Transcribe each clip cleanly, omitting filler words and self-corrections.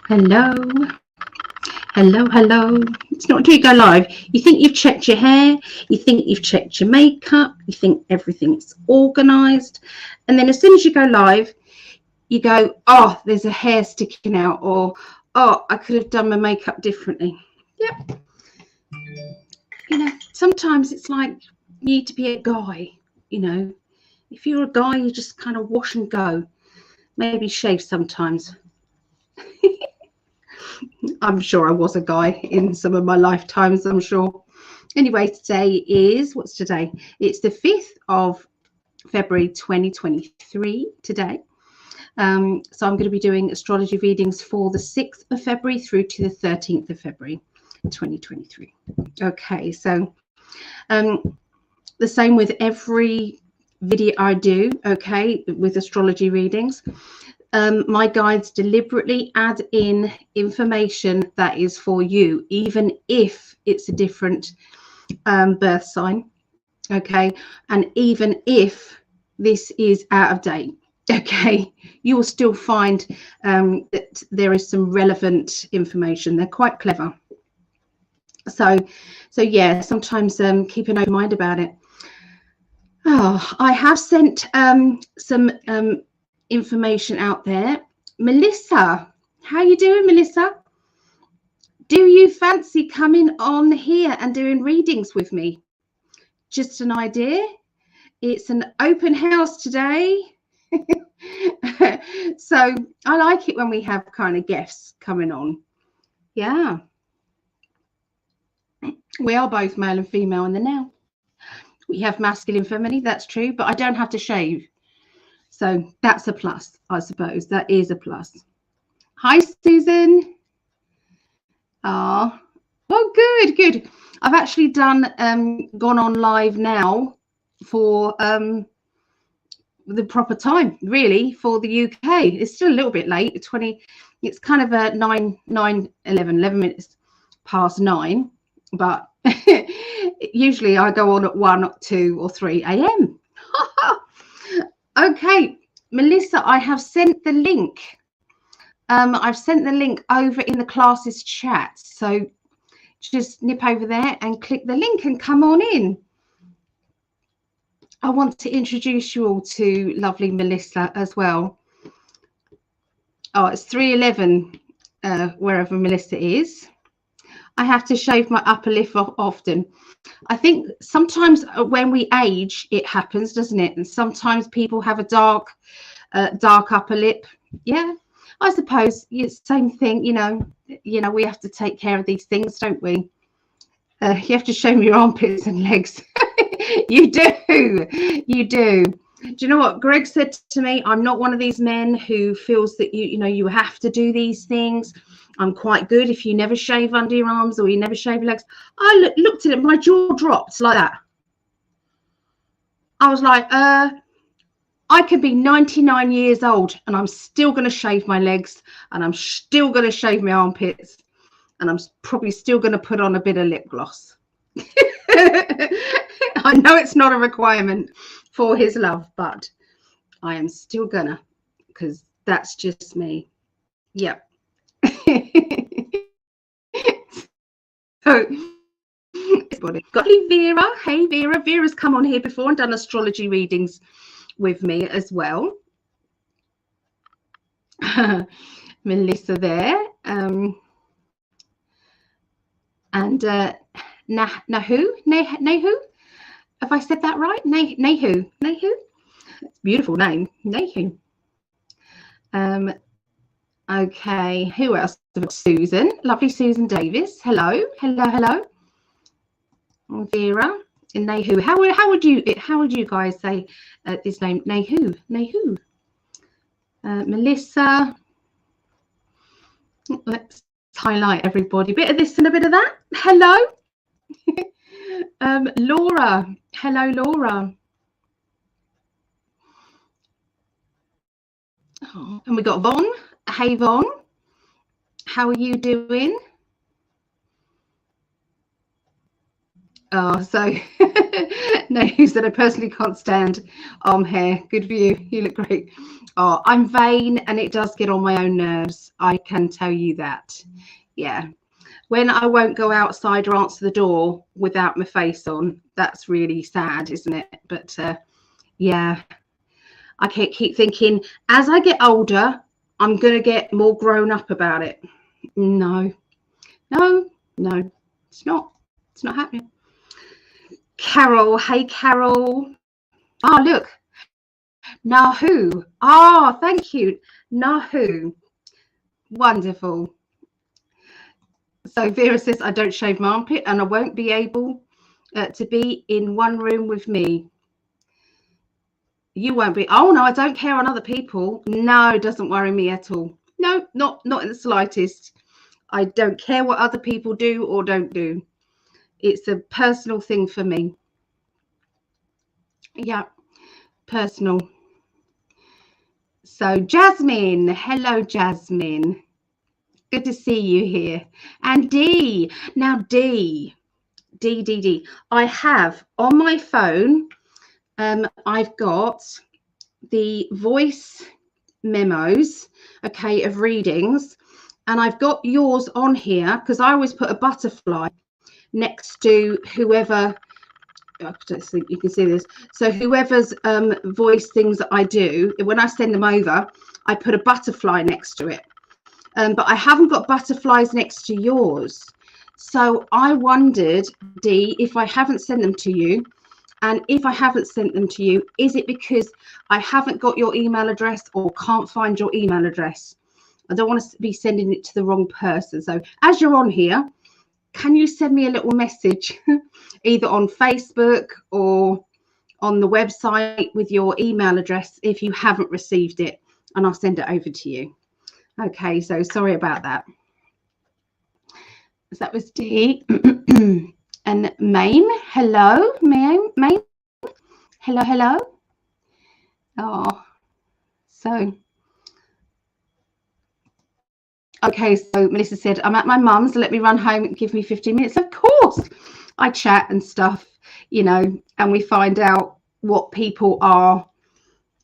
Hello. Hello, hello. It's not until you go live. You think you've checked your hair, you think you've checked your makeup, you think everything's organised. And then as soon as you go live, you go, oh, there's a hair sticking out, or, oh, I could have done my makeup differently. Yep. You know, sometimes it's like you need to be a guy, you know. If you're a guy, you just kind of wash and go. Maybe shave sometimes. I'm sure I was a guy in some of my lifetimes, I'm sure. Anyway, today is, what's today? It's the 5th of February 2023 today. So I'm going to be doing astrology readings for the 6th of February through to the 13th of February 2023. Okay, so the same with every video I do, okay, with astrology readings. My guides deliberately add in information that is for you, even if it's a different birth sign, okay, and even if this is out of date, okay, you will still find that there is some relevant information. They're quite clever. So yeah, sometimes keep an open mind about it. Oh, I have sent some information out there. Melissa, how you doing, Melissa? Do you fancy coming on here and doing readings with me? Just an idea. It's an open house today. So I like it when we have kind of guests coming on. Yeah. We are both male and female in the now. We have masculine, feminine, that's true, but I don't have to shave. So that's a plus, I suppose. That is a plus. Hi, Susan. Oh, good, good. I've actually done gone on live now for the proper time, really, for the UK. It's still a little bit late. It's kind of a 11 minutes past 9, but usually I go on at 1, 2 or 3 a.m. Okay, Melissa, I have sent the link. I've sent the link over in the classes chat. So just nip over there and click the link and come on in. I want to introduce you all to lovely Melissa as well. Oh, it's 3:11 wherever Melissa is. I have to shave my upper lip off often. I think sometimes when we age, it happens, doesn't it? And sometimes people have a dark upper lip. Yeah, I suppose it's the same thing. You know, we have to take care of these things, don't we? You have to show me your armpits and legs. You do. You do. Do you know what Greg said to me? I'm not one of these men who feels that you have to do these things. I'm quite good if you never shave under your arms or you never shave your legs. I looked at it, my jaw dropped like that. I was like, I could be 99 years old and I'm still going to shave my legs and I'm still going to shave my armpits and I'm probably still going to put on a bit of lip gloss. I know it's not a requirement for his love, but I am still gonna, because that's just me. Yep. So got Vera. Hey Vera. Vera's come on here before and done astrology readings with me as well. Melissa there. And Nahu. Have I said that right? Nahu. Beautiful name, Nahu. Okay, who else? Susan, lovely Susan Davis. Hello. Vera and Nahu. How would you guys say this name? Nahu. Melissa. Let's highlight everybody. A bit of this and a bit of that. Hello. Laura. Hello, Laura. Oh, and we got Von. Hey, Von. How are you doing? So no, you said I personally can't stand arm hair. Good for you. You look great. Oh, I'm vain and it does get on my own nerves. I can tell you that. Yeah. When I won't go outside or answer the door without my face on, that's really sad, isn't it? But yeah, I can't keep thinking as I get older, I'm going to get more grown up about it. No, no, no, it's not. It's not happening. Carol, hey Carol. Oh, look, Nahu. Oh, thank you, Nahu. Wonderful. So Vera says, I don't shave my armpit and I won't be able to be in one room with me. You won't be. Oh, no, I don't care on other people. No, it doesn't worry me at all. No, not in the slightest. I don't care what other people do or don't do. It's a personal thing for me. Yeah, personal. So Jasmine, hello Jasmine. Good to see you here. And D, now D. I have on my phone, I've got the voice memos, okay, of readings. And I've got yours on here because I always put a butterfly next to whoever, I don't think you can see this. So whoever's voice things that I do, when I send them over, I put a butterfly next to it. But I haven't got butterflies next to yours. So I wondered, Dee, if I haven't sent them to you, and if I haven't sent them to you, is it because I haven't got your email address or can't find your email address? I don't want to be sending it to the wrong person. So as you're on here, can you send me a little message either on Facebook or on the website with your email address if you haven't received it, and I'll send it over to you. Okay, so sorry about that. So that was D. And Maine, hello, Maine, hello. Oh, so. Okay, so Melissa said, I'm at my mum's, let me run home and give me 15 minutes. Of course, I chat and stuff, you know, and we find out what people are,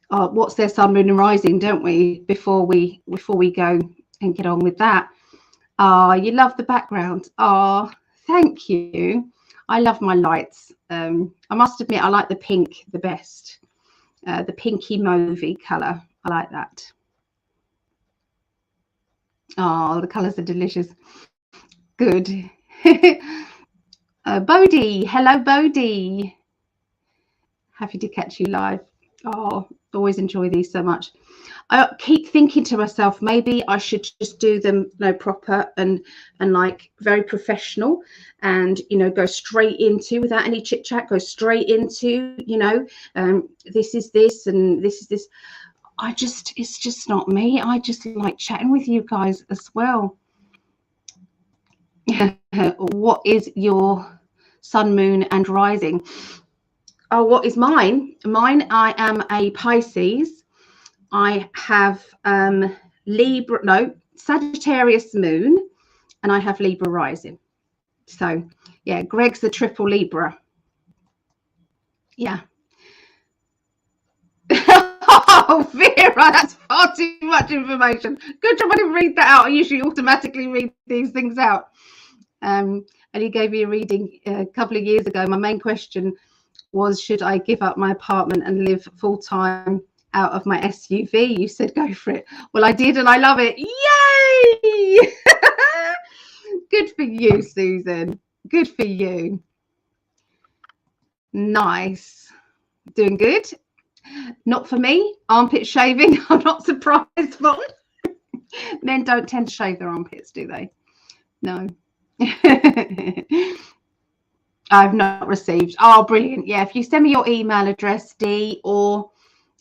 what's their sun, moon and rising, don't we, before we go and get on with that. You love the background. Thank you. I love my lights. I must admit, I like the pink the best. The pinky mauvey colour. I like that. Oh, the colours are delicious. Good. Bodie. Hello, Bodie. Happy to catch you live. Oh, always enjoy these so much. I keep thinking to myself, maybe I should just do them, proper and like very professional, and go straight into, without any chit chat, go straight into, this is this and this is this. It's just not me. I just like chatting with you guys as well. What is your sun, moon and rising? Oh, what is mine? I am a Pisces. I have Sagittarius moon, and I have Libra rising. So yeah, Greg's the triple Libra. Yeah. Oh, Vera, that's far too much information. Good job I didn't read that out. I usually automatically read these things out. And he gave me a reading a couple of years ago. My main question was, should I give up my apartment and live full-time out of my SUV? You said go for it. Well, I did, and I love it. Yay! Good for you, Susan. Good for you. Nice. Doing good. Not for me. Armpit shaving, I'm not surprised for. Men don't tend to shave their armpits, do they? No. I've not received. Oh, brilliant. Yeah, if you send me your email address, Dee, or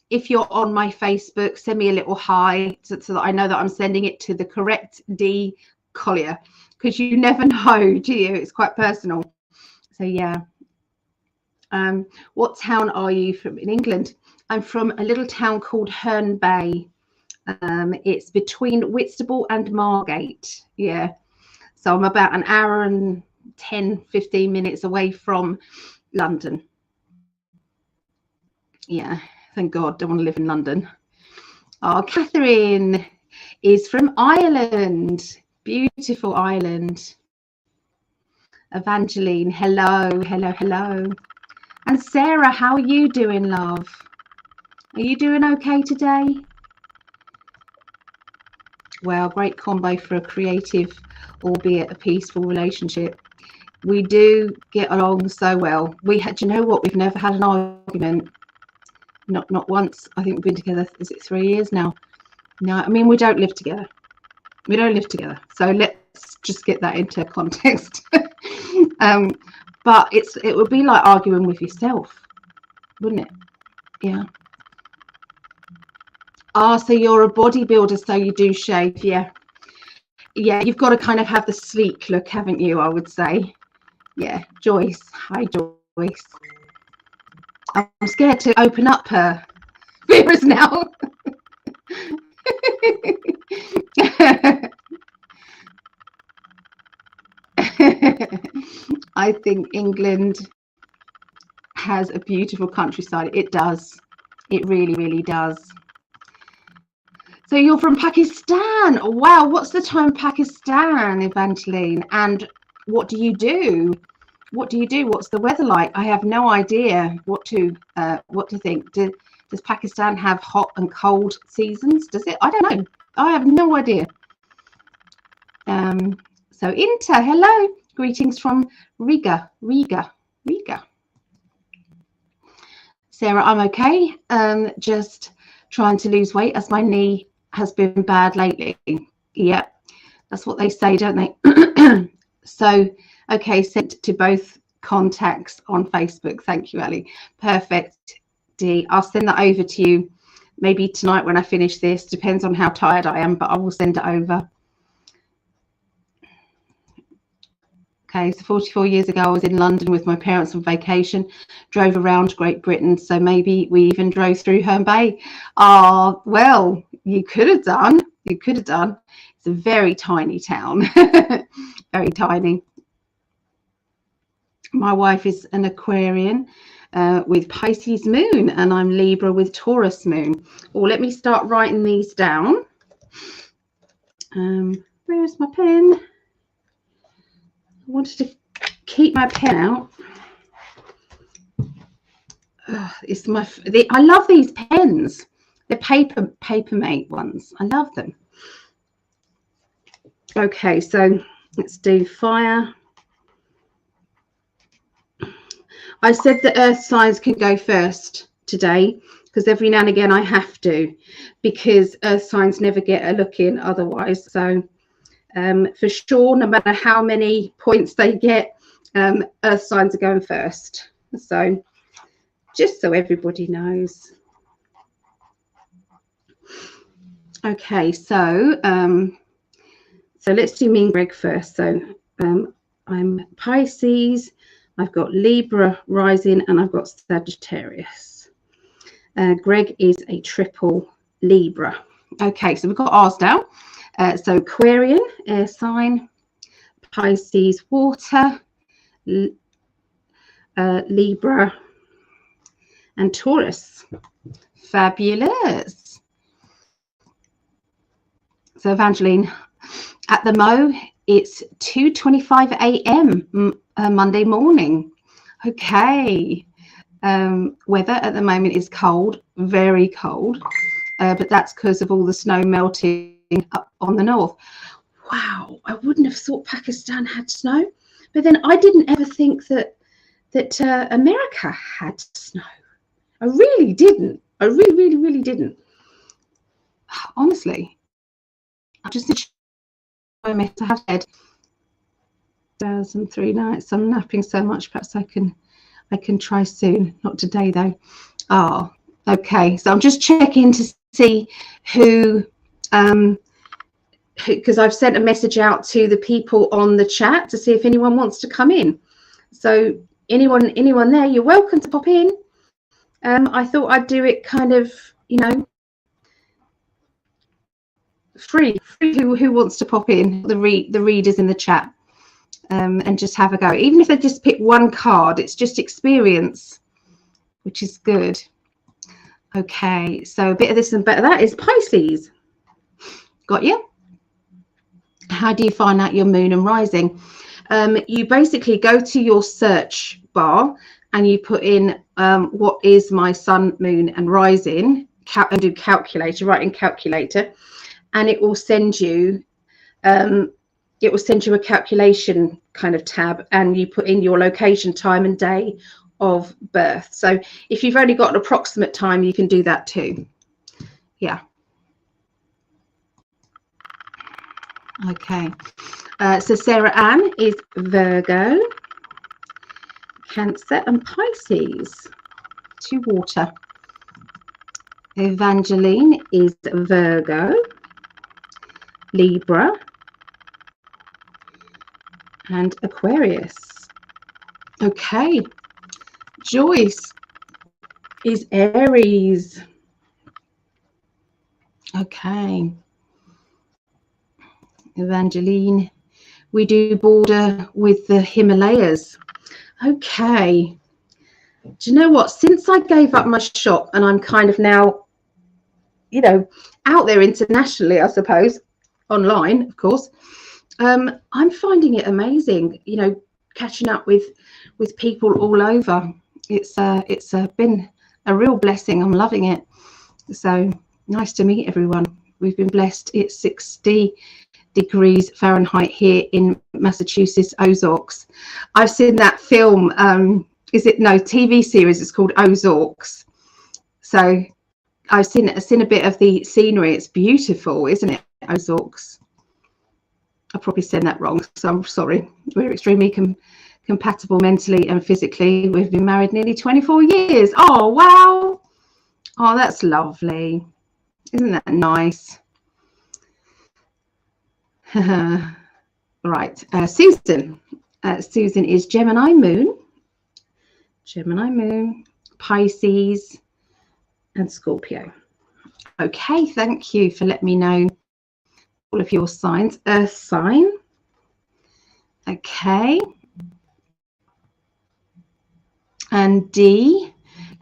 if you're on my Facebook, send me a little hi so that I know that I'm sending it to the correct Dee Collier, because you never know, do you? It's quite personal. So yeah. What town are you from in England? I'm from a little town called Herne Bay. It's between Whitstable and Margate. Yeah. So I'm about an hour and 10-15 minutes away from London. Yeah, thank God, don't want to live in London. Oh, Catherine is from Ireland. Beautiful Ireland. Evangeline, hello, hello, hello. And Sarah, how are you doing, love? Are you doing okay today? Well, great combo for a creative, albeit a peaceful relationship. We do get along so well. We had, you know what? We've never had an argument. Not once. I think we've been together, is it 3 years now? No, I mean, we don't live together. We don't live together. So let's just get that into context. But it would be like arguing with yourself, wouldn't it? Yeah. Ah, so you're a bodybuilder, so you do shave. Yeah. Yeah, you've got to kind of have the sleek look, haven't you, I would say. Yeah. Joyce. Hi, Joyce. I'm scared to open up her viewers now. I think England has a beautiful countryside. It does. It really, really does. So you're from Pakistan. Oh, wow. What's the time in Pakistan, Evangeline? And what do you do? What do you do? What's the weather like? I have no idea what to think. Does Pakistan have hot and cold seasons? Does it? I don't know. I have no idea. So Inter, hello. Greetings from Riga. Sarah, I'm okay. Just trying to lose weight as my knee has been bad lately. Yeah, that's what they say, don't they? So, okay, sent to both contacts on Facebook. Thank you, Ali. Perfect, Dee. I'll send that over to you maybe tonight when I finish this. Depends on how tired I am, but I will send it over. Okay, so 44 years ago, I was in London with my parents on vacation, drove around Great Britain. So maybe we even drove through Herne Bay. Oh, well, you could have done. You could have done. It's a very tiny town, very tiny. My wife is an Aquarian with Pisces moon, and I'm Libra with Taurus moon. Oh, let me start writing these down. Where's my pen? I wanted to keep my pen out. I love these pens. The Papermate ones. I love them. Okay, so let's do fire. I said the earth signs can go first today because every now and again I have to, because earth signs never get a look in otherwise. So for sure, no matter how many points they get, earth signs are going first. So just so everybody knows. Okay, so let's do me and Greg first. So I'm Pisces, I've got Libra rising, and I've got Sagittarius. Greg is a triple Libra. Okay, so we've got ours down. So Aquarian, air sign, Pisces, water, Libra, and Taurus. Fabulous. So Evangeline, at the Mo, it's 2:25 a.m. Monday morning. Okay. Weather at the moment is cold, very cold, but that's because of all the snow melting up on the north. Wow, I wouldn't have thought Pakistan had snow, but then I didn't ever think that America had snow. I really didn't. I really didn't. Honestly, I just I have said 1,003 nights. I'm napping so much. Perhaps I can try soon. Not today though. Oh, okay. So I'm just checking to see who because I've sent a message out to the people on the chat to see if anyone wants to come in. So anyone there, you're welcome to pop in. I thought I'd do it kind of, you know, free. Who wants to pop in? The readers in the chat. and just have a go. Even if they just pick one card, it's just experience, which is good. Okay, so a bit of this and a bit of that is Pisces. Got you? How do you find out your moon and rising? You basically go to your search bar and you put in what is my sun, moon and rising, and do calculator, write in calculator, and it will send you a calculation kind of tab, and you put in your location, time and day of birth. So if you've only got an approximate time, you can do that too. Yeah. Okay. So Sarah Ann is Virgo, Cancer and Pisces. 2 water. Evangeline is Virgo, Libra and Aquarius. Okay. Joyce is Aries. Okay. Evangeline, we do border with the Himalayas. Okay. Do you know what? Since I gave up my shop and I'm kind of now, you know, out there internationally, I suppose, online, of course, I'm finding it amazing, you know, catching up with people all over. It's been a real blessing. I'm loving it. So nice to meet everyone. We've been blessed. It's 60 degrees Fahrenheit here in Massachusetts, Ozarks. I've seen that film. TV series? It's called Ozarks. So I've seen a bit of the scenery. It's beautiful, isn't it? Ozarks. I probably said that wrong, so I'm sorry. We're extremely compatible mentally and physically. We've been married nearly 24 years. Oh, wow. Oh, that's lovely. Isn't that nice? Right. Susan. Susan is Gemini moon, Pisces and Scorpio. Okay, thank you for letting me know all of your signs. Earth sign. Okay. And D.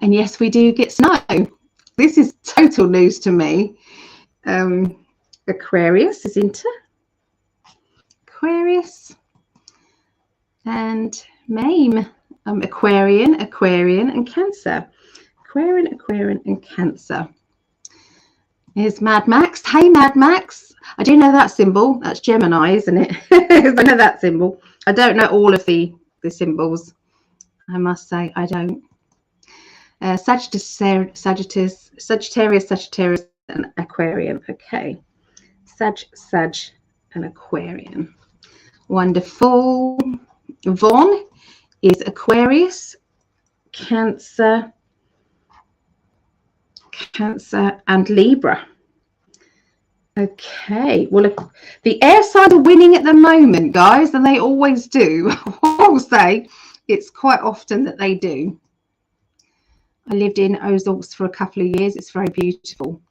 And yes, we do get snow. This is total news to me. Aquarius is into Aquarius. And Mame. Aquarian and Cancer. Aquarian and Cancer. Here's Mad Max. Hey, Mad Max. I do know that symbol. That's Gemini, isn't it? I know that symbol. I don't know all of the symbols. I must say, I don't. Sagittarius, and Aquarian. Okay. Sag, and Aquarian. Wonderful. Vaughn is Aquarius, Cancer and Libra. Okay, well, the air signs are winning at the moment, guys, and they always do. I'll say it's quite often that they do. I lived in Ozarks for a couple of years. It's very beautiful.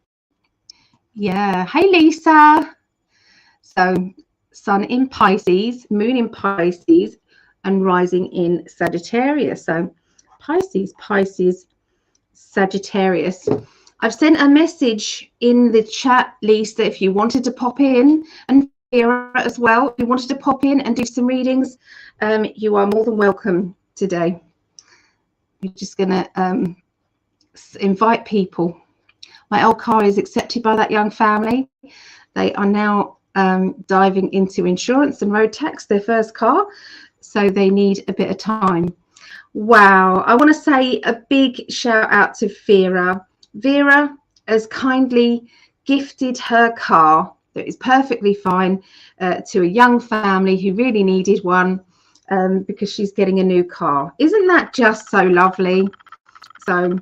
Yeah. Hey, Lisa. So sun in Pisces, moon in Pisces, and rising in Sagittarius. So Pisces, Sagittarius. I've sent a message in the chat, Lisa, if you wanted to pop in, and Vera as well. If you wanted to pop in and do some readings, you are more than welcome today. We're just going to invite people. My old car is accepted by that young family. They are now diving into insurance and road tax, their first car, so they need a bit of time. Wow, I want to say a big shout out to Vera. Vera has kindly gifted her car that is perfectly fine to a young family who really needed one because she's getting a new car. Isn't that just so lovely? So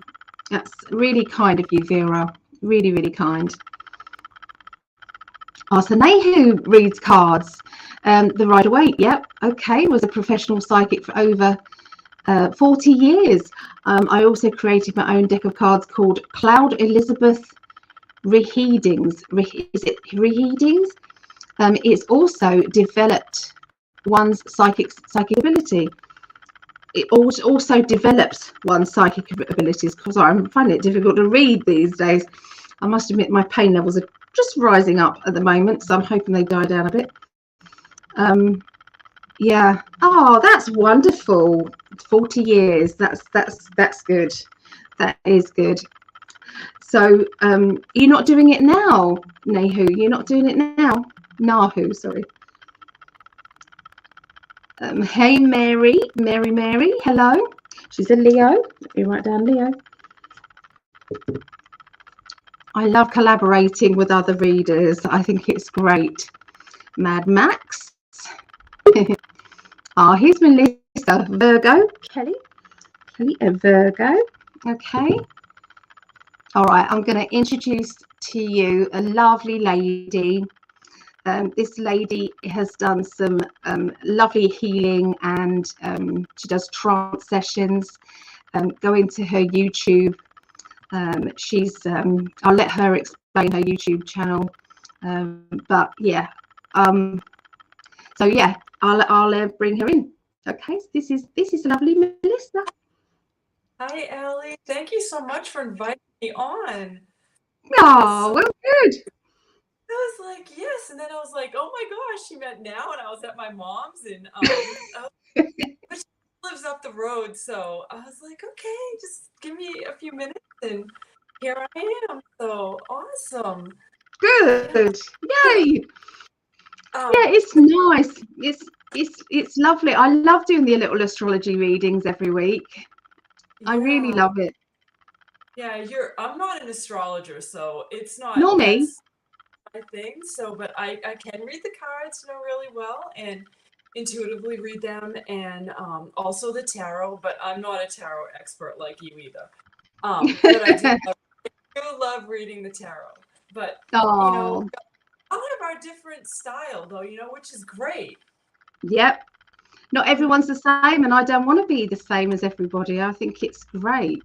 that's really kind of you, Vera. Really, really kind. So Nehu reads cards. The Rider-Waite, yep, okay, was a professional psychic for over 40 years. I also created my own deck of cards called Cloud Elizabeth Reheadings. Is it Reheadings? It's also developed one's psychic ability. It also develops one's psychic abilities. Because I'm finding it difficult to read these days. I must admit my pain levels are just rising up at the moment, so I'm hoping they die down a bit. Yeah. Oh, that's wonderful. 40 years. That's good. That is good. So you're not doing it now, Nahu. You're not doing it now. Nahu, sorry. Hey, Mary. Hello. She's a Leo. Let me write down Leo. I love collaborating with other readers. I think it's great. Mad Max. Oh, here's Melissa. Virgo. Kelly, a Virgo. Okay. All right. I'm going to introduce to you a lovely lady. This lady has done some lovely healing, and she does trance sessions. Go into her YouTube. I'll let her explain her YouTube channel. But yeah, so yeah, I'll bring her in. Okay, so this is lovely Melissa. Hi, Allie. Thank you so much for inviting me on. Oh, well, good. I was like, yes, and then I was like, oh my gosh, she meant now, and I was at my mom's, and but she lives up the road, so I was like, okay, just give me a few minutes, and here I am. So awesome. Good. Yeah. Yay. Yeah, it's nice. It's lovely. I love doing the little astrology readings every week. I really love it. Yeah, I'm not an astrologer, so it's not Nor me. that's my thing. So, but I can read the cards, really well, and intuitively read them, and also the tarot. But I'm not a tarot expert like you either. But I do love reading the tarot. But all of our different style, though, which is great. Yep. Not everyone's the same, and I don't want to be the same as everybody. I think it's great.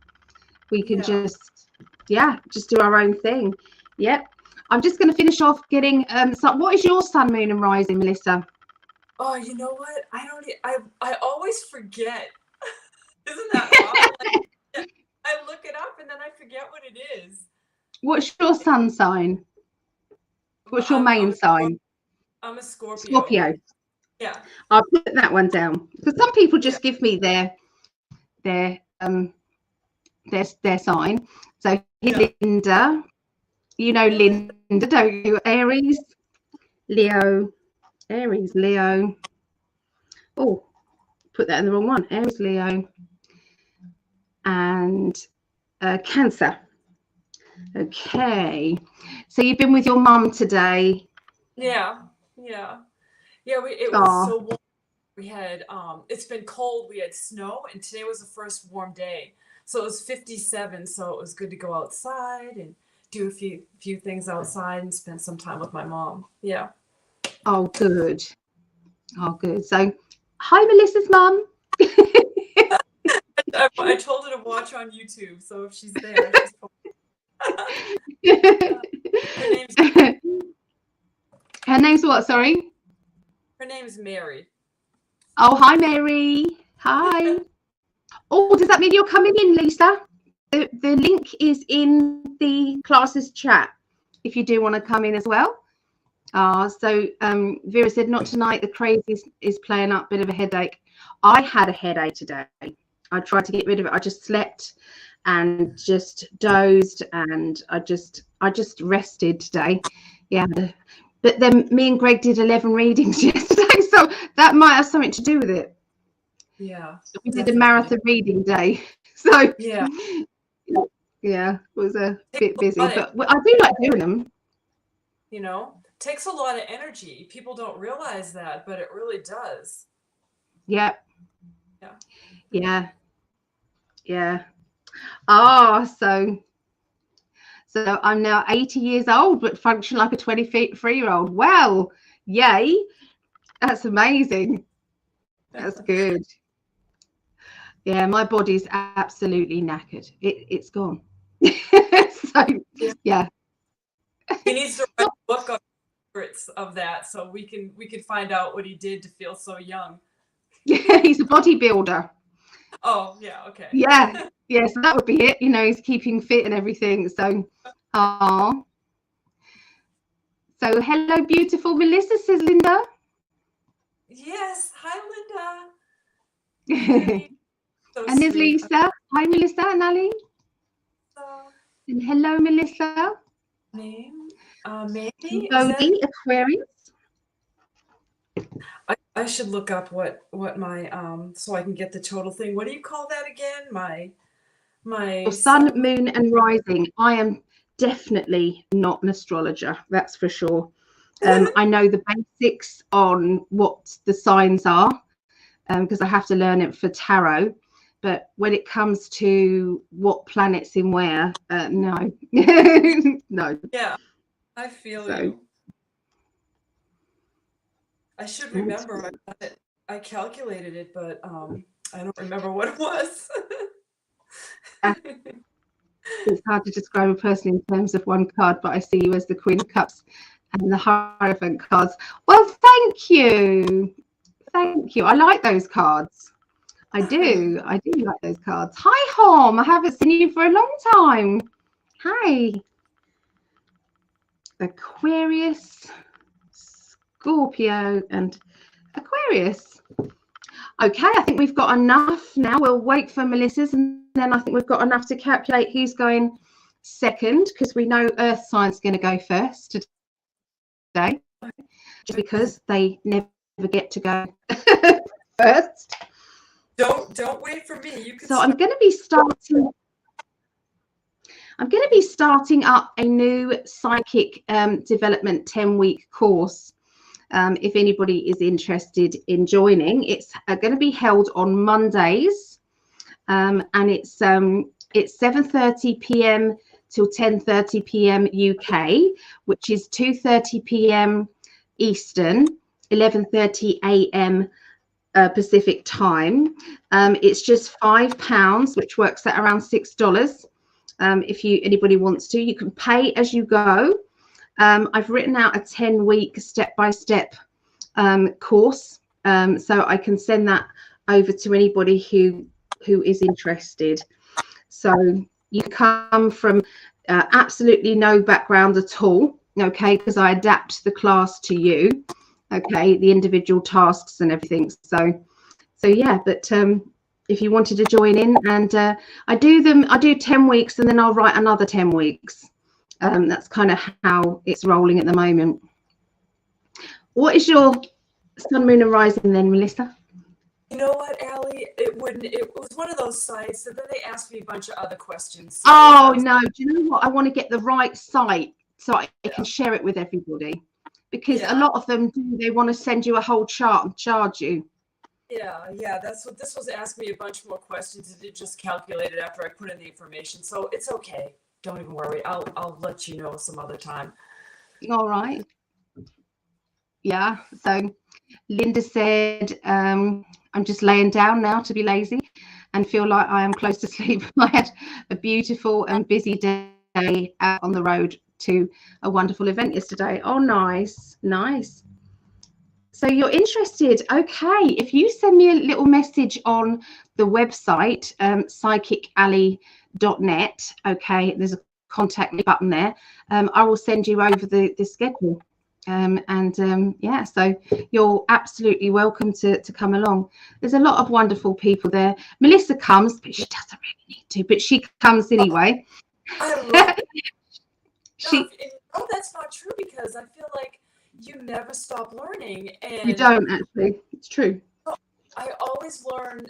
We can just do our own thing. Yep. I'm just going to finish off getting what is your sun, moon, and rising, Melissa? Oh, you know what? I always forget. Isn't that odd? I look it up and then I forget what it is. What's your sun sign? What's your main sign? I'm a Scorpio. Scorpio. Yeah. I'll put that one down because some people just give me their sign. So here's Linda. You know Linda, don't you? Aries, Leo. Oh, put that in the wrong one. Aries, Leo, and Cancer. Okay. So you've been with your mum today. Yeah. It was so warm. We had it's been cold. We had snow, and today was the first warm day. So it was 57. So it was good to go outside and do a few things outside and spend some time with my mom. Yeah. Oh, good. So, hi, Melissa's mum. I told her to watch on YouTube. So if she's there, her name's what? Sorry. Her name's Mary. Oh, hi, Mary. Hi. Oh, does that mean you're coming in, Lisa? The link is in the classes chat if you do want to come in as well. So Vera said, not tonight. The craze is playing up. Bit of a headache. I had a headache today. I tried to get rid of it. I just slept and just dozed, and I just rested today. Yeah. But then me and Greg did 11 readings yesterday, so that might have something to do with it. Yeah. We did a marathon reading day. So yeah, it was a bit busy, but I do like doing them. Takes a lot of energy. People don't realize that, but it really does. Yeah. Oh, so I'm now 80 years old, but function like a 23-year-old. Wow. Yay. That's amazing. That's good. Yeah, my body's absolutely knackered. It's gone. So, yeah. He needs to write a book on secrets of that, so we can find out what he did to feel so young. Yeah, he's a bodybuilder. Oh, yeah, okay. Yeah, yeah, so that would be it. You know, he's keeping fit and everything. So, so hello, beautiful Melissa, says Linda. Yes, hi, Linda. So And there's sweet. Lisa. Hi, Melissa and Ali. So, And hello, Melissa. name, maybe Bodhi, Aquarius. I should look up what my so I can get the total thing. What do you call that again? My Sun, moon, and rising. I am definitely not an astrologer, that's for sure. I know the basics on what the signs are because I have to learn it for tarot. But when it comes to what planets in where, no, no. Yeah, I feel you. I should remember. I calculated it, but I don't remember what it was. It's hard to describe a person in terms of one card, but I see you as the Queen of Cups and the Hierophant cards. Well, thank you. Thank you. I like those cards. I do like those cards. Hi, Hom. I haven't seen you for a long time. Hi. Aquarius, Scorpio, and Aquarius. Okay, I think we've got enough now. We'll wait for Melissa's, and then I think we've got enough to calculate who's going second, because we know Earth Signs going to go first today, just because they never get to go first. Don't wait for me. You can. So I'm going to be starting up a new psychic development 10-week course. If anybody is interested in joining, it's going to be held on Mondays, and it's 7:30 p.m. till 10:30 p.m. UK, which is 2:30 p.m. Eastern, 11:30 a.m. Pacific time. It's just £5, which works at around $6. If anybody wants to, you can pay as you go. I've written out a 10-week step-by-step course, so I can send that over to anybody who is interested. So you come from absolutely no background at all, okay, because I adapt the class to you, okay, the individual tasks and everything. So yeah, but if you wanted to join in, and I do 10 weeks and then I'll write another 10 weeks. That's kind of how it's rolling at the moment. What is your sun, moon, and rising then, Melissa? You know what, Allie? It was one of those sites, and then they asked me a bunch of other questions. So oh no! Do you know what? I want to get the right site so I can share it with everybody, because a lot of them they want to send you a whole chart and charge you. Yeah, that's what this was. Asking me a bunch more questions, and it just calculated after I put in the information. So it's okay. Don't even worry. I'll let you know some other time. All right. Yeah. So Linda said, I'm just laying down now to be lazy and feel like I am close to sleep. I had a beautiful and busy day out on the road to a wonderful event yesterday. Oh, nice. So you're interested. Okay. If you send me a little message on the website, psychically.net, okay, there's a contact me button there. I will send you over the schedule. Yeah, so you're absolutely welcome to come along. There's a lot of wonderful people there. Melissa comes, but she doesn't really need to, but she comes anyway. I love it. Oh, that's not true, because I feel like you never stop learning. And you don't actually. It's true. I always learn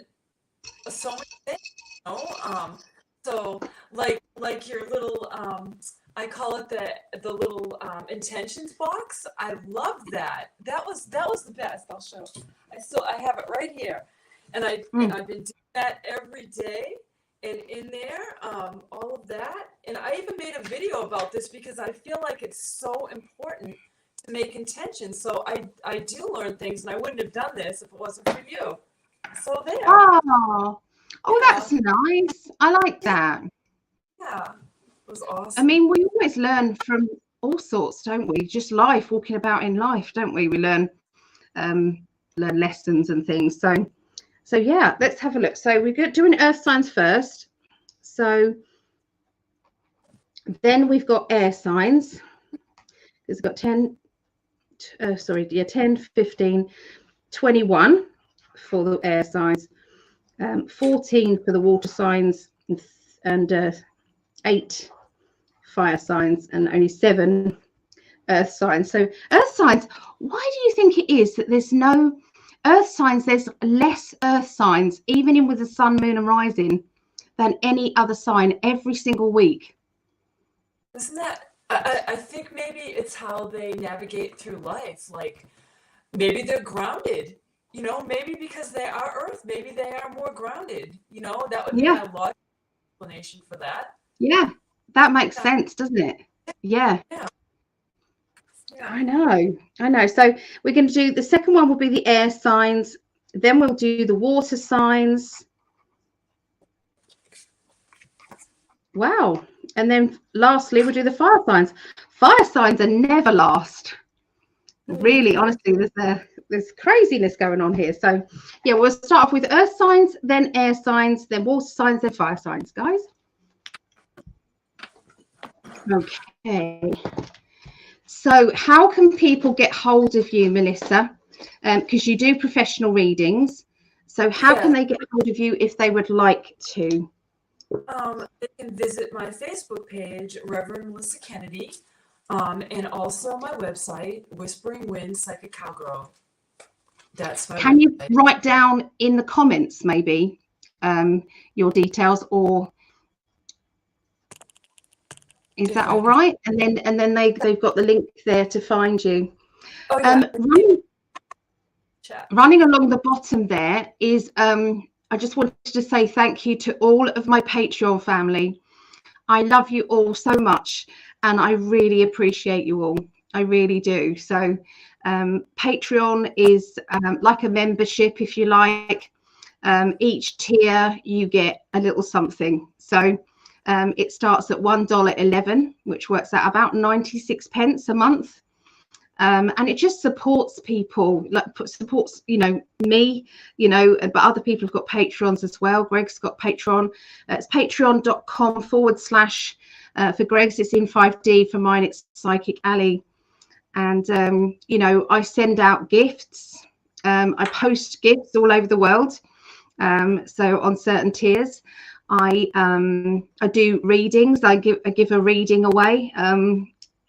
so many things, you know? So like your little I call it the little intentions box. I love that. That was the best. I'll show. I have it right here, and I've been doing that every day. And in there, all of that. And I even made a video about this because I feel like it's so important to make intentions. So I do learn things, and I wouldn't have done this if it wasn't for you. So there. Oh, that's nice. I like that. Yeah, it was awesome. I mean, we always learn from all sorts, don't we? Just life, walking about in life, don't we? We learn lessons and things. So yeah, let's have a look. So we're doing earth signs first. So then we've got air signs. It's got 10, 15, 21 for the air signs, 14 for the water signs, and 8 fire signs, and only 7 earth signs. So earth signs, why do you think it is that there's no earth signs, there's less earth signs, even in with the sun, moon and rising, than any other sign every single week? Isn't that, I think maybe it's how they navigate through life. Like, maybe they're grounded, you know, maybe because they are earth, maybe they are more grounded, you know, that would be my logical explanation for that. Yeah, that makes sense, doesn't it? Yeah. I know. So we're going to do, the second one will be the air signs, then we'll do the water signs. Wow. And then lastly, we'll do the fire signs. Fire signs are never last. Really, honestly, there's craziness going on here. So yeah, we'll start off with earth signs, then air signs, then water signs, then fire signs, guys. Okay. So how can people get hold of you, Melissa? Because you do professional readings. So how can they get hold of you if they would like to? They can visit my Facebook page, Reverend Melissa Kennedy, and also my website, Whispering Wind Psychic Cowgirl. That's my Can you write down in the comments maybe your details, or is that all right? And then they've got the link there to find you. Oh, yeah. Running along the bottom there is I just wanted to say thank you to all of my Patreon family. I love you all so much, and I really appreciate you all. I really do. So Patreon is like a membership, if you like. Each tier you get a little something. So it starts at $1.11, which works out about 96 pence a month. And it just supports people, like supports, you know, me, you know, but other people have got Patreons as well. Greg's got Patreon. It's patreon.com/ for Greg's, it's in 5D. For mine, it's Psychic Alley. And, you know, I send out gifts. I post gifts all over the world. So on certain tiers, I do readings. I give a reading away.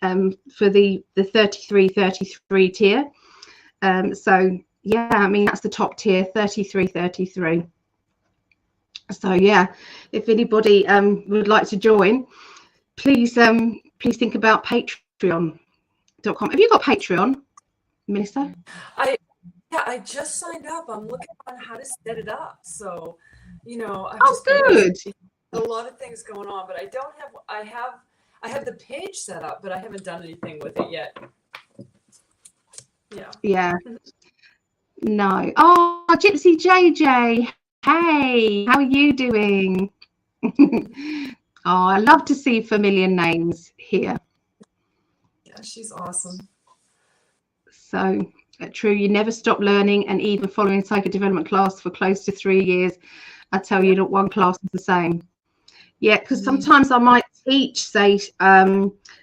For the 33 tier. So yeah, I mean, that's the top tier, 33. So yeah, if anybody would like to join, please think about patreon.com. Have you got Patreon, Melissa? I just signed up. I'm looking on how to set it up. So, you know, good. A lot of things going on, but I have the page set up, but I haven't done anything with it yet. Yeah. No. Oh, Gypsy JJ. Hey, how are you doing? Oh, I love to see familiar names here. Yeah, she's awesome. So true. You never stop learning, and even following psychic development class for close to 3 years, I tell you, not one class is the same. Yeah, because sometimes I might teach, say,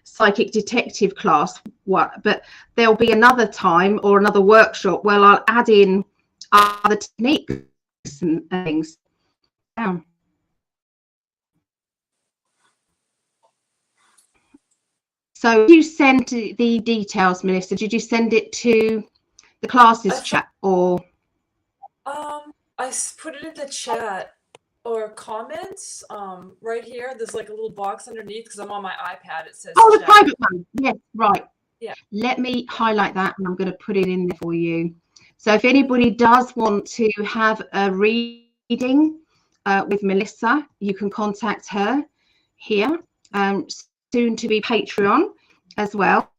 psychic detective class, but there'll be another time or another workshop where I'll add in other techniques and things. Yeah. So you send the details, Melissa? Did you send it to the classes chat, or? I put it in the chat or comments right here. There's like a little box underneath because I'm on my iPad. It says the private one. Yes, right. Yeah. Let me highlight that, and I'm going to put it in there for you. So if anybody does want to have a reading with Melissa, you can contact her here. Soon to be Patreon as well.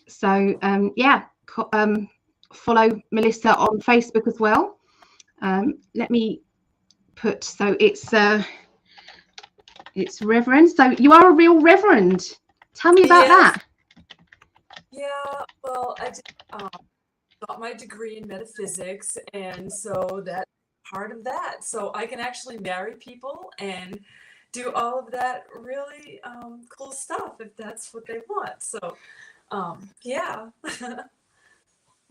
So yeah, follow Melissa on Facebook as well. Let me put, so it's It's Reverend. So you are a real Reverend. Tell me about that. Yeah, well, I did, got my degree in metaphysics, and so that's part of that. So I can actually marry people and do all of that really cool stuff if that's what they want. So, yeah.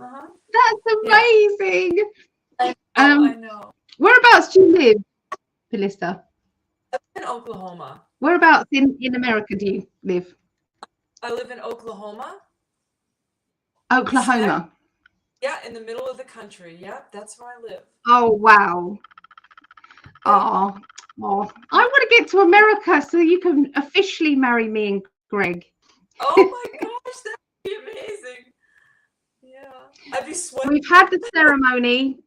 Uh-huh. That's Yeah. amazing. I know. Whereabouts do you live, Felista? In Oklahoma. Whereabouts in America do you live? I live in Oklahoma. Oklahoma. Yeah, in the middle of the country. Yeah, that's where I live. Oh, wow. Oh, I want to get to America so you can officially marry me and Greg. Oh my gosh, that'd be amazing. Yeah, I'd be sweating. We've had the ceremony.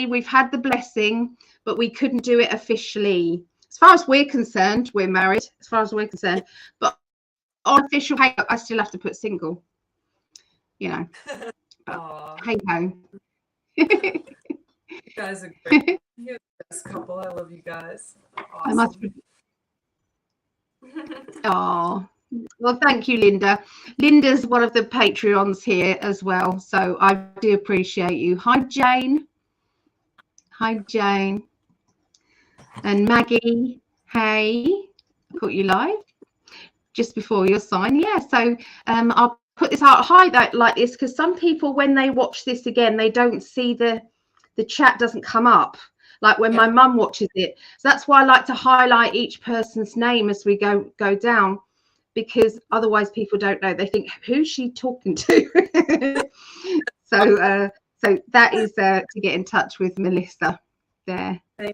We've had the blessing, but we couldn't do it officially. As far as we're concerned, we're married. As far as we're concerned, but on official paper, I still have to put single. You know. Hey ho. You guys are great. You're the best couple. I love you guys. Awesome. Oh, well, thank you, Linda. Linda's one of the Patreons here as well, so I do appreciate you. Hi, Jane. Hi, Jane. And Maggie. Hey, caught you live just before your sign. Yeah, so I'll put this out high like this because some people, when they watch this again, they don't see the chat doesn't come up. Like when my mum watches it. So that's why I like to highlight each person's name as we go down, because otherwise people don't know. They think, who's she talking to? So that is to get in touch with Melissa there. I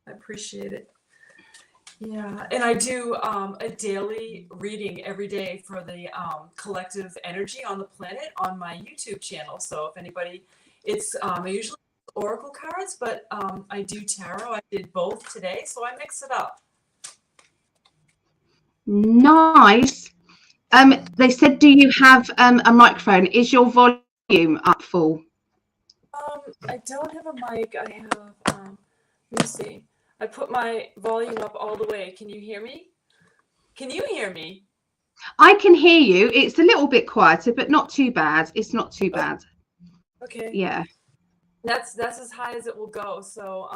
appreciate it. Yeah, and I do a daily reading every day for the collective energy on the planet on my YouTube channel. So if anybody, it's I usually oracle cards, but I do tarot. I did both today, so I mix it up. Nice. They said, do you have a microphone? Is your volume up full? I don't have a mic. I have let me see. I put my volume up all the way. Can you hear me? Can you hear me? I can hear you. It's a little bit quieter, but not too bad. It's not too bad. Okay. Yeah. That's as high as it will go. So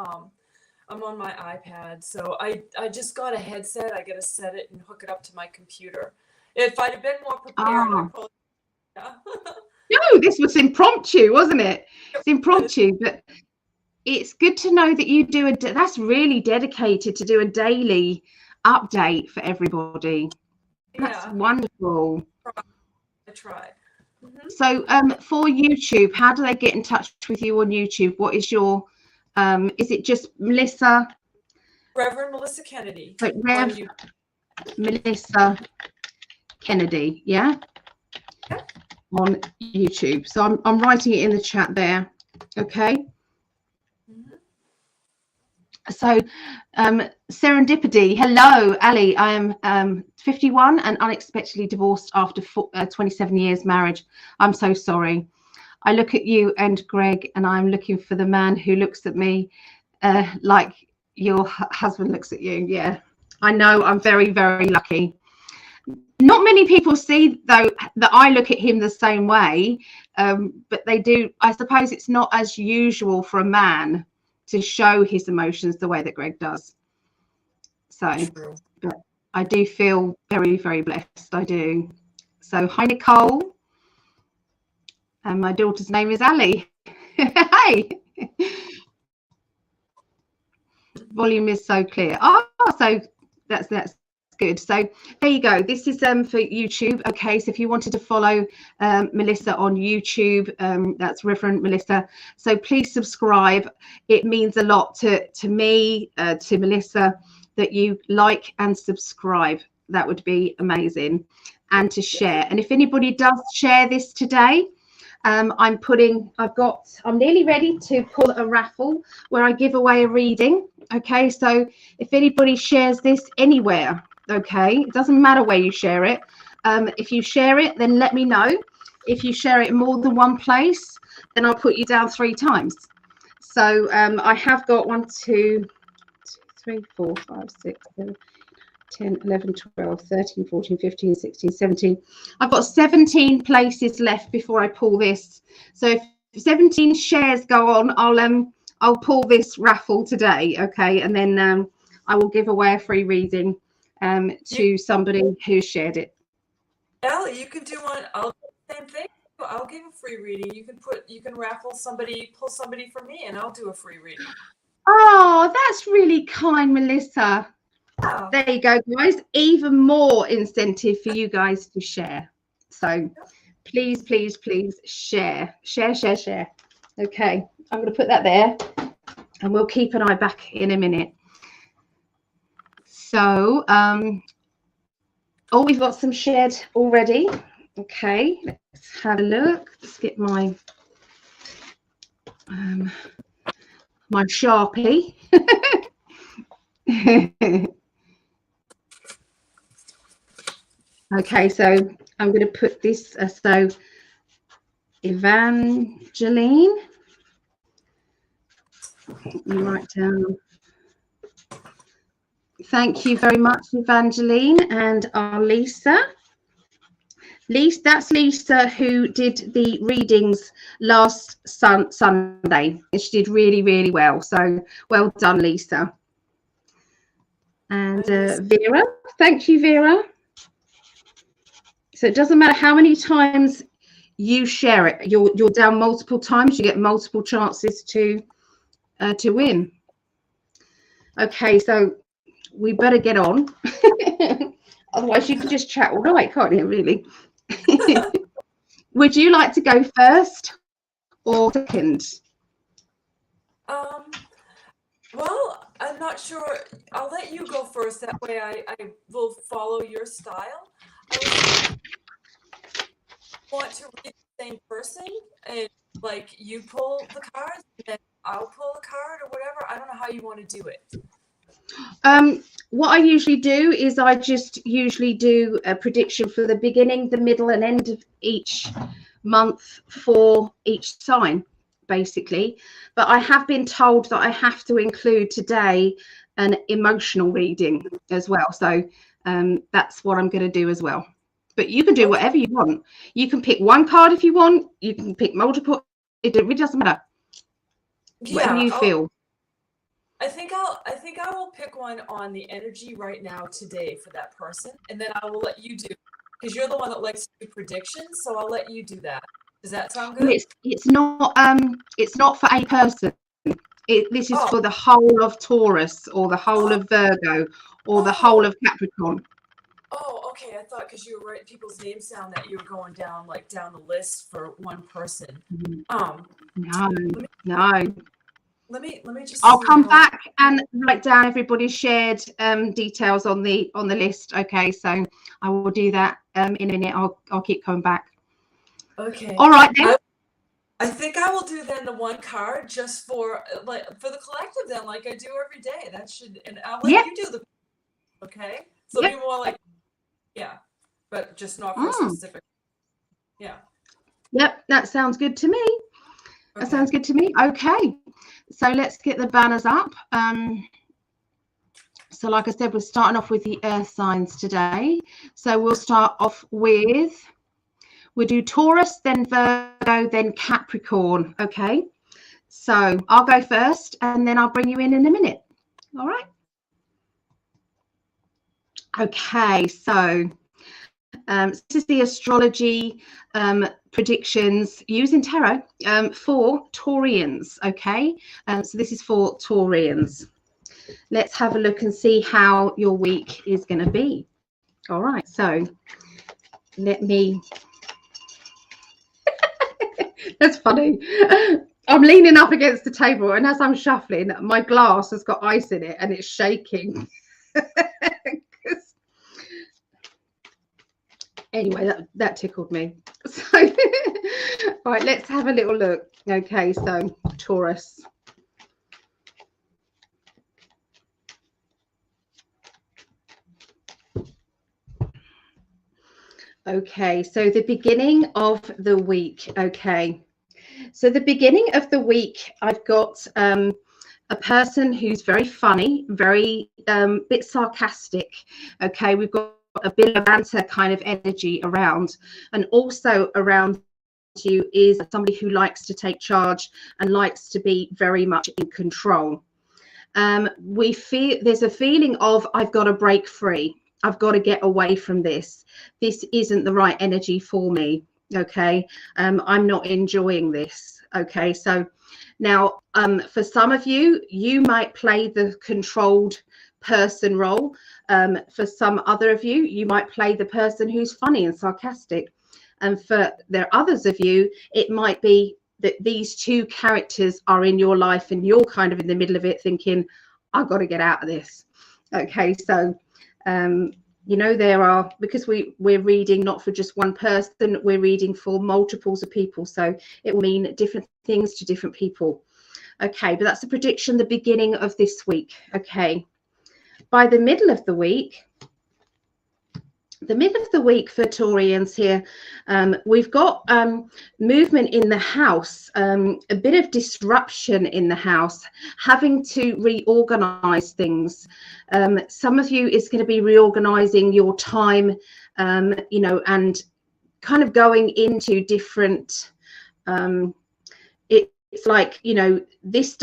I'm on my iPad. So I just got a headset. I got to set it and hook it up to my computer. If I'd have been more prepared, I'd probably, yeah. No, this was impromptu, wasn't it? It's impromptu, but it's good to know that you do that's really dedicated to do a daily update for everybody. That's wonderful. I try. Mm-hmm. So for YouTube, how do they get in touch with you on YouTube? What is your is it just Melissa? Reverend Melissa Kennedy. Melissa Kennedy, yeah? On YouTube. So I'm writing it in the chat there. Okay. So serendipity. Hello, Ali. I am 51 and unexpectedly divorced after 27 years marriage. I'm so sorry. I look at you and Greg and I'm looking for the man who looks at me like your husband looks at you. Yeah, I know. I'm very, very lucky. Not many people see, though, that I look at him the same way, but they do. I suppose it's not as usual for a man to show his emotions the way that Greg does. So, but I do feel very, very blessed. I do. So, hi, Nicole. And my daughter's name is Ali. Hey. Volume is so clear. Oh, so that's good. So there you go. This is for YouTube. Okay, so if you wanted to follow Melissa on YouTube, that's Reverend Melissa. So please subscribe. It means a lot to me, to Melissa, that you like and subscribe. That would be amazing. And to share. And if anybody does share this today, I'm nearly ready to pull a raffle where I give away a reading. Okay, so if anybody shares this anywhere, okay, it doesn't matter where you share it. If you share it, then let me know. If you share it in more than one place, then I'll put you down 3 times. So I have got 1, 2, 3, 4, 5, 6, 7, 10, 11, 12, 13, 14, 15, 16, 17. I've got 17 places left before I pull this. So if 17 shares go on, I'll pull this raffle today, okay? And then I will give away a free reading to somebody who shared it. Ellie, you can do one. I'll do the same thing. I'll give a free reading. You can raffle somebody, pull somebody for me, and I'll do a free reading. Oh, that's really kind, Melissa. Wow. There you go, guys. Even more incentive for you guys to share. So please, please, please share. Okay, I'm going to put that there, and we'll keep an eye back in a minute. So, oh, we've got some shared already. Okay, let's have a look. Let's get my my Sharpie. Okay, so I'm going to put this. So, Evangeline, you write down. Thank you very much, Evangeline, and our Lisa. That's Lisa who did the readings last Sunday. She did really, really well. So well done, Lisa. And Vera, thank you, Vera. So it doesn't matter how many times you share it. You're down multiple times. You get multiple chances to win. Okay, so we better get on. Otherwise, you could just chat all night, can't you? Really. Would you like to go first or second? Well, I'm not sure. I'll let you go first. That way I will follow your style. I want to read the same person, and like you pull the cards and then I'll pull a card or whatever. I don't know how you want to do it. What I usually do is I just usually do a prediction for the beginning, the middle and end of each month for each sign, basically. But I have been told that I have to include today an emotional reading as well. So that's what I'm going to do as well. But you can do whatever you want. You can pick one card if you want. You can pick multiple. It really doesn't matter. Yeah, whatever you feel. I think I will pick one on the energy right now today for that person, and then I will let you do, because you're the one that likes to do predictions, so I'll let you do that. Does that sound good? It's not for a person. This is for the whole of Taurus or the whole of Virgo or the whole of Capricorn. Oh, okay. I thought because you were writing people's names down that you were going down the list for one person. No. Let me just. I'll come back and write down everybody's shared details on the list. Okay, so I will do that in a minute. I'll keep coming back. Okay. All right then. I think I will do then the one card just for the collective then, like I do every day. That should, and I'll let you do the. Okay. So it'll be more like, but just not for specific. Yeah. Yep, that sounds good to me. That sounds good to me. Okay, so let's get the banners up. So like I said, we're starting off with the earth signs today. So we'll start off with, we'll do Taurus, then Virgo, then Capricorn. Okay, so I'll go first and then I'll bring you in a minute. All right. Okay, so this is the astrology predictions using tarot for Taurians. Okay, so this is for Taurians. Let's have a look and see how your week is going to be. All right, so let me. That's funny. I'm leaning up against the table, and as I'm shuffling, my glass has got ice in it and it's shaking. Anyway, that tickled me. So, right, let's have a little look. Okay, so Taurus. Okay, so the beginning of the week. Okay, so the beginning of the week, I've got a person who's very funny, very bit sarcastic. Okay, we've got a bit of banter kind of energy around, and also around you is somebody who likes to take charge and likes to be very much in control. We feel there's a feeling of, I've got to break free. I've got to get away from this. This isn't the right energy for me. Okay. I'm not enjoying this. Okay. So now, for some of you, you might play the controlled person role. For some other of you, you might play the person who's funny and sarcastic. And for there are others of you, it might be that these two characters are in your life and you're kind of in the middle of it thinking, I've got to get out of this. Okay, so you know, there are, because we're reading not for just one person, we're reading for multiples of people, so it will mean different things to different people. Okay, but that's a prediction, the beginning of this week. Okay, by the middle of the week, for Taurians here, we've got movement in the house, a bit of disruption in the house, having to reorganize things. Some of you is going to be reorganizing your time, you know, and kind of going into different, it's like, you know, this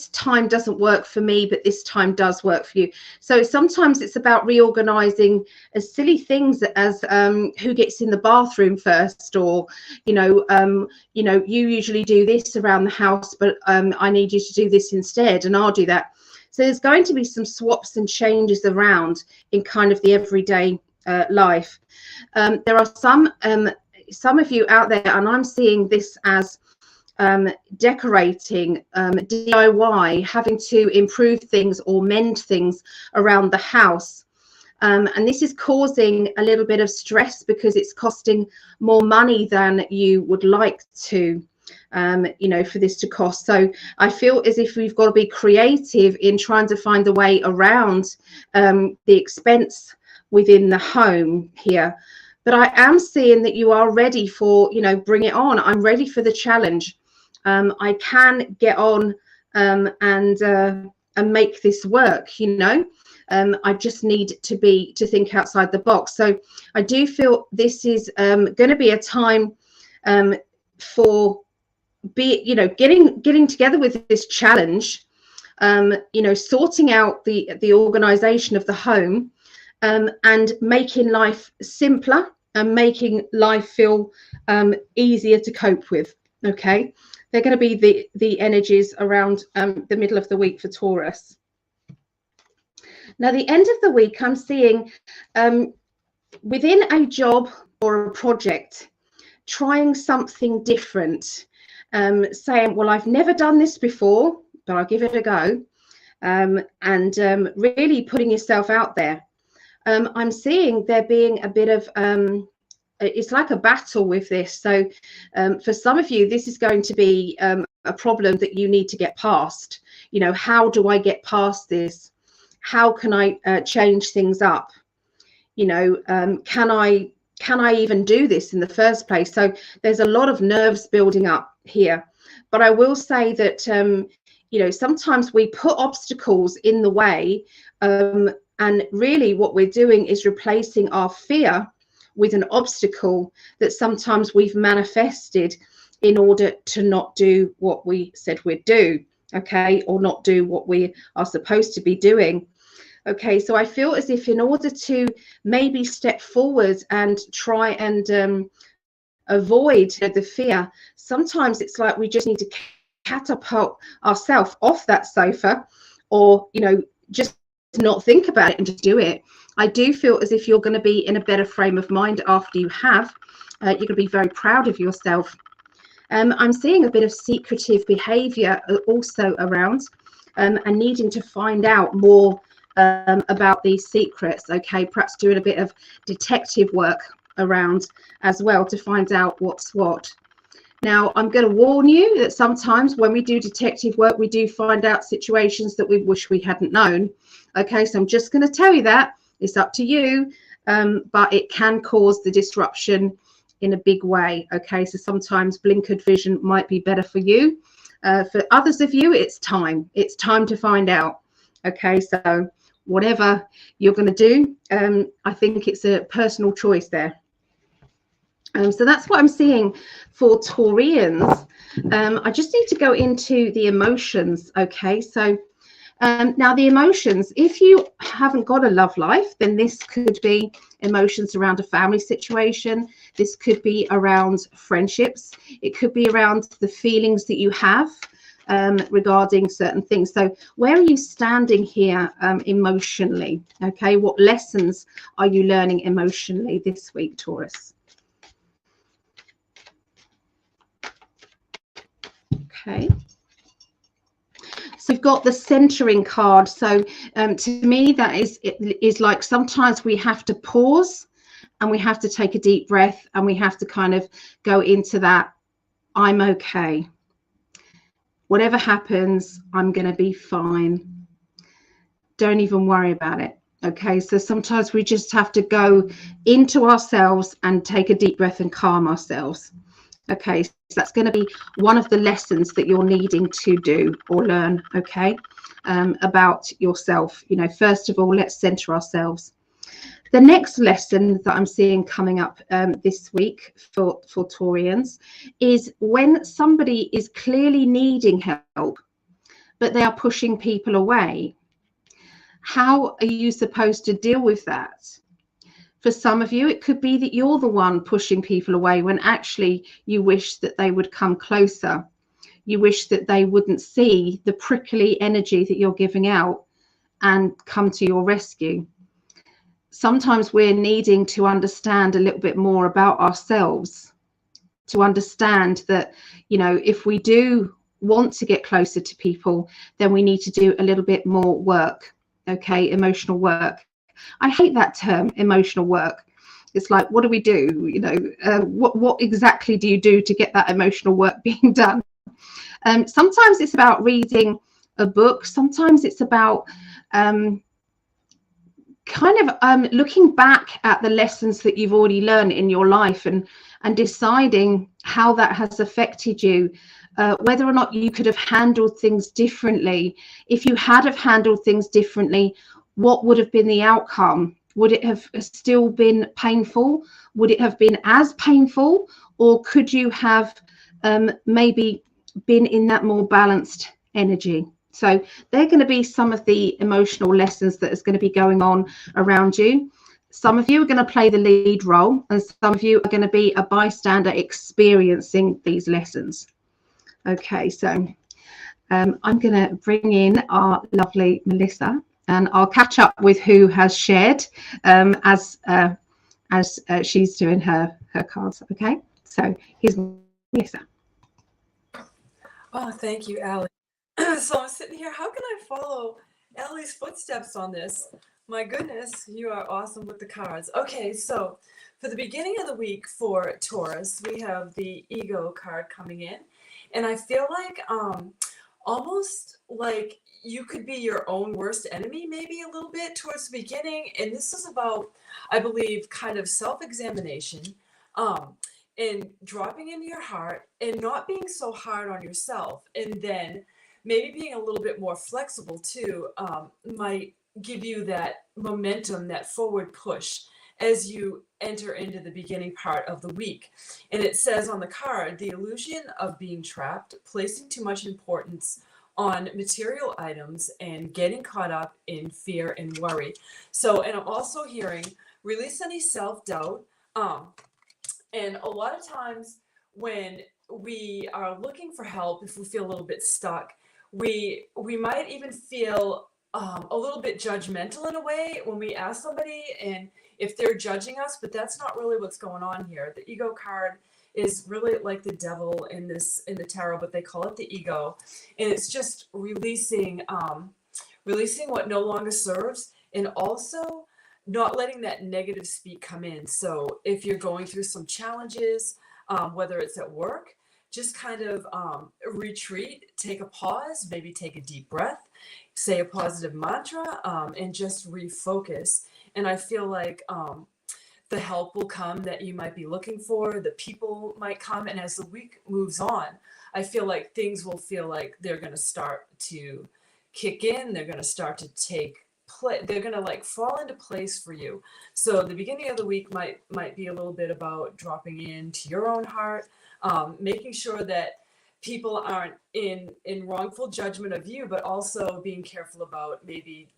time doesn't work for me, but this time does work for you. So sometimes it's about reorganizing as silly things as who gets in the bathroom first, or you know, you usually do this around the house, but I need you to do this instead, and I'll do that. So there's going to be some swaps and changes around in kind of the everyday life. There are some of you out there, and I'm seeing this as decorating, DIY, having to improve things or mend things around the house, and this is causing a little bit of stress because it's costing more money than you would like to, you know, for this to cost. So I feel as if we've got to be creative in trying to find a way around the expense within the home here. But I am seeing that you are ready for, you know, bring it on. I'm ready for the challenge. I can get on and make this work, you know. I just need to think outside the box. So I do feel this is going to be a time for getting together with this challenge, you know, sorting out the organization of the home, and making life simpler and making life feel easier to cope with. Okay. They're going to be the energies around the middle of the week for Taurus. Now, the end of the week, I'm seeing within a job or a project, trying something different, saying, well, I've never done this before, but I'll give it a go, and really putting yourself out there. I'm seeing there being a bit of it's like a battle with this. So for some of you, this is going to be a problem that you need to get past. You know, how do I get past this? How can I change things up? You know, can I even do this in the first place? So there's a lot of nerves building up here. But I will say that, you know, sometimes we put obstacles in the way, and really what we're doing is replacing our fear with an obstacle that sometimes we've manifested in order to not do what we said we'd do, okay, or not do what we are supposed to be doing. Okay, so I feel as if in order to maybe step forward and try and avoid the fear, sometimes it's like we just need to catapult ourselves off that sofa, or, you know, just not think about it and just do it. I do feel as if you're going to be in a better frame of mind after you have. You're going to be very proud of yourself. I'm seeing a bit of secretive behavior also around, and needing to find out more about these secrets. Okay, perhaps doing a bit of detective work around as well to find out what's what. Now, I'm going to warn you that sometimes when we do detective work, we do find out situations that we wish we hadn't known. Okay, so I'm just going to tell you that. It's up to you, but it can cause the disruption in a big way. Okay, so sometimes blinkered vision might be better for you, For others of you, it's time to find out. Okay, so whatever you're going to do, I think it's a personal choice there. So that's what I'm seeing for Taurians. I just need to go into the emotions. Okay, so now the emotions, if you haven't got a love life, then this could be emotions around a family situation. This could be around friendships. It could be around the feelings that you have regarding certain things. So where are you standing here emotionally? Okay, what lessons are you learning emotionally this week, Taurus? Okay. So you've got the centering card. So to me, that is like sometimes we have to pause and we have to take a deep breath and we have to kind of go into that, I'm okay. Whatever happens, I'm going to be fine. Don't even worry about it. Okay, so sometimes we just have to go into ourselves and take a deep breath and calm ourselves. Okay, so that's going to be one of the lessons that you're needing to do or learn, okay, about yourself. You know, first of all, let's center ourselves. The next lesson that I'm seeing coming up this week for Taurians is when somebody is clearly needing help, but they are pushing people away. How are you supposed to deal with that? For some of you, it could be that you're the one pushing people away when actually you wish that they would come closer. You wish that they wouldn't see the prickly energy that you're giving out and come to your rescue. Sometimes we're needing to understand a little bit more about ourselves, to understand that, you know, if we do want to get closer to people, then we need to do a little bit more work, okay, emotional work. I hate that term, emotional work. It's like, what do we do? You know, what exactly do you do to get that emotional work being done? Sometimes it's about reading a book. Sometimes it's about looking back at the lessons that you've already learned in your life and deciding how that has affected you, whether or not you could have handled things differently. If you had have handled things differently, what would have been the outcome? Would it have still been painful? Would it have been as painful? Or could you have maybe been in that more balanced energy? So they're going to be some of the emotional lessons that is going to be going on around you. Some of you are going to play the lead role, and some of you are going to be a bystander experiencing these lessons. Okay, so I'm going to bring in our lovely Melissa, and I'll catch up with who has shared as she's doing her cards. Okay, so here's Melissa. Oh, thank you, Allie. So I'm sitting here. How can I follow Allie's footsteps on this? My goodness, you are awesome with the cards. Okay, so for the beginning of the week for Taurus, we have the ego card coming in. And I feel like almost like you could be your own worst enemy, maybe a little bit towards the beginning. And this is about, I believe, kind of self-examination. And dropping into your heart and not being so hard on yourself, and then maybe being a little bit more flexible too, might give you that momentum, that forward push as you enter into the beginning part of the week. And it says on the card, the illusion of being trapped, placing too much importance on material items and getting caught up in fear and worry. So, and I'm also hearing release any self-doubt. And a lot of times when we are looking for help, if we feel a little bit stuck, we might even feel a little bit judgmental in a way when we ask somebody, and if they're judging us, but that's not really what's going on here. The ego card is really like the devil in the tarot, but they call it the ego, and it's just releasing what no longer serves, and also not letting that negative speak come in. So if you're going through some challenges, whether it's at work, just kind of retreat, take a pause, maybe take a deep breath, say a positive mantra, and just refocus. And I feel like the help will come that you might be looking for. The people might come. And as the week moves on, I feel like things will feel like they're going to start to kick in. They're going to start to they're going to like fall into place for you. So the beginning of the week might be a little bit about dropping into your own heart, making sure that people aren't in wrongful judgment of you, but also being careful about maybe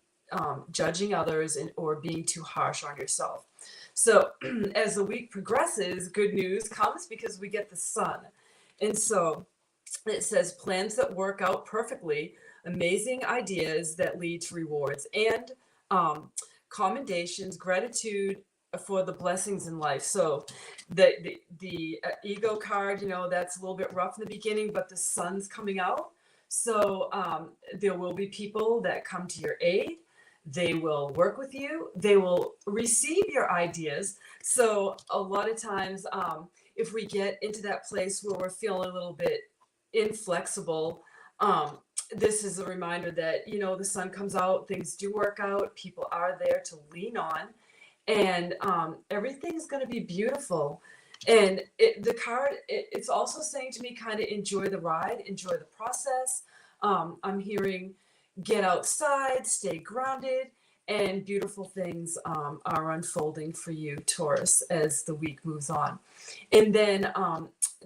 judging others or being too harsh on yourself. So as the week progresses, good news comes because we get the sun. And so it says plans that work out perfectly, amazing ideas that lead to rewards, and commendations, gratitude for the blessings in life. So the ego card, that's a little bit rough in the beginning, but the sun's coming out. So there will be people that come to your aid. They will work with you. They will receive your ideas. So a lot of times, if we get into that place where we're feeling a little bit inflexible, this is a reminder that, the sun comes out, things do work out, people are there to lean on, and everything's going to be beautiful. And the card, it's also saying to me, kind of enjoy the ride, enjoy the process. I'm hearing get outside, stay grounded, and beautiful things are unfolding for you, Taurus, as the week moves on. And then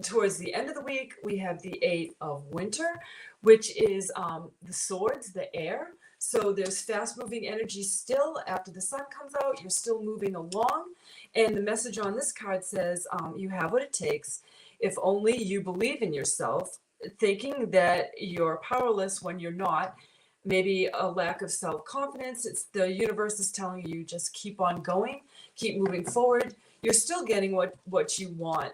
towards the end of the week, we have the 8 of winter, which is the swords, the air. So there's fast moving energy still after the sun comes out. You're still moving along. And the message on this card says, you have what it takes if only you believe in yourself, thinking that you're powerless when you're not. Maybe a lack of self-confidence. It's the universe is telling you just keep on going, keep moving forward. You're still getting what you want.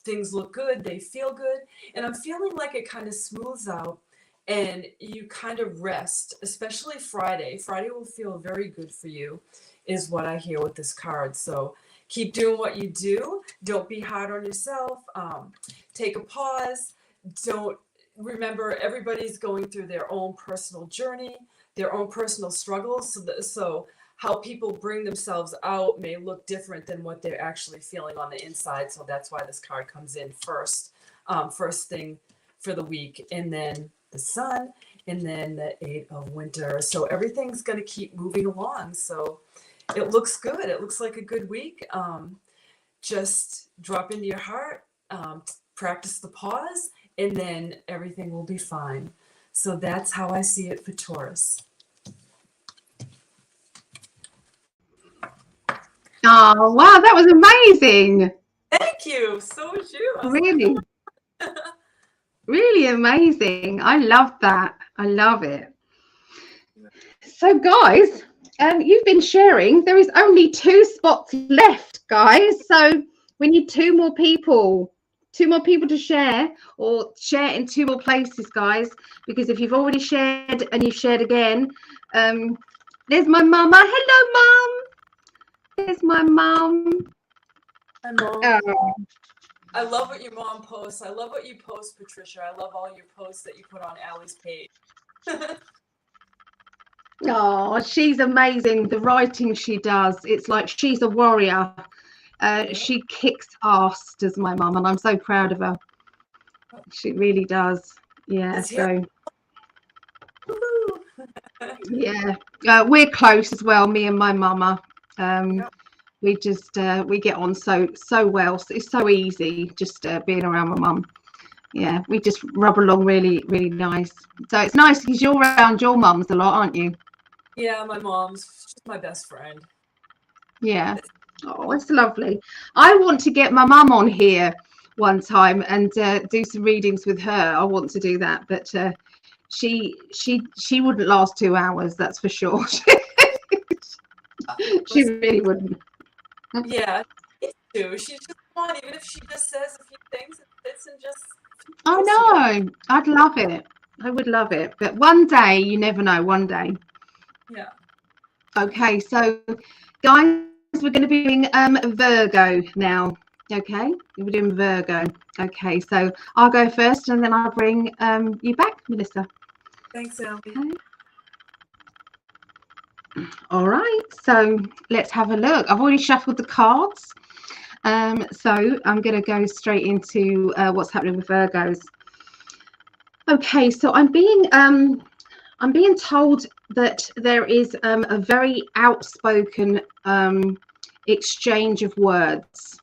Things look good, they feel good. And I'm feeling like it kind of smooths out and you kind of rest, especially Friday. Friday will feel very good for you, is what I hear with this card. So keep doing what you do. Don't be hard on yourself. Take a pause. Remember, everybody's going through their own personal journey, their own personal struggles. So how people bring themselves out may look different than what they're actually feeling on the inside. So that's why this card comes in first thing for the week, and then the sun, and then the 8 of winter. So everything's going to keep moving along. So it looks good. It looks like a good week. Just drop into your heart, practice the pause, and then everything will be fine. So that's how I see it for Taurus. Oh, wow, that was amazing. Thank you. So was you. Really, really amazing. I love that. I love it. So, guys, you've been sharing. There is only 2 spots left, guys. So we need 2 more people. 2 more people to share, or share in 2 more places, guys, because if you've already shared and you've shared again, there's my mama. Hello, mum. There's my mum. Hi, Mom. Oh. I love what your mom posts. I love what you post, Patricia. I love all your posts that you put on Allie's page. Oh, she's amazing. The writing she does, it's like she's a warrior. She kicks ass, does my mum, and I'm so proud of her. She really does. Yeah. So yeah, we're close as well, me and my mama. We just we get on so well. It's so easy just being around my mum. Yeah, we just rub along really nice. So it's nice because you're around your mums a lot, aren't you? Yeah, my mom's just my best friend. Yeah. Oh, it's lovely. I want to get my mum on here one time and do some readings with her. I want to do that, but she wouldn't last 2 hours, that's for sure. She really wouldn't. Yeah, me too. She's just fun, even if she just says a few things and just. I know. I'd love it. I would love it. But one day, you never know. One day. Yeah. Okay, so guys, we're going to be doing Virgo now. Okay, we're doing Virgo. Okay, so I'll go first and then I'll bring you back, Melissa. Thanks, Allie. All right, so let's have a look. I've already shuffled the cards. So I'm going to go straight into what's happening with Virgos. Okay, so I'm being told that there is a very outspoken exchange of words.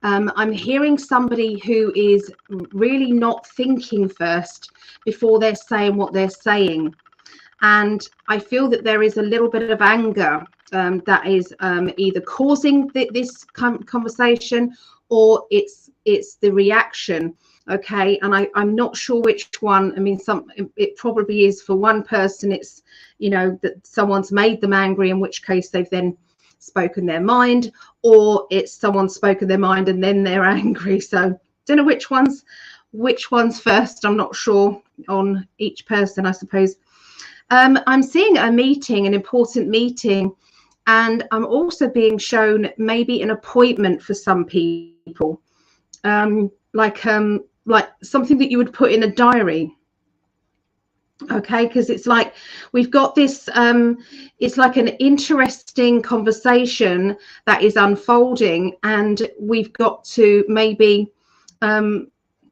I'm hearing somebody who is really not thinking first before they're saying what they're saying. And I feel that there is a little bit of anger that is either causing this conversation, or it's the reaction. Okay, and I'm not sure which one. I mean, it probably is for one person. It's, you know, that someone's made them angry, in which case they've then spoken their mind, or it's someone's spoken their mind and then they're angry. So don't know which one's first. I'm not sure on each person, I suppose. I'm seeing a meeting, an important meeting, and I'm also being shown maybe an appointment for some people, like something that you would put in a diary. Okay, because it's like we've got this it's like an interesting conversation that is unfolding, and we've got to maybe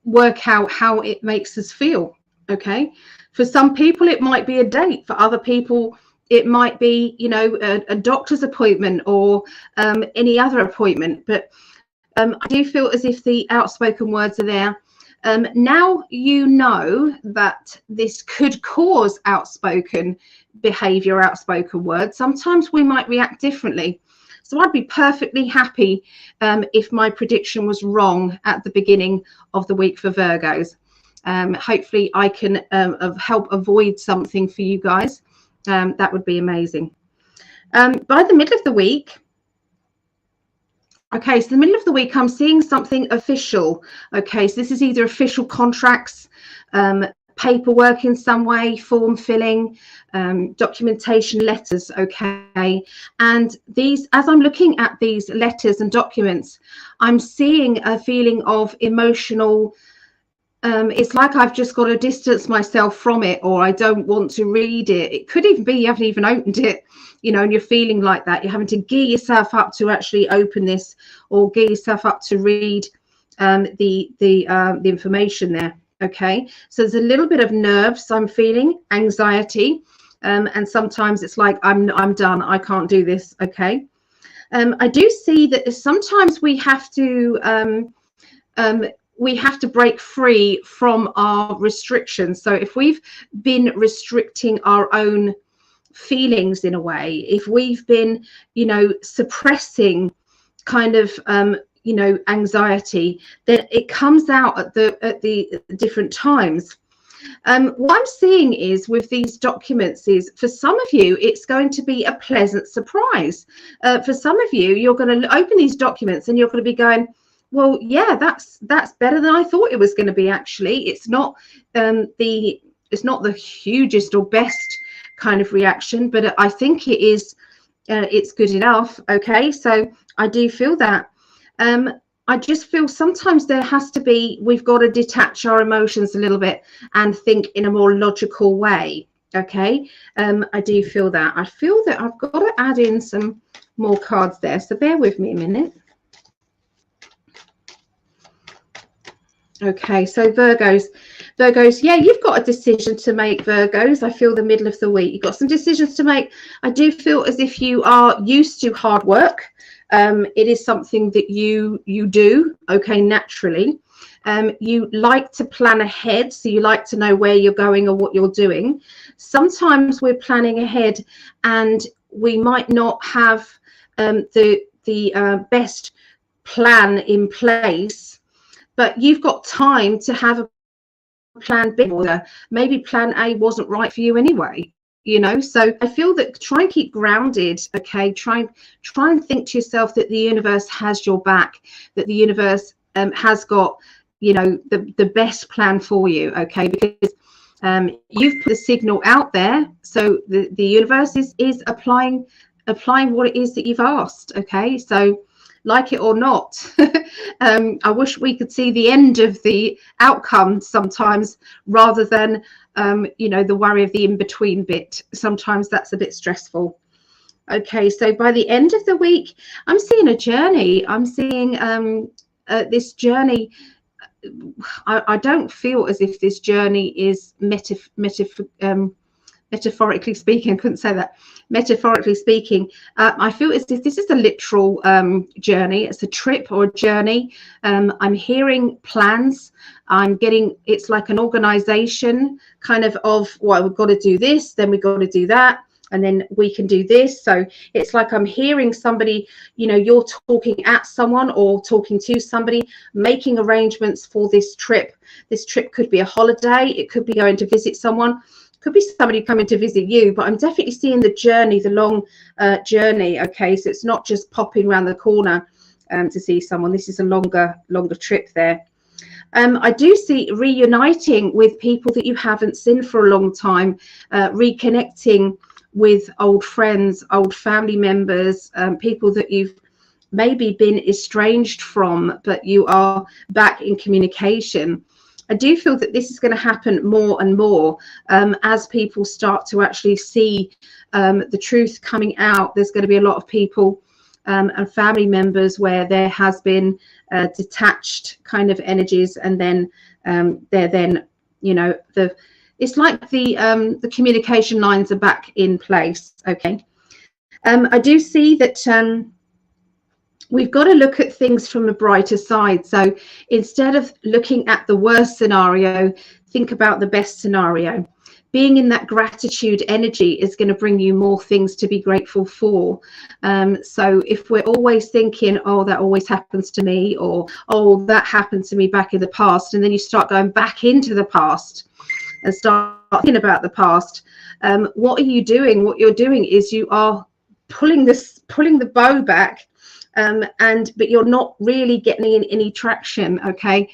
work out how it makes us feel. Okay, for some people it might be a date, for other people it might be, you know, a doctor's appointment, or any other appointment. But I do feel as if the outspoken words are there. Now you know that this could cause outspoken behavior, outspoken words. Sometimes we might react differently. So I'd be perfectly happy if my prediction was wrong at the beginning of the week for Virgos. Hopefully I can help avoid something for you guys. That would be amazing. By the middle of the week, okay, so the middle of the week, I'm seeing something official. Okay, so this is either official contracts, paperwork in some way, form filling, documentation, letters. Okay, and these, as I'm looking at these letters and documents, I'm seeing a feeling of emotional. It's like I've just got to distance myself from it, or I don't want to read it. It could even be you haven't even opened it, you know, and you're feeling like that. You're having to gear yourself up to actually open this, or gear yourself up to read the information there. Okay, so there's a little bit of nerves I'm feeling, anxiety, and sometimes it's like I'm done. I can't do this. Okay, I do see that sometimes we have to break free from our restrictions. So if we've been restricting our own feelings in a way, if we've been, you know, suppressing kind of, you know, anxiety, then it comes out at the different times. What I'm seeing is with these documents is, for some of you, it's going to be a pleasant surprise. For some of you, you're going to open these documents and you're going to be going, well, yeah, that's better than I thought it was going to be. Actually, it's not the hugest or best kind of reaction, but I think it is. It's good enough. Okay, so I do feel that. I just feel sometimes there has to be. We've got to detach our emotions a little bit and think in a more logical way. Okay, I do feel that. I feel that I've got to add in some more cards there. So bear with me a minute. Okay, so Virgos, yeah, you've got a decision to make, Virgos. I feel the middle of the week, you've got some decisions to make. I do feel as if you are used to hard work. It is something that you do, okay, naturally. You like to plan ahead, so you like to know where you're going or what you're doing. Sometimes we're planning ahead and we might not have the best plan in place, but you've got time to have a plan B, or maybe plan A wasn't right for you anyway, you know. So I feel that try and keep grounded. Okay, try and think to yourself that the universe has your back, that the universe has got, you know, the best plan for you. Okay, because you've put the signal out there, so the universe is applying what it is that you've asked. Okay, so like it or not, I wish we could see the end of the outcome sometimes, rather than you know, the worry of the in-between bit. Sometimes that's a bit stressful. Okay, so by the end of the week, I'm seeing a journey. I'm seeing this journey. I don't feel as if this journey is metaphorically speaking. I couldn't say that. Metaphorically speaking, I feel as if this is a literal journey. It's a trip or a journey. I'm hearing plans. I'm getting, it's like an organization kind of, well, we've got to do this, then we've got to do that, and then we can do this. So it's like I'm hearing somebody, you know, you're talking at someone or talking to somebody, making arrangements for this trip. This trip could be a holiday. It could be going to visit someone. Could be somebody coming to visit you, but I'm definitely seeing the journey, the long journey. Okay, so it's not just popping around the corner to see someone. This is a longer trip there. I do see reuniting with people that you haven't seen for a long time, reconnecting with old friends, old family members, people that you've maybe been estranged from, but you are back in communication. I do feel that this is going to happen more and more as people start to actually see the truth coming out. There's going to be a lot of people and family members where there has been detached kind of energies, and then they're then, you know, it's like the communication lines are back in place. Okay, I do see that we've got to look at things from a brighter side. So instead of looking at the worst scenario, think about the best scenario. Being in that gratitude energy is going to bring you more things to be grateful for. So if we're always thinking, oh, that always happens to me, or oh, that happened to me back in the past, and then you start going back into the past and start thinking about the past, what are you doing? What you're doing is you are pulling the bow back, but you're not really getting any traction. Okay,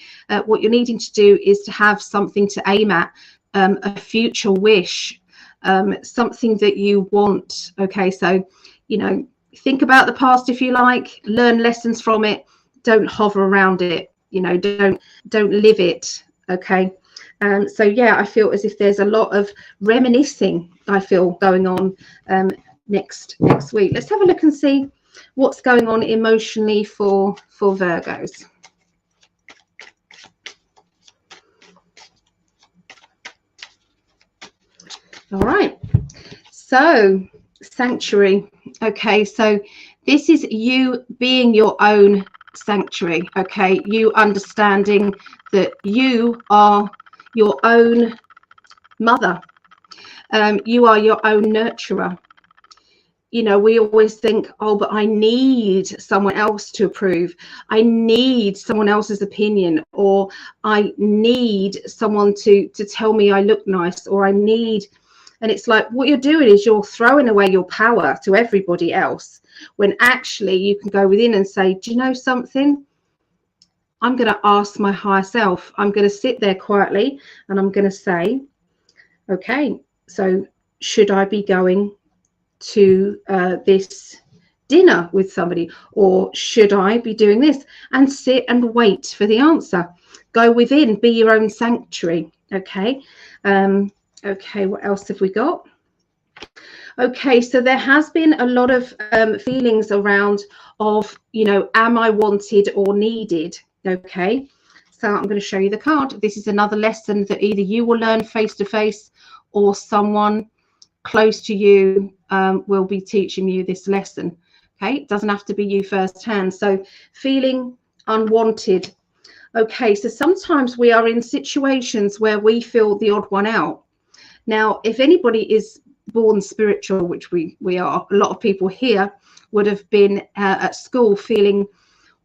what you're needing to do is to have something to aim at, a future wish, something that you want. Okay, so, you know, think about the past if you like, learn lessons from it, don't hover around it, you know, don't live it. Okay, so yeah, I feel as if there's a lot of reminiscing, I feel, going on next week. Let's have a look and see what's going on emotionally for Virgos. All right, so sanctuary. Okay, so this is you being your own sanctuary. Okay, you understanding that you are your own mother, you are your own nurturer. You know, we always think, oh, but I need someone else to approve. I need someone else's opinion, or I need someone to tell me I look nice, or I need, and it's like what you're doing is you're throwing away your power to everybody else, when actually you can go within and say, do you know something? I'm going to ask my higher self. I'm going to sit there quietly and I'm going to say, okay, so should I be going to this dinner with somebody, or should I be doing this? And sit and wait for the answer. Go within, be your own sanctuary. Okay, okay, what else have we got? Okay, so there has been a lot of feelings around of, you know, am I wanted or needed? Okay, so I'm going to show you the card. This is another lesson that either you will learn face to face, or someone close to you will be teaching you this lesson. Okay, it doesn't have to be you firsthand. So feeling unwanted. Okay, so sometimes we are in situations where we feel the odd one out. Now, if anybody is born spiritual, which we are, a lot of people here would have been at school feeling,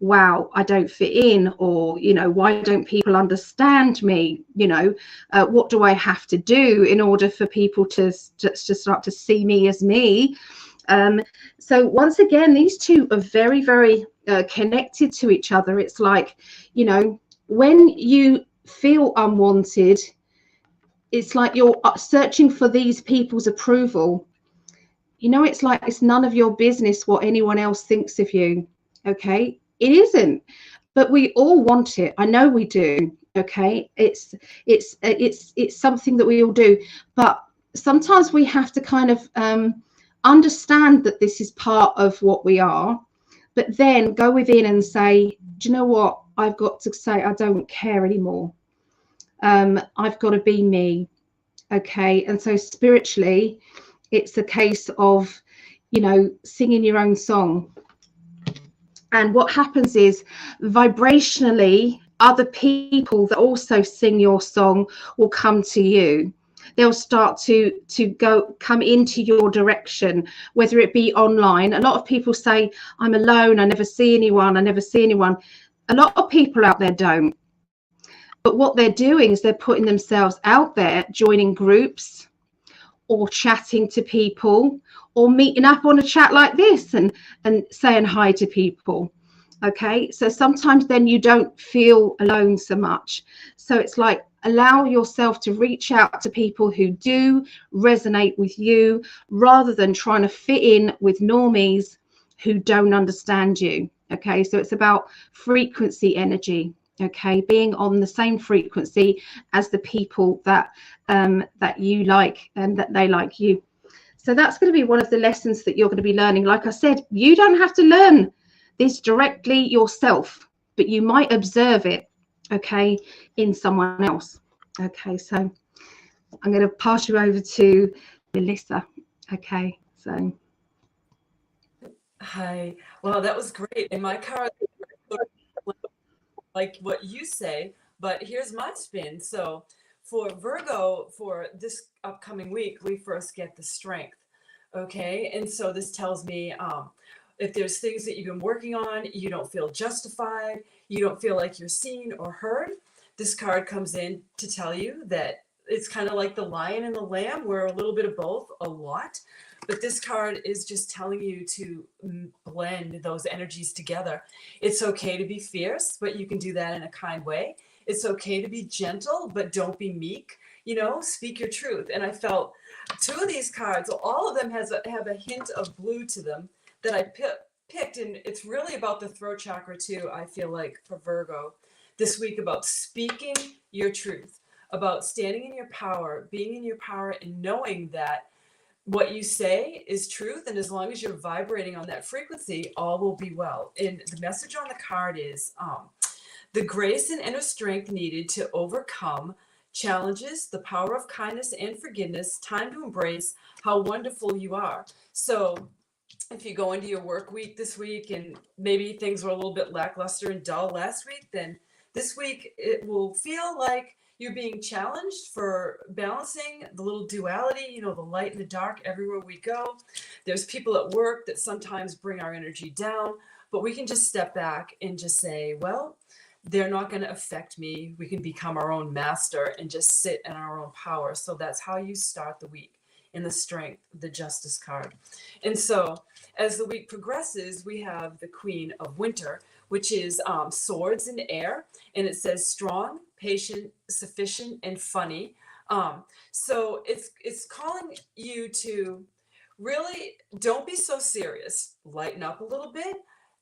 wow, I don't fit in, or, you know, why don't people understand me? You know, what do I have to do in order for people to start to see me as me? So once again, these two are very, very connected to each other. It's like, you know, when you feel unwanted, it's like you're searching for these people's approval. You know, it's like it's none of your business what anyone else thinks of you. Okay, it isn't, but we all want it. I know we do. Okay, it's something that we all do, but sometimes we have to kind of understand that this is part of what we are, but then go within and say, do you know what? I've got to say, I don't care anymore. I've got to be me. Okay. And so spiritually, it's a case of, singing your own song. And what happens is, vibrationally, other people that also sing your song will come to you. They'll start to come into your direction, whether it be online. A lot of people say, I'm alone, I never see anyone, A lot of people out there don't. But what they're doing is they're putting themselves out there, joining groups or chatting to people or meeting up on a chat like this and saying hi to people. Okay, so sometimes then you don't feel alone so much. So it's like, allow yourself to reach out to people who do resonate with you, rather than trying to fit in with normies who don't understand you. Okay, so it's about frequency energy. Okay, being on the same frequency as the people that you like and that they like you. So that's going to be one of the lessons that you're going to be learning. Like I said, you don't have to learn this directly yourself, but you might observe it, okay, in someone else. Okay, so I'm going to pass you over to Melissa. Okay, so. Hi. Well, that was great. In my car, like what you say, but here's my spin. So for Virgo, for this upcoming week, we first get the strength. Okay. And so this tells me if there's things that you've been working on, you don't feel justified, you don't feel like you're seen or heard, this card comes in to tell you that it's kind of like the lion and the lamb. We're a little bit of both, a lot. But this card is just telling you to blend those energies together. It's okay to be fierce, but you can do that in a kind way. It's okay to be gentle, but don't be meek. Speak your truth. And I felt two of these cards, all of them have a hint of blue to them that I picked. And it's really about the throat chakra too, I feel like, for Virgo this week, about speaking your truth, about standing in your power, being in your power, and knowing that what you say is truth. And as long as you're vibrating on that frequency, all will be well. And the message on the card is the grace and inner strength needed to overcome challenges, the power of kindness and forgiveness, time to embrace how wonderful you are. So if you go into your work week this week and maybe things were a little bit lackluster and dull last week, then this week it will feel like you're being challenged for balancing the little duality, the light and the dark everywhere we go. There's people at work that sometimes bring our energy down, but we can just step back and just say, well, they're not going to affect me. We can become our own master and just sit in our own power. So that's how you start the week, in the strength, the justice card. And so as the week progresses, we have the Queen of Winter, which is swords in air, and it says strong, patient, sufficient, and funny. So it's calling you to really don't be so serious. Lighten up a little bit.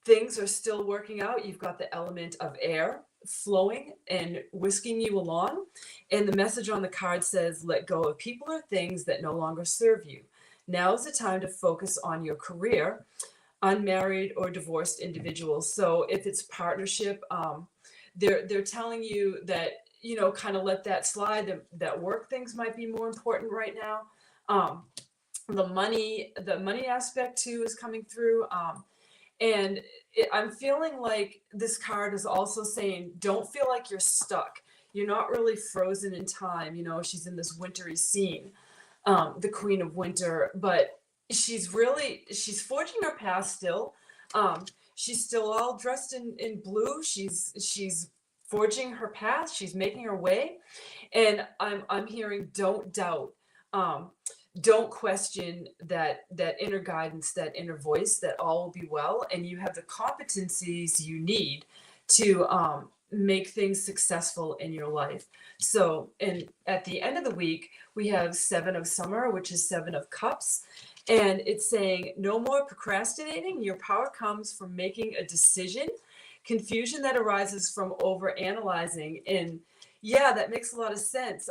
Things are still working out. You've got the element of air flowing and whisking you along. And the message on the card says, let go of people or things that no longer serve you. Now is the time to focus on your career, unmarried or divorced individuals. So if it's partnership, they're telling you that, kind of let that slide, that work things might be more important right now. The money aspect too is coming through. And I'm feeling like this card is also saying, don't feel like you're stuck. You're not really frozen in time. She's in this wintry scene, the Queen of Winter, but she's forging her path still. She's still all dressed in blue. She's forging her path. She's making her way. And I'm hearing, don't doubt. Don't question that inner guidance, that inner voice, that all will be well. And you have the competencies you need to make things successful in your life. So, and at the end of the week, we have 7 of Summer, which is 7 of Cups. And it's saying no more procrastinating. Your power comes from making a decision. Confusion that arises from over analyzing. And yeah, that makes a lot of sense.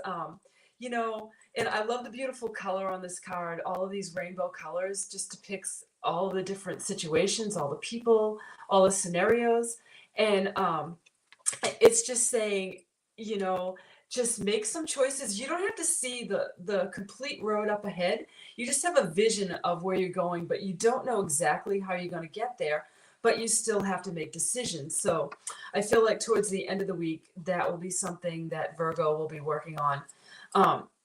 And I love the beautiful color on this card. All of these rainbow colors just depicts all the different situations, all the people, all the scenarios. And it's just saying, you know, just make some choices. You don't have to see the complete road up ahead. You just have a vision of where you're going, but you don't know exactly how you're going to get there, but you still have to make decisions. So I feel like towards the end of the week, that will be something that Virgo will be working on,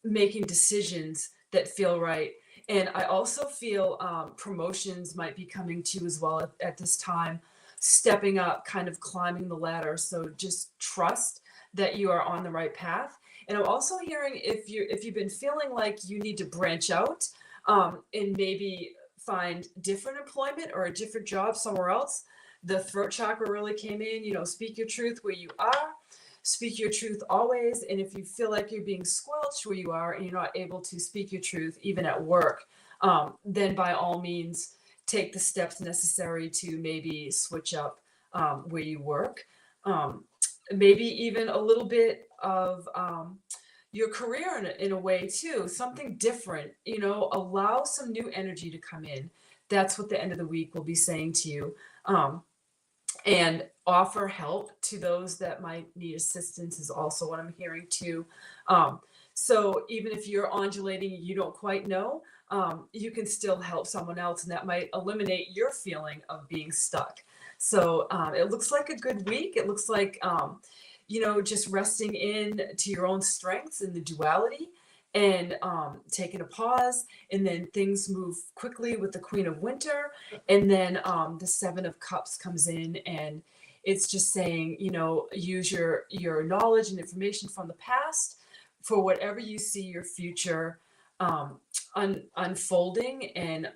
making decisions that feel right. And I also feel promotions might be coming to you as well at this time, stepping up, kind of climbing the ladder. So just trust that you are on the right path. And I'm also hearing if you've been feeling like you need to branch out, and maybe find different employment or a different job somewhere else. The throat chakra really came in, you know, speak your truth where you are, speak your truth always. And if you feel like you're being squelched where you are and you're not able to speak your truth, even at work, then by all means, take the steps necessary to maybe switch up where you work. Maybe even a little bit of your career in a way too, something different, you know, allow some new energy to come in. That's what the end of the week will be saying to you. And offer help to those that might need assistance is also what I'm hearing too. So even if you're undulating, you don't quite know, you can still help someone else, and that might eliminate your feeling of being stuck. So it looks like a good week. It looks like, you know, just resting in to your own strengths and the duality, and taking a pause, and then things move quickly with the Queen of Winter, and then the Seven of Cups comes in, and it's just saying, you know, use your knowledge and information from the past for whatever you see your future unfolding and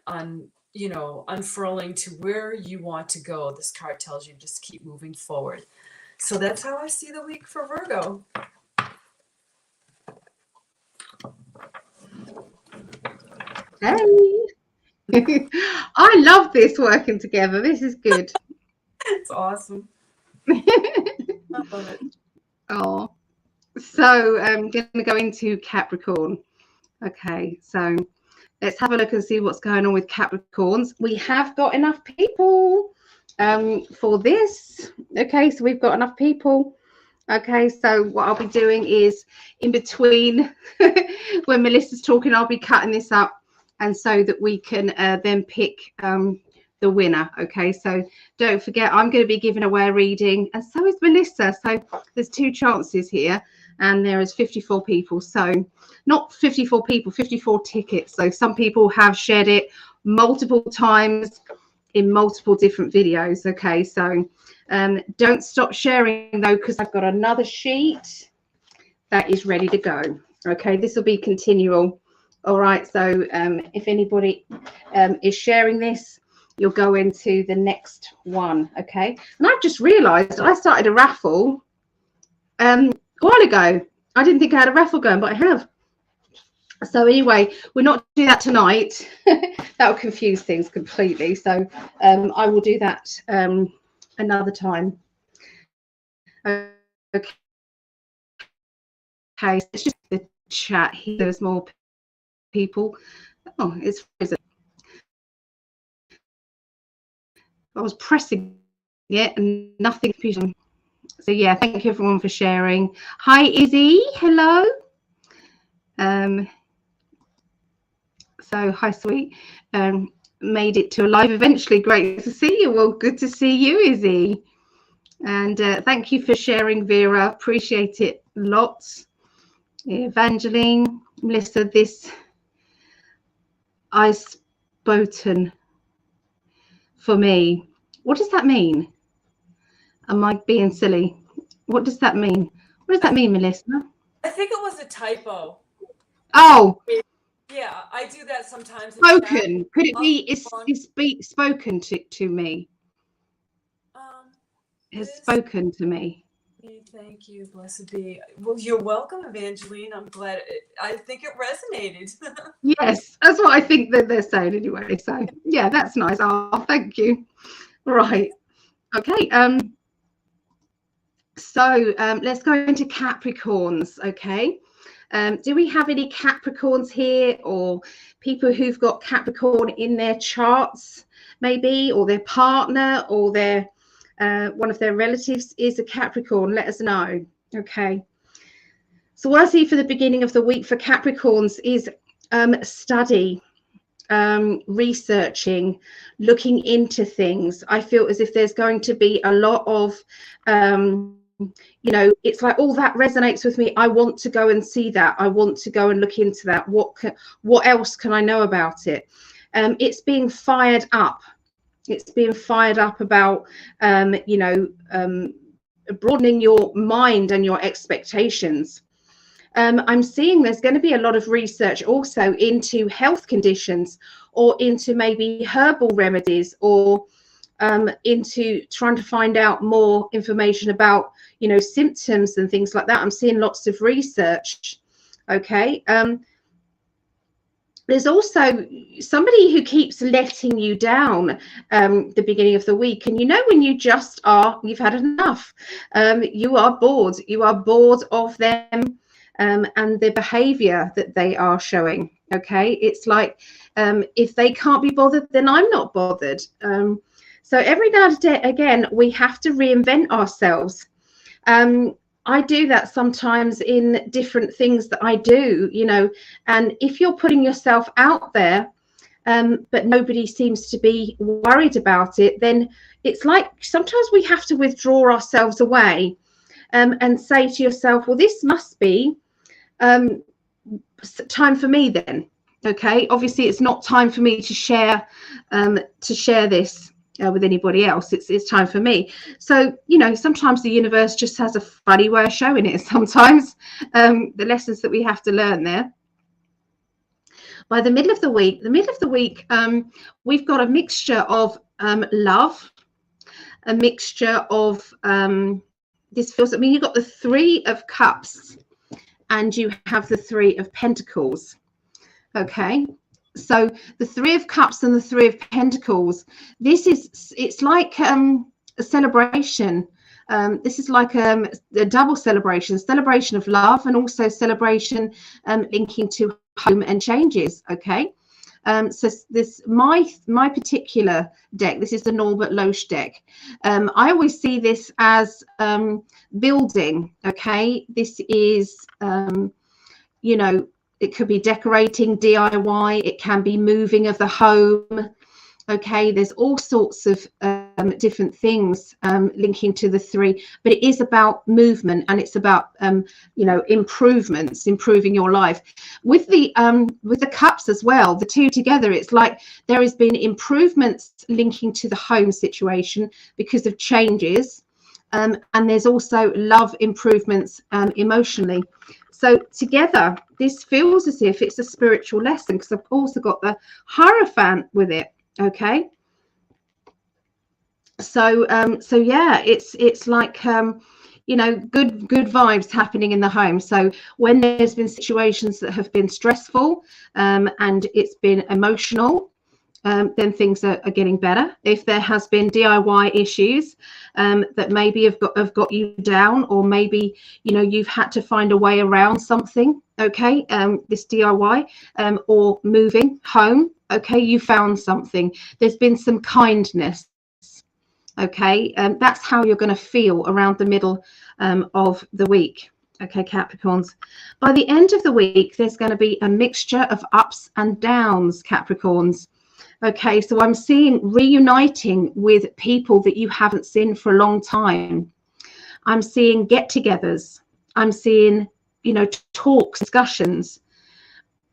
you know, unfurling to where you want to go. This card tells you just keep moving forward. So that's how I see the week for Virgo. Hey. I love this working together. This is good. It's awesome. I love it. Oh, so I'm going to go into Capricorn. Okay, so let's have a look and see what's going on with Capricorns. We have got enough people for this. Okay, so we've got enough people. Okay, so what I'll be doing is in between when Melissa's talking, I'll be cutting this up, and so that we can then pick the winner. Okay, so don't forget, I'm going to be giving away a reading, and so is Melissa. So there's two chances here, and there is 54 people. So not 54 people, 54 tickets. So some people have shared it multiple times in multiple different videos. Okay, so don't stop sharing though, because I've got another sheet that is ready to go. Okay, this will be continual. All right, so if anybody is sharing this, you'll go into the next one. Okay, and I've just realized I started a raffle a while ago. I didn't think I had a raffle going, but I have. So anyway, we're not doing that tonight. That will confuse things completely. So I will do that another time. Okay, so it's just the chat here. There's more people. Oh, it's frozen. I was pressing it and nothing. So yeah, thank you everyone for sharing. Hi Izzy, hello. So hi sweet, made it to a live eventually. Great to see you. Well, good to see you, Izzy. And thank you for sharing, Vera. Appreciate it lots. Evangeline, Melissa, this I've spoken for me. What does that mean? Am I being silly? What does that mean? What does that mean, Melissa? I think it was a typo. Oh, yeah, I do that sometimes. Spoken. Could it be is spoken to me? Has spoken to me. Thank you, blessed be. Well, you're welcome, Evangeline. I'm glad. I think it resonated. Yes, that's what I think that they're saying anyway. So yeah, that's nice. Oh, thank you. Right. Okay. So let's go into Capricorns. Okay. Do we have any Capricorns here, or people who've got Capricorn in their charts, maybe, or their partner, or their one of their relatives is a Capricorn? Let us know. Okay. So what I see for the beginning of the week for Capricorns is study, researching, looking into things. I feel as if there's going to be a lot of you know, it's like, oh, that resonates with me, I want to go and see that, I want to go and look into that, what else can I know about it? It's being fired up, it's being fired up about you know, broadening your mind and your expectations. I'm seeing there's going to be a lot of research also into health conditions, or into maybe herbal remedies, or into trying to find out more information about, you know, symptoms and things like that. I'm seeing lots of research. Okay. There's also somebody who keeps letting you down the beginning of the week, and you know, when you just are, you've had enough, you are bored of them and the behavior that they are showing. Okay, it's like, if they can't be bothered, then I'm not bothered. So every now and again, we have to reinvent ourselves. I do that sometimes in different things that I do, you know, and if you're putting yourself out there, but nobody seems to be worried about it, then it's like sometimes we have to withdraw ourselves away and say to yourself, well, this must be time for me then. Okay, obviously it's not time for me to share this with anybody else. It's time for me. So, you know, sometimes the universe just has a funny way of showing it. Sometimes the lessons that we have to learn there. By the middle of the week, we've got a mixture of love, a mixture of this feels, I mean, you've got the Three of Cups and you have the Three of Pentacles. Okay, so the Three of Cups and the Three of Pentacles, it's like a celebration. This is like a double celebration of love, and also celebration linking to home and changes. Okay, so this my particular deck, this is the Norbert Loesch deck. I always see this as building. Okay, this is you know, it could be decorating, DIY, it can be moving of the home. Okay, there's all sorts of different things linking to the three, but it is about movement, and it's about you know, improving your life. With the cups as well, the two together, it's like there has been improvements linking to the home situation because of changes, and there's also love improvements emotionally. So together, this feels as if it's a spiritual lesson, because I've also got the Hierophant with it. Okay. So so yeah, it's like you know, good vibes happening in the home. So when there's been situations that have been stressful and it's been emotional, then things are getting better. If there has been DIY issues that maybe have got you down, or maybe, you know, you've had to find a way around something, okay, this DIY or moving home, okay, you found something, there's been some kindness. Okay, that's how you're going to feel around the middle of the week. Okay, Capricorns. By the end of the week, there's going to be a mixture of ups and downs, Capricorns. Okay, so I'm seeing reuniting with people that you haven't seen for a long time. I'm seeing get-togethers. I'm seeing, you know, talks, discussions,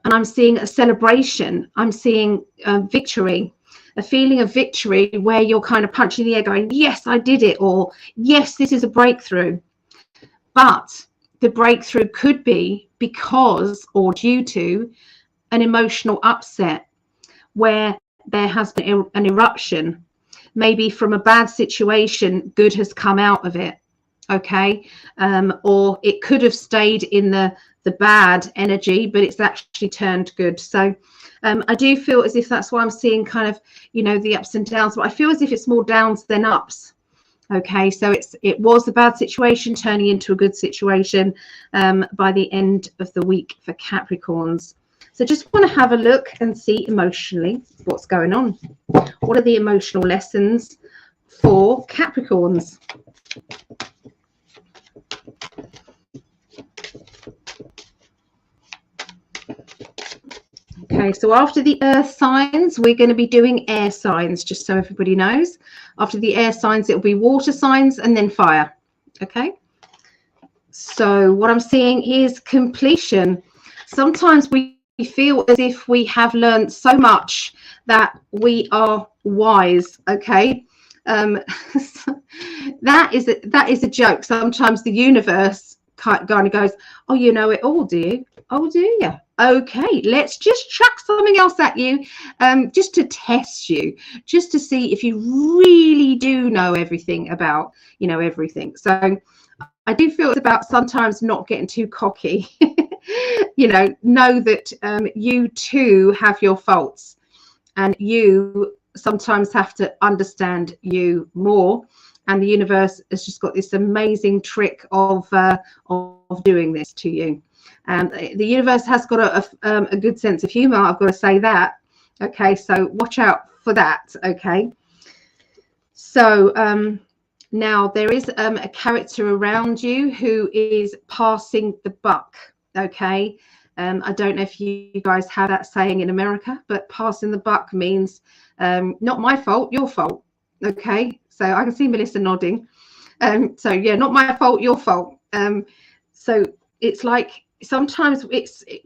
and I'm seeing a celebration. I'm seeing victory, a feeling of victory where you're kind of punching the air going, yes, I did it, or yes, this is a breakthrough. But the breakthrough could be because, or due to, an emotional upset where there has been an eruption, maybe from a bad situation, good has come out of it. Okay, or it could have stayed in the bad energy, but it's actually turned good. So I do feel as if that's why I'm seeing kind of, you know, the ups and downs, but I feel as if it's more downs than ups. Okay, so it was a bad situation turning into a good situation by the end of the week for Capricorns. So just want to have a look and see emotionally what's going on. What are the emotional lessons for Capricorns? Okay, so after the earth signs, we're going to be doing air signs, just so everybody knows. After the air signs, it'll be water signs and then fire. Okay, so what I'm seeing is completion. Sometimes we feel as if we have learned so much that we are wise. Okay, that is a joke. Sometimes the universe kind of goes, oh, you know it all, do you? Oh, do you? Okay, let's just chuck something else at you, just to test you, just to see if you really do know everything about, everything. So I do feel it's about sometimes not getting too cocky. Know that you too have your faults, and you sometimes have to understand you more. And the universe has just got this amazing trick of doing this to you. The universe has got a good sense of humor. I've got to say that. Okay, so watch out for that. Okay, so now there is a character around you who is passing the buck. Okay, I don't know if you guys have that saying in America, but passing the buck means not my fault, your fault. Okay, so I can see Melissa nodding. So yeah, not my fault, your fault. So it's like sometimes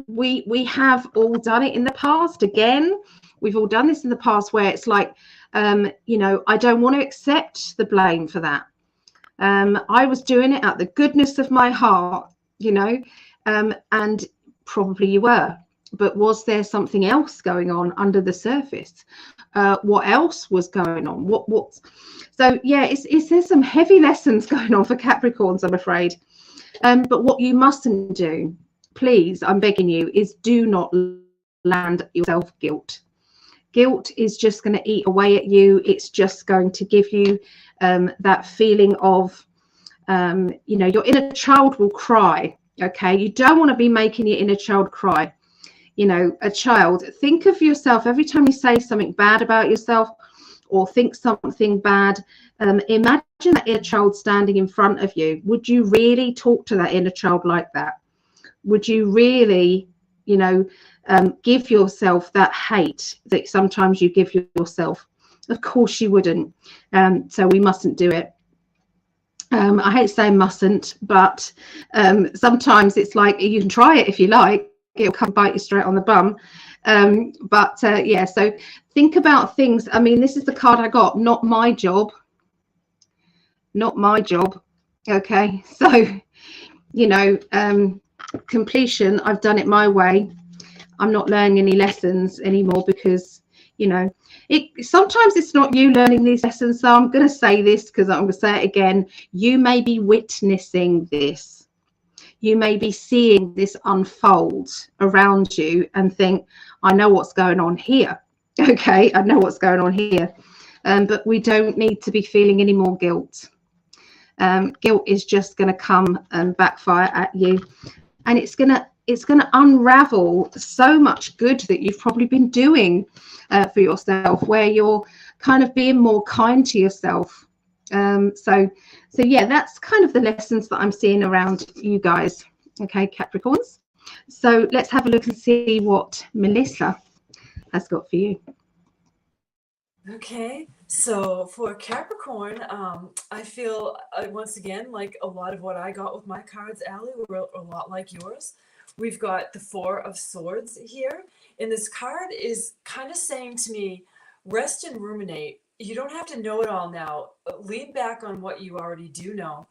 we have all done it in the past. Again, we've all done this in the past where it's like, I don't want to accept the blame for that. I was doing it out the goodness of my heart, and probably you were. But was there something else going on under the surface? What else was going on? What? So yeah, there's some heavy lessons going on for Capricorns, I'm afraid. But what you mustn't do, please, I'm begging you, is do not land yourself guilt. Guilt is just going to eat away at you. It's just going to give you that feeling of, your inner child will cry. Okay, you don't want to be making your inner child cry. A child, think of yourself every time you say something bad about yourself or think something bad. Imagine that inner child standing in front of you. Would you really talk to that inner child like that? Would you really, give yourself that hate that sometimes you give yourself? Of course you wouldn't. So we mustn't do it. I hate saying mustn't, but sometimes it's like you can try it if you like. It'll come bite you straight on the bum. Yeah, so think about things. I mean, this is the card I got. Not my job. Not my job. Okay, so completion. I've done it my way. I'm not learning any lessons anymore because sometimes it's not you learning these lessons. So I'm going to say this because I'm going to say it again. You may be witnessing this. You may be seeing this unfold around you and think, I know what's going on here. Okay, I know what's going on here. But we don't need to be feeling any more guilt. Guilt is just going to come and backfire at you. And it's going to unravel so much good that you've probably been doing for yourself, where you're kind of being more kind to yourself. So yeah, that's kind of the lessons that I'm seeing around you guys. Okay, Capricorns. So let's have a look and see what Melissa has got for you. Okay, so for Capricorn, I feel once again like a lot of what I got with my cards, Allie, were a lot like yours. We've got the Four of Swords here, and this card is kind of saying to me, rest and ruminate. You don't have to know it all now. Lean back on what you already do know.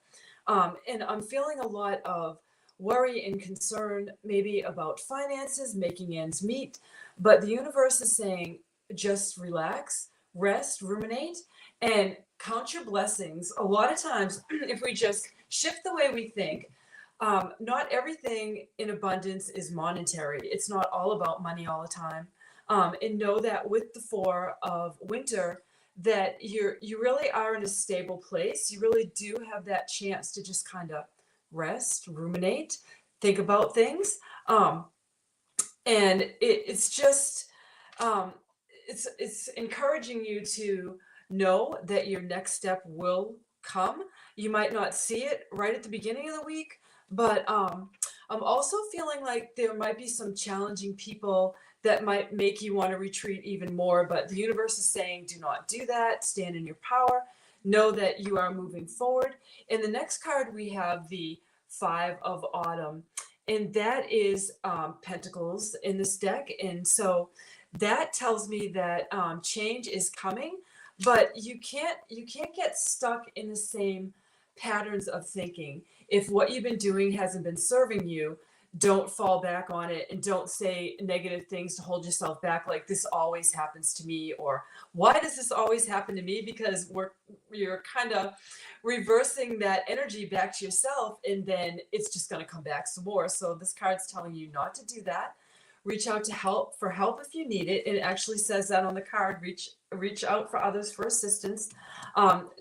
And I'm feeling a lot of worry and concern, maybe about finances, making ends meet. But the universe is saying, just relax, rest, ruminate, and count your blessings. A lot of times, if we just shift the way we think, not everything in abundance is monetary. It's not all about money all the time. And know that with the Four of Winter, that you really are in a stable place. You really do have that chance to just kind of rest, ruminate, think about things. Um, and it's just um, it's encouraging you to know that your next step will come. You might not see it right at the beginning of the week, but I'm also feeling like there might be some challenging people that might make you want to retreat even more. But the universe is saying, do not do that. Stand in your power. Know that you are moving forward. In the next card, we have the Five of Autumn, and that is Pentacles in this deck. And so that tells me that change is coming, but you can't get stuck in the same patterns of thinking. If what you've been doing hasn't been serving you, don't fall back on it, and don't say negative things to hold yourself back, like this always happens to me, or why does this always happen to me? Because you're kind of reversing that energy back to yourself, and then it's just going to come back some more. So this card's telling you not to do that. Reach out to help if you need it. And it actually says that on the card. Reach out for others for assistance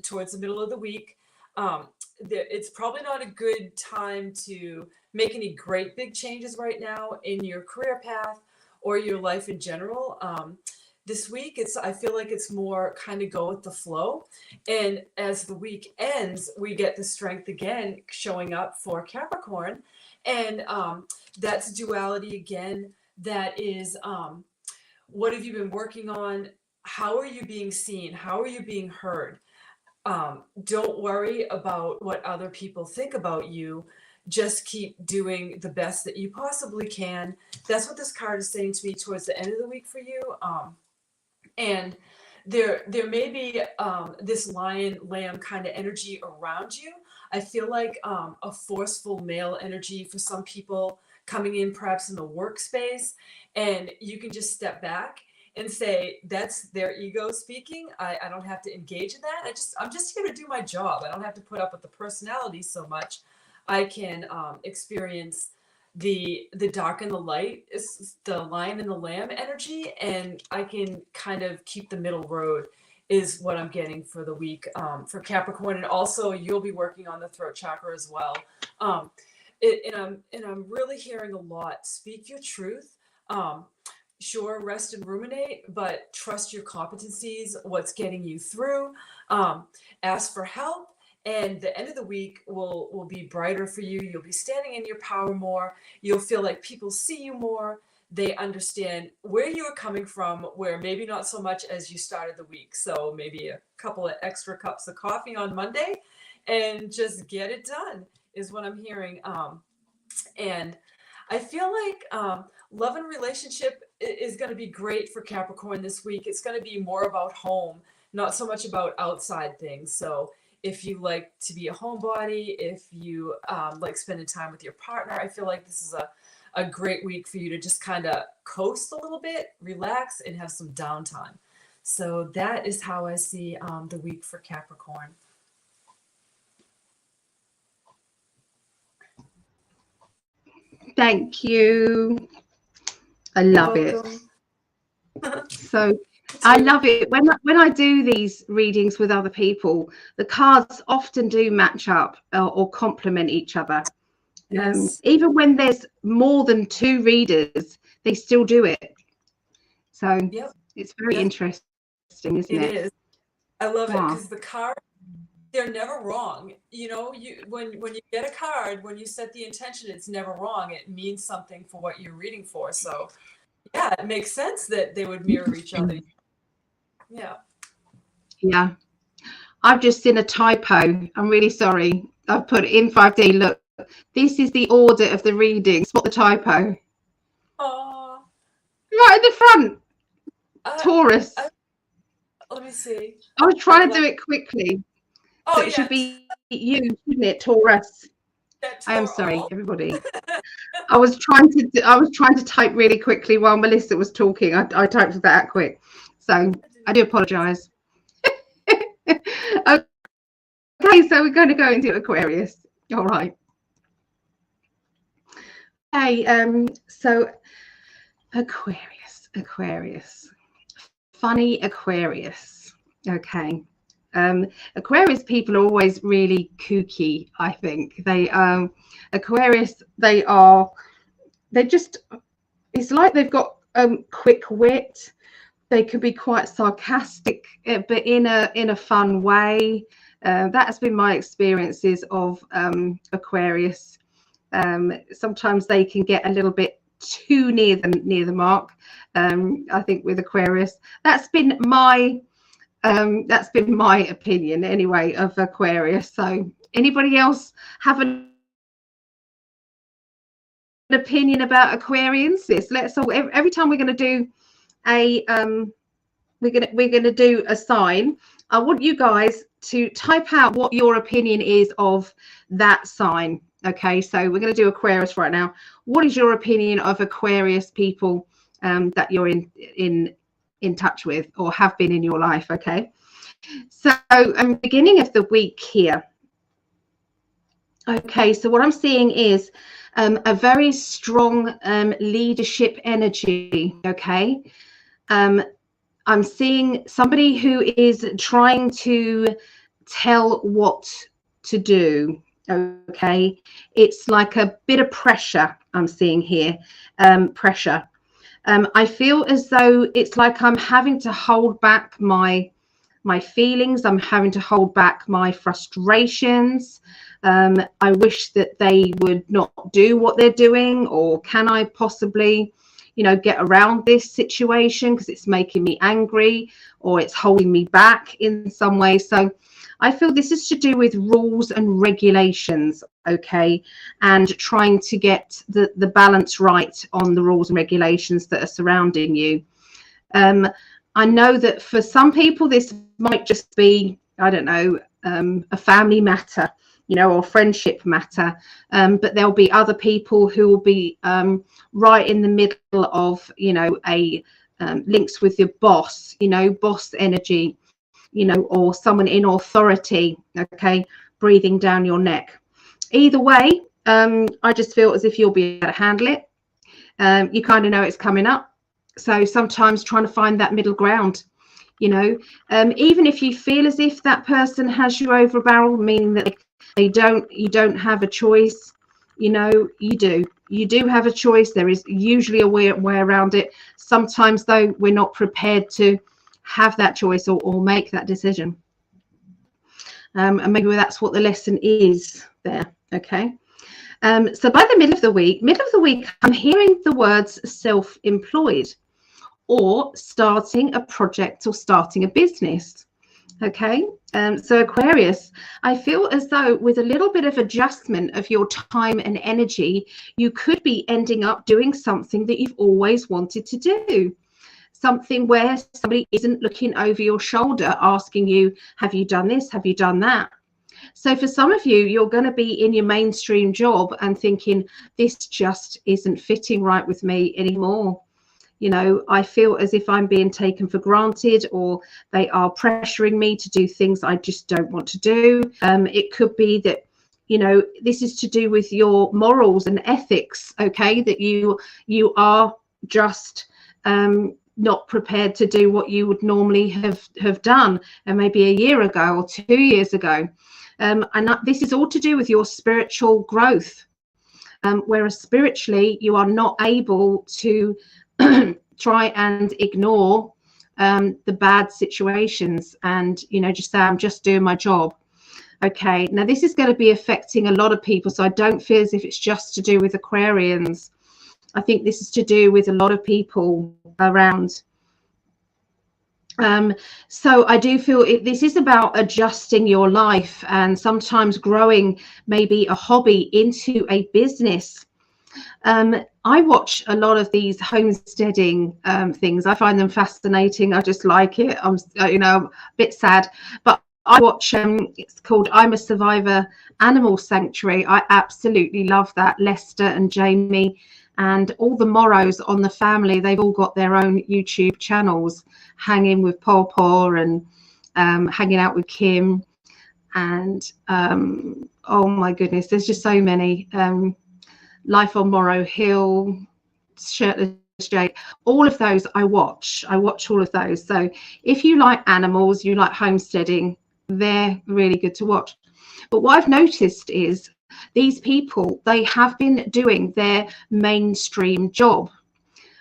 towards the middle of the week. It's probably not a good time to make any great big changes right now in your career path or your life in general. This week, I feel like it's more kind of go with the flow. And as the week ends, we get the strength again showing up for Capricorn. And that's duality again. That is, what have you been working on? How are you being seen? How are you being heard? Don't worry about what other people think about you. Just keep doing the best that you possibly can. That's what this card is saying to me towards the end of the week for you. And there may be this lion lamb kind of energy around you. I feel like a forceful male energy for some people coming in perhaps in the workspace, and you can just step back and say that's their ego speaking. I don't have to engage in that. I'm just here to do my job. I don't have to put up with the personality so much. I can experience the dark and the light, is the lion and the lamb energy, and I can kind of keep the middle road is what I'm getting for the week for Capricorn. And also you'll be working on the throat chakra as well. And I'm really hearing a lot. Speak your truth. Sure, rest and ruminate, but trust your competencies, what's getting you through. Ask for help. And the end of the week will be brighter for you. You'll be standing in your power more. You'll feel like people see you more. They understand where you are coming from, where maybe not so much as you started the week. So maybe a couple of extra cups of coffee on Monday and just get it done is what I'm hearing. And I feel like love and relationship is going to be great for Capricorn this week. It's going to be more about home, not so much about outside things. So if you like to be a homebody, if you like spending time with your partner, I feel like this is a great week for you to just kind of coast a little bit, relax, and have some downtime. So that is how I see the week for Capricorn. Thank you. I love it. So I love it when I do these readings with other people. The cards often do match up or complement each other. Yes. Even when there's more than two readers, they still do it. So it's very interesting, isn't it? It is. I love it because the cards, they're never wrong. You know, when you get a card, when you set the intention, it's never wrong. It means something for what you're reading for. So yeah, it makes sense that they would mirror each other. Yeah. Yeah. I've just seen a typo. I'm really sorry. I've put in 5D. Look, this is the order of the readings. Spot the typo. Oh. Right at the front. Taurus. Let me see. I was trying to do it quickly. Oh, so it should be you, shouldn't it? Taurus. I am sorry, everybody. I was trying to type really quickly while Melissa was talking. I typed that quick, so I do apologize. Okay, so we're going to go into Aquarius. All right. Okay, so Aquarius, funny Aquarius. Okay. Aquarius people are always really kooky, I think. Aquarius, they're just, it's like they've got quick wit. They can be quite sarcastic, but in a fun way. That has been my experiences of Aquarius. Sometimes they can get a little bit too near the mark. I think with Aquarius, that's been my opinion anyway of Aquarius. So anybody else have an opinion about Aquarians? Let's all, every time we're going to do a we're gonna do a sign. I want you guys to type out what your opinion is of that sign. Okay, so we're going to do Aquarius right now. What is your opinion of Aquarius people that you're in touch with or have been in your life? Okay, so beginning of the week here. Okay, so what I'm seeing is a very strong leadership energy. Okay, I'm seeing somebody who is trying to tell what to do. Okay, it's like a bit of pressure I'm seeing here. Pressure. I feel as though it's like I'm having to hold back my feelings. I'm having to hold back my frustrations. I wish that they would not do what they're doing, or can I possibly, get around this situation because it's making me angry or it's holding me back in some way. So I feel this is to do with rules and regulations, okay, and trying to get the balance right on the rules and regulations that are surrounding you. I know that for some people this might just be, I don't know, a family matter, or friendship matter, but there'll be other people who will be right in the middle of, a links with your boss, boss energy, or someone in authority, okay, breathing down your neck. Either way, I just feel as if you'll be able to handle it. You kind of know it's coming up. So sometimes trying to find that middle ground, even if you feel as if that person has you over a barrel, meaning that you don't have a choice, you do have a choice. There is usually a way around it. Sometimes though, we're not prepared to have that choice or make that decision. And maybe that's what the lesson is there. Okay. So by the middle of the week, I'm hearing the words self-employed, or starting a project or starting a business. Okay, so Aquarius, I feel as though with a little bit of adjustment of your time and energy, you could be ending up doing something that you've always wanted to do. Something where somebody isn't looking over your shoulder asking you, have you done this? Have you done that? So for some of you, you're going to be in your mainstream job and thinking, this just isn't fitting right with me anymore. I feel as if I'm being taken for granted, or they are pressuring me to do things I just don't want to do. It could be that, this is to do with your morals and ethics, okay, that you are just not prepared to do what you would normally have done, and maybe a year ago or 2 years ago. And this is all to do with your spiritual growth, whereas spiritually you are not able to try and ignore the bad situations and just say, I'm just doing my job. Okay, now this is going to be affecting a lot of people, so I don't feel as if it's just to do with Aquarians. I think this is to do with a lot of people around. So I do feel this is about adjusting your life and sometimes growing maybe a hobby into a business. I watch a lot of these homesteading things. I find them fascinating. I just like it. I'm a bit sad, but I watch it's called I'm a Survivor Animal Sanctuary. I absolutely love that. Lester and Jamie and all the Morrows on the family, they've all got their own YouTube channels, hanging with Paw Paw and hanging out with Kim, and oh my goodness, there's just so many. Life on Morrow Hill, Shirtless Jade, all of those I watch all of those. So if you like animals, you like homesteading, they're really good to watch. But what I've noticed is these people, they have been doing their mainstream job,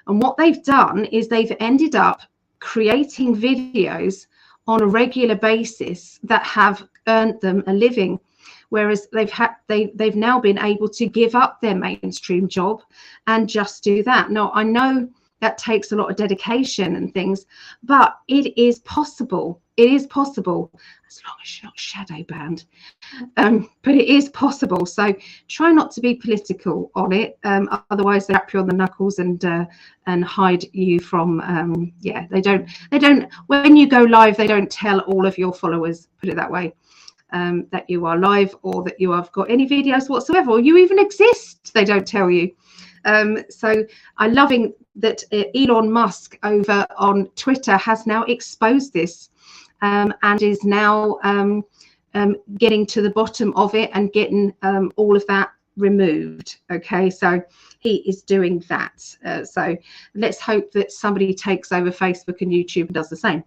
and what they've done is they've ended up creating videos on a regular basis that have earned them a living, whereas they've now been able to give up their mainstream job and just do that. Now, I know that takes a lot of dedication and things, but it is possible. It is possible, as long as you're not shadow banned. But it is possible. So try not to be political on it. Otherwise, they wrap you on the knuckles and hide you from. Yeah, they don't. When you go live, they don't tell all of your followers, put it that way, that you are live or that you have got any videos whatsoever, or you even exist. They don't tell you. So I'm loving that Elon Musk over on Twitter has now exposed this, and is now getting to the bottom of it and getting all of that removed. Okay, so he is doing that. So let's hope that somebody takes over Facebook and YouTube and does the same.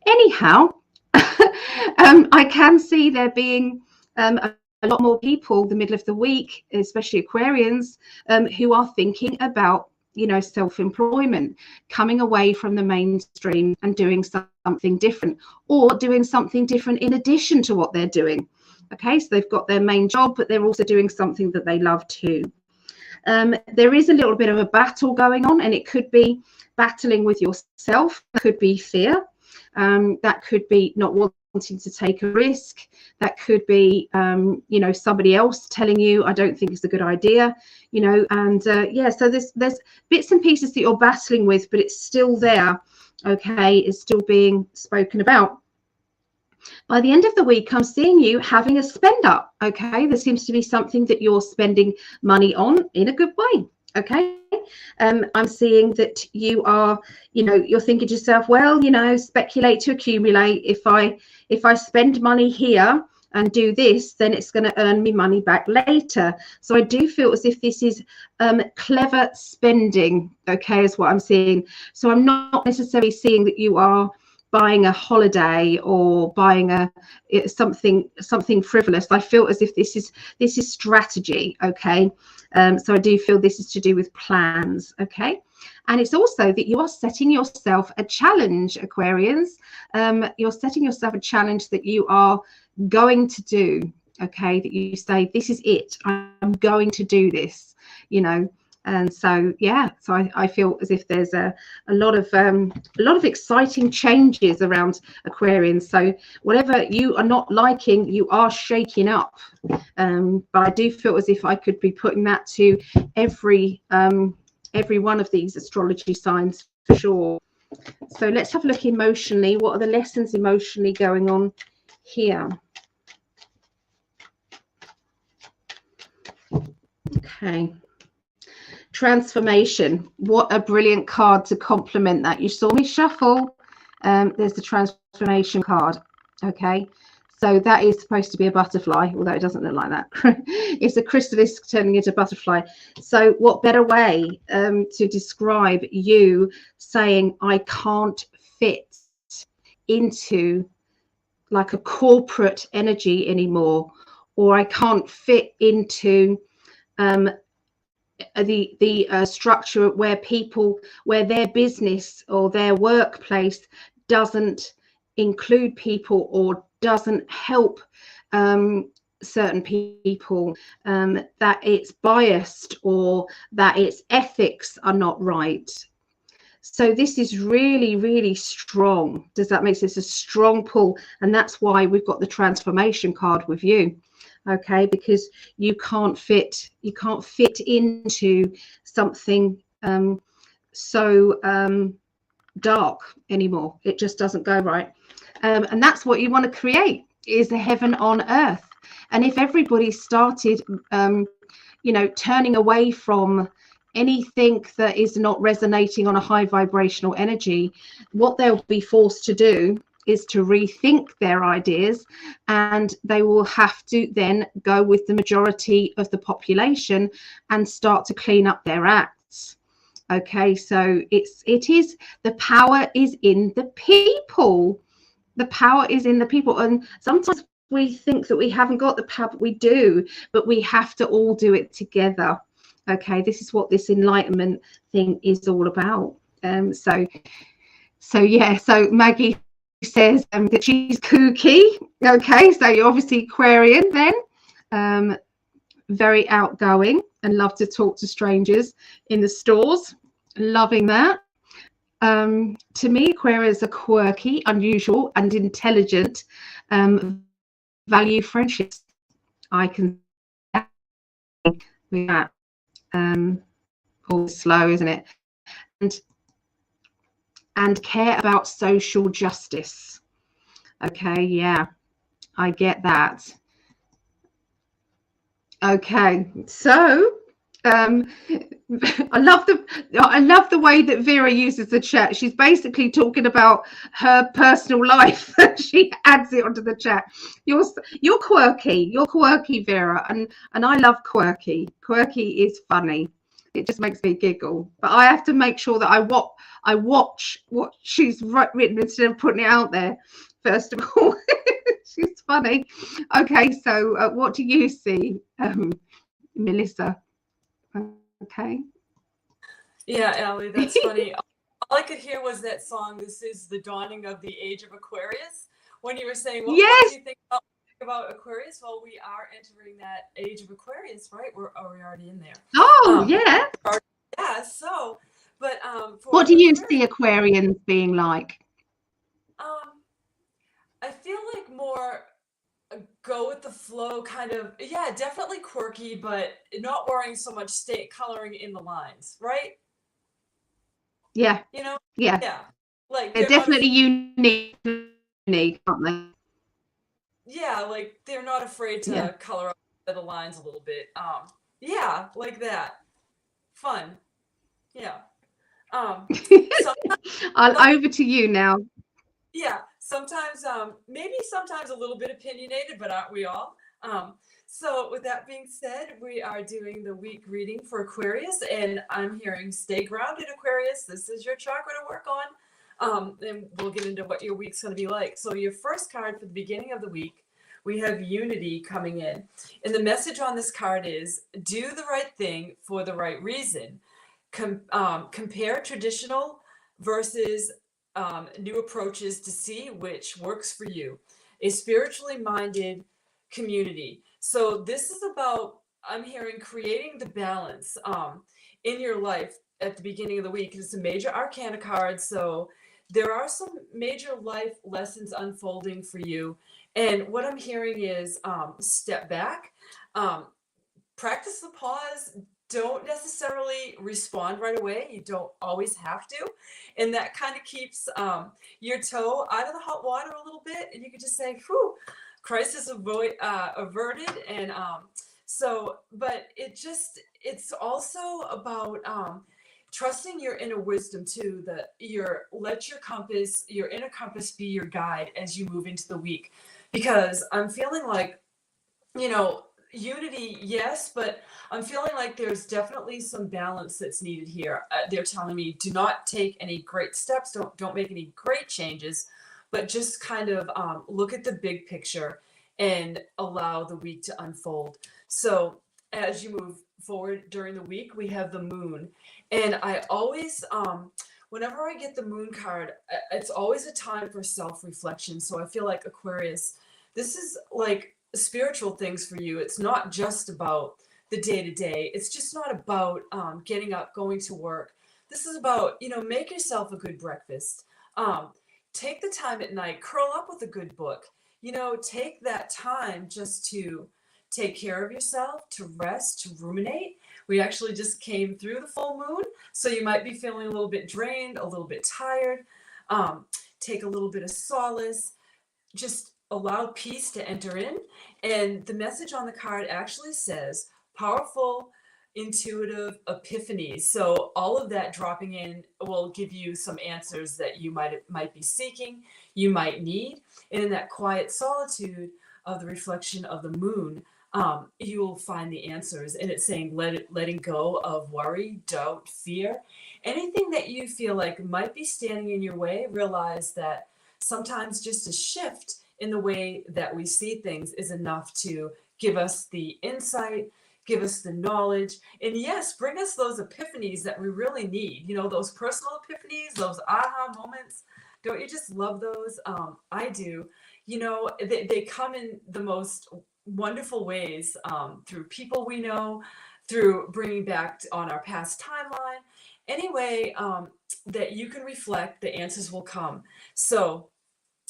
Anyhow, I can see there being a lot more people the middle of the week, especially Aquarians, who are thinking about, you know, self-employment, coming away from the mainstream and doing something different, or doing something different in addition to what they're doing. Okay, so they've got their main job, but they're also doing something that they love too. There is a little bit of a battle going on, and it could be battling with yourself, it could be fear, that could be not wanting to take a risk, that could be you know, somebody else telling you, I don't think it's a good idea, you know. And yeah, so there's bits and pieces that you're battling with, but it's still there. Okay, it's still being spoken about. By the end of the week, I'm seeing you having a spend up. Okay, there seems to be something that you're spending money on in a good way. Okay, I'm seeing that you are, you know, you're thinking to yourself, well, you know, speculate to accumulate. If I spend money here and do this, then it's going to earn me money back later. So I do feel as if this is clever spending. Okay, is what I'm seeing. So I'm not necessarily seeing that you are buying a holiday or buying something frivolous. I feel as if this is strategy. Okay, so I do feel this is to do with plans. Okay, and it's also that you are setting yourself a challenge, Aquarians. You're setting yourself a challenge that you are going to do. Okay, that you say, this is it, I'm going to do this, you know. And so yeah, so I feel as if there's a lot of exciting changes around Aquarians. So whatever you are not liking, you are shaking up. But I do feel as if I could be putting that to every one of these astrology signs for sure. So let's have a look emotionally. What are the lessons emotionally going on here? Okay. Transformation. What a brilliant card to complement that. You saw me shuffle. There's the transformation card. Okay, so that is supposed to be a butterfly, although it doesn't look like that. It's a chrysalis turning into a butterfly. So what better way to describe you saying, I can't fit into like a corporate energy anymore, or I can't fit into the structure where their business or their workplace doesn't include people or doesn't help certain people, that it's biased or that its ethics are not right. So this is really, really strong. Does that make sense? It's a strong pull, and that's why we've got the transformation card with you. Okay, because you can't fit into something so dark anymore. It just doesn't go right. And that's what you want to create, is a heaven on earth. And if everybody started you know, turning away from anything that is not resonating on a high vibrational energy, what they'll be forced to do is to rethink their ideas, and they will have to then go with the majority of the population and start to clean up their acts. Okay, so it is the power is in the people. The power is in the people, and sometimes we think that we haven't got the power, but we do. But we have to all do it together. Okay, this is what this enlightenment thing is all about. So yeah. So Maggie says that she's kooky. Okay, so you're obviously Aquarian then. Very outgoing and love to talk to strangers in the stores. Loving that. To me, Aquarians are quirky, unusual, and intelligent. Value friendships. I can with that. All slow, isn't it? And care about social justice. Okay, yeah, I get that. Okay, so I love the way that Vera uses the chat. She's basically talking about her personal life. She adds it onto the chat. You're quirky, Vera, and I love quirky. Quirky is funny. It just makes me giggle. But I have to make sure that I watch what she's written instead of putting it out there. First of all, she's funny. Okay, so what do you see, Melissa? Okay. Yeah, Allie, that's funny. All I could hear was that song, "This is the Dawning of the Age of Aquarius." When you were saying, what do you think about Aquarius? Well, we are entering that age of Aquarius, right? We're already in there. Oh, yeah. Yeah, so, but what do you see Aquarians being like? I feel like more go with the flow kind of, yeah, definitely quirky, but not wearing so much coloring in the lines, right? Yeah. You know? Yeah. Yeah. Like they're definitely unique, aren't they? Yeah, like they're not afraid to color up the lines a little bit. Yeah, like that. Fun. Yeah. Over to you now. Yeah, sometimes maybe sometimes a little bit opinionated, but aren't we all? So with that being said, we are doing the week reading for Aquarius, and I'm hearing stay grounded, Aquarius. This is your chakra to work on. And we'll get into what your week's going to be like. So your first card for the beginning of the week, we have unity coming in. And the message on this card is do the right thing for the right reason. Compare traditional versus new approaches to see which works for you. A spiritually minded community. So this is about, I'm hearing, creating the balance in your life at the beginning of the week. It's a major arcana card, so there are some major life lessons unfolding for you. And what I'm hearing is step back, practice the pause. Don't necessarily respond right away. You don't always have to. And that kind of keeps your toe out of the hot water a little bit. And you can just say, whew, crisis averted. And but it's also about trusting your inner wisdom too, that let your inner compass be your guide as you move into the week. Because I'm feeling like, unity, yes, but I'm feeling like there's definitely some balance that's needed here. They're telling me do not take any great steps, don't make any great changes, but just kind of look at the big picture and allow the week to unfold. So as you move forward during the week, we have the moon, and I always whenever I get the moon card, it's always a time for self-reflection. So I feel like Aquarius, this is like spiritual things for you. It's not just about the day-to-day. It's just not about getting up, going to work. This is about, make yourself a good breakfast. Take the time at night, curl up with a good book. Take that time just to take care of yourself, to rest, to ruminate. We actually just came through the full moon, so you might be feeling a little bit drained, a little bit tired. Take a little bit of solace. Just allow peace to enter in. And the message on the card actually says powerful, intuitive epiphanies. So all of that dropping in will give you some answers that you might be seeking, you might need. And in that quiet solitude of the reflection of the moon, you'll find the answers. And it's saying letting go of worry, doubt, fear, anything that you feel like might be standing in your way. Realize that sometimes just a shift in the way that we see things is enough to give us the insight, give us the knowledge, and yes, bring us those epiphanies that we really need. You know, those personal epiphanies, those aha moments. Don't you just love those? I do. You know, they come in the most wonderful ways, through people we know, through bringing back on our past timeline. Anyway, that you can reflect, the answers will come. So,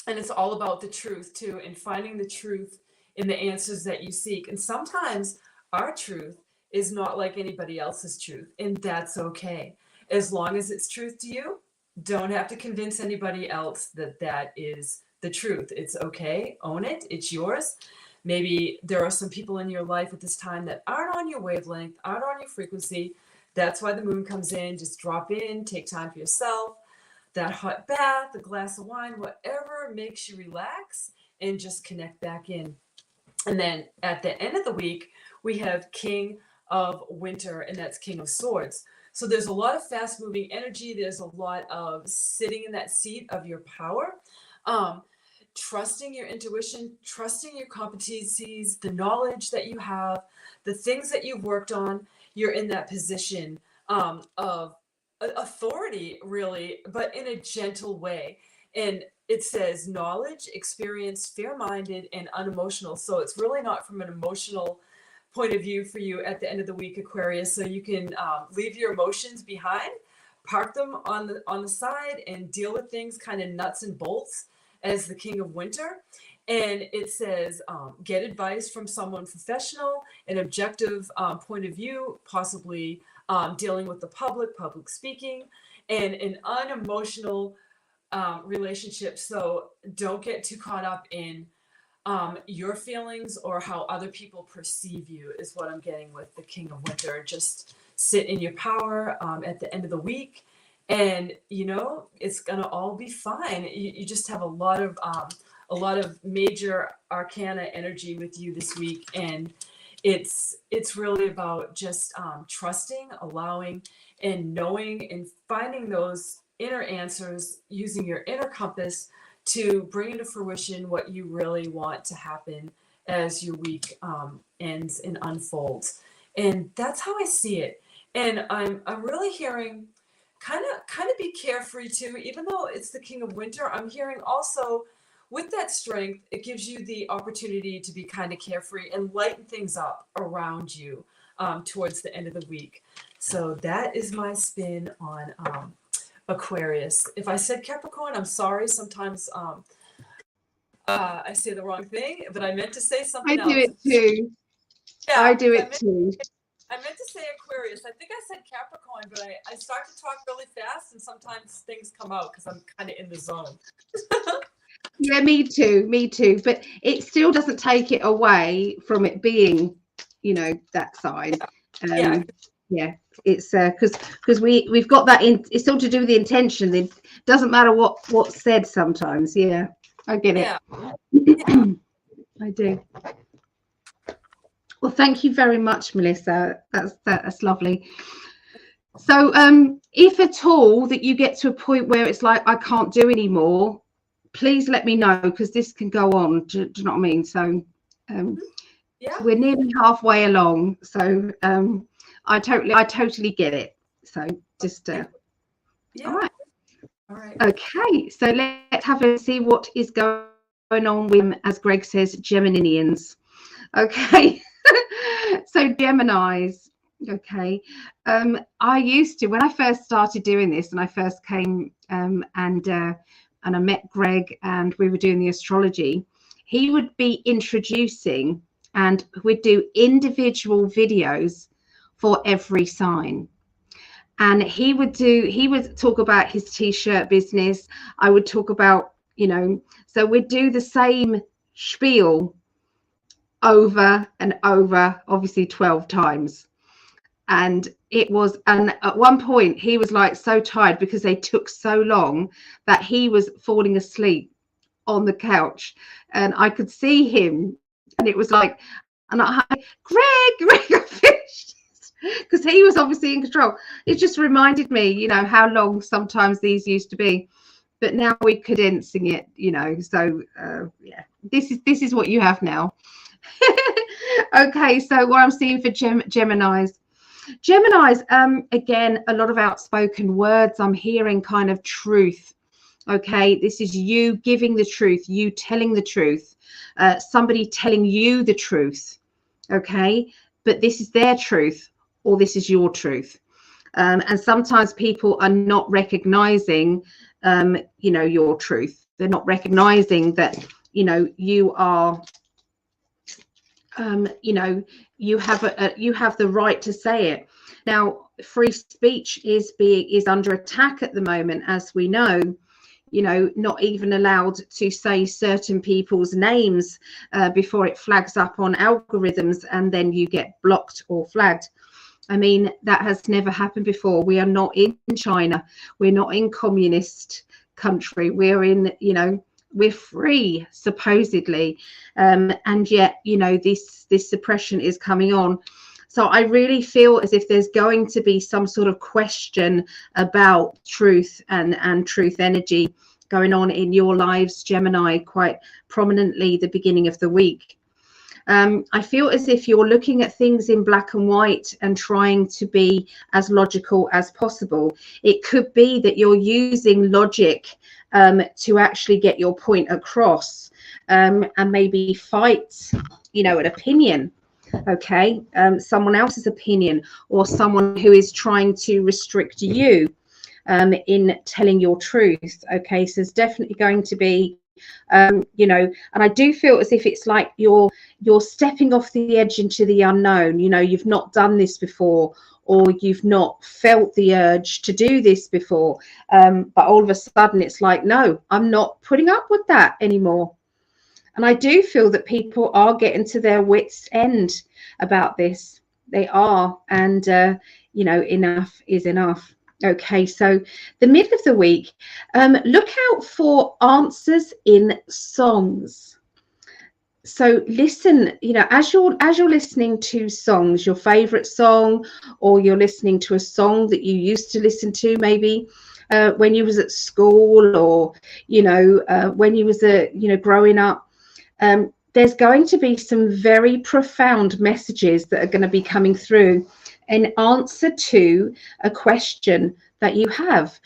and it's all about the truth too, and finding the truth in the answers that you seek. And sometimes our truth is not like anybody else's truth, and that's okay. As long as it's truth to you, don't have to convince anybody else that that is the truth. It's okay. Own it. It's yours. Maybe there are some people in your life at this time that aren't on your wavelength, aren't on your frequency. That's why the moon comes in. Just drop in, take time for yourself, that hot bath, a glass of wine, whatever makes you relax, and just connect back in. And then at the end of the week, we have King of Winter, and that's King of Swords. So there's a lot of fast moving energy. There's a lot of sitting in that seat of your power, trusting your intuition, trusting your competencies, the knowledge that you have, the things that you've worked on. You're in that position of authority, really, but in a gentle way. And it says knowledge, experience, fair-minded, and unemotional. So it's really not from an emotional point of view for you at the end of the week, Aquarius. So you can leave your emotions behind, park them on the side, and deal with things kind of nuts and bolts as the King of Winter. And it says get advice from someone professional, an objective point of view, possibly dealing with the public speaking, and an unemotional relationship. So don't get too caught up in your feelings or how other people perceive you, is what I'm getting with the King of Winter. Just sit in your power at the end of the week, and you know it's gonna all be fine. You just have a lot of major arcana energy with you this week, and it's really about just trusting, allowing, and knowing, and finding those inner answers, using your inner compass to bring into fruition what you really want to happen as your week ends and unfolds. And that's how I see it. And I'm really hearing kind of be carefree too, even though it's the King of Winter. I'm hearing also, with that strength, it gives you the opportunity to be kind of carefree and lighten things up around you towards the end of the week. So that is my spin on Aquarius. If I said Capricorn, I'm sorry. Sometimes I say the wrong thing, but I meant to say something else. I do it too. Yeah, I do it too. I meant to say Aquarius. I think I said Capricorn, but I start to talk really fast, and sometimes things come out because I'm kind of in the zone. Yeah, me too. But it still doesn't take it away from it being, you know, that sign. Yeah, it's because we've got that in. It's all to do with the intention. It doesn't matter what's said sometimes. Yeah, I get it. Yeah. I do. Well, thank you very much, Melissa. That's lovely. So, if at all that you get to a point where it's like I can't do anymore, please let me know, because this can go on. Do you know what I mean? So, we're nearly halfway along. So, I totally get it. So just all right. Okay, so let's have a see what is going on with, as Greg says, Geminians. Okay. So Geminis. Okay. I used to, when I first started doing this, and I first came and I met Greg, and we were doing the astrology, he would be introducing, and we'd do individual videos for every sign. And he would talk about his t-shirt business. I would talk about, you know, so we'd do the same spiel over and over, obviously 12 times. And at one point he was like so tired because they took so long that he was falling asleep on the couch, and I could see him, and it was like, And Greg, I finished, because he was obviously in control. It just reminded me, you know, how long sometimes these used to be, but now we're condensing it, you know. So yeah, this is what you have now. Okay, so what I'm seeing for Geminis, again, a lot of outspoken words. I'm hearing kind of truth. Okay, this is you giving the truth, you telling the truth, somebody telling you the truth. Okay, but this is their truth, or this is your truth. And sometimes people are not recognizing, you know, your truth. They're not recognizing that, you know, you are, you know, you have the right to say it. Now, free speech is under attack at the moment, as we know. You know, not even allowed to say certain people's names before it flags up on algorithms, and then you get blocked or flagged. I mean, that has never happened before. We are not in China. We're not in communist country. We're in, you know, we're free supposedly, and yet, you know, this suppression is coming on. So I really feel as if there's going to be some sort of question about truth and truth energy going on in your lives, Gemini, quite prominently the beginning of the week. I feel as if you're looking at things in black and white and trying to be as logical as possible. It could be that you're using logic to actually get your point across, and maybe fight, you know, an opinion. Okay, someone else's opinion, or someone who is trying to restrict you in telling your truth. Okay, so there's definitely going to be, you know, and I do feel as if it's like you're stepping off the edge into the unknown. You know, you've not done this before, or you've not felt the urge to do this before, but all of a sudden it's like, no, I'm not putting up with that anymore. And I do feel that people are getting to their wits' end about this. They are. And, you know, enough is enough. Okay, so the middle of the week, look out for answers in songs. So listen, you know, as you're listening to songs, your favorite song, or you're listening to a song that you used to listen to, maybe when you was at school, or, you know, when you was growing up. There's going to be some very profound messages that are going to be coming through in answer to a question that you have.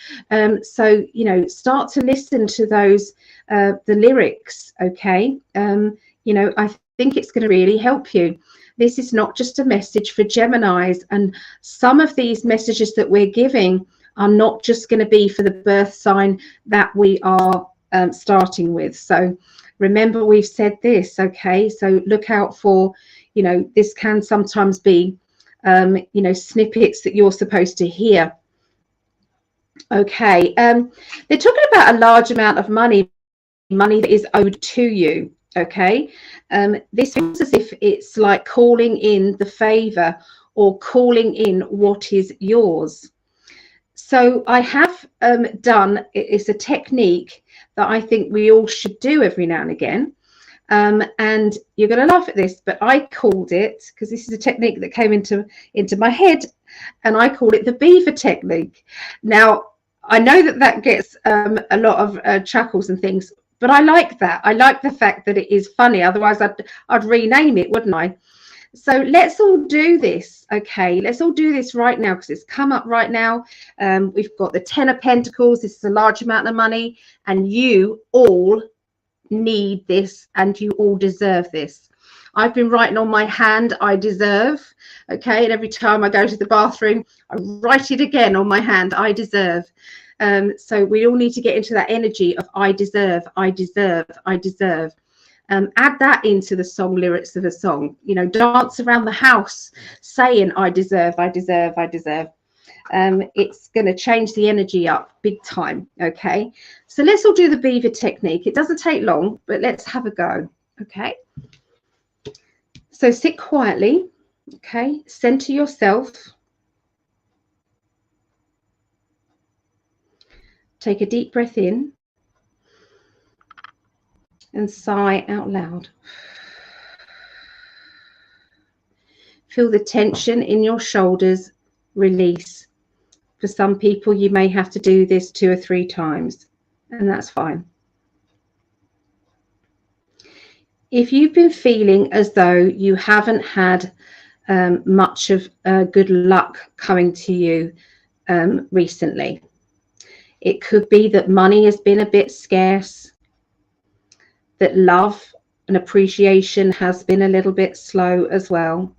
So, you know, start to listen to those, the lyrics. Okay. You know, I think it's going to really help you. This is not just a message for Geminis, and some of these messages that we're giving are not just going to be for the birth sign that we are starting with. So remember, we've said this. Okay, so look out for, you know, this can sometimes be, you know, snippets that you're supposed to hear. Okay, they're talking about a large amount of money that is owed to you. Okay, this feels as if it's like calling in the favor, or calling in what is yours. So I have done, it's a technique that I think we all should do every now and again. And you're going to laugh at this, but I called it, because this is a technique that came into my head, and I call it the beaver technique. Now, I know that gets a lot of chuckles and things, but I like that. I like the fact that it is funny. Otherwise, I'd rename it, wouldn't I? So let's all do this. Okay, let's all do this right now, because it's come up right now. We've got the 10 of Pentacles. This is a large amount of money, and you all need this, and you all deserve this. I've been writing on my hand, I deserve. Okay, and every time I go to the bathroom, I write it again on my hand, I deserve. So we all need to get into that energy of I deserve, I deserve, I deserve. Add that into the song lyrics of a song. You know, dance around the house saying I deserve, I deserve, I deserve. It's going to change the energy up big time. Okay, so let's all do the beaver technique. It doesn't take long, but let's have a go. Okay, so sit quietly. Okay, center yourself. Take a deep breath in and sigh out loud. Feel the tension in your shoulders release. For some people, you may have to do this 2 or 3 times, and that's fine. If you've been feeling as though you haven't had much of good luck coming to you recently, it could be that money has been a bit scarce, that love and appreciation has been a little bit slow as well.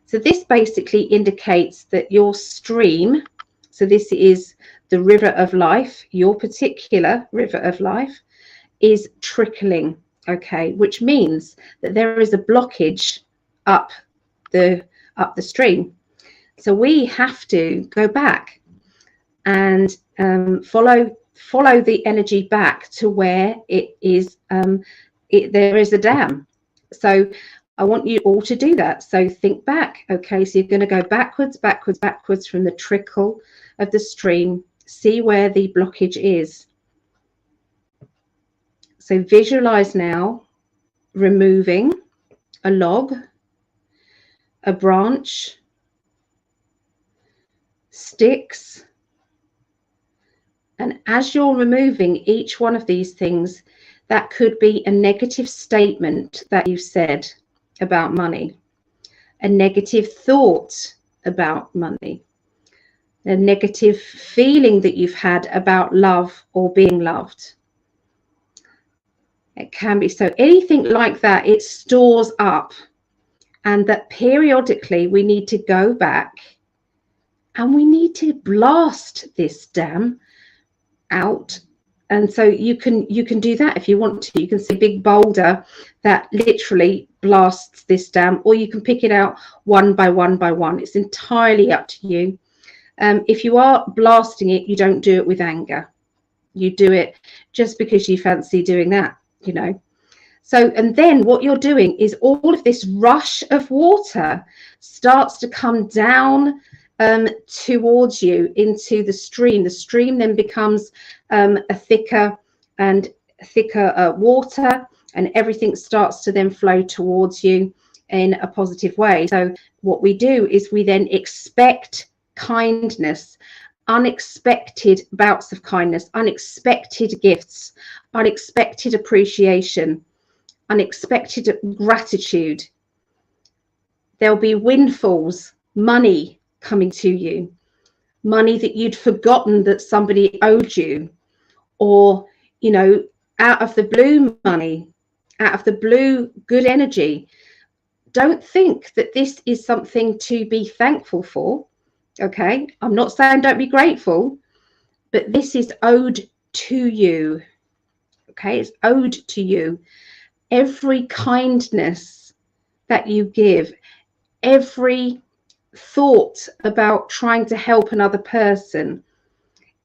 So this basically indicates that your stream, so this is the river of life, your particular river of life, is trickling, okay, which means that there is a blockage up the stream. So we have to go back and follow the energy back to where it is there is a dam. So I want you all to do that. So think back. Okay, so you're going to go backwards from the trickle of the stream. See where the blockage is. So visualize now removing a log, a branch, sticks. And as you're removing each one of these things, that could be a negative statement that you said about money, a negative thought about money, a negative feeling that you've had about love or being loved. It can be, so anything like that, it stores up, and that periodically we need to go back and we need to blast this dam out. And so you can do that if you want to. You can see a big boulder that literally blasts this dam, or you can pick it out one by one. It's entirely up to you. If you are blasting it, you don't do it with anger. You do it just because you fancy doing that, you know. So, and then what you're doing is all of this rush of water starts to come down towards you into the stream. The stream then becomes a thicker water, and everything starts to then flow towards you in a positive way. So what we do is we then expect kindness, unexpected bouts of kindness, unexpected gifts, unexpected appreciation, unexpected gratitude. There'll be windfalls, money coming to you, money that you'd forgotten that somebody owed you, or, you know, out of the blue money, out of the blue good energy. Don't think that this is something to be thankful for. Okay, I'm not saying don't be grateful, but this is owed to you. Okay, it's owed to you. Every kindness that you give, every thought about trying to help another person,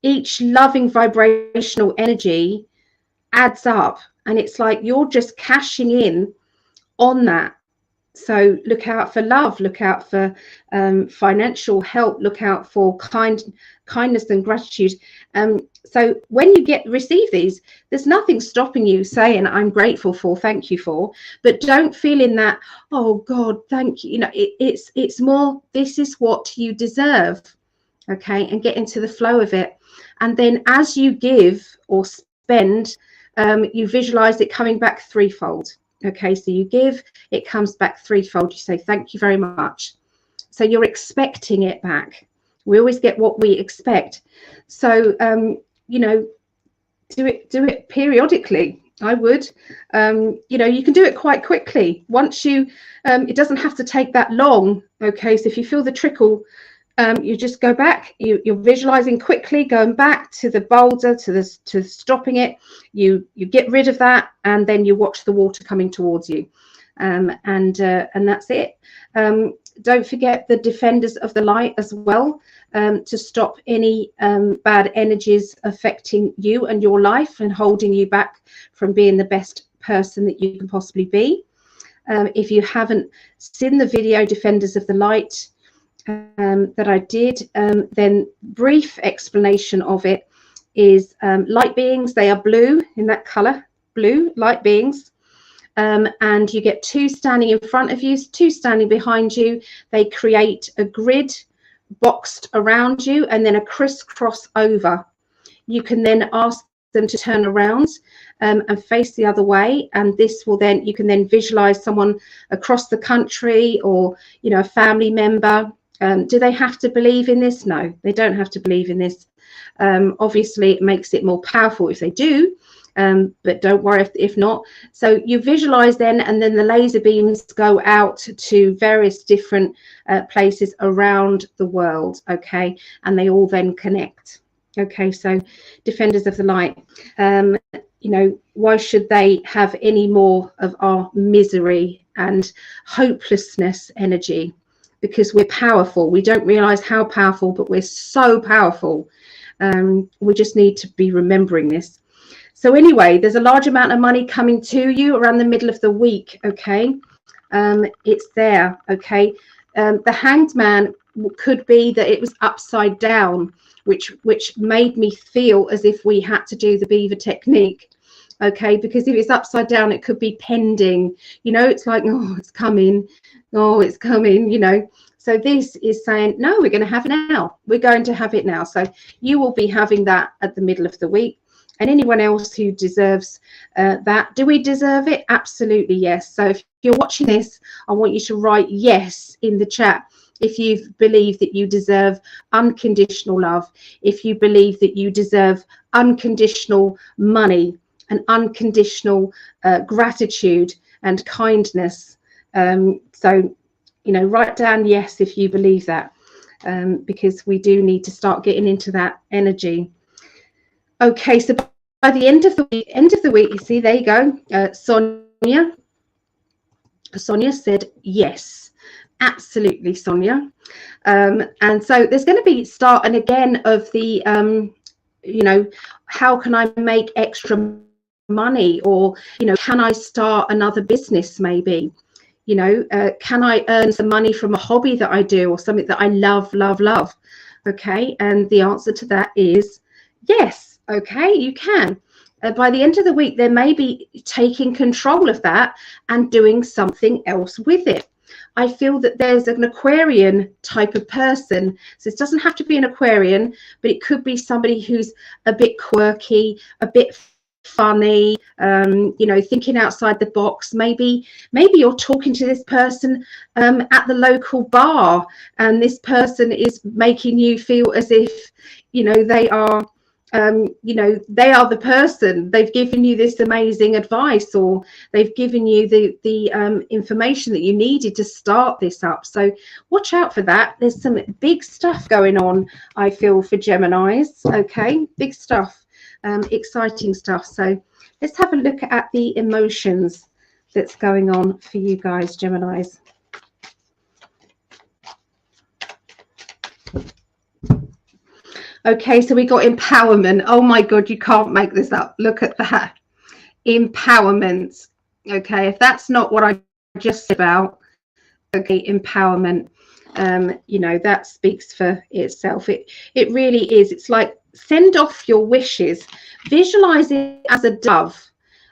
each loving vibrational energy adds up, and it's like you're just cashing in on that. So look out for love, look out for financial help, look out for kindness and gratitude. So when you receive these, there's nothing stopping you saying I'm grateful for, thank you for, but don't feel in that, oh God, thank you. You know, it's more, this is what you deserve. Okay, and get into the flow of it. And then as you give or spend, you visualize it coming back threefold. Okay, so you give, it comes back threefold. You say, thank you very much. So you're expecting it back. We always get what we expect. So, you know, do it periodically. I would, you know, you can do it quite quickly. Once you, it doesn't have to take that long. Okay, so if you feel the trickle, you just go back, you're visualizing quickly, going back to the boulder, to stopping it. You get rid of that, and then you watch the water coming towards you, and that's it. Don't forget the defenders of the light as well, to stop any bad energies affecting you and your life and holding you back from being the best person that you can possibly be. If you haven't seen the video Defenders of the Light that I did, then brief explanation of it is light beings. They are blue in that color, blue light beings. and you get 2 standing in front of you, 2 standing behind you. They create a grid boxed around you and then a crisscross over. You can then ask them to turn around and face the other way, and this will then, you can then visualize someone across the country, or a family member. Do they have to believe in this? No, they don't have to believe in this. Obviously it makes it more powerful if they do, but don't worry if not. So you visualize then, and then the laser beams go out to various different places around the world, okay, and they all then connect. Okay, so defenders of the light, why should they have any more of our misery and hopelessness energy? Because we're powerful. We don't realize how powerful, but we're so powerful. We just need to be remembering this. So anyway, there's a large amount of money coming to you around the middle of the week, okay? It's there, okay? The Hanged Man could be that it was upside down, which made me feel as if we had to do the beaver technique, okay? Because if it's upside down, it could be pending, it's like, oh, it's coming, so this is saying, no, we're going to have it now. We're going to have it now. So you will be having that at the middle of the week. And anyone else who deserves that, do we deserve it? Absolutely, yes. So if you're watching this, I want you to write yes in the chat if you believe that you deserve unconditional love, if you believe that you deserve unconditional money and unconditional gratitude and kindness. So, write down yes if you believe that, because we do need to start getting into that energy. Okay, so by the end of the week, you see, there you go. Sonia said yes, absolutely, Sonia. And so there's going to be starting again of the, how can I make extra money, or can I start another business maybe? Can I earn some money from a hobby that I do, or something that I love? Okay, and the answer to that is yes. Okay, you can. By the end of the week, there may be taking control of that and doing something else with it. I feel that there's an Aquarian type of person. So it doesn't have to be an Aquarian, but it could be somebody who's a bit quirky, a bit funny, thinking outside the box. Maybe you're talking to this person at the local bar, and this person is making you feel as if they are they are the person. They've given you this amazing advice, or they've given you the information that you needed to start this up. So watch out for that. There's some big stuff going on, I feel, for Geminis. Okay, big stuff, exciting stuff. So let's have a look at the emotions that's going on for you guys, Geminis. Okay, so we got empowerment. Oh my God, you can't make this up. Look at that. Empowerment. Okay, if that's not what I just said about, okay, empowerment, that speaks for itself. It really is. It's like, send off your wishes. Visualize it as a dove.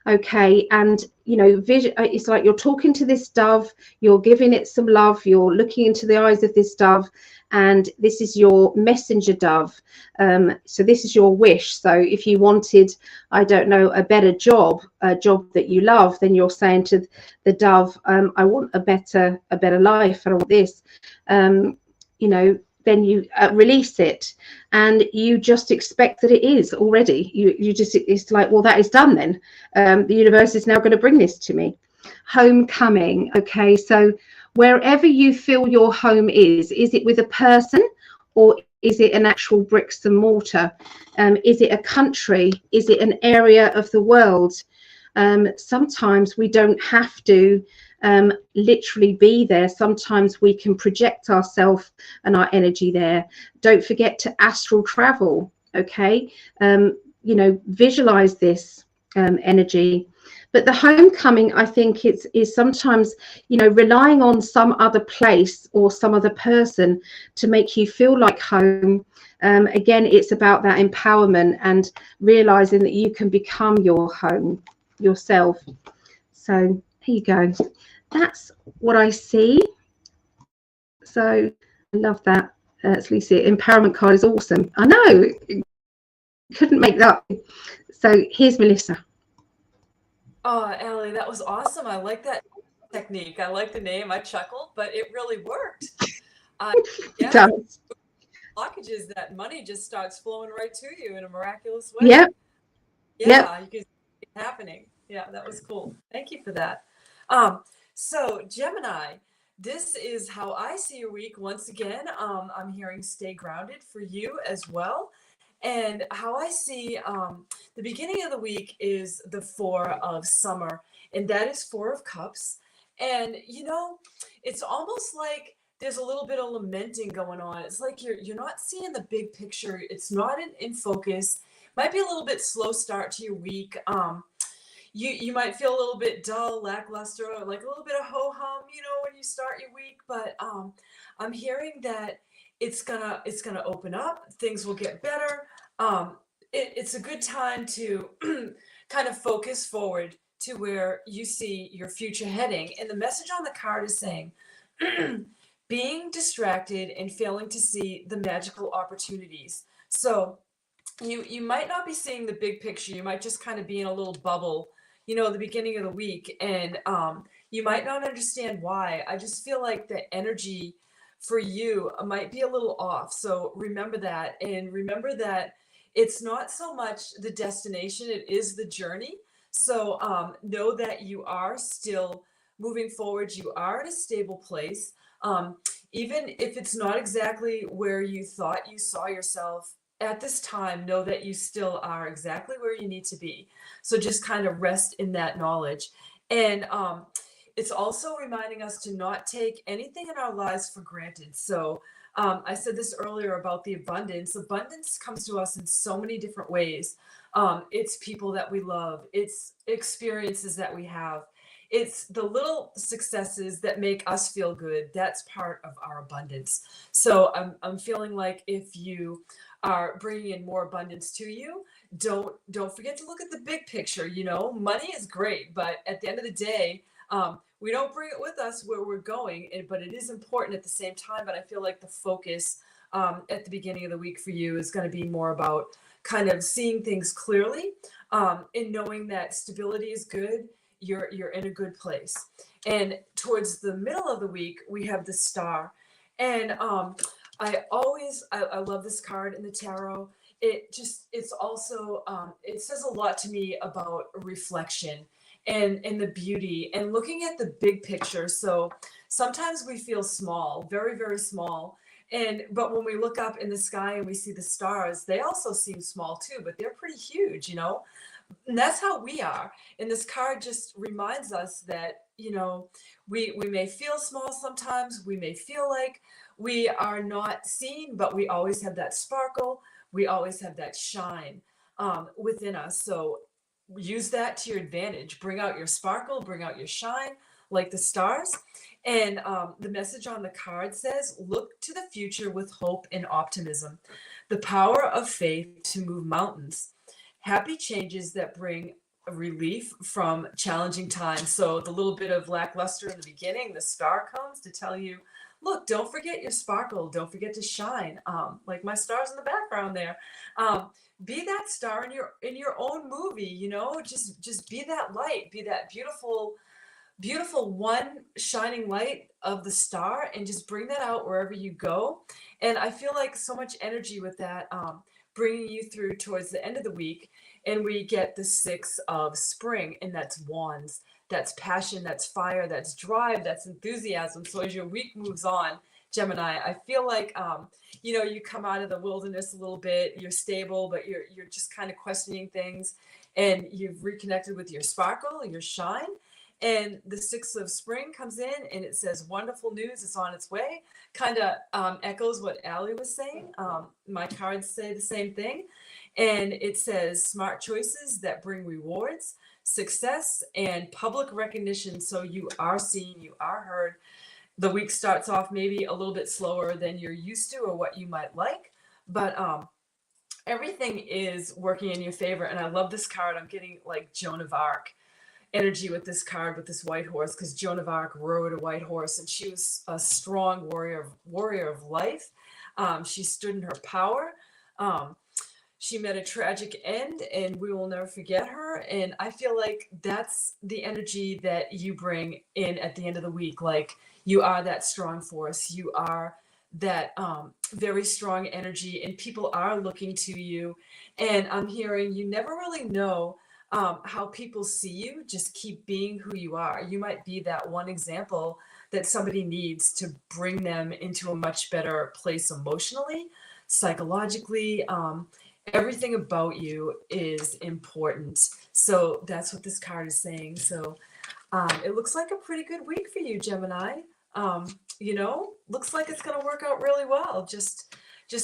Okay, and it's like you're talking to this dove, you're giving it some love, you're looking into the eyes of this dove, and this is your messenger dove. So this is your wish. So if you wanted, I don't know, a better job, a job that you love, then you're saying to the dove, I want a better life, and I want this. Then you release it, and you just expect that it is already. You just, it's like, well, that is done then. The universe is now going to bring this to me. Homecoming. Okay, so wherever you feel your home is it with a person, or is it an actual bricks and mortar? Is it a country? Is it an area of the world? Sometimes we don't have to literally be there. Sometimes we can project ourselves and our energy there. Don't forget to astral travel. Okay, visualize this energy. But the homecoming, I think, is sometimes, relying on some other place or some other person to make you feel like home. Again, it's about that empowerment and realizing that you can become your home yourself. So There you go. That's what I see. So I love that. It's Lucy. Empowerment card is awesome. I know. Couldn't make that. So here's Melissa. Oh, Ellie, that was awesome. I like that technique. I like the name. I chuckled, but it really worked. It Yeah, does. blockages, that money just starts flowing right to you in a miraculous way. Yep. Yeah, you can see it happening. Yeah, that was cool. Thank you for that. So Gemini, this is how I see your week. Once again, I'm hearing stay grounded for you as well. And how I see the beginning of the week is the Four of Summer, and that is Four of Cups. And it's almost like there's a little bit of lamenting going on. It's like you're not seeing the big picture. It's not in focus. Might be a little bit slow start to your week. You might feel a little bit dull, lackluster, like a little bit of ho hum, when you start your week. But I'm hearing that it's gonna open up. Things will get better. It's a good time to kind of focus forward to where you see your future heading. And the message on the card is saying, being distracted and failing to see the magical opportunities. So you might not be seeing the big picture. You might just kind of be in a little bubble, at the beginning of the week, and you might not understand why. I just feel like the energy for you might be a little off. So remember that, and remember that it's not so much the destination, it is the journey. So know that you are still moving forward. You are at a stable place. Even if it's not exactly where you thought you saw yourself at this time, know that you still are exactly where you need to be. So just kind of rest in that knowledge. And it's also reminding us to not take anything in our lives for granted. So I said this earlier about the abundance. Abundance comes to us in so many different ways. It's people that we love, it's experiences that we have, it's the little successes that make us feel good. That's part of our abundance. So I'm feeling like if you are bringing in more abundance to you, don't forget to look at the big picture. Money is great, but at the end of the day, we don't bring it with us where we're going, but it is important at the same time. But I feel like the focus at the beginning of the week for you is going to be more about kind of seeing things clearly, and knowing that stability is good. You're in a good place. And towards the middle of the week, we have the Star. And I love this card in the tarot. It's also it says a lot to me about reflection and the beauty and looking at the big picture. So sometimes we feel small, very, very small. But when we look up in the sky and we see the stars, they also seem small too, but they're pretty huge. And that's how we are. And this card just reminds us that, we may feel small sometimes. We may feel like we are not seen, but we always have that sparkle. We always have that shine within us. So use that to your advantage. Bring out your sparkle, bring out your shine like the stars. And the message on the card says, look to the future with hope and optimism. The power of faith to move mountains. Happy changes that bring a relief from challenging times. So the little bit of lackluster in the beginning, the star comes to tell you, look, don't forget your sparkle. Don't forget to shine. Like my stars in the background there. Be that star in your own movie. Just be that light. Be that beautiful, beautiful one shining light of the star, and just bring that out wherever you go. And I feel like so much energy with that, bringing you through towards the end of the week. And we get the Six of Spring, and that's wands. That's passion, that's fire, that's drive, that's enthusiasm. So as your week moves on, Gemini, I feel like you come out of the wilderness a little bit. You're stable, but you're just kind of questioning things, and you've reconnected with your sparkle, your shine. And the Six of Spring comes in, and it says, wonderful news is on its way. Kind of echoes what Allie was saying. My cards say the same thing. And it says smart choices that bring rewards, success, and public recognition. So you are seen, you are heard. The week starts off maybe a little bit slower than you're used to or what you might like, but everything is working in your favor. And I love this card. I'm getting like Joan of Arc. energy with this card, with this white horse, because Joan of Arc rode a white horse, and she was a strong warrior of life. She stood in her power. She met a tragic end, and we will never forget her. And I feel like that's the energy that you bring in at the end of the week. Like, you are that strong force. You are that very strong energy, and people are looking to you. And I'm hearing you never really know how people see you. Just keep being who you are. You might be that one example that somebody needs to bring them into a much better place emotionally, psychologically. Everything about you is important. So that's what this card is saying. So it looks like a pretty good week for you, Gemini. You know, looks like it's going to work out really well. Just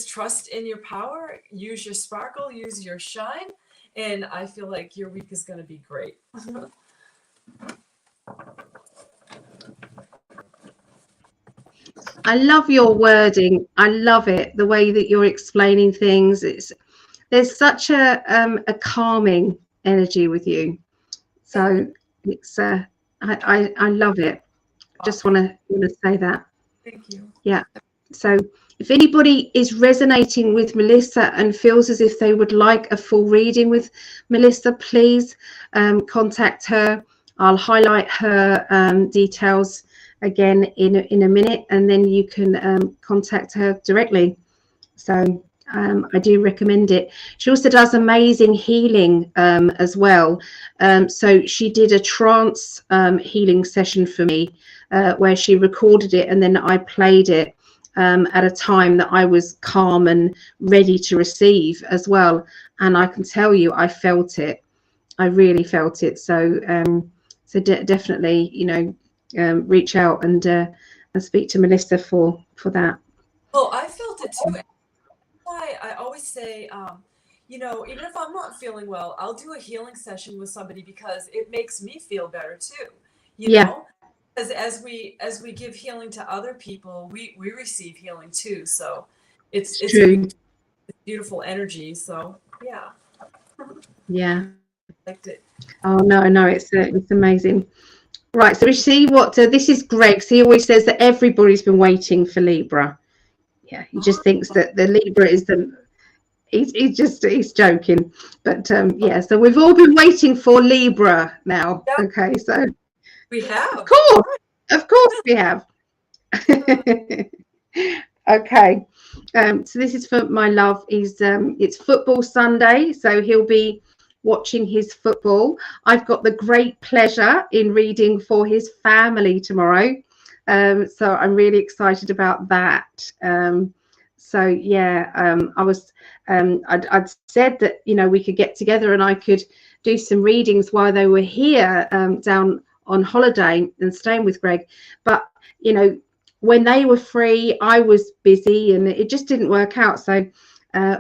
trust in your power, use your sparkle, use your shine, and I feel like your week is going to be great. I love your wording. I love it, the way that you're explaining things. There's such a calming energy with you. So it's I love it. Just want to say that. Thank you. Yeah. So if anybody is resonating with Melissa and feels as if they would like a full reading with Melissa, please contact her. I'll highlight her details again in a minute, and then you can contact her directly. So I do recommend it. She also does amazing healing as well. So she did a trance healing session for me where she recorded it, and then I played it at a time that I was calm and ready to receive as well. And I can tell you, I felt it. I really felt it. So definitely, you know, reach out and speak to Melissa for that. Well, I felt it too. Why I always say, you know, even if I'm not feeling well, I'll do a healing session with somebody because it makes me feel better too. You know, because as we give healing to other people, we receive healing too. So it's true. Beautiful energy. So yeah. Yeah. Liked it. Oh no, it's amazing. Right, so we see what this is Greg. So he always says that everybody's been waiting for Libra. Yeah, he just thinks that the Libra is the he's joking, but yeah, so we've all been waiting for Libra now. Yep. Okay, so we have, of course we have. Okay, so this is for my love. It's football Sunday, so he'll be watching his football. I've got the great pleasure in reading for his family tomorrow. So I'm really excited about that. So yeah, I'd said that, you know, we could get together and I could do some readings while they were here down on holiday and staying with Greg. But, you know, when they were free, I was busy and it just didn't work out. So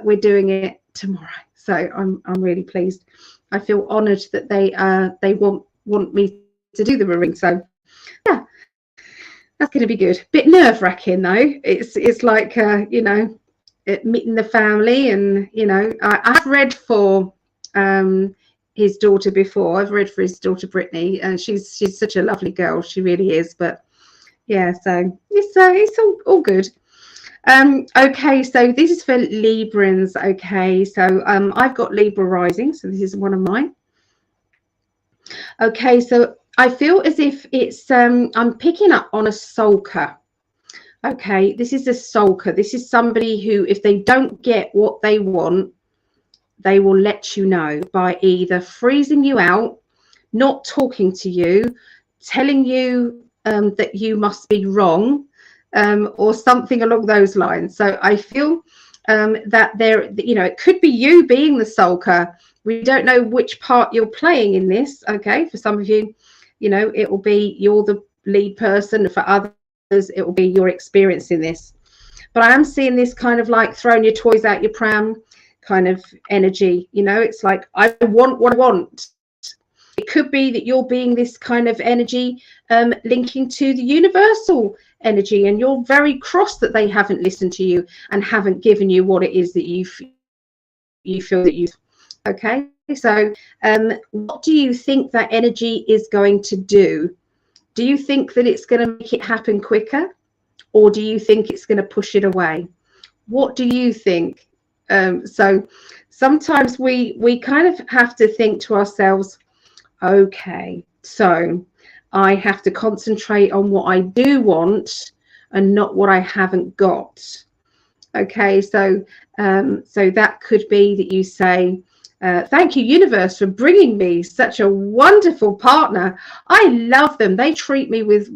we're doing it tomorrow. So I'm really pleased. I feel honoured that they want me to do the reading. So yeah. That's going to be good. Bit nerve-wracking though. It's like you know, meeting the family, and you know, I've read for his daughter before. I've read for his daughter Brittany, and she's such a lovely girl. She really is. But yeah, so it's all good. Okay, so this is for Librans. Okay, so I've got Libra rising, so this is one of mine. Okay, so I feel as if it's I'm picking up on a sulker. Okay, this is a sulker. This is somebody who, if they don't get what they want, they will let you know by either freezing you out, not talking to you, telling you that you must be wrong, or something along those lines. So I feel that there, you know, it could be you being the sulker. We don't know which part you're playing in this. Okay, for some of you, you know, it will be you're the lead person. For others, it will be your experience in this. But I am seeing this kind of like throwing your toys out your pram kind of energy. You know, it's like, I want what I want. It could be that you're being this kind of energy linking to the universal energy, and you're very cross that they haven't listened to you and haven't given you what it is that you feel that you. Okay, So what do you think that energy is going to do? Do you think that it's going to make it happen quicker, or do you think it's going to push it away? What do you think? So sometimes we kind of have to think to ourselves, okay, so I have to concentrate on what I do want and not what I haven't got. Okay, so so that could be that you say, thank you, universe, for bringing me such a wonderful partner. I love them. They treat me with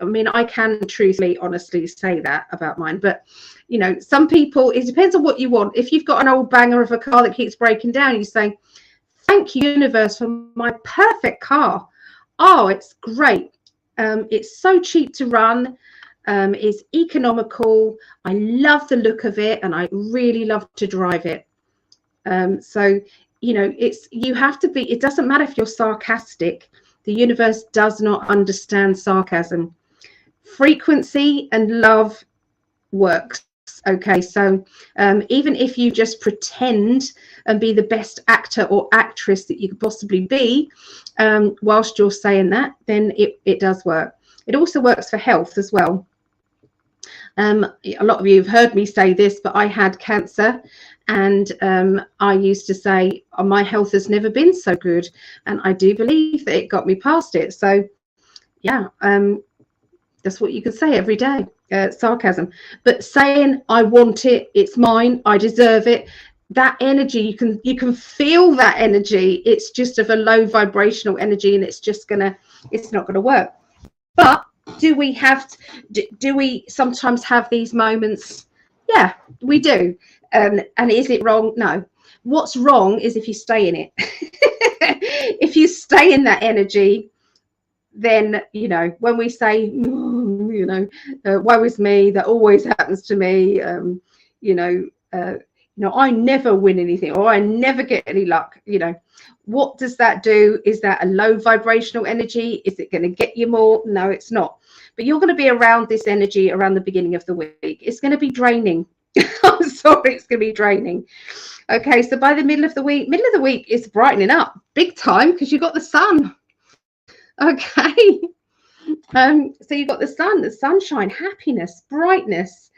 I mean, I can truthfully, honestly say that about mine. But, you know, some people, it depends on what you want. If you've got an old banger of a car that keeps breaking down, you say, thank you, universe, for my perfect car. Oh, it's great. It's so cheap to run. It's economical. I love the look of it, and I really love to drive it. So, you know, you have to be, it doesn't matter if you're sarcastic. The universe does not understand sarcasm. Frequency and love works. Okay, so even if you just pretend and be the best actor or actress that you could possibly be, whilst you're saying that, then it does work. It also works for health as well. A lot of you have heard me say this, but I had cancer, and I used to say, oh, my health has never been so good, and I do believe that it got me past it. So yeah, that's what you can say every day. Sarcasm. But saying I want it, it's mine, I deserve it, that energy, you can feel that energy. It's just of a low vibrational energy, and it's not gonna work. But do we sometimes have these moments? Yeah, we do. And is it wrong? No. What's wrong is if you stay in it. If you stay in that energy, then, you know, when we say, you know, woe is me, that always happens to me, you know, I never win anything, or I never get any luck, you know, what does that do? Is that a low vibrational energy? Is it going to get you more? No, it's not. But you're going to be around this energy around the beginning of the week. It's going to be draining. I'm sorry, it's going to be draining. Okay, so by the middle of the week is brightening up big time, because you've got the sun. Okay. So you've got the sun, the sunshine, happiness, brightness,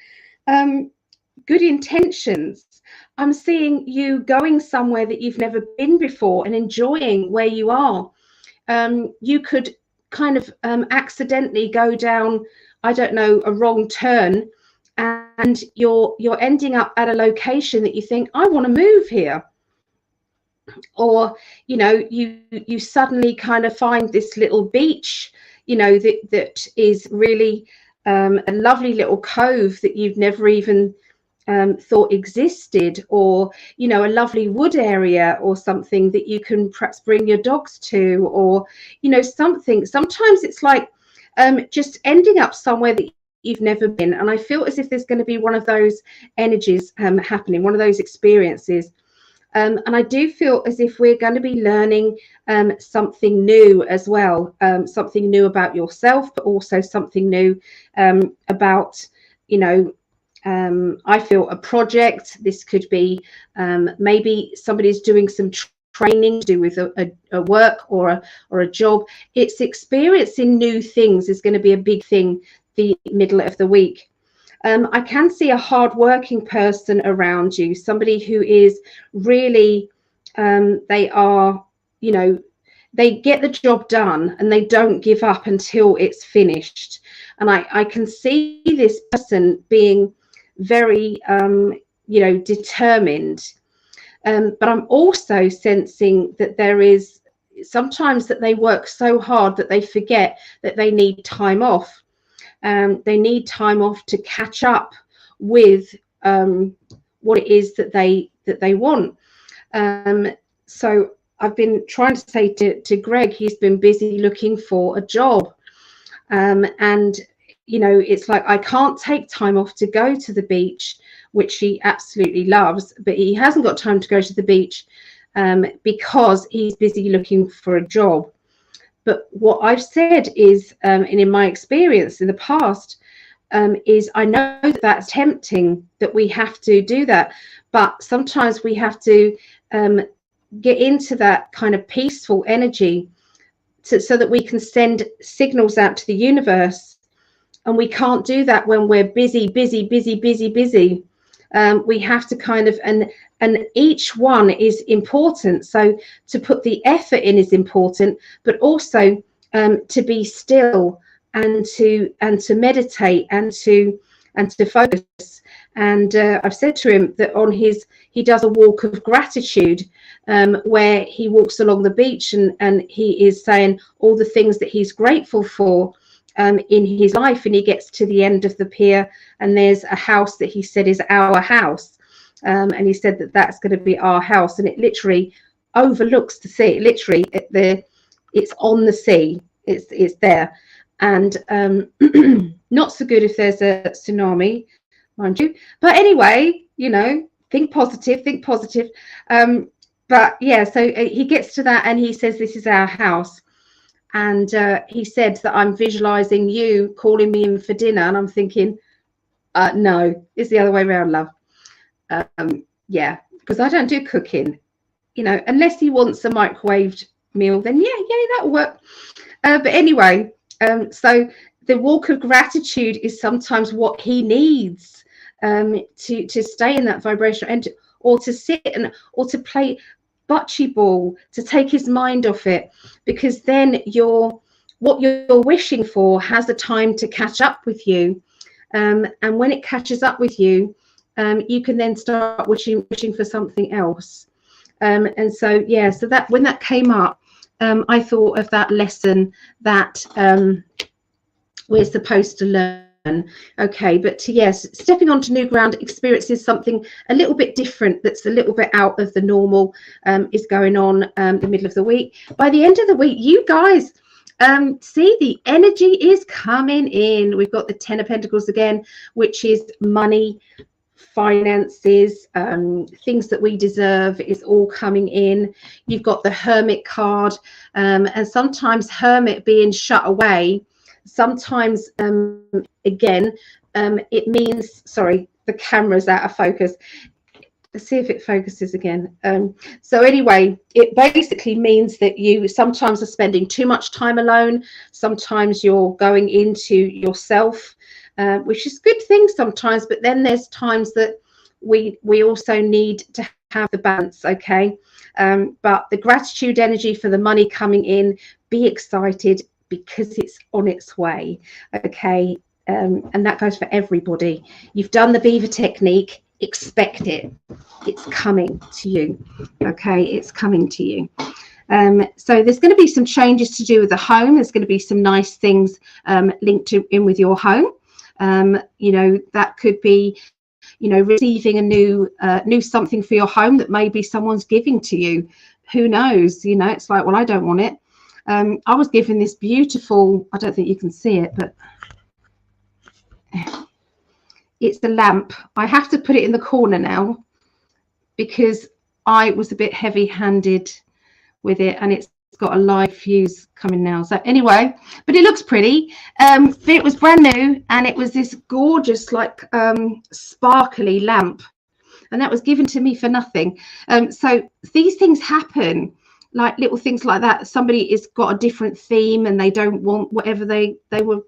good intentions. I'm seeing you going somewhere that you've never been before and enjoying where you are. You could kind of accidentally go down, I don't know, a wrong turn, and you're ending up at a location that you think, I want to move here. Or, you know, you suddenly kind of find this little beach, you know, that is really a lovely little cove that you've never even thought existed, or, you know, a lovely wood area or something that you can perhaps bring your dogs to, or, you know, something. Sometimes it's like just ending up somewhere that you've never been. And I feel as if there's going to be one of those energies happening, one of those experiences. And I do feel as if we're going to be learning something new as well, something new about yourself, but also something new about, you know, I feel a project. This could be maybe somebody's doing some training to do with a work or a job. It's experiencing new things is going to be a big thing the middle of the week. I can see a hard-working person around you, somebody who is really, they are, you know, they get the job done and they don't give up until it's finished. And I can see this person being very, you know, determined. But I'm also sensing that there is sometimes that they work so hard that they forget that they need time off. They need time off to catch up with what it is that they want. So I've been trying to say to Greg, he's been busy looking for a job, and you know, it's like, I can't take time off to go to the beach, which he absolutely loves, but he hasn't got time to go to the beach because he's busy looking for a job. But what I've said is, and in my experience in the past, is I know that that's tempting, that we have to do that. But sometimes we have to get into that kind of peaceful energy so that we can send signals out to the universe. And we can't do that when we're busy. We have to kind of, and each one is important. So to put the effort in is important, but also to be still and to meditate and to focus. And I've said to him that he does a walk of gratitude, where he walks along the beach and he is saying all the things that he's grateful for in his life, and he gets to the end of the pier and there's a house that he said is our house, and he said that that's going to be our house, and it literally overlooks the sea. Literally, it's on the sea. It's there, and not so good if there's a tsunami, mind you. But anyway, think positive. But yeah, so he gets to that and he says, "This is our house." And he said that I'm visualizing you calling me in for dinner, and I'm thinking, no, it's the other way around, love. Yeah, because I don't do cooking, unless he wants a microwaved meal, then yeah, that'll work. But anyway, so the walk of gratitude is sometimes what he needs to stay in that vibration, and or to sit or to play bocce ball, to take his mind off it, because then what you're wishing for has a time to catch up with you, and when it catches up with you, you can then start wishing for something else. And so yeah, so that when that came up, I thought of that lesson that we're supposed to learn. Okay, but yes, stepping onto new ground experiences something a little bit different, that's a little bit out of the normal, is going on the middle of the week. By the end of the week, you guys see the energy is coming in. We've got the 10 of Pentacles again, which is money, finances, things that we deserve is all coming in. You've got the Hermit card, and sometimes Hermit being shut away, sometimes again it means, sorry, the camera's out of focus. Let's see if it focuses again. So anyway, it basically means that you sometimes are spending too much time alone. Sometimes you're going into yourself, which is good things sometimes, but then there's times that we also need to have the balance. Okay, but the gratitude energy for the money coming in, be excited because it's on its way. Okay, and that goes for everybody. You've done the beaver technique, expect it. It's coming to you. Okay, it's coming to you. So there's going to be some changes to do with the home. There's going to be some nice things linked in with your home. That could be, receiving a new something for your home that maybe someone's giving to you. Who knows? It's like, well, I don't want it. I was given this beautiful, I don't think you can see it, but it's the lamp. I have to put it in the corner now because I was a bit heavy-handed with it, and it's got a live fuse coming now. So anyway, but it looks pretty. It was brand new, and it was this gorgeous, like sparkly lamp, and that was given to me for nothing. So these things happen, like little things like that. Somebody has got a different theme and they don't want whatever they were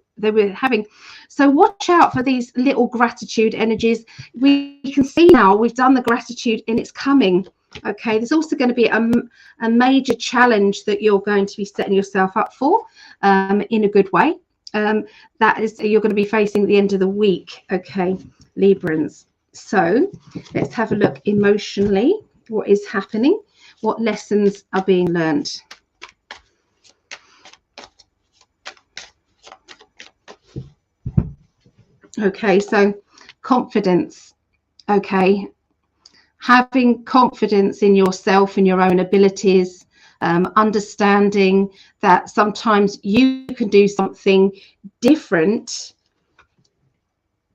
having. So watch out for these little gratitude energies. We can see now we've done the gratitude and it's coming. Okay, there's also going to be a major challenge that you're going to be setting yourself up for, in a good way. That is, you're going to be facing at the end of the week. Okay, Librans. So let's have a look emotionally. What is happening? What lessons are being learned? Okay, so confidence. Okay, having confidence in yourself and your own abilities, understanding that sometimes you can do something different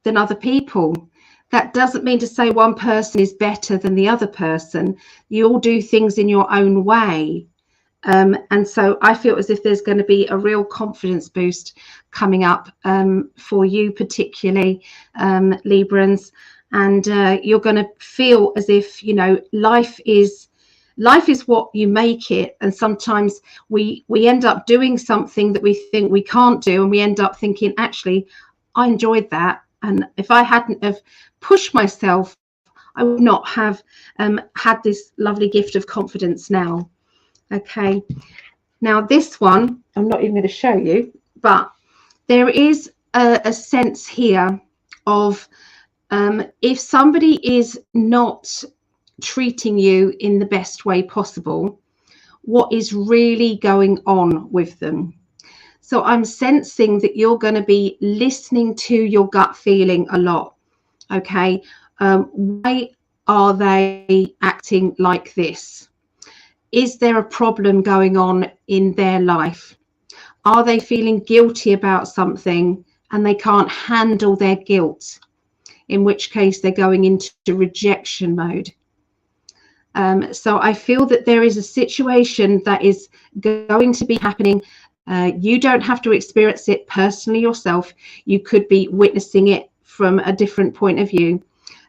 than other people. That doesn't mean to say one person is better than the other person. You all do things in your own way. And so I feel as if there's going to be a real confidence boost coming up for you, particularly Librans. And you're going to feel as if, life is life is what you make it, and sometimes we end up doing something that we think we can't do, and we end up thinking, actually, I enjoyed that, and if I hadn't have pushed myself, I would not have had this lovely gift of confidence now. Okay, now this one I'm not even going to show you, but there is a sense here of if somebody is not treating you in the best way possible, what is really going on with them. So I'm sensing that you're going to be listening to your gut feeling a lot. Okay, why are they acting like this? Is there a problem going on in their life? Are they feeling guilty about something and they can't handle their guilt? In which case they're going into rejection mode. So I feel that there is a situation that is going to be happening. You don't have to experience it personally yourself. You could be witnessing it from a different point of view.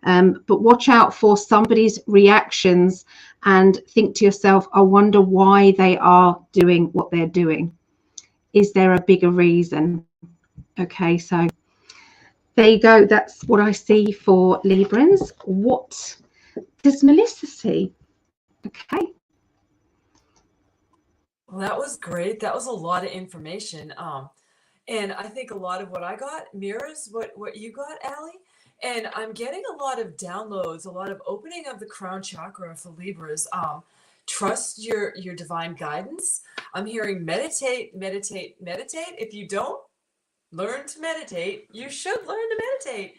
But watch out for somebody's reactions and think to yourself, I wonder why they are doing what they're doing. Is there a bigger reason? Okay, so there you go. That's what I see for Librans. What does Melissa see? Okay. Well, that was great. That was a lot of information. And I think a lot of what I got mirrors what you got, Allie. And I'm getting a lot of downloads, a lot of opening of the crown chakra for Libras. Trust your divine guidance. I'm hearing meditate, meditate, meditate. If you don't learn to meditate, you should learn to meditate.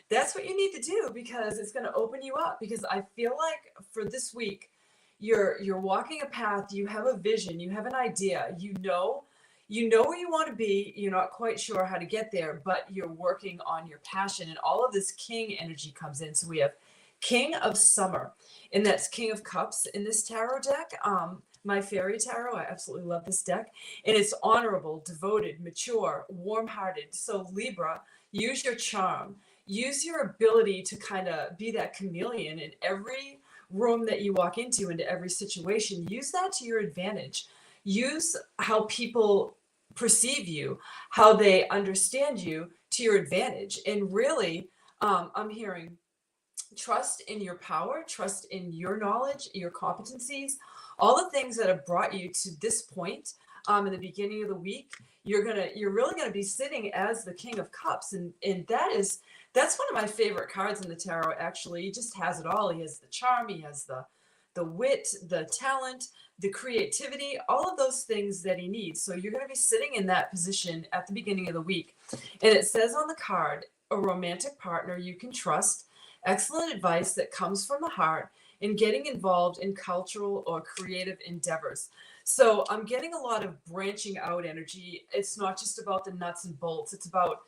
That's what you need to do, because it's going to open you up. Because I feel like for this week, you're walking a path, you have a vision, you have an idea, you know where you want to be, you're not quite sure how to get there, but you're working on your passion, and all of this king energy comes in. So we have King of Summer, and that's King of Cups in this tarot deck. My fairy tarot, I absolutely love this deck, and it's honorable, devoted, mature, warm-hearted. So Libra, use your charm, use your ability to kind of be that chameleon in every room that you walk into every situation. Use that to your advantage. Use how people perceive you, how they understand you, to your advantage. And really, I'm hearing trust in your power, trust in your knowledge, your competencies, all the things that have brought you to this point. In the beginning of the week, you're really gonna be sitting as the King of Cups, and that's one of my favorite cards in the tarot. Actually, he just has it all. He has the charm, he has the wit, the talent, the creativity, all of those things that he needs. So you're going to be sitting in that position at the beginning of the week. And it says on the card, a romantic partner you can trust, excellent advice that comes from the heart, and getting involved in cultural or creative endeavors. So I'm getting a lot of branching out energy. It's not just about the nuts and bolts. It's about,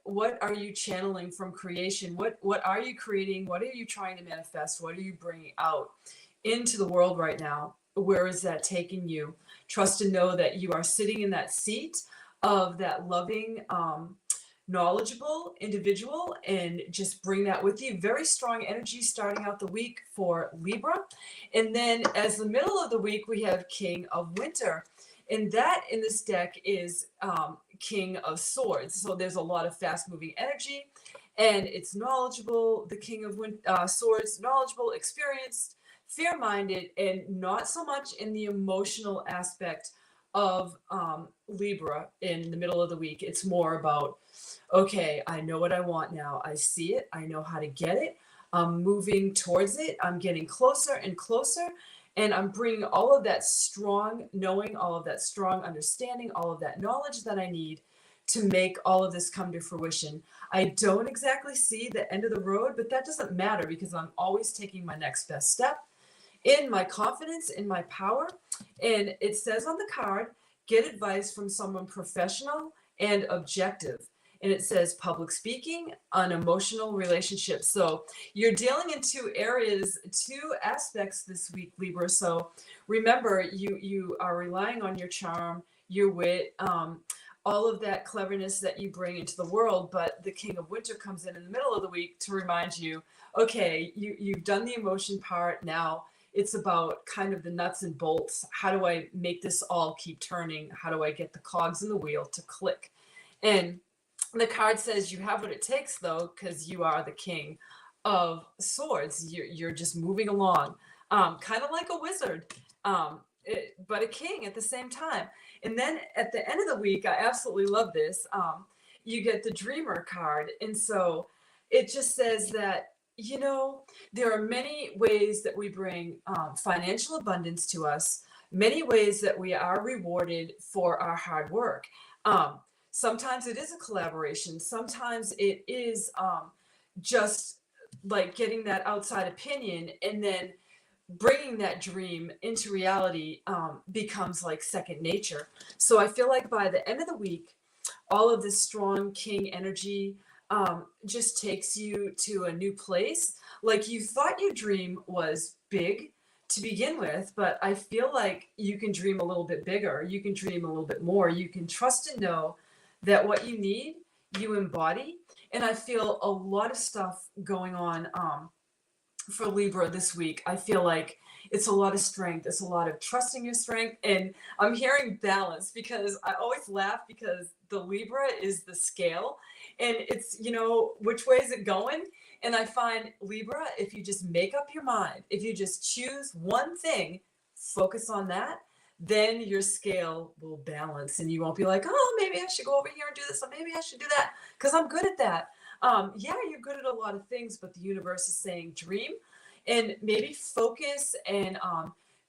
what are you channeling from creation? What are you creating? What are you trying to manifest? What are you bringing out into the world right now? Where is that taking you? Trust and know that you are sitting in that seat of that loving, knowledgeable individual, and just bring that with you. Very strong energy starting out the week for Libra. And then as the middle of the week, we have King of Winter. And that in this deck is King of Swords. So there's a lot of fast moving energy, and it's knowledgeable. The King of Swords, knowledgeable, experienced, fair-minded, and not so much in the emotional aspect of Libra in the middle of the week. It's more about, okay, I know what I want now. I see it. I know how to get it. I'm moving towards it. I'm getting closer and closer. And I'm bringing all of that strong knowing, all of that strong understanding, all of that knowledge that I need to make all of this come to fruition. I don't exactly see the end of the road, but that doesn't matter, because I'm always taking my next best step in my confidence, in my power. And it says on the card, get advice from someone professional and objective. And it says public speaking, unemotional relationships. So you're dealing in two aspects this week, Libra. So remember, you are relying on your charm, your wit, all of that cleverness that you bring into the world. But the King of Winter comes in the middle of the week to remind you, okay, you've done the emotion part. Now It's about kind of the nuts and bolts. How do I make this all keep turning? How do I get the cogs in the wheel to click? And the card says you have what it takes, though, because you are the king of swords. You're just moving along, kind of like a wizard, but a king at the same time. And then at the end of the week, I absolutely love this. You get the dreamer card. And so it just says that, you know, there are many ways that we bring financial abundance to us, many ways that we are rewarded for our hard work. Sometimes it is a collaboration. Sometimes it is just like getting that outside opinion, and then bringing that dream into reality becomes like second nature. So I feel like by the end of the week, all of this strong king energy just takes you to a new place. Like you thought your dream was big to begin with, but I feel like you can dream a little bit bigger. You can dream a little bit more. You can trust and know that what you need, you embody. And I feel a lot of stuff going on for Libra this week. I feel like it's a lot of strength. It's a lot of trusting your strength. And I'm hearing balance, because I always laugh because the Libra is the scale, and it's, you know, which way is it going? And I find Libra, if you just make up your mind, if you just choose one thing, focus on that, then your scale will balance, and you won't be like, oh, maybe I should go over here and do this, or maybe I should do that because I'm good at that. Yeah, you're good at a lot of things, but the universe is saying dream, and maybe focus and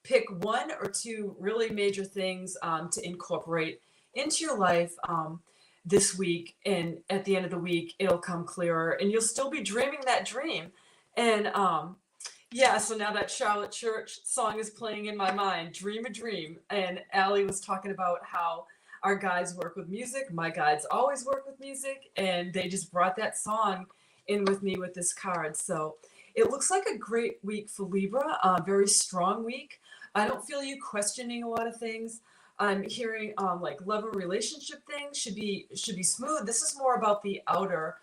pick one or two really major things to incorporate into your life this week. And at the end of the week, it'll come clearer, and you'll still be dreaming that dream. And yeah, so now that Charlotte Church song is playing in my mind, Dream a Dream. And Allie was talking about how our guides work with music. My guides always work with music, and they just brought that song in with me with this card. So it looks like a great week for Libra, a very strong week. I don't feel you questioning a lot of things. I'm hearing like love and relationship things should be smooth. This is more about the outer.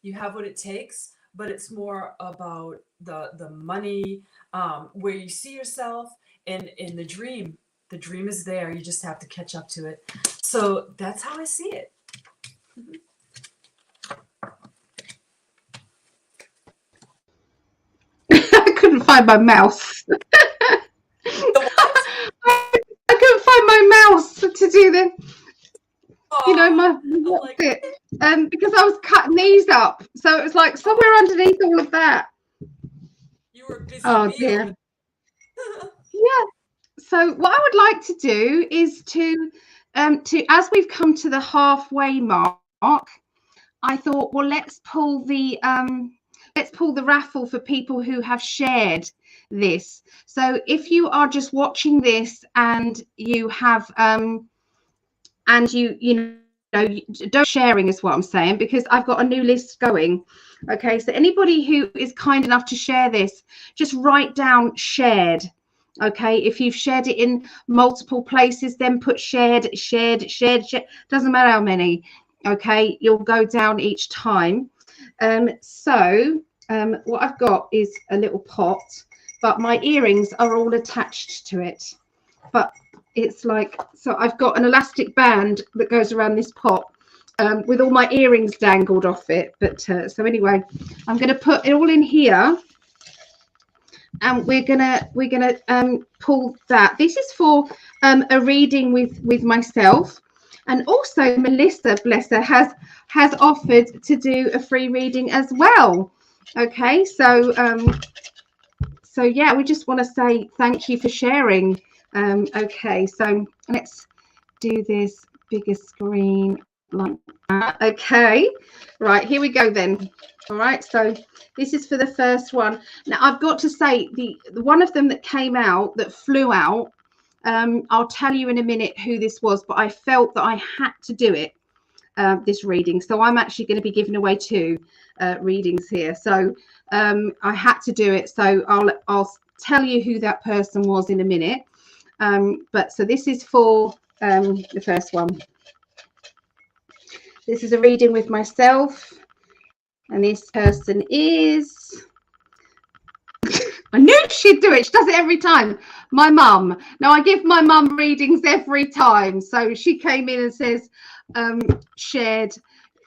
You have what it takes, but it's more about the money, where you see yourself, and in the dream. The dream is there. You just have to catch up to it. So that's how I see it. I couldn't find my mouse. I couldn't find my mouse to do the, you know, my what's it? Because I was cutting these up, so it was like somewhere underneath all of that. You were busy. Oh dear. Yeah. So what I would like to do is to as we've come to the halfway mark, I thought, well, let's pull the raffle for people who have shared this. So if you are just watching this and you have and you know, don't sharing is what I'm saying, because I've got a new list going. Okay, so anybody who is kind enough to share this, just write down shared. Okay, if you've shared it in multiple places, then put shared. Doesn't matter how many. Okay, you'll go down each time. So what I've got is a little pot, but my earrings are all attached to it. But it's like, so I've got an elastic band that goes around this pot with all my earrings dangled off it. But so anyway, I'm going to put it all in here. And we're gonna pull that. This is for a reading with myself, and also Melissa, bless her, has offered to do a free reading as well. Okay, so so yeah, we just want to say thank you for sharing. Okay, so let's do this bigger screen like that. Okay, right, here we go then. All right, so this is for the first one. Now I've got to say, the one of them that came out, that flew out, I'll tell you in a minute who this was, but I felt that I had to do it, this reading. So I'm actually going to be giving away 2 readings here. So I had to do it. So I'll tell you who that person was in a minute. But so this is for the first one. This is a reading with myself. And this person is I knew she'd do it. She does it every time. My mum. Now, I give my mum readings every time. So she came in and says, shared.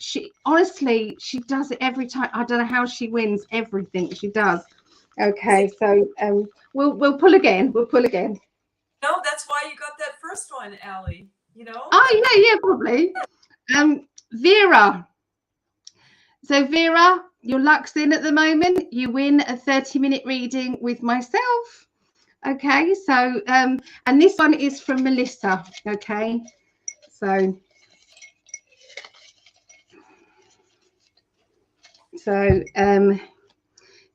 She honestly, she does it every time. I don't know how she wins everything she does. Okay, so we'll pull again. We'll pull again. No, that's why you got that first one, Allie. You know? Oh, yeah, probably. Vera. So Vera, your luck's in at the moment. You win a 30-minute reading with myself. Okay, so and this one is from Melissa. Okay, so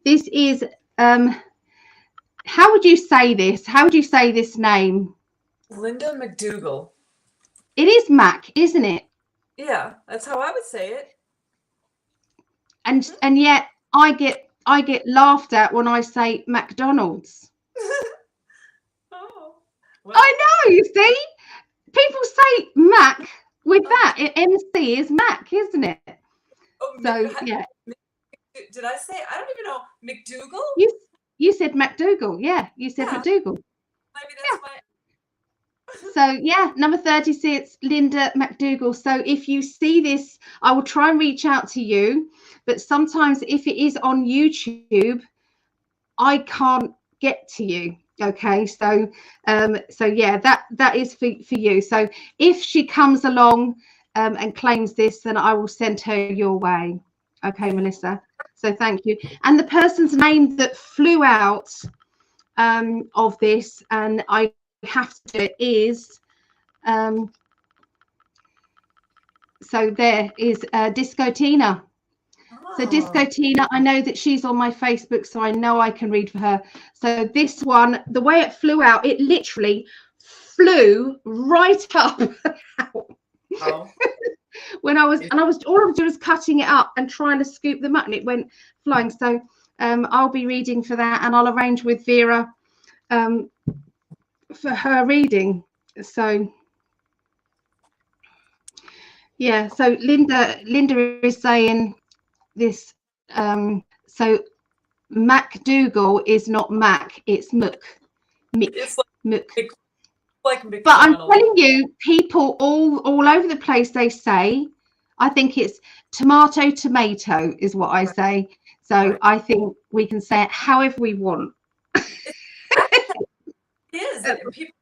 this is how would you say this? How would you say this name? Linda McDougall. It is Mac, isn't it? Yeah, that's how I would say it. And yet I get laughed at when I say McDonald's. Oh, well. I know, you see, people say Mac with that. MC is Mac, isn't it? Oh, So yeah. Did I say? I don't even know. McDougall? You said McDougall. Yeah, you said McDougall. Maybe that's my. So yeah, number 36, Linda McDougall. So if you see this, I will try and reach out to you. But sometimes if it is on YouTube, I can't get to you. Okay, so yeah, that is for you. So if she comes along and claims this, then I will send her your way. Okay, Melissa. So thank you. And the person's name that flew out of this, and I have to do it, is so there is Disco Tina. So Disco Tina, I know that she's on my Facebook, so I know I can read for her. So this one, the way it flew out, it literally flew right up. Oh. When all I was doing was cutting it up and trying to scoop them up, and it went flying. So I'll be reading for that, and I'll arrange with Vera for her reading. So yeah, so Linda is saying this. So MacDougall is not Mac, it's Mick. It's like McDonald's. But I'm telling you, people all over the place, they say, I think it's tomato is what I say. So right. I think we can say it however we want. It is. People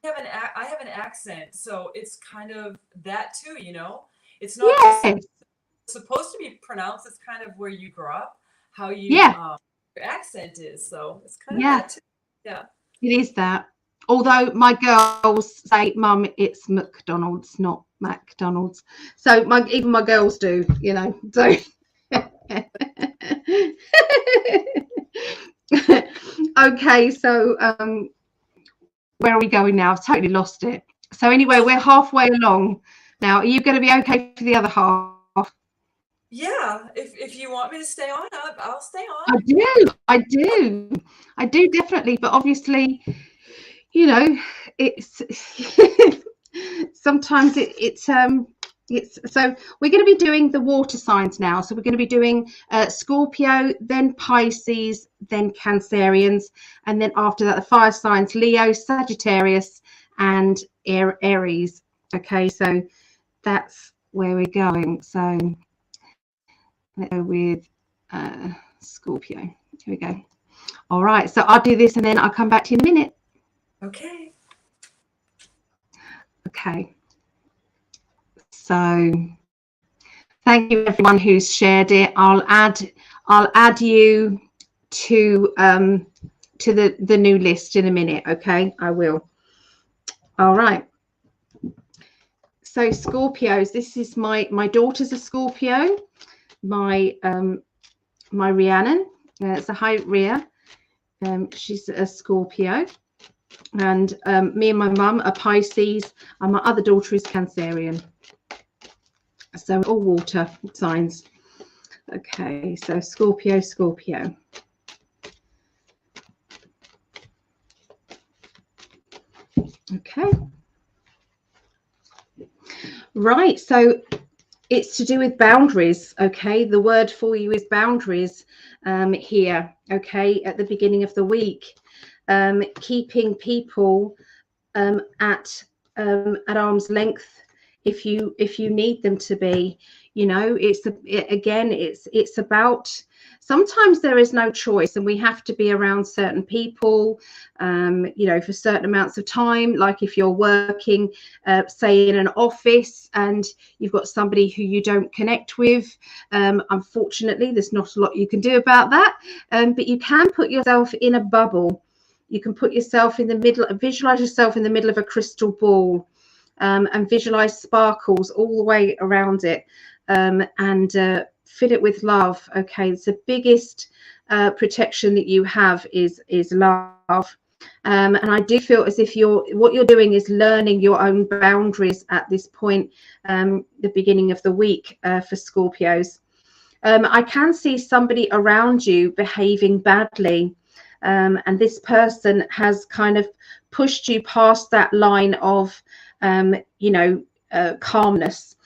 I have an accent, so it's kind of that too, you know. It's not just supposed to be pronounced. It's kind of where you grew up, how you your accent is. So it's kind of that too. Yeah. It is that. Although my girls say, Mum, it's McDonald's, not McDonald's. So even my girls do, you know. So okay, so where are we going now? I've totally lost it. So anyway, we're halfway along now. Are you going to be okay for the other half? Yeah, if you want me to stay on, I'll stay on. I do definitely. But obviously, you know, it's sometimes it's so we're going to be doing the water signs now. So we're going to be doing Scorpio, then Pisces, then Cancerians, and then after that the fire signs: Leo, Sagittarius, and Aries. Okay, so that's where we're going. So let's go with Scorpio. Here we go. All right, so I'll do this and then I'll come back to you in a minute. Okay. Okay. So thank you everyone who's shared it. I'll add you to the new list in a minute. Okay, I will. All right. So Scorpios, this is my daughter's a Scorpio. My Rhiannon, it's a hi Rhea. She's a Scorpio, and me and my mum are Pisces, and my other daughter is Cancerian. So all water signs. Okay, so Scorpio. Okay. Right, so it's to do with boundaries. Okay, the word for you is boundaries here. Okay, at the beginning of the week, keeping people at arm's length if you need them to be. You know, again, it's about, sometimes there is no choice and we have to be around certain people, you know, for certain amounts of time. Like if you're working, say in an office, and you've got somebody who you don't connect with, unfortunately there's not a lot you can do about that, but you can put yourself in a bubble. You can put yourself in the middle, visualize yourself in the middle of a crystal ball, and visualize sparkles all the way around it, and fill it with love. Okay, it's the biggest protection that you have is love. And I do feel as if what you're doing is learning your own boundaries at this point, the beginning of the week, for Scorpios. I can see somebody around you behaving badly. And this person has kind of pushed you past that line of, you know, calmness,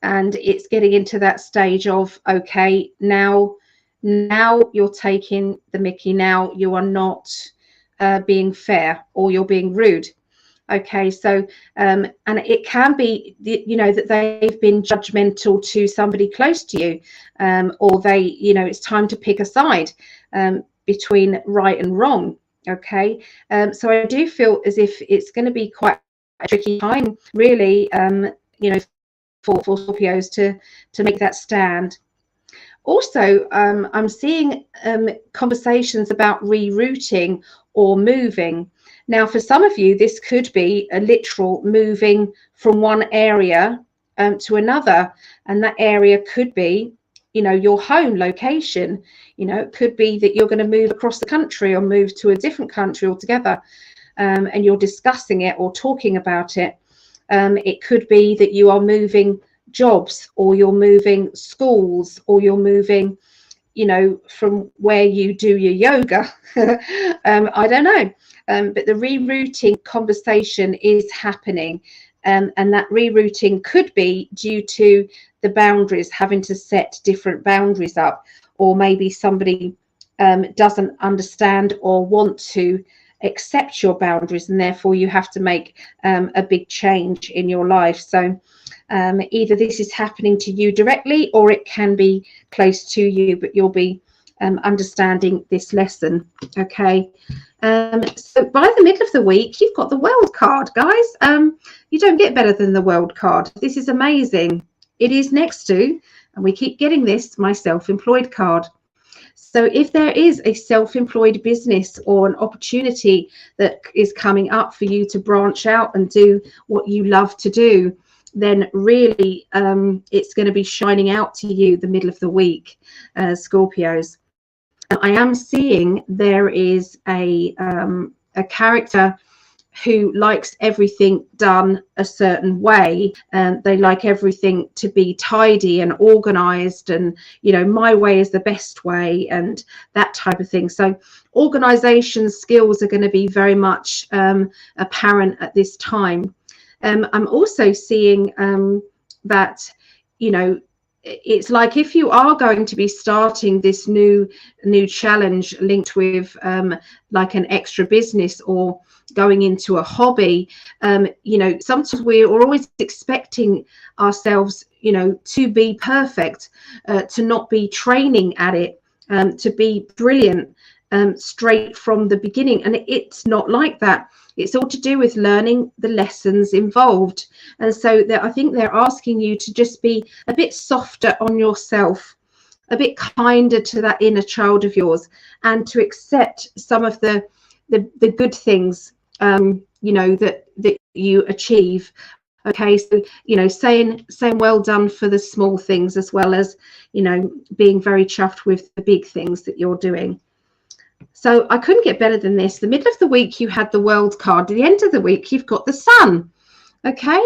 and it's getting into that stage of, okay, now you're taking the mickey. Now you are not being fair, or you're being rude. Okay, so and it can be, you know, that they've been judgmental to somebody close to you, or they, you know, it's time to pick a side between right and wrong. Okay, so I do feel as if it's going to be quite a tricky time, really, you know, for Scorpios to make that stand. Also, I'm seeing conversations about rerouting or moving. Now, for some of you, this could be a literal moving from one area to another, and that area could be, you know, your home location. You know, it could be that you're going to move across the country or move to a different country altogether, and you're discussing it or talking about it. It could be that you are moving jobs, or you're moving schools, or you're moving, you know, from where you do your yoga. I don't know, but the rerouting conversation is happening, and that rerouting could be due to the boundaries, having to set different boundaries up, or maybe somebody doesn't understand or want to accept your boundaries, and therefore you have to make a big change in your life. So either this is happening to you directly, or it can be close to you, but you'll be understanding this lesson. Okay, so by the middle of the week, you've got the World card, guys. You don't get better than the World card. This is amazing. It is next to, and we keep getting this, my self-employed card. So if there is a self-employed business or an opportunity that is coming up for you to branch out and do what you love to do, then really it's going to be shining out to you the middle of the week, Scorpios. I am seeing there is a character who likes everything done a certain way, and they like everything to be tidy and organized, and, you know, my way is the best way, and that type of thing. So organization skills are going to be very much apparent at this time. I'm also seeing that, you know, it's like if you are going to be starting this new challenge linked with like an extra business or going into a hobby, you know, sometimes we're always expecting ourselves, you know, to be perfect, to not be training at it, to be brilliant straight from the beginning, and it's not like that. It's all to do with learning the lessons involved. And so I think they're asking you to just be a bit softer on yourself, a bit kinder to that inner child of yours, and to accept some of the good things, you know, that you achieve. Okay, so, you know, saying well done for the small things, as well as, you know, being very chuffed with the big things that you're doing. So I couldn't get better than this. The middle of the week, you had the World card. At the end of the week, you've got the Sun. Okay,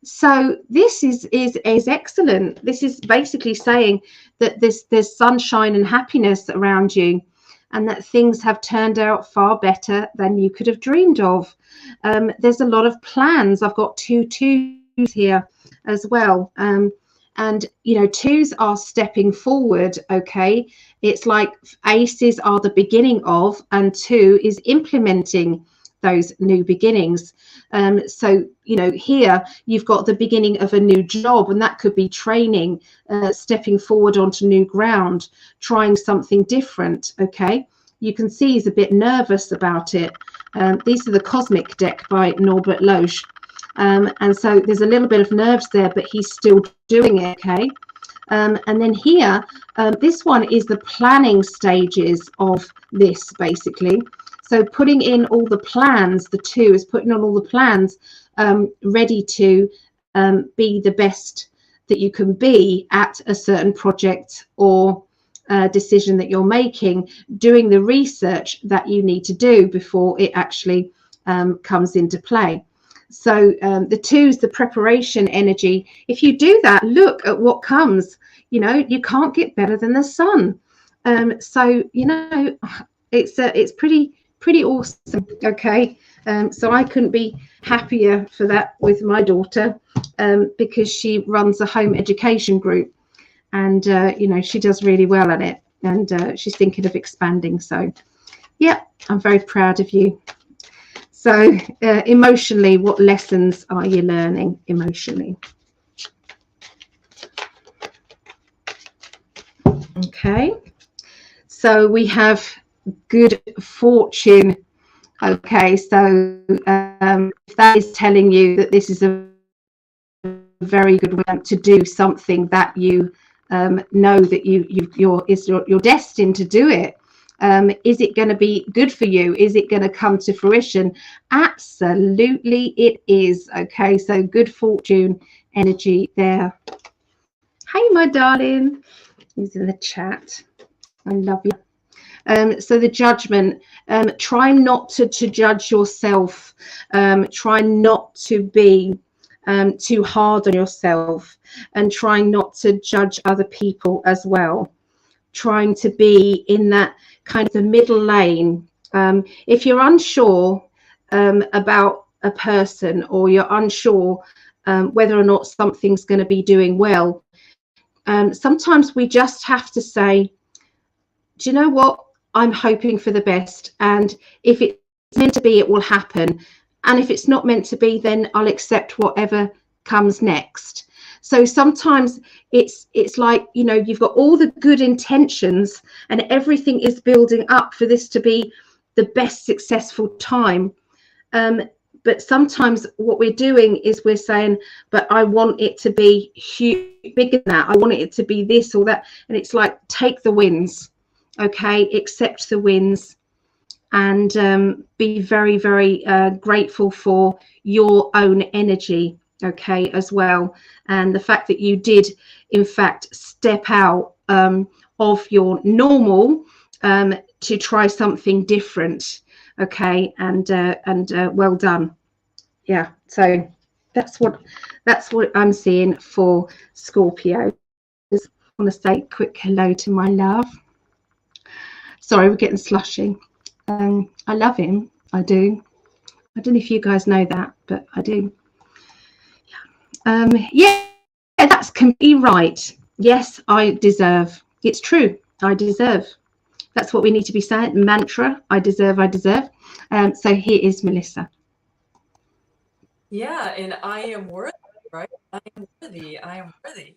so this is excellent. This is basically saying that there's sunshine and happiness around you, and that things have turned out far better than you could have dreamed of. There's a lot of plans. I've got 2 twos here as well, and And, you know, twos are stepping forward. Okay. It's like aces are the beginning of, and two is implementing those new beginnings. So, you know, here you've got the beginning of a new job, and that could be training, stepping forward onto new ground, trying something different. Okay. You can see he's a bit nervous about it. These are the Cosmic deck by Norbert Loesch. And so there's a little bit of nerves there, but he's still doing it. Okay. And then here, this one is the planning stages of this, basically. So putting in all the plans, the two is putting on all the plans, ready to be the best that you can be at a certain project or decision that you're making, doing the research that you need to do before it actually comes into play. So the twos, the preparation energy, if you do that, look at what comes. You know, you can't get better than the sun. So, you know, it's pretty awesome. Okay. So I couldn't be happier for that with my daughter, because she runs a home education group, and you know, she does really well at it, and she's thinking of expanding. So yeah, I'm very proud of you. So emotionally, what lessons are you learning emotionally? Okay, so we have good fortune. Okay, so if that is telling you that this is a very good way to do something that you know that you're destined to do it. Is it going to be good for you? Is it going to come to fruition? Absolutely it is. Okay, so good fortune energy there. Hey, my darling. He's in the chat. I love you. So the judgment, try not to judge yourself. Try not to be too hard on yourself, and trying not to judge other people as well. Trying to be in that kind of the middle lane. If you're unsure about a person, or you're unsure whether or not something's going to be doing well, sometimes we just have to say, do you know what? I'm hoping for the best, and if it's meant to be, it will happen. And if it's not meant to be, then I'll accept whatever comes next. So sometimes it's like, you know, you've got all the good intentions and everything is building up for this to be the best successful time. But sometimes what we're doing is we're saying, but I want it to be huge, bigger than that. I want it to be this or that. And it's like, take the wins. Okay, accept the wins, and be very, very grateful for your own energy. Okay, as well. And the fact that you did, in fact, step out of your normal to try something different. Okay, and well done. Yeah, so that's what I'm seeing for Scorpio. Just want to say a quick hello to my love. Sorry, we're getting slushy. I love him. I do. I don't know if you guys know that, but I do. Yeah, that's completely right. Yes, I deserve. It's true. I deserve. That's what we need to be saying. Mantra. I deserve. I deserve. So here is Melissa. Yeah, and I am worthy, right? I am worthy. I am worthy.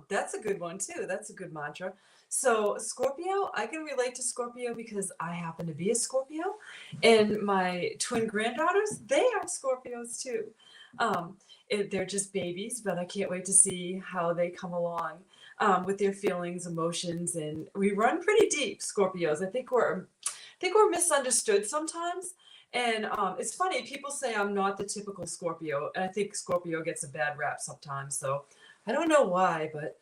That's a good one too. That's a good mantra. So Scorpio, I can relate to Scorpio because I happen to be a Scorpio, and my twin granddaughters, they are Scorpios too. They're just babies, but I can't wait to see how they come along with their feelings, emotions, and we run pretty deep, Scorpios. I think we're misunderstood sometimes. And it's funny, people say I'm not the typical Scorpio, and I think Scorpio gets a bad rap sometimes. So I don't know why, but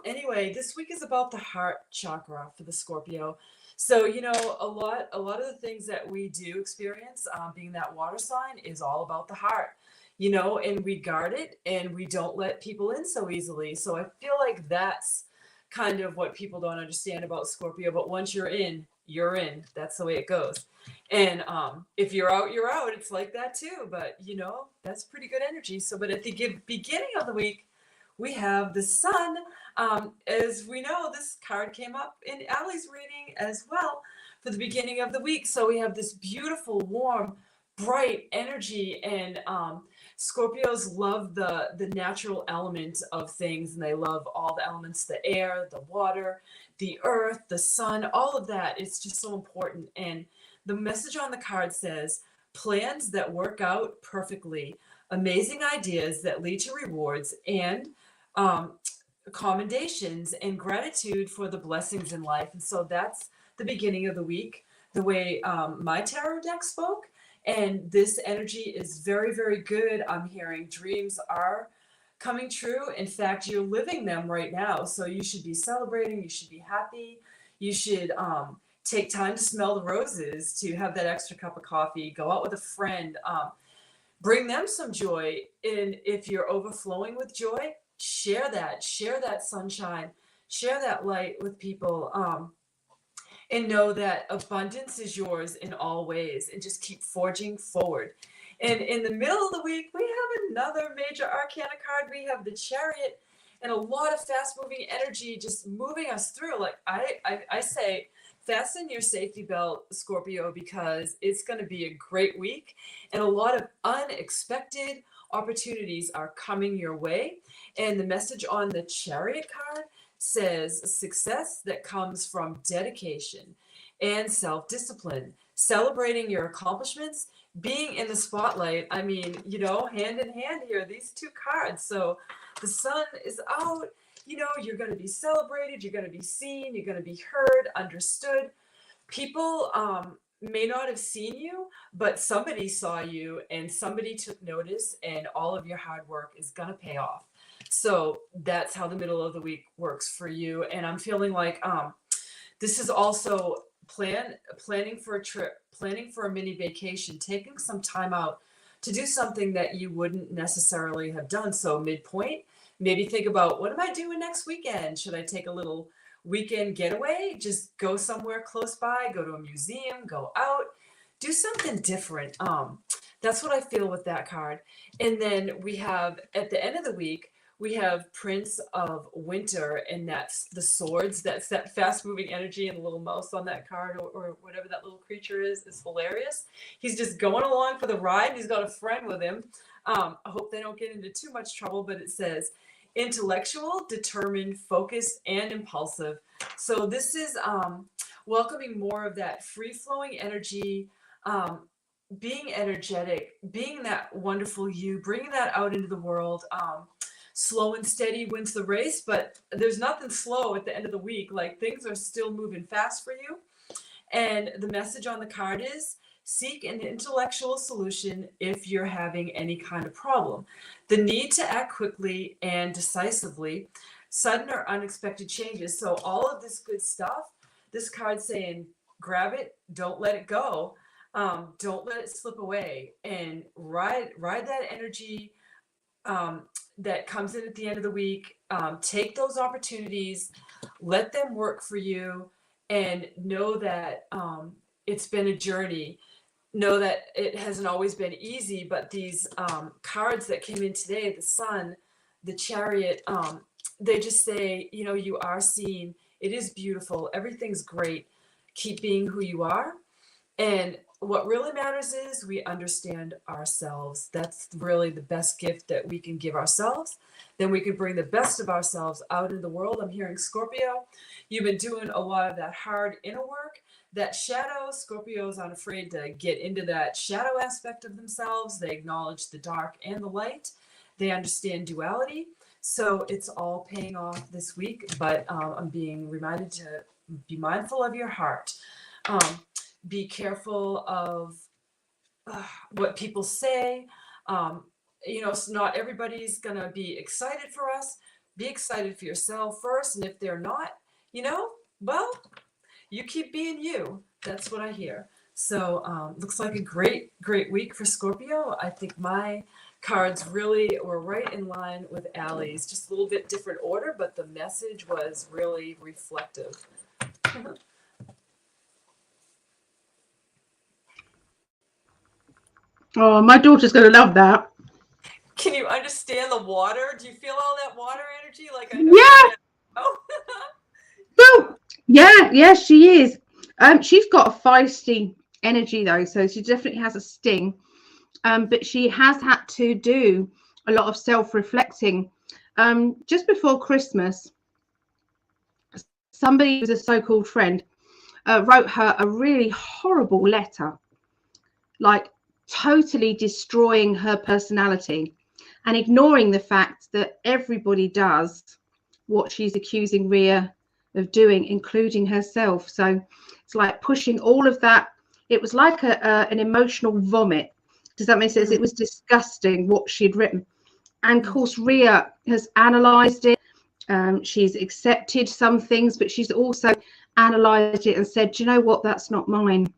anyway, this week is about the heart chakra for the Scorpio. So you know, a lot of the things that we do experience, being that water sign, is all about the heart. You know, and we guard it, and we don't let people in so easily. So I feel like that's kind of what people don't understand about Scorpio. But once you're in, you're in. That's the way it goes. And if you're out, you're out. It's like that too. But you know, that's pretty good energy. So, but at the beginning of the week, we have the sun. As we know, this card came up in Allie's reading as well for the beginning of the week. So we have this beautiful, warm, bright energy, and Scorpios love the natural elements of things, and they love all the elements: the air, the water, the earth, the sun, all of that. It's just so important. And the message on the card says, plans that work out perfectly, amazing ideas that lead to rewards, and um, commendations and gratitude for the blessings in life. And so that's the beginning of the week, the way my tarot deck spoke. And this energy is very, very good. I'm hearing dreams are coming true. In fact, you're living them right now. So you should be celebrating. You should be happy. You should take time to smell the roses, to have that extra cup of coffee, go out with a friend, bring them some joy. And if you're overflowing with joy, share that sunshine, share that light with people. And know that abundance is yours in all ways, and just keep forging forward. And in the middle of the week, we have another major arcana card. We have the Chariot, and a lot of fast moving energy just moving us through. Like I say, fasten your safety belt, Scorpio, because it's going to be a great week, and a lot of unexpected opportunities are coming your way. And the message on the Chariot card says success that comes from dedication and self-discipline, celebrating your accomplishments, being in the spotlight. I mean, hand in hand here, these two cards. So the sun is out, you're going to be celebrated, you're going to be seen, you're going to be heard, understood. People may not have seen you, but somebody saw you and somebody took notice, and all of your hard work is going to pay off. So that's how the middle of the week works for you. And I'm feeling like this is also planning for a trip, planning for a mini vacation, taking some time out to do something that you wouldn't necessarily have done. So midpoint, maybe think about, what am I doing next weekend? Should I take a little weekend getaway? Just go somewhere close by, go to a museum, go out, do something different. That's what I feel with that card. And then we have, at the end of the week, we have Prince of Winter, and that's the swords. That's that fast moving energy, and the little mouse on that card, or whatever that little creature is hilarious. He's just going along for the ride. He's got a friend with him. I hope they don't get into too much trouble, but it says intellectual, determined, focused, and impulsive. So this is welcoming more of that free flowing energy, being energetic, being that wonderful you, bringing that out into the world. Slow and steady wins the race, but there's nothing slow at the end of the week. Like, things are still moving fast for you. And the message on the card is, seek an intellectual solution if you're having any kind of problem. The need to act quickly and decisively, sudden or unexpected changes. So all of this good stuff, this card saying, grab it, don't let it go. Don't let it slip away, and ride that energy that comes in at the end of the week. Take those opportunities, let them work for you, and know that it's been a journey. Know that it hasn't always been easy, but these cards that came in today, the Sun, the Chariot, they just say, you are seen. It is beautiful. Everything's great. Keep being who you are. And what really matters is we understand ourselves. That's really the best gift that we can give ourselves. Then we can bring the best of ourselves out in the world. I'm hearing Scorpio, you've been doing a lot of that hard inner work, that shadow. Scorpios aren't afraid to get into that shadow aspect of themselves. They acknowledge the dark and the light. They understand duality. So it's all paying off this week, but I'm being reminded to be mindful of your heart. Be careful of what people say. So not everybody's going to be excited for us. Be excited for yourself first. And if they're not, well, you keep being you. That's what I hear. So looks like a great, great week for Scorpio. I think my cards really were right in line with Allie's, just a little bit different order, but the message was really reflective. Oh, my daughter's going to love that. Can you understand the water? Do you feel all that water she? Like, I know Yeah. she. Oh. Well, yeah, she is. She's got a feisty energy though, so she definitely has a sting. But she has had to do a lot of self-reflecting. Just before Christmas, somebody who's a so-called friend wrote her a really horrible letter, like totally destroying her personality and ignoring the fact that everybody does what she's accusing Rhea of doing, including herself. So it's like pushing all of that. It was like an emotional vomit. Does that make sense? It was disgusting what she'd written. And of course, Rhea has analysed it. She's accepted some things, but she's also analysed it and said, do you know what? That's not mine.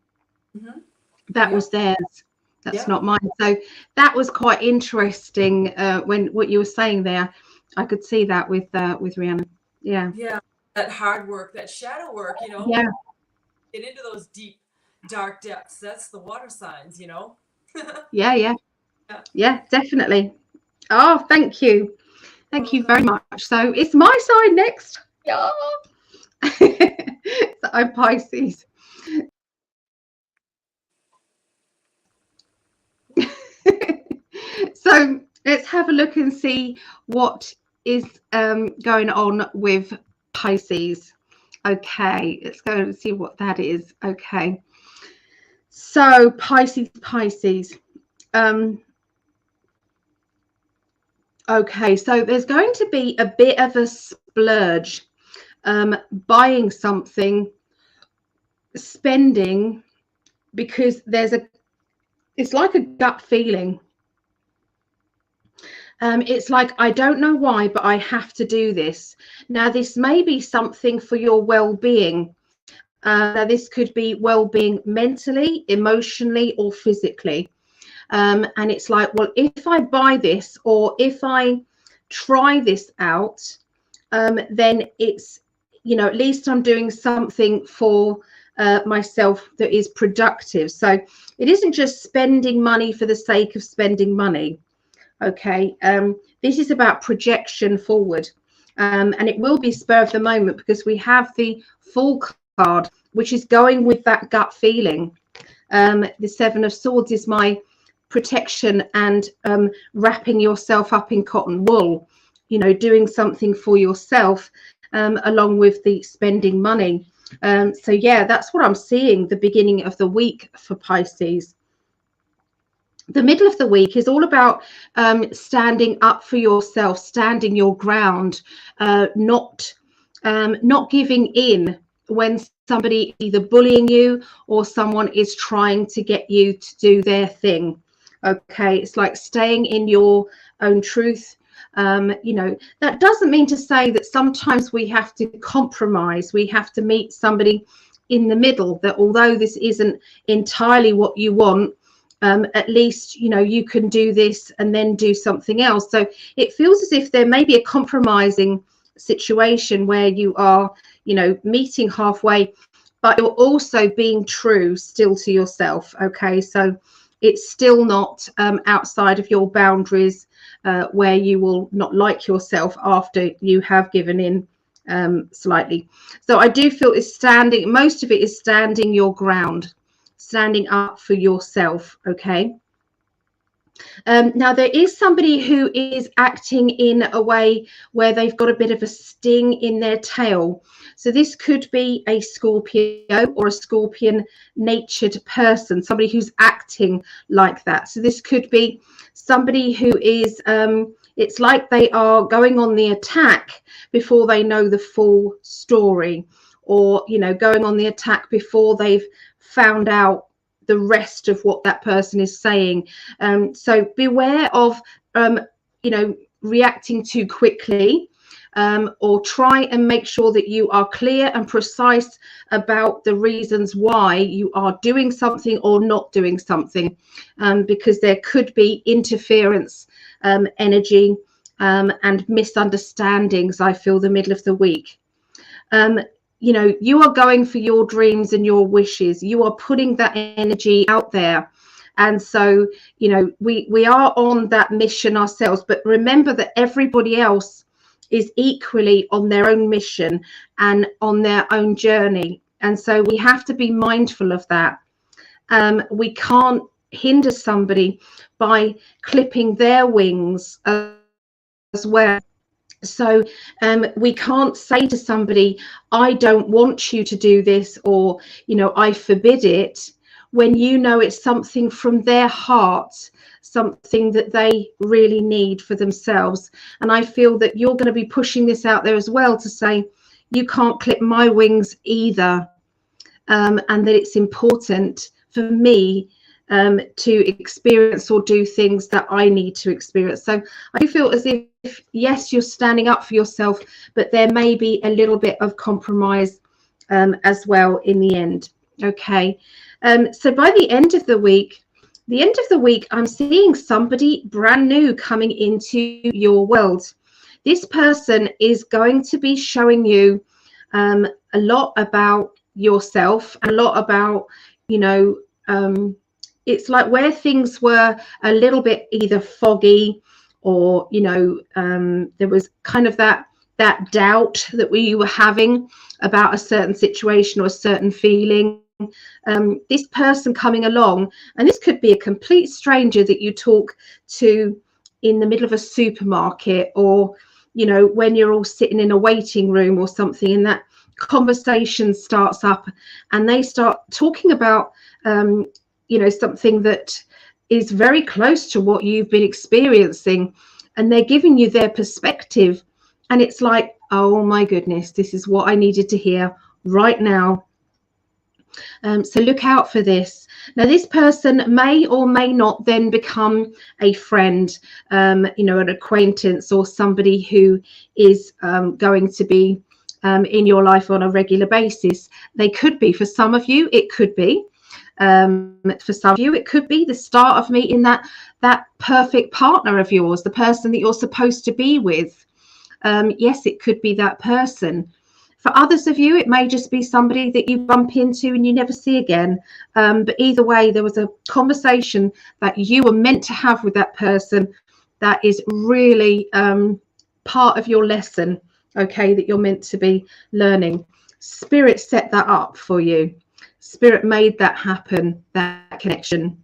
That was theirs. That's not mine. So that was quite interesting when what you were saying there. I could see that with Rihanna. Yeah. Yeah. That hard work, that shadow work, you know. Yeah. Get into those deep, dark depths. That's the water signs, you know. Yeah, definitely. Oh, thank you. Thank you very much. So it's my side next. Yeah. So I'm Pisces. So let's have a look and see what is going on with Pisces. Okay, let's go and see what that is. Okay, so Pisces. Okay, so there's going to be a bit of a splurge, buying something, spending, because it's like a gut feeling. It's like, I don't know why, but I have to do this. Now, this may be something for your well-being. Now, this could be well-being mentally, emotionally, or physically. And it's like, well, if I buy this or if I try this out, then it's, you know, at least I'm doing something for myself that is productive. So it isn't just spending money for the sake of spending money. Okay, this is about projection forward, and it will be spur of the moment because we have the Fool card, which is going with that gut feeling. The Seven of Swords is my protection and wrapping yourself up in cotton wool, you know, doing something for yourself, along with the spending money. So yeah, that's what I'm seeing the beginning of the week for Pisces. The middle of the week is all about standing up for yourself, standing your ground, not giving in when somebody either bullying you or someone is trying to get you to do their thing. Okay, it's like staying in your own truth. You know, that doesn't mean to say that sometimes we have to compromise. We have to meet somebody in the middle, that although this isn't entirely what you want, at least, you know, you can do this and then do something else. So it feels as if there may be a compromising situation where you are, you know, meeting halfway, but you're also being true still to yourself. Okay, so it's still not outside of your boundaries, where you will not like yourself after you have given in slightly. So I do feel it's standing, most of it is standing your ground, standing up for yourself. Okay. Now there is somebody who is acting in a way where they've got a bit of a sting in their tail. So this could be a Scorpio or a Scorpion natured person, somebody who's acting like that. So this could be somebody who is, it's like they are going on the attack before they know the full story, or, you know, going on the attack before they've found out the rest of what that person is saying. So beware of, you know, reacting too quickly, or try and make sure that you are clear and precise about the reasons why you are doing something or not doing something, because there could be interference, energy, and misunderstandings. I feel the middle of the week. You know, you are going for your dreams and your wishes. You are putting that energy out there. And so, you know, we are on that mission ourselves. But remember that everybody else is equally on their own mission and on their own journey. And so we have to be mindful of that. We can't hinder somebody by clipping their wings as well. So we can't say to somebody, I don't want you to do this, or, you know, I forbid it, when you know it's something from their heart, something that they really need for themselves. And I feel that you're going to be pushing this out there as well, to say, you can't clip my wings either, and that it's important for me to experience or do things that I need to experience. So I do feel as if, yes, you're standing up for yourself, but there may be a little bit of compromise as well in the end. Okay. So by the end of the week, I'm seeing somebody brand new coming into your world. This person is going to be showing you a lot about yourself, and a lot about, you know, it's like where things were a little bit either foggy, or, you know, there was kind of that doubt that you were having about a certain situation or a certain feeling. This person coming along, and this could be a complete stranger that you talk to in the middle of a supermarket, or, you know, when you're all sitting in a waiting room or something, and that conversation starts up and they start talking about you know, something that is very close to what you've been experiencing, and they're giving you their perspective, and it's like, oh my goodness, this is what I needed to hear right now. So look out for this. Now, this person may or may not then become a friend, you know, an acquaintance, or somebody who is going to be in your life on a regular basis. They could be, for some of you, it could be. For some of you, it could be the start of meeting that perfect partner of yours, the person that you're supposed to be with. Yes, it could be that person. For others of you, it may just be somebody that you bump into and you never see again. But either way, there was a conversation that you were meant to have with that person that is really part of your lesson, okay, that you're meant to be learning. Spirit set that up for you. Spirit made that happen, that connection.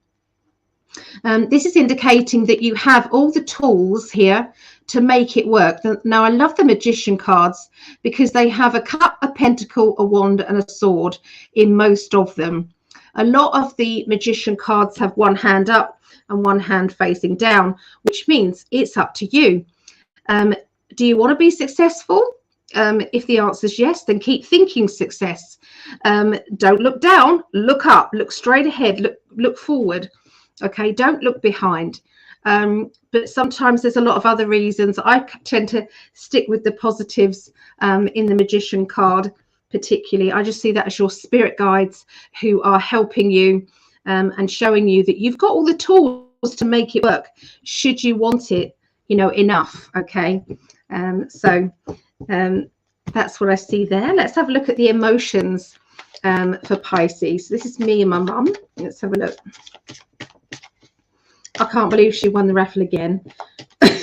This is indicating that you have all the tools here to make it work. Now, I love the Magician cards because they have a cup, a pentacle, a wand, and a sword in most of them. A lot of the Magician cards have one hand up and one hand facing down, which means it's up to you. Do you want to be successful? If the answer is yes, then keep thinking success. Don't look down, look up, look straight ahead, look forward. Okay, don't look behind. But sometimes there's a lot of other reasons. I tend to stick with the positives in the Magician card, particularly. I just see that as your spirit guides who are helping you and showing you that you've got all the tools to make it work, should you want it, you know, enough. Okay, so that's what I see there. Let's have a look at the emotions for Pisces. This is me and my mum. Let's have a look. I can't believe she won the raffle again. She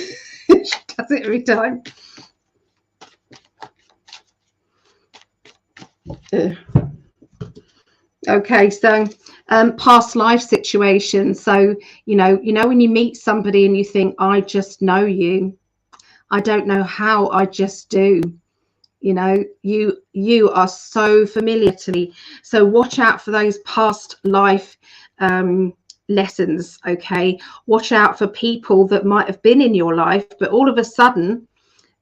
does it every time. Okay, so past life situations. So you know when you meet somebody and you think, I just know you. I don't know how, I just do. You know, you are so familiar to me. So watch out for those past life lessons. Okay, watch out for people that might have been in your life, but all of a sudden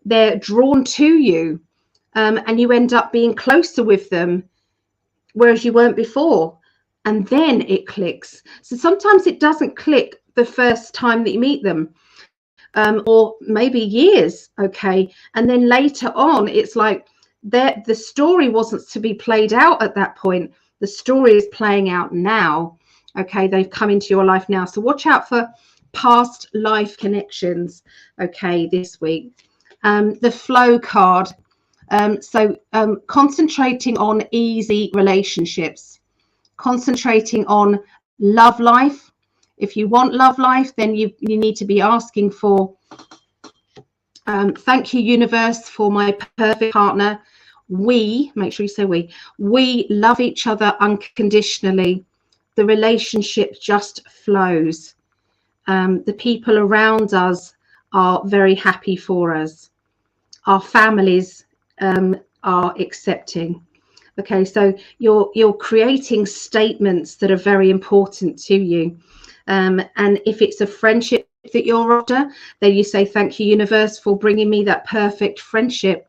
they're drawn to you, and you end up being closer with them, whereas you weren't before, and then it clicks. So sometimes it doesn't click the first time that you meet them, or maybe years. Okay, and then later on it's like the story wasn't to be played out at that point. The story is playing out now. Okay, they've come into your life now. So watch out for past life connections, okay, this week. The flow card. Concentrating on easy relationships, concentrating on love life. If you want love life, then you need to be asking for Thank you, universe, for my perfect partner. We, make sure you say we love each other unconditionally. The relationship just flows. The people around us are very happy for us. Our families are accepting. Okay, so you're creating statements that are very important to you. And if it's a friendship that you're after, then you say, thank you, universe, for bringing me that perfect friendship,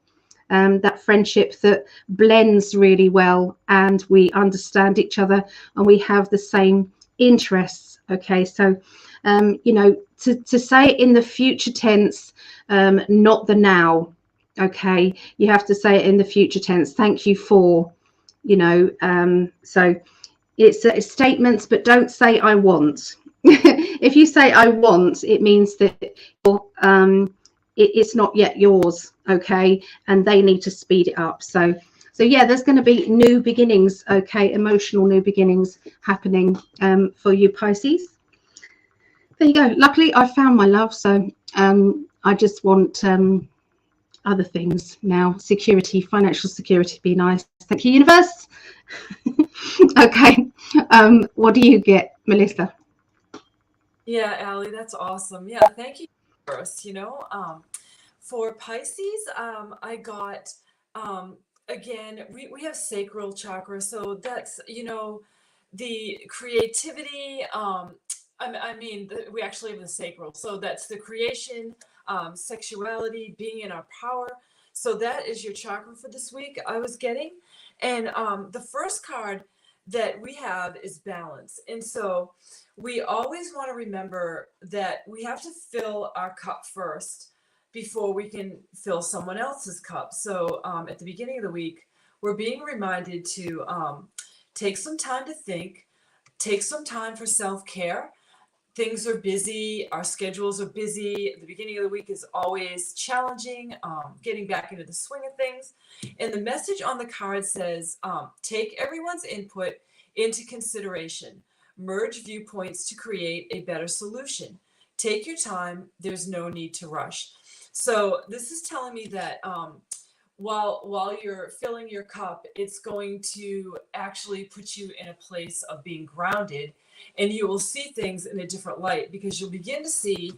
that friendship that blends really well and we understand each other and we have the same interests. Okay, so, to say it in the future tense, not the now. Okay, you have to say it in the future tense. Thank you for, so it's statements, but don't say I want. If you say I want, it means that it's not yet yours. Okay, and they need to speed it up. So yeah, there's going to be new beginnings. Okay, emotional new beginnings happening for you, Pisces. There you go. Luckily I found my love, so I just want other things now. Security, financial security, be nice. Thank you, universe. Okay, what do you get, Melissa? Yeah, Allie, that's awesome. Yeah, thank you first. For Pisces, I got again, we have sacral chakra, so that's the creativity. We actually have the sacral, so that's the creation, sexuality, being in our power. So that is your chakra for this week. I was getting, and the first card that we have is balance, and so we always want to remember that we have to fill our cup first before we can fill someone else's cup. So at the beginning of the week, we're being reminded to take some time to think, take some time for self-care. Things are busy, our schedules are busy. The beginning of the week is always challenging, getting back into the swing of things. And the message on the card says, take everyone's input into consideration. Merge viewpoints to create a better solution. Take your time. There's no need to rush. So this is telling me that while you're filling your cup, it's going to actually put you in a place of being grounded, and you will see things in a different light, because you'll begin to see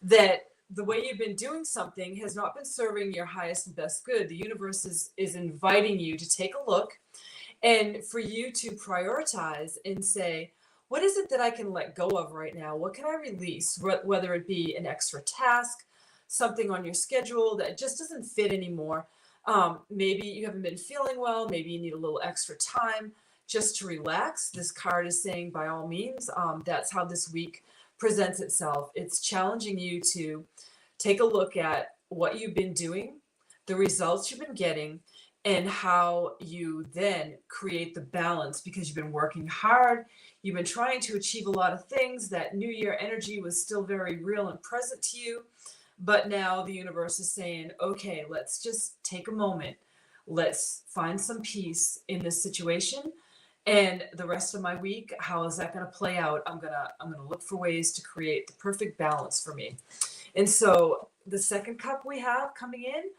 that the way you've been doing something has not been serving your highest and best good. The universe is inviting you to take a look and for you to prioritize and say, what is it that I can let go of right now? What can I release? Whether it be an extra task, something on your schedule that just doesn't fit anymore. Maybe you haven't been feeling well. Maybe you need a little extra time just to relax. This card is saying, by all means, that's how this week presents itself. It's challenging you to take a look at what you've been doing, the results you've been getting, and how you then create the balance, because you've been working hard. You've been trying to achieve a lot of things. That New Year energy was still very real and present to you. But now the universe is saying, okay, let's just take a moment. Let's find some peace in this situation. And the rest of my week, how is that going to play out? I'm gonna look for ways to create the perfect balance for me. And so the second cup we have coming in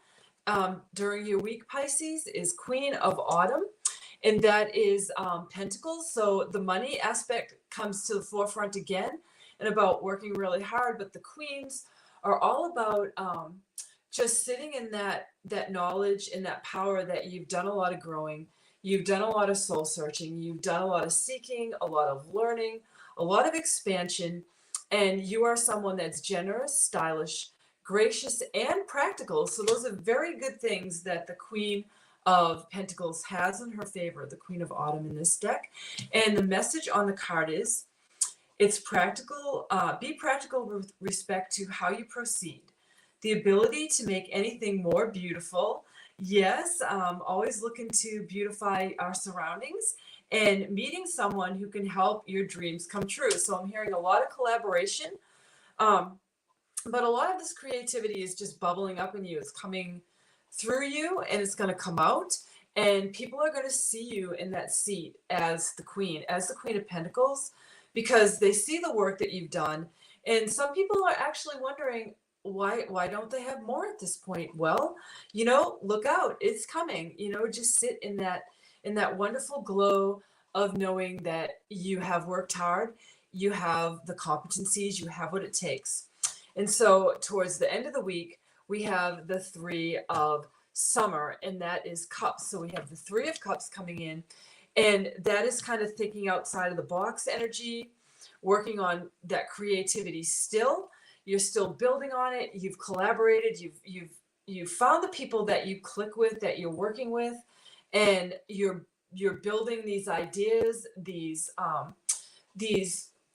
during your week, Pisces, is Queen of Autumn, and that is Pentacles. So the money aspect comes to the forefront again, and about working really hard. But the Queens are all about just sitting in that knowledge and that power that you've done a lot of growing, you've done a lot of soul searching, you've done a lot of seeking, a lot of learning, a lot of expansion, and you are someone that's generous, stylish, gracious, and practical. So those are very good things that the Queen of Pentacles has in her favor, the Queen of Autumn in this deck. And the message on the card is, it's practical. Be practical with respect to how you proceed. The ability to make anything more beautiful. Yes, always looking to beautify our surroundings, and meeting someone who can help your dreams come true. So I'm hearing a lot of collaboration, but a lot of this creativity is just bubbling up in you. It's coming through you, and it's going to come out, and people are going to see you in that seat as the Queen of Pentacles, because they see the work that you've done. And some people are actually wondering, why don't they have more at this point? Well, look out, it's coming. Just sit in that wonderful glow of knowing that you have worked hard, you have the competencies, you have what it takes. And so towards the end of the week, we have the Three of Summer, and that is Cups. So we have the Three of Cups coming in, and that is kind of thinking outside of the box energy, working on that creativity still. You're still building on it. You've collaborated. You've found the people that you click with, that you're working with, and you're building these ideas, these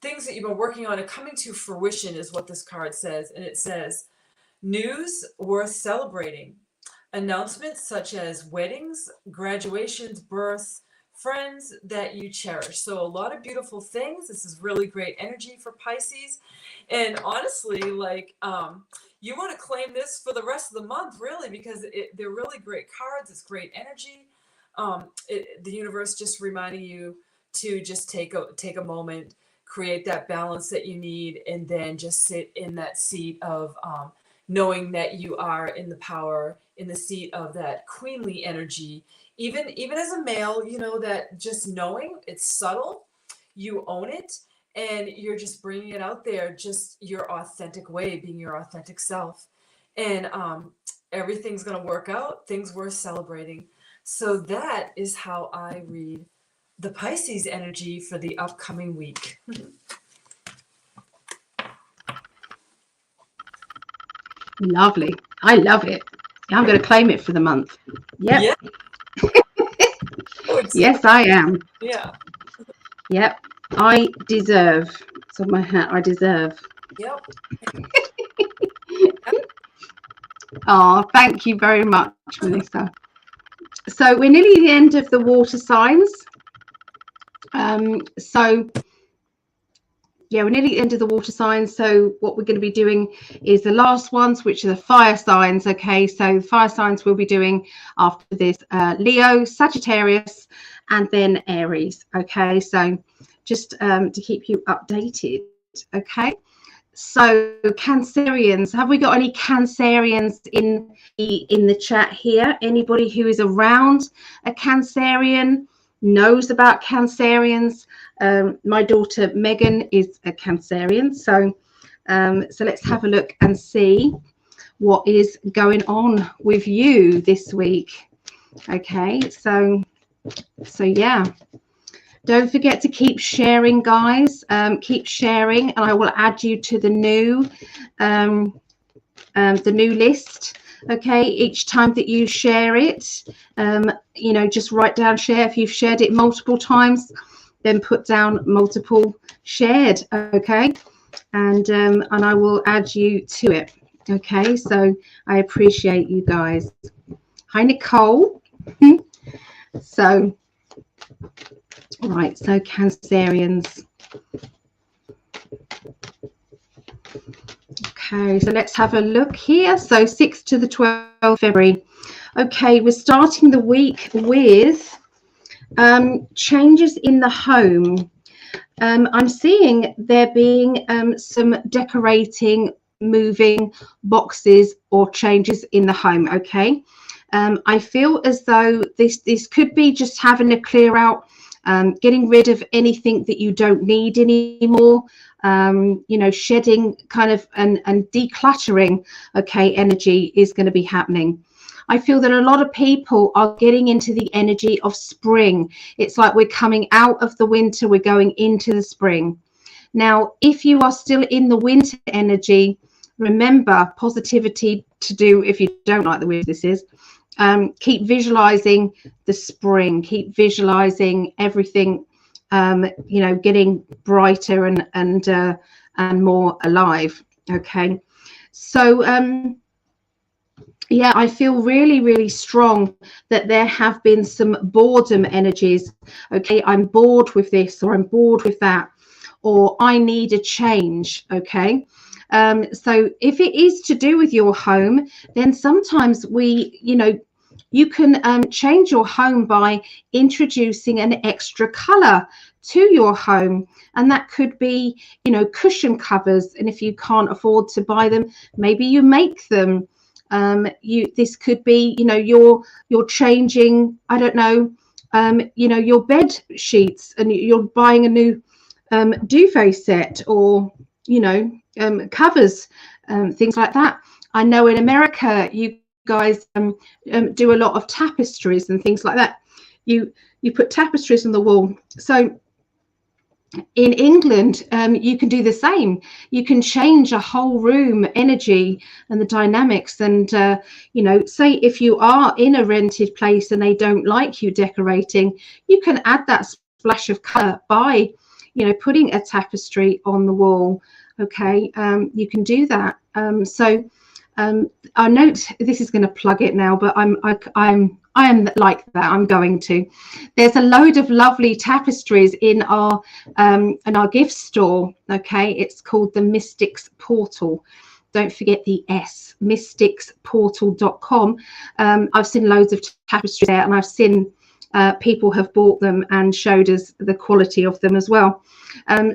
things that you've been working on, and coming to fruition is what this card says. And it says, news worth celebrating. Announcements such as weddings, graduations, births, friends that you cherish. So a lot of beautiful things. This is really great energy for Pisces. And honestly, you want to claim this for the rest of the month, really, because they're really great cards. It's great energy. The universe just reminding you to just take a moment, create that balance that you need, and then just sit in that seat of knowing that you are in the seat of that queenly energy. Even as a male, that just knowing it's subtle, you own it, and you're just bringing it out there, just your authentic way, being your authentic self. And everything's going to work out, things worth celebrating. So that is how I read the Pisces energy for the upcoming week. Lovely. I love it. I'm going to claim it for the month. Yep. Yeah. Yes, I am. Yeah. Yep. I deserve. It's on my hat. I deserve. Yep. Oh, thank you very much, Melissa. So we're nearly at the end of the water signs. We're nearly at the end of the water signs. So what we're going to be doing is the last ones, which are the fire signs. Okay, so the fire signs we'll be doing after this: Leo, Sagittarius, and then Aries. Okay, so just to keep you updated. Okay, so Cancerians, have we got any Cancerians in the chat here? Anybody who is around a Cancerian, knows about Cancerians? My daughter Megan is a Cancerian, so let's have a look and see what is going on with you this week. Okay, so yeah, don't forget to keep sharing, guys. Keep sharing, and I will add you to the new list. Okay, each time that you share it, just write down share. If you've shared it multiple times, then put down multiple shared. Okay, and I will add you to it. Okay, so I appreciate you guys. Hi, Nicole. So right, so Cancerians. Okay, so let's have a look here. So 6th to the 12th February. Okay, we're starting the week with changes in the home. I'm seeing there being some decorating, moving, boxes or changes in the home. Okay, I feel as though this could be just having a clear out, getting rid of anything that you don't need anymore. Shedding kind of and decluttering. Okay, energy is going to be happening. I feel that a lot of people are getting into the energy of spring. It's like we're coming out of the winter, we're going into the spring. Now, if you are still in the winter energy, remember positivity to do. If you don't like the way this is, keep visualizing the spring, keep visualizing everything getting brighter and more alive. Okay, so yeah, I feel really, really strong that there have been some boredom energies. Okay, I'm bored with this, or I'm bored with that, or I need a change. Okay, so if it is to do with your home, then sometimes we You can change your home by introducing an extra color to your home, and that could be, you know, cushion covers. And if you can't afford to buy them, maybe you make them. This could be, you know, you're changing, I don't know, you know, your bed sheets, and you're buying a new duvet set, or, you know, covers, things like that. I know in America you guys do a lot of tapestries and things like that. You put tapestries on the wall. So in England, you can do the same. You can change a whole room energy and the dynamics. And you know, say if you are in a rented place and they don't like you decorating, you can add that splash of color by, you know, putting a tapestry on the wall. Okay, you can do that. I note, this is going to plug it now, but I am like that. I'm going to. There's a load of lovely tapestries in our gift store. Okay, it's called the Mystics Portal. Don't forget the S, mysticsportal.com. I've seen loads of tapestries there, and I've seen people have bought them and showed us the quality of them as well.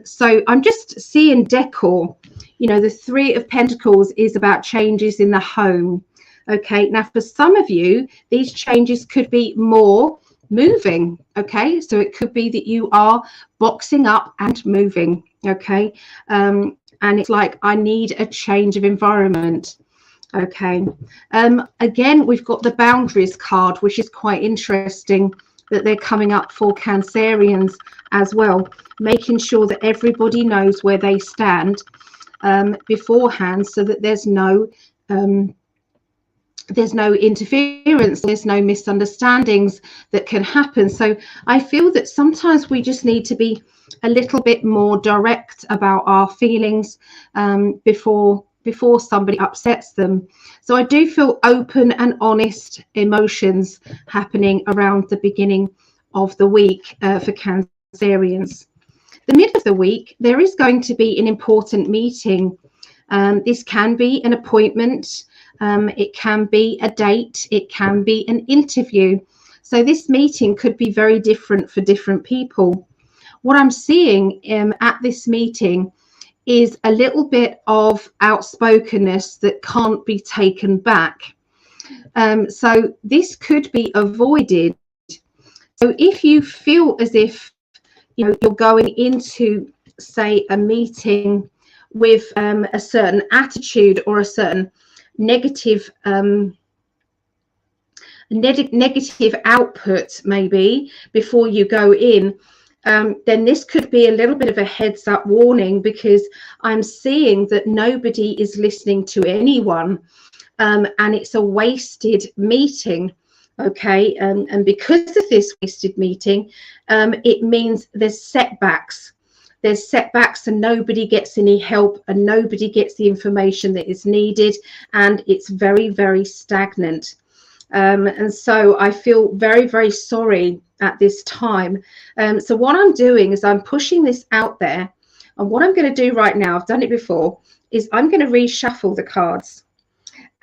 So I'm just seeing decor. You know, the Three of Pentacles is about changes in the home. Okay, now for some of you, these changes could be more moving. Okay, so it could be that you are boxing up and moving. Okay, and it's like, I need a change of environment. Okay, again, we've got the boundaries card, which is quite interesting, that they're coming up for Cancerians as well, making sure that everybody knows where they stand beforehand, so that there's no interference, there's no misunderstandings that can happen. So I feel that sometimes we just need to be a little bit more direct about our feelings before somebody upsets them. So I do feel open and honest emotions happening around the beginning of the week for Cancerians. The middle of the week, there is going to be an important meeting. This can be an appointment, it can be a date, it can be an interview. So this meeting could be very different for different people. What I'm seeing at this meeting is a little bit of outspokenness that can't be taken back. So this could be avoided. So if you feel as if, you know, you're going into, say, a meeting with a certain attitude or a certain negative negative output, maybe before you go in, then this could be a little bit of a heads up warning, because I'm seeing that nobody is listening to anyone, and it's a wasted meeting. Okay, and because of this wasted meeting, it means there's setbacks. There's setbacks, and nobody gets any help, and nobody gets the information that is needed, and it's very, very stagnant. And so I feel very, very sorry at this time. So what I'm doing is I'm pushing this out there, and what I'm going to do right now, I've done it before, is I'm going to reshuffle the cards.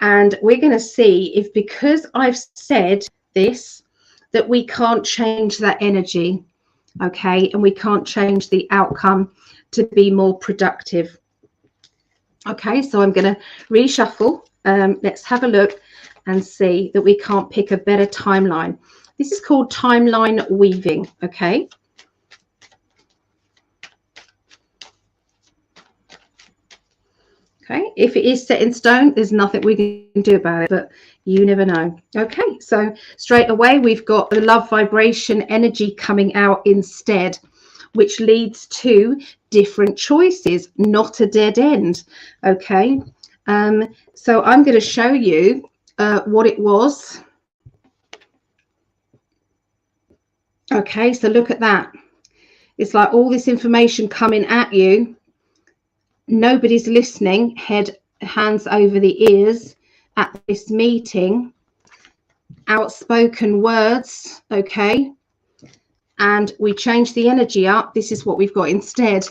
And we're going to see if, because I've said this, that we can't change that energy, okay? And we can't change the outcome to be more productive. Okay, so I'm going to reshuffle. Let's have a look and see that we can't pick a better timeline. This is called timeline weaving, okay? Okay, if it is set in stone, there's nothing we can do about it, but you never know. Okay, so straight away we've got the love vibration energy coming out instead, which leads to different choices, not a dead end. Okay, so I'm going to show you what it was. Okay, so look at that. It's like all this information coming at you. Nobody's listening, hands over the ears at this meeting. Outspoken words, okay? And we change the energy up. This is what we've got instead.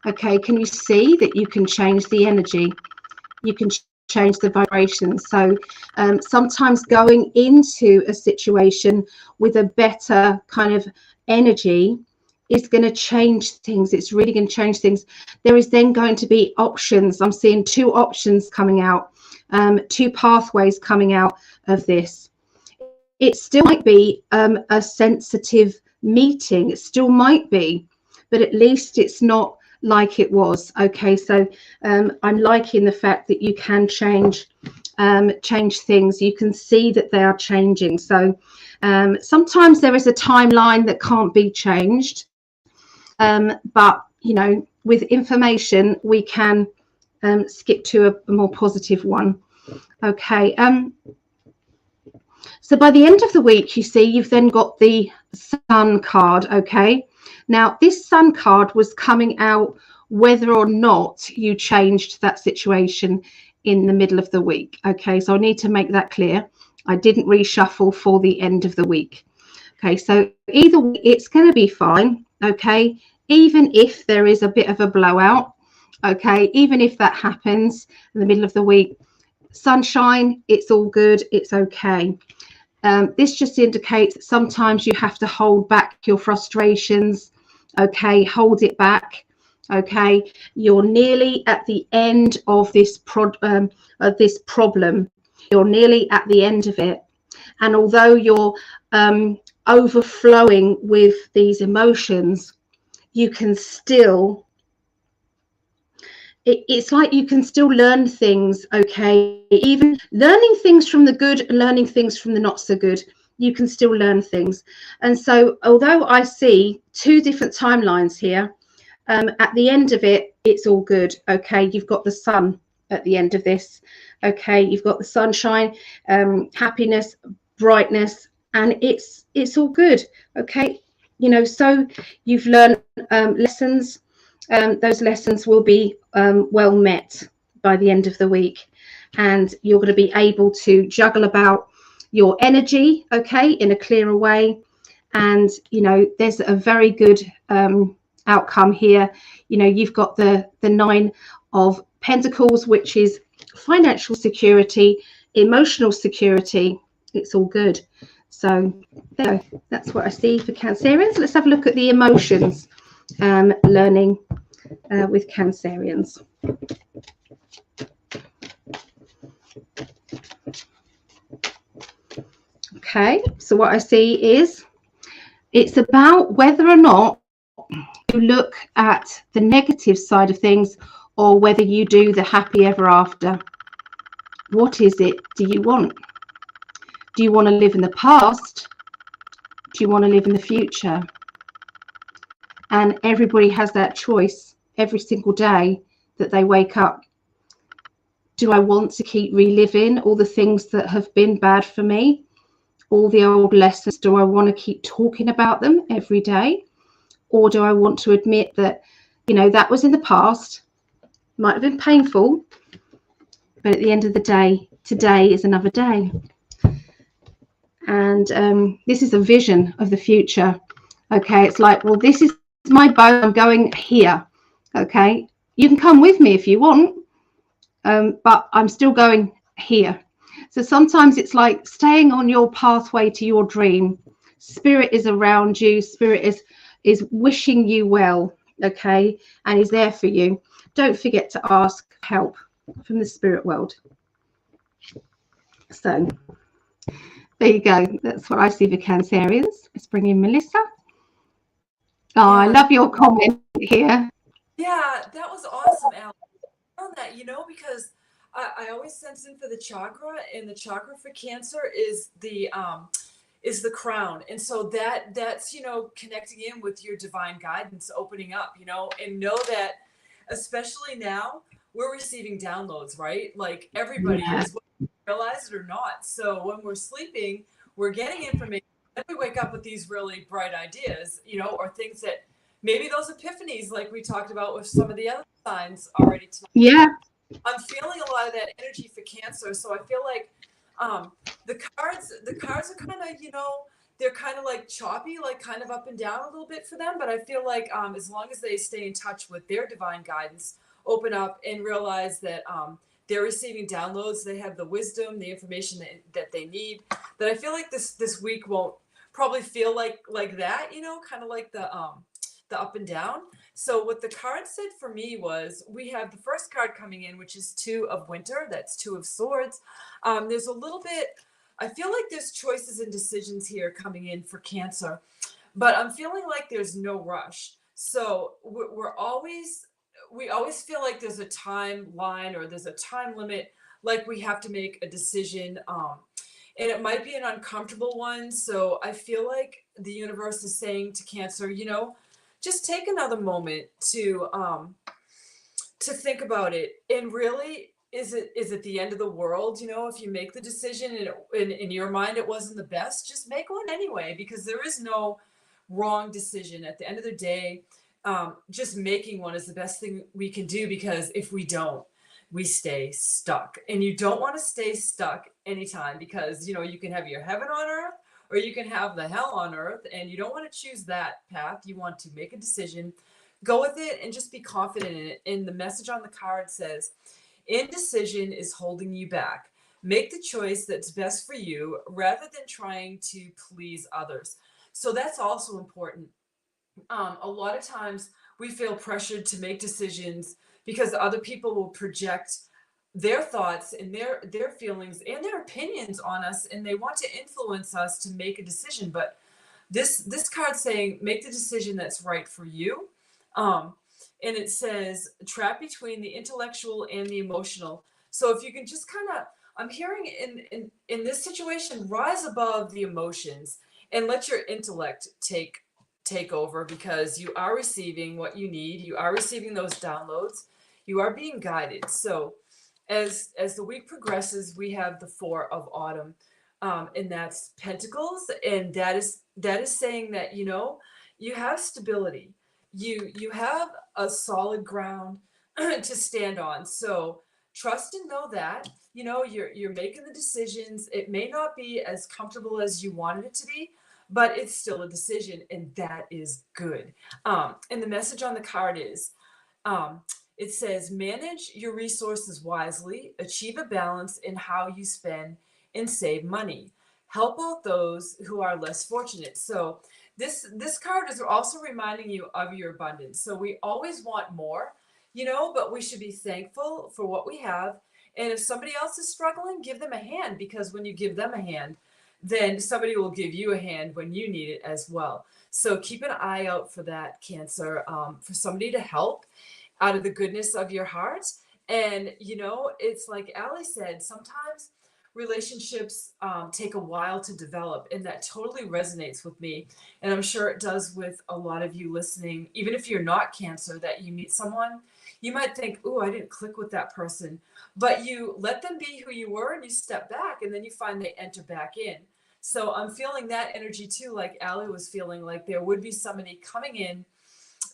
Okay, can you see that you can change the energy? You can change the vibration. So sometimes going into a situation with a better kind of energy is going to change things. It's really going to change things. There is then going to be options. I'm seeing two options coming out, two pathways coming out of this. It still might be a sensitive meeting. It still might be, but at least it's not like it was. Okay, so I'm liking the fact that you can change things. You can see that they are changing. So sometimes there is a timeline that can't be changed, but you know, with information we can skip to a more positive one. Okay, so by the end of the week, you see, you've then got the Sun card. Okay, now this Sun card was coming out whether or not you changed that situation in the middle of the week. Okay, so I need to make that clear. I didn't reshuffle for the end of the week. Okay, so either way, it's going to be fine. Okay, even if there is a bit of a blowout. Okay, even if that happens in the middle of the week, sunshine, it's all good, it's okay. This just indicates that sometimes you have to hold back your frustrations. Okay, hold it back. Okay, you're nearly at the end of this problem. You're nearly at the end of it, and although you're overflowing with these emotions, you can still, it's like you can still learn things. Okay, even learning things from the good and learning things from the not so good, you can still learn things. And so although I see two different timelines here, at the end of it, it's all good. Okay, you've got the sun at the end of this. Okay, you've got the sunshine, happiness, brightness, and it's all good. Okay, you know, so you've learned lessons. Those lessons will be well met by the end of the week, and you're going to be able to juggle about your energy, okay, in a clearer way. And you know, there's a very good outcome here. You know, you've got the Nine of Pentacles, which is financial security, emotional security. It's all good. So there, that's what I see for Cancerians. Let's have a look at the emotions learning with Cancerians. Okay, so what I see is it's about whether or not you look at the negative side of things or whether you do the happy ever after. What is it do you want? Do you want to live in the past? Do you want to live in the future? And everybody has that choice every single day that they wake up. Do I want to keep reliving all the things that have been bad for me? All the old lessons, do I want to keep talking about them every day? Or do I want to admit that, you know, that was in the past, might have been painful, but at the end of the day, today is another day. And this is a vision of the future. Okay, it's like, well, this is my boat, I'm going here. Okay, you can come with me if you want, but I'm still going here. So sometimes it's like staying on your pathway to your dream. Spirit is around you. Spirit is wishing you well, okay, and is there for you. Don't forget to ask help from the spirit world. So there you go. That's what I see for Cancerians. Let's bring in Melissa. Oh, yeah. I love your comment here. Yeah, that was awesome, Alex. On that, you know, because I always sense in for the chakra, and the chakra for Cancer is the crown. And so that's, you know, connecting in with your divine guidance, opening up, you know, and know that especially now we're receiving downloads, right? Like everybody is, whether we realize it or not. So when we're sleeping, we're getting information. Then we wake up with these really bright ideas, you know, or things that maybe those epiphanies, like we talked about with some of the other signs already tonight. Yeah. I'm feeling a lot of that energy for Cancer. So I feel like the cards are kind of, you know, they're kind of like choppy, like kind of up and down a little bit for them. But I feel like as long as they stay in touch with their divine guidance, open up and realize that they're receiving downloads. They have the wisdom, the information that they need. That I feel like this week won't probably feel like that, kind of like the up and down. So what the card said for me was, we have the first card coming in, which is Two of Winter. That's Two of Swords. There's a little bit, I feel like there's choices and decisions here coming in for Cancer, but I'm feeling like there's no rush. So we always feel like there's a timeline or there's a time limit, like we have to make a decision. And it might be an uncomfortable one. So I feel like the universe is saying to Cancer, just take another moment to think about it. And really, is it the end of the world? If you make the decision and in your mind it wasn't the best, just make one anyway, because there is no wrong decision. At the end of the day, just making one is the best thing we can do, because if we don't, we stay stuck. And you don't want to stay stuck anytime, because you can have your heaven on earth, or you can have the hell on earth, and you don't want to choose that path. You want to make a decision, go with it, and just be confident in it. And the message on the card says, indecision is holding you back. Make the choice that's best for you rather than trying to please others. So that's also important. A lot of times we feel pressured to make decisions because other people will project their thoughts and their feelings and their opinions on us, and they want to influence us to make a decision. But this card's saying, make the decision that's right for you. And it says, trapped between the intellectual and the emotional. So if you can just kind of, I'm hearing in this situation, rise above the emotions and let your intellect take over, because you are receiving what you need. You are receiving those downloads. You are being guided. So as the week progresses, we have the Four of Autumn, and that's Pentacles, and that is saying that you have stability, you have a solid ground to stand on. So trust and know that you're making the decisions. It may not be as comfortable as you wanted it to be, but it's still a decision, and that is good. And the message on the card is, it says, manage your resources wisely, achieve a balance in how you spend, and save money. Help out those who are less fortunate. So this card is also reminding you of your abundance. So we always want more, but we should be thankful for what we have. And if somebody else is struggling, give them a hand, because when you give them a hand, then somebody will give you a hand when you need it as well. So keep an eye out for that, Cancer, for somebody to help out of the goodness of your heart. And it's like Ali said, sometimes relationships take a while to develop, and that totally resonates with me, and I'm sure it does with a lot of you listening. Even if you're not Cancer, that you meet someone, you might think, oh, I didn't click with that person, but you let them be who you were, and you step back, and then you find they enter back in. So I'm feeling that energy too, like Ali was feeling, like there would be somebody coming in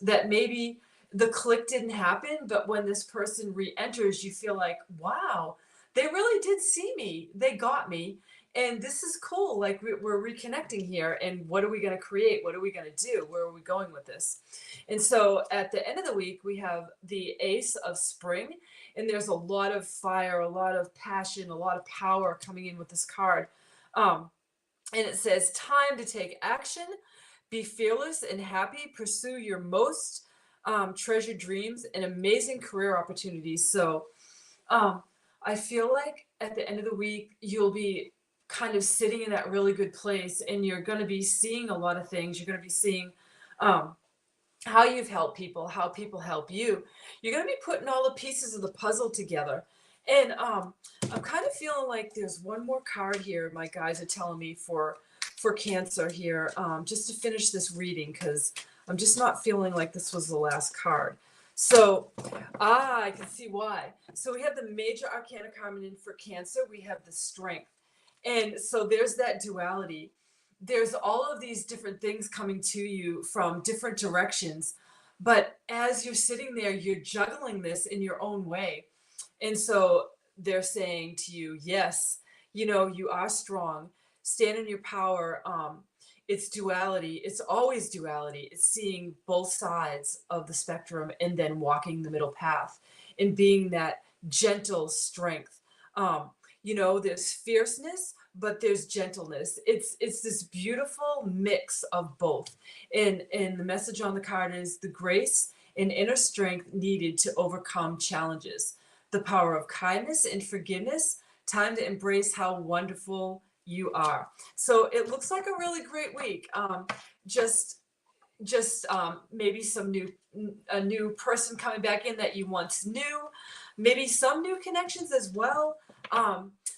that maybe the click didn't happen, but when this person re-enters, you feel like, wow, they really did see me. They got me. And this is cool. Like we're reconnecting here. And what are we going to create? What are we going to do? Where are we going with this? And so at the end of the week, we have the Ace of Spring. And there's a lot of fire, a lot of passion, a lot of power coming in with this card. And it says, time to take action. Be fearless and happy. Pursue your most treasured dreams and amazing career opportunities. So I feel like at the end of the week, you'll be kind of sitting in that really good place, and you're going to be seeing a lot of things. You're going to be seeing how you've helped people, how people help you. You're going to be putting all the pieces of the puzzle together. And I'm kind of feeling like there's one more card here. My guys are telling me for Cancer here, just to finish this reading, because I'm just not feeling like this was the last card. So, I can see why. So we have the major arcana coming in for Cancer. We have the Strength. And so there's that duality. There's all of these different things coming to you from different directions. But as you're sitting there, you're juggling this in your own way. And so they're saying to you, yes, you are strong. Stand in your power. It's duality. It's always duality. It's seeing both sides of the spectrum and then walking the middle path and being that gentle strength. You know, there's fierceness, but there's gentleness. It's this beautiful mix of both. And the message on the card is the grace and inner strength needed to overcome challenges, the power of kindness and forgiveness, time to embrace how wonderful you are. So it looks like a really great week. Just maybe a new person coming back in that you once knew, maybe some new connections as well,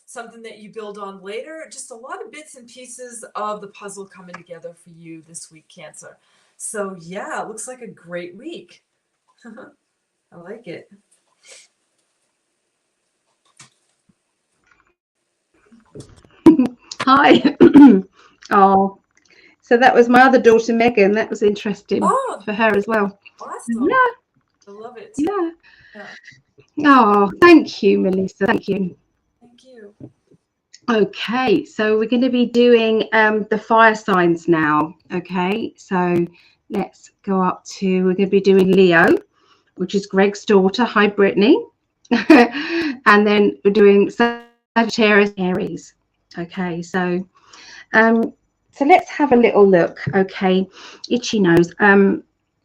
something that you build on later. Just a lot of bits and pieces of the puzzle coming together for you this week, Cancer. So yeah, it looks like a great week. I like it. Hi. Oh, so that was my other daughter, Megan. That was interesting for her as well. Awesome. Yeah. I love it. Yeah. Yeah. Oh, thank you, Melissa. Thank you. Thank you. Okay, so we're going to be doing the fire signs now. Okay, so let's go up to, we're going to be doing Leo, which is Greg's daughter. Hi, Brittany. And then we're doing Sagittarius, Aries. Okay, so let's have a little look. Okay, itchy nose.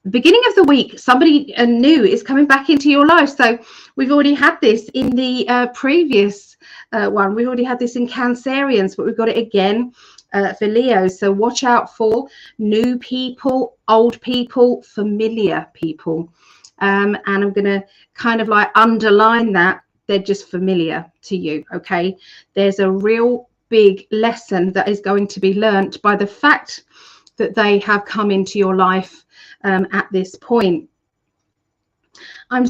Beginning of the week, somebody new is coming back into your life. So we've already had this in the previous one. We've already had this in Cancerians, but we've got it again for Leo. So watch out for new people, old people, familiar people. And I'm going to kind of like underline that they're just familiar to you. Okay, there's a real big lesson that is going to be learnt by the fact that they have come into your life at this point. I'm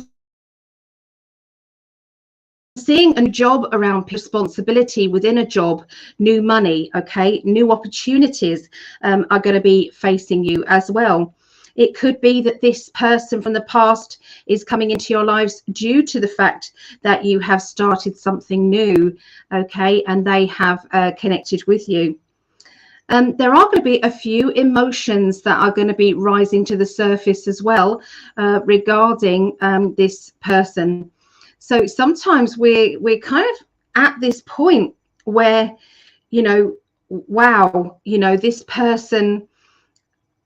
seeing a job around responsibility within a job, new money, okay, new opportunities are going to be facing you as well. It could be that this person from the past is coming into your lives due to the fact that you have started something new, okay, and they have connected with you. There are going to be a few emotions that are going to be rising to the surface as well regarding this person. So sometimes we're kind of at this point where, you know, wow, you know, this person,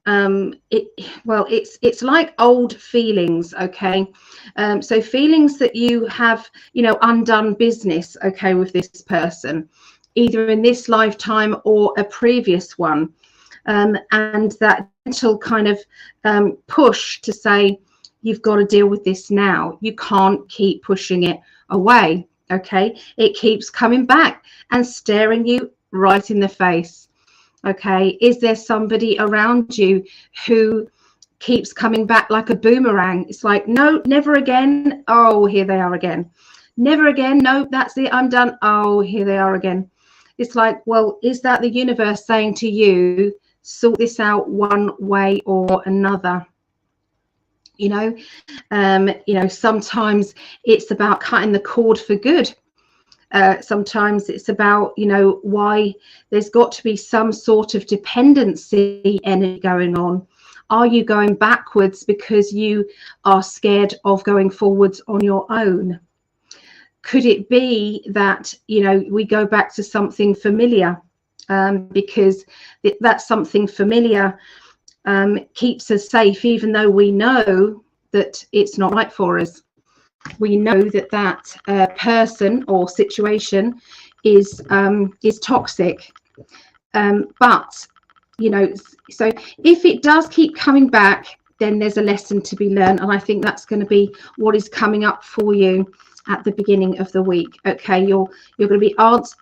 it's like old feelings, okay? So feelings that you have, you know, undone business, okay, with this person, either in this lifetime or a previous one, and that gentle kind of push to say, you've got to deal with this now. You can't keep pushing it away, okay? It keeps coming back and staring you right in the face, okay? Is there somebody around you who keeps coming back like a boomerang? It's like, no, never again. Oh, here they are again. Never again. No, that's it. I'm done. Oh, here they are again. It's like, well, is that the universe saying to you, sort this out one way or another? You know, sometimes it's about cutting the cord for good. Sometimes it's about, you know, why there's got to be some sort of dependency energy going on. Are you going backwards because you are scared of going forwards on your own? Could it be that, you know, we go back to something familiar because that's something familiar keeps us safe, even though we know that it's not right for us. We know that that person or situation is toxic. But, you know, so if it does keep coming back, then there's a lesson to be learned. And I think that's going to be what is coming up for you at the beginning of the week. Okay, you're going to be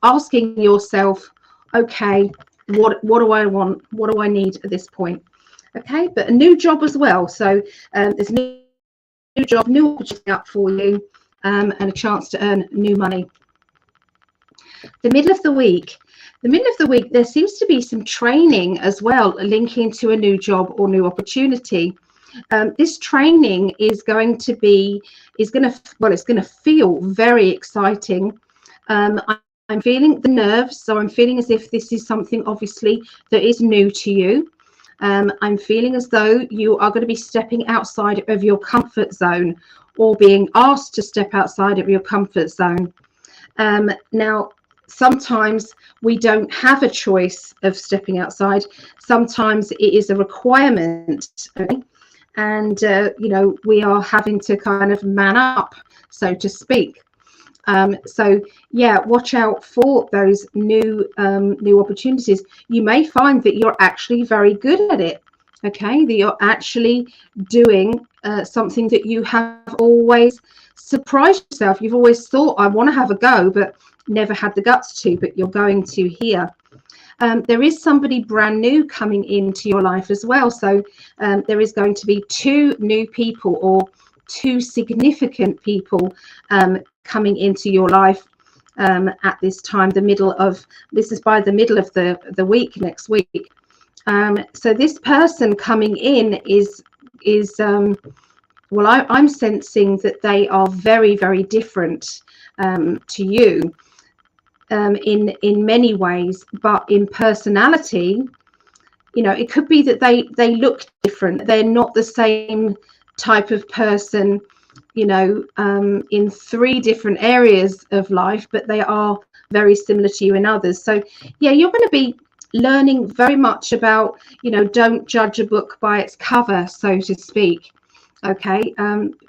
asking yourself, okay, what do I want? What do I need at this point? Okay, but a new job as well. So there's a new job, new opportunity up for you, and a chance to earn new money. The middle of the week, there seems to be some training as well, linking to a new job or new opportunity. This training is going to feel very exciting. I'm feeling the nerves, so I'm feeling as if this is something obviously that is new to you. I'm feeling as though you are going to be stepping outside of your comfort zone, or being asked to step outside of your comfort zone. Now, sometimes we don't have a choice of stepping outside. Sometimes it is a requirement, okay? And you know, we are having to kind of man up, so to speak. So yeah, watch out for those new opportunities. You may find that you're actually very good at it, okay, that you're actually doing something that you have always surprised yourself. You've always thought, I want to have a go, but never had the guts to, but you're going to here. There is somebody brand new coming into your life as well. So there is going to be 2 new people, or 2 significant people coming into your life at this time. This is by the middle of the week, next week. So this person coming in is well, I'm sensing that they are very, very different to you in many ways, but in personality, you know, it could be that they look different. They're not the same type of person, you know, in 3 different areas of life, but they are very similar to you in others. So yeah, you're going to be learning very much about, you know, don't judge a book by its cover, so to speak. Okay,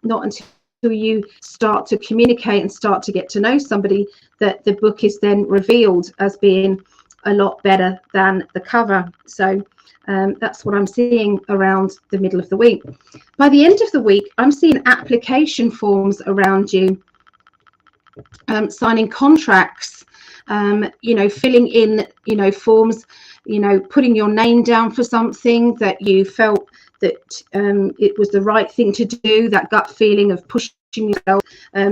not until you start to communicate and start to get to know somebody that the book is then revealed as being a lot better than the cover. So that's what I'm seeing around the middle of the week. By the end of the week, I'm seeing application forms around you, signing contracts, you know, filling in, you know, forms, you know, putting your name down for something that you felt that it was the right thing to do, that gut feeling of pushing yourself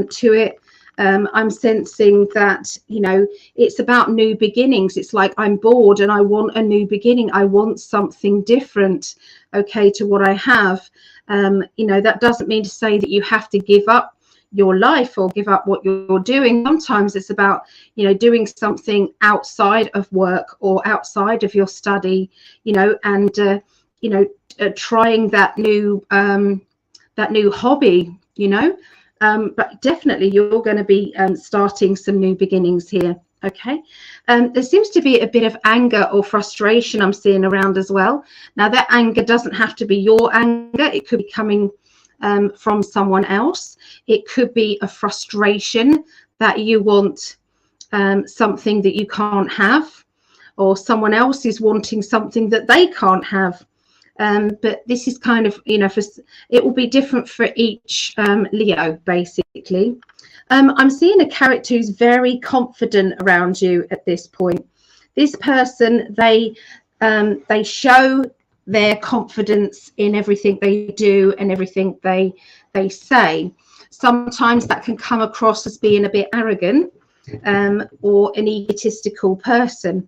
to it. I'm sensing that, you know, it's about new beginnings. It's like, I'm bored and I want a new beginning. I want something different, okay, to what I have. You know, that doesn't mean to say that you have to give up your life or give up what you're doing. Sometimes it's about, you know, doing something outside of work or outside of your study, you know, and you know, trying that new hobby, you know. But definitely you're going to be starting some new beginnings here. Okay, there seems to be a bit of anger or frustration I'm seeing around as well. Now that anger doesn't have to be your anger. It could be coming from someone else. It could be a frustration that you want something that you can't have, or someone else is wanting something that they can't have. But this is kind of, you know, it will be different for each Leo, basically. I'm seeing a character who's very confident around you at this point. This person, they show their confidence in everything they do and everything they say. Sometimes that can come across as being a bit arrogant or an egotistical person.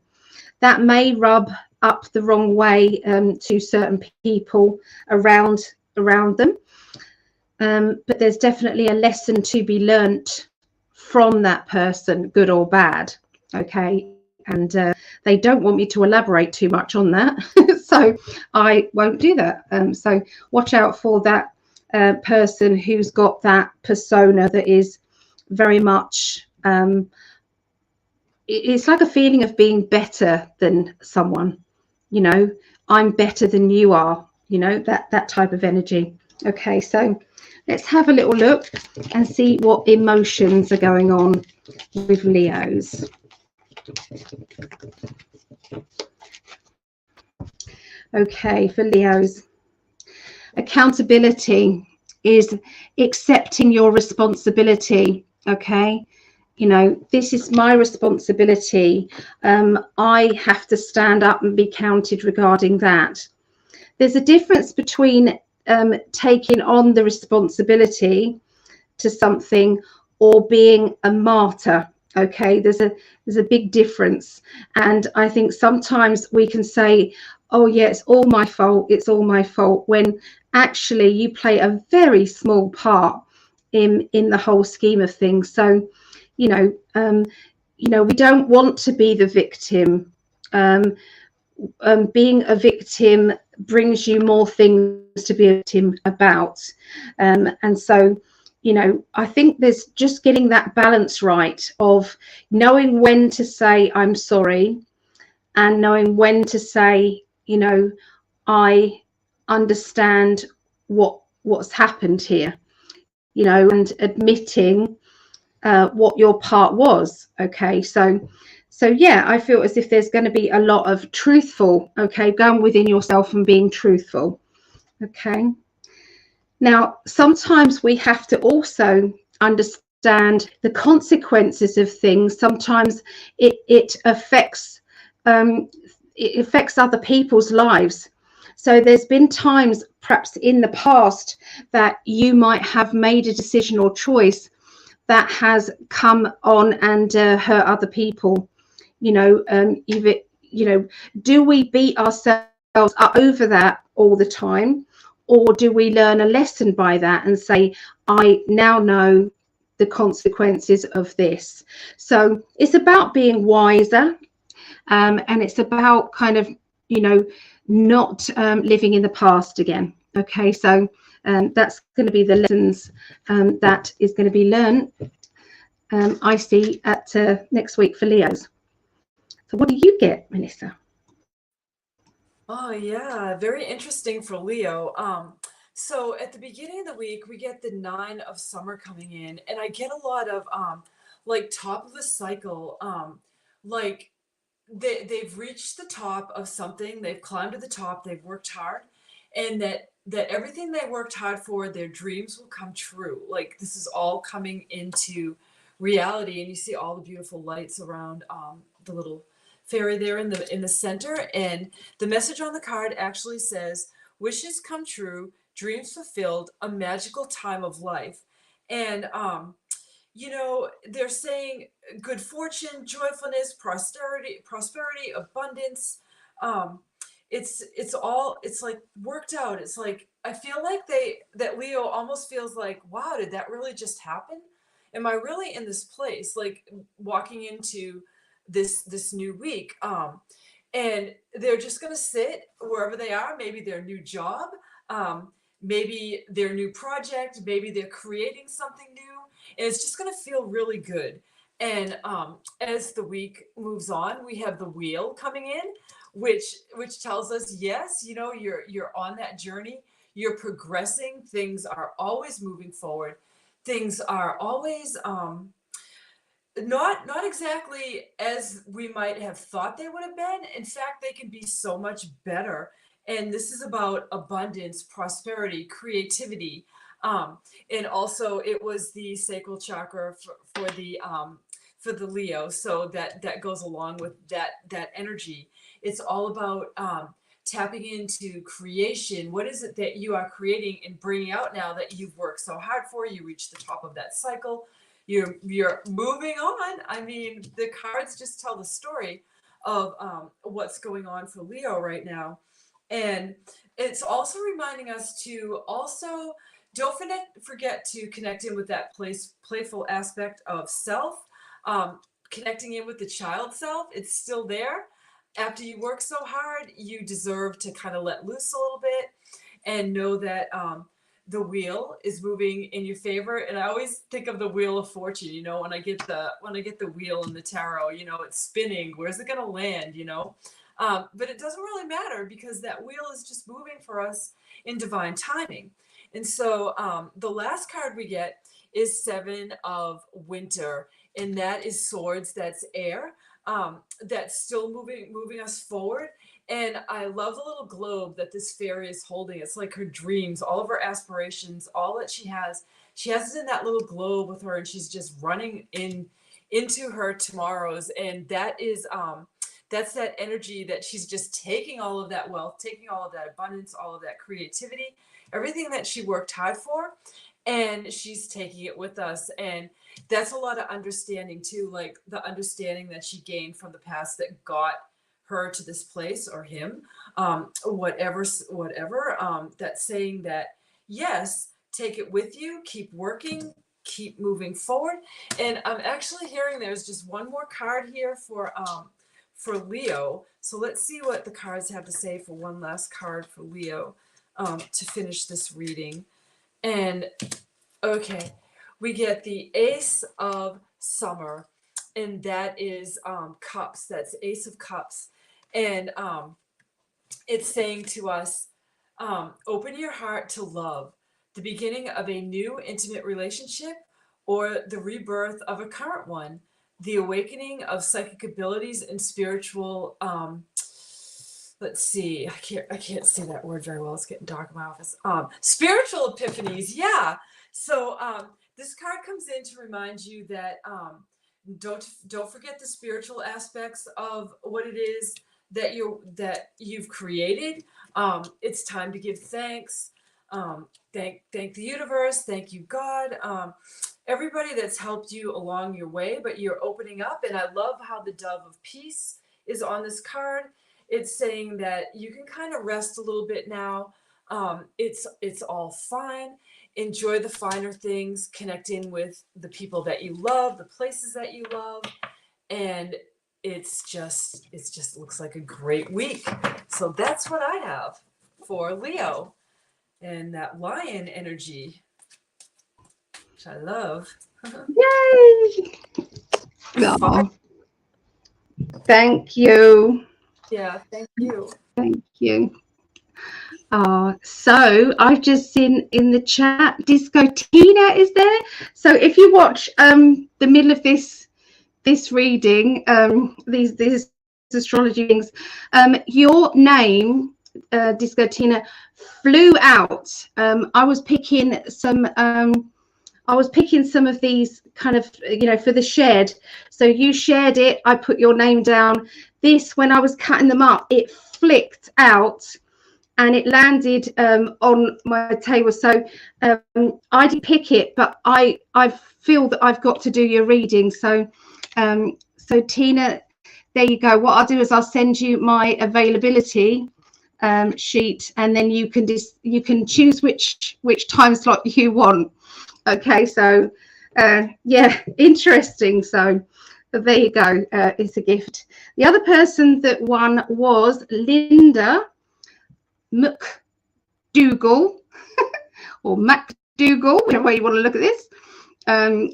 That may rub up the wrong way to certain people around them. But there's definitely a lesson to be learnt from that person, good or bad. Okay, and they don't want me to elaborate too much on that, so I won't do that. So watch out for that person who's got that persona that is very much it's like a feeling of being better than someone, you know, I'm better than you are, you know, that type of energy. Okay, so let's have a little look and see what emotions are going on with Leos. Okay, for Leos, accountability is accepting your responsibility. Okay, you know, this is my responsibility. I have to stand up and be counted regarding that. There's a difference between taking on the responsibility to something or being a martyr. Okay, there's a big difference, and I think sometimes we can say, oh yeah, it's all my fault, it's all my fault, when actually you play a very small part in the whole scheme of things. So you know, we don't want to be the victim. being a victim brings you more things to be a victim about. And so, I think there's just getting that balance right of knowing when to say I'm sorry and knowing when to say, I understand what's happened here, and admitting what your part was. Okay, so yeah, I feel as if there's going to be a lot of truthful, okay, going within yourself and being truthful. Okay, now sometimes we have to also understand the consequences of things. Sometimes it affects other people's lives. So there's been times perhaps in the past that you might have made a decision or choice that has come on and hurt other people. Even, do we beat ourselves up over that all the time, or do we learn a lesson by that and say, I now know the consequences of this? So it's about being wiser, and it's about kind of, not living in the past again. Okay, so that's going to be the lessons that is going to be learned, I see, at next week for Leos. So what do you get, Melissa? Oh yeah, very interesting for Leo. So at the beginning of the week, we get the nine of summer coming in, and I get a lot of like top of the cycle, like they've reached the top of something, they've climbed to the top, they've worked hard, and that everything they worked hard for, their dreams will come true. Like this is all coming into reality, and you see all the beautiful lights around the little fairy there in the center, and the message on the card actually says wishes come true, dreams fulfilled, a magical time of life. And they're saying good fortune, joyfulness, prosperity, abundance. Um, it's like worked out. It's like I feel like that Leo almost feels like, wow, did that really just happen? Am I really in this place? Like walking into this new week. And they're just gonna sit wherever they are, maybe their new job, maybe their new project, maybe they're creating something new, and it's just going to feel really good. And as the week moves on, we have the wheel coming in, which tells us, yes, you're on that journey, you're progressing, things are always moving forward, things are always not exactly as we might have thought they would have been. In fact, they can be so much better. And this is about abundance, prosperity, creativity. And also it was the sacral chakra for the Leo. So that goes along with that energy. It's all about tapping into creation. What is it that you are creating and bringing out now that you've worked so hard for? You reach the top of that cycle, you're moving on. I mean, the cards just tell the story of what's going on for Leo right now. And it's also reminding us to also don't forget to connect in with that playful aspect of self, connecting in with the child self. It's still there. After you work so hard, you deserve to kind of let loose a little bit and know that the wheel is moving in your favor. And I always think of the wheel of fortune, when I get the wheel in the tarot, it's spinning. Where's it going to land, but it doesn't really matter because that wheel is just moving for us in divine timing. And so the last card we get is Seven of Winter, and that is swords. That's air. That's still moving us forward. And I love the little globe that this fairy is holding. It's like her dreams, all of her aspirations, all that she has it in that little globe with her, and she's just running into her tomorrows. And that is that's that energy that she's just taking all of that wealth, taking all of that abundance, all of that creativity, everything that she worked hard for, and she's taking it with us. And that's a lot of understanding too, like the understanding that she gained from the past that got her to this place, or him, whatever, that's saying that, yes, take it with you, keep working, keep moving forward. And I'm actually hearing there's just one more card here for Leo. So let's see what the cards have to say for one last card for Leo to finish this reading. And okay, we get the Ace of Summer, and that is Cups. That's Ace of Cups. And it's saying to us, open your heart to love, the beginning of a new intimate relationship or the rebirth of a current one, the awakening of psychic abilities and spiritual, let's see, I can't say that word very well. It's getting dark in my office. Spiritual epiphanies, yeah. So this card comes in to remind you that don't forget the spiritual aspects of what it is that you've created. It's time to give thanks. Thank the universe. Thank you, God. Everybody that's helped you along your way, but you're opening up. And I love how the Dove of Peace is on this card. It's saying that you can kind of rest a little bit now. It's all fine. Enjoy the finer things, connect in with the people that you love, the places that you love, and it just looks like a great week. So that's what I have for Leo and that lion energy, which I love. Yay! Oh, thank you. Yeah, thank you. Thank you. So I've just seen in the chat, Disco Tina is there. So if you watch the middle of this reading, these astrology things, your name, Disco Tina, flew out. I was picking some of these kind of, for the shared. So you shared it, I put your name down. This, when I was cutting them up, it flicked out and it landed on my table. So I didn't pick it, but I feel that I've got to do your reading. So so Tina, there you go. What I'll do is I'll send you my availability sheet, and then you can choose which time slot you want. Okay, so yeah, interesting. So there you go. It's a gift. The other person that won was Linda McDougall or MacDougall, whichever way you want to look at this.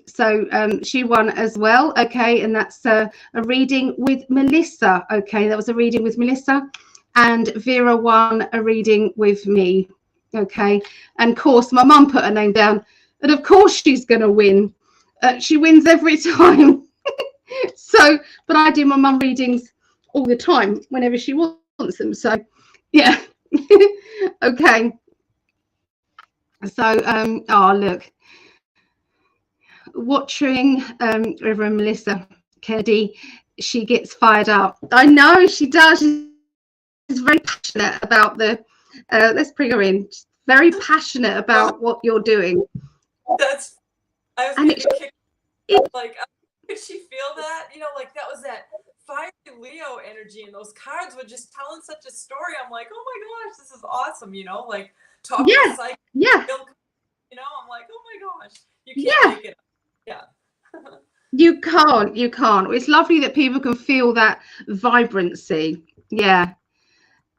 So she won as well. Okay, and that's a reading with Melissa. Okay, that was a reading with Melissa, and Vera won a reading with me. Okay, and of course my mum put her name down, and of course she's going to win. She wins every time. So, but I do my mum readings all the time whenever she wants them. So, yeah. Okay. So, oh look, watching Reverend Melissa Kennedy, she gets fired up. I know she does. She's very passionate about the. Let's bring her in. She's very passionate about what you're doing. That's. I was going to kick. Like, could she feel that? Like that was that fiery Leo energy, and those cards were just telling such a story. I'm like, oh my gosh, this is awesome. Like talking to psychic. Yeah. I'm like, oh my gosh, you can't make it up. Yeah. You can't. It's lovely that people can feel that vibrancy. Yeah.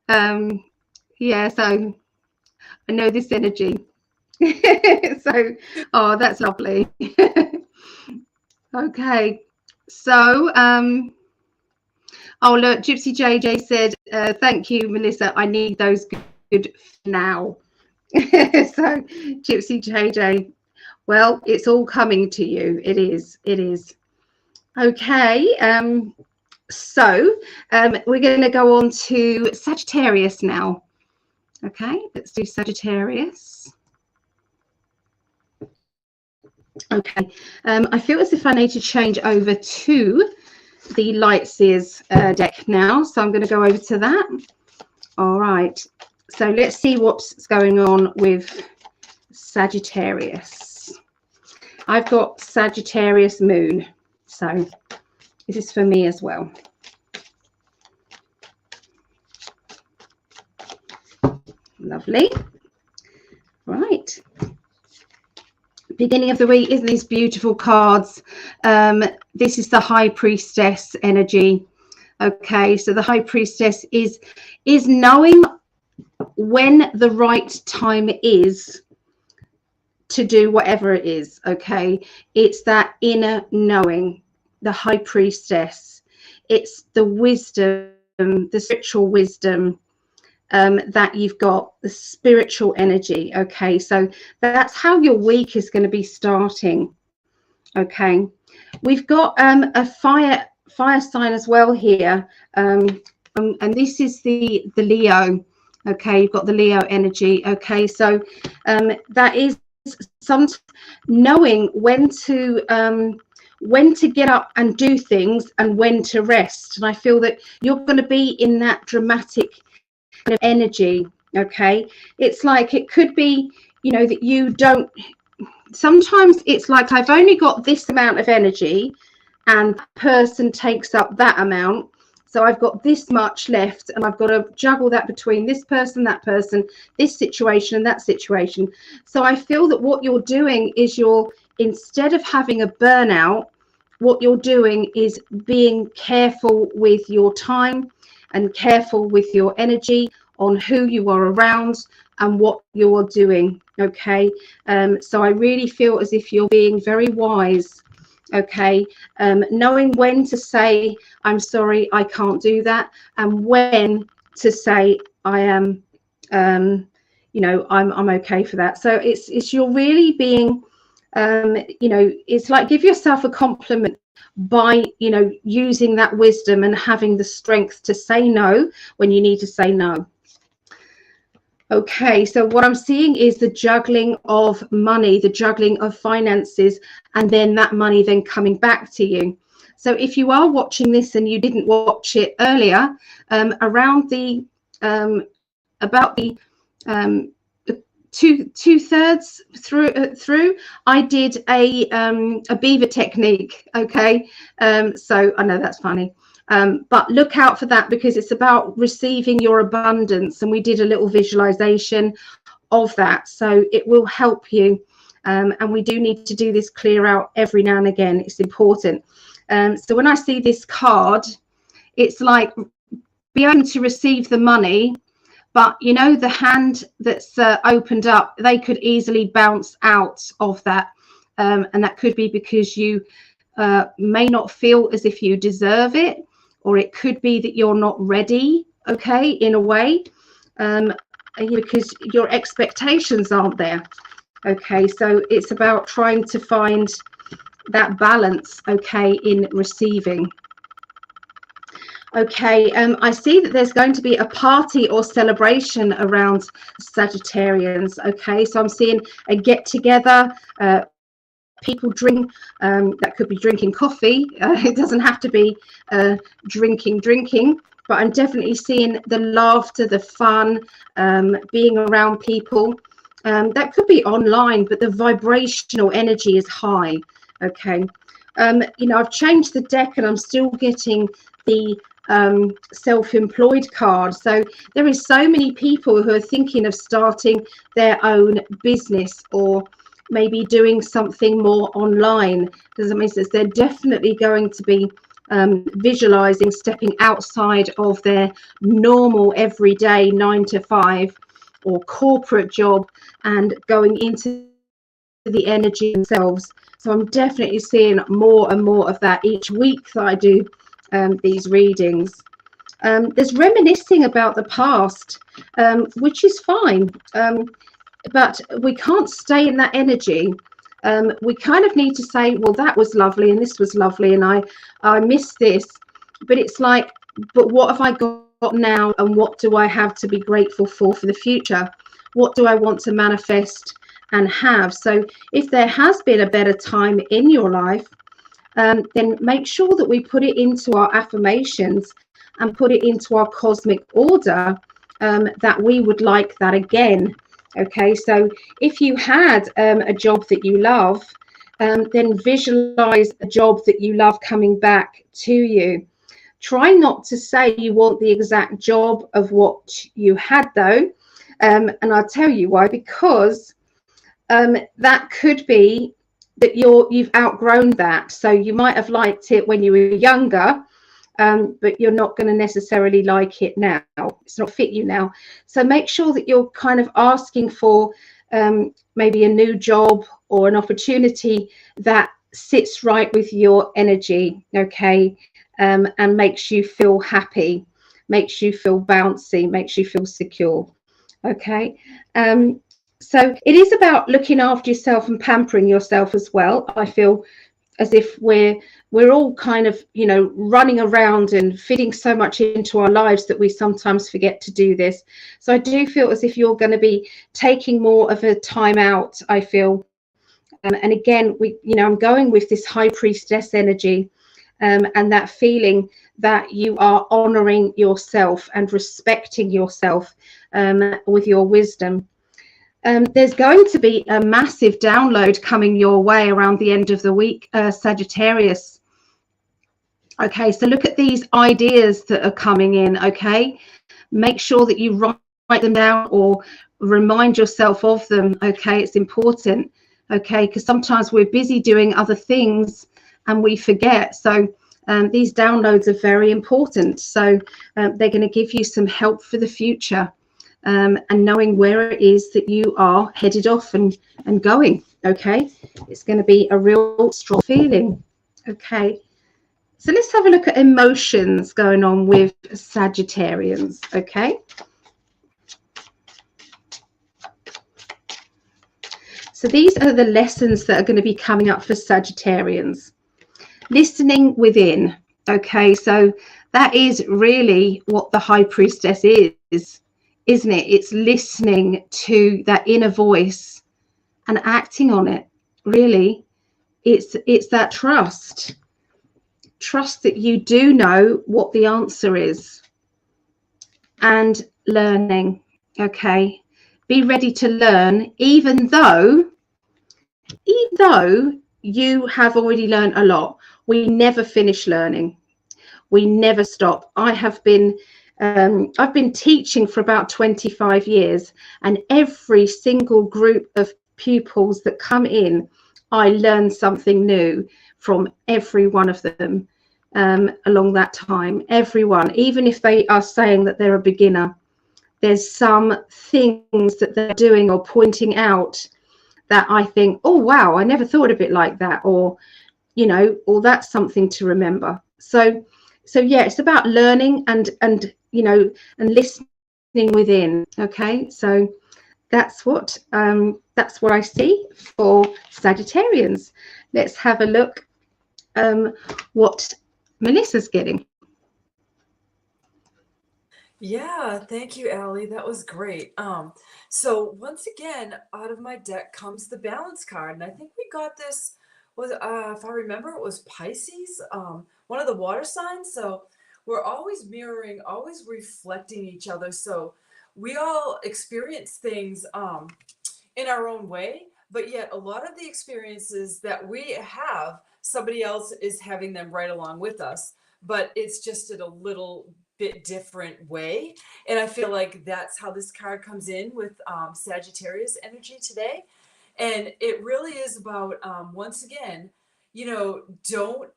Yeah, so I know this energy. So, oh, that's lovely. Okay. So, oh look, Gypsy JJ said, thank you, Melissa. I need those good now. So, Gypsy JJ, well, it's all coming to you. It is. Okay. So we're going to go on to Sagittarius now. Okay, let's do Sagittarius. Okay, I feel as if I need to change over to the Light Seers deck now, so I'm going to go over to that. All right, so let's see what's going on with Sagittarius. I've got Sagittarius Moon, so this is for me as well. Lovely. Right. Beginning of the week, isn't these beautiful cards? This is the High Priestess energy. Okay, so the High Priestess is knowing when the right time is to do whatever it is. Okay, it's that inner knowing, the High Priestess. It's the wisdom, the spiritual wisdom, that you've got, the spiritual energy. Okay, so that's how your week is going to be starting. Okay, we've got a fire sign as well here, and this is the Leo. Okay, you've got the Leo energy. Okay, so that is some knowing when to get up and do things and when to rest. And I feel that you're going to be in that dramatic kind of energy. Okay, it's like it could be, you know, that you don't, sometimes it's like I've only got this amount of energy and that person takes up that amount, so I've got this much left and I've got to juggle that between this person, this situation and that situation. So I feel that what you're doing is instead of having a burnout, what you're doing is being careful with your time and careful with your energy on who you are around and what you're doing. Okay, so I really feel as if you're being very wise. Okay, knowing when to say I'm sorry, I can't do that, and when to say I am, you know, I'm okay for that. So it's you're really being, you know, it's like give yourself a compliment by, you know, using that wisdom and having the strength to say no when you need to say no. Okay, so what I'm seeing is the juggling of money, the juggling of finances, and then that money then coming back to you. So if you are watching this and you didn't watch it earlier, around the about the two-thirds through, I did a beaver technique. Okay, so I know that's funny. But look out for that, because it's about receiving your abundance, and we did a little visualization of that, so it will help you, and we do need to do this clear out every now and again. It's important. So when I see this card, it's like be open to receive the money, but you know, the hand that's opened up, they could easily bounce out of that, and that could be because you may not feel as if you deserve it, or it could be that you're not ready, okay, in a way, because your expectations aren't there. Okay, so it's about trying to find that balance, okay, in receiving. Okay, I see that there's going to be a party or celebration around Sagittarians. Okay, so I'm seeing a get together, people drink, that could be drinking coffee, it doesn't have to be drinking, but I'm definitely seeing the laughter, the fun, being around people. That could be online, but the vibrational energy is high. Okay, you know, I've changed the deck and I'm still getting the self-employed card. So there is so many people who are thinking of starting their own business, or maybe doing something more online. Does that make sense? They're definitely going to be visualizing stepping outside of their normal everyday 9 to 5 or corporate job and going into the energy themselves. So I'm definitely seeing more and more of that each week that I do these readings. There's reminiscing about the past, which is fine, but we can't stay in that energy. We kind of need to say, well, that was lovely and this was lovely and I missed this, but it's like, but what have I got now, and what do I have to be grateful for the future? What do I want to manifest and have? So if there has been a better time in your life, then make sure that we put it into our affirmations and put it into our cosmic order, that we would like that again. Okay, so if you had a job that you love, then visualize a job that you love coming back to you. Try not to say you want the exact job of what you had though, and I'll tell you why, because that could be that you've outgrown that. So you might have liked it when you were younger, but you're not going to necessarily like it now. It's not fit you now. So make sure that you're kind of asking for maybe a new job or an opportunity that sits right with your energy, okay, and makes you feel happy, makes you feel bouncy, makes you feel secure, okay. So it is about looking after yourself and pampering yourself as well. I feel as if we're all kind of, you know, running around and fitting so much into our lives that we sometimes forget to do this. So I do feel as if you're going to be taking more of a time out, I feel. And again, I'm going with this high priestess energy, and that feeling that you are honoring yourself and respecting yourself with your wisdom. There's going to be a massive download coming your way around the end of the week, Sagittarius. Okay, so look at these ideas that are coming in, okay? Make sure that you write them down or remind yourself of them, okay? It's important, okay? Because sometimes we're busy doing other things and we forget. So these downloads are very important. So they're going to give you some help for the future. And knowing where it is that you are headed off and going, okay? It's going to be a real strong feeling, okay? So let's have a look at emotions going on with Sagittarians, okay? So these are the lessons that are going to be coming up for Sagittarians. Listening within, okay? So that is really what the High Priestess is, isn't it? It's listening to that inner voice and acting on it. Really, it's that trust that you do know what the answer is, and learning, okay? Be ready to learn, even though you have already learned a lot. We never finish learning. We never stop. I've been teaching for about 25 years, and every single group of pupils that come in, I learn something new from every one of them along that time. Everyone, even if they are saying that they're a beginner, there's some things that they're doing or pointing out that I think, oh wow, I never thought of it like that, or or that's something to remember. So yeah, it's about learning and listening within, okay? So that's what I see for Sagittarians. Let's have a look what Melissa's getting. Yeah, thank you, Allie. That was great. So once again, out of my deck comes the balance card, and I think we got this was if I remember, it was Pisces, one of the water signs. So we're always mirroring, always reflecting each other. So we all experience things in our own way, but yet a lot of the experiences that we have, somebody else is having them right along with us, but it's just in a little bit different way. And I feel like that's how this card comes in with Sagittarius energy today. And it really is about, once again, don't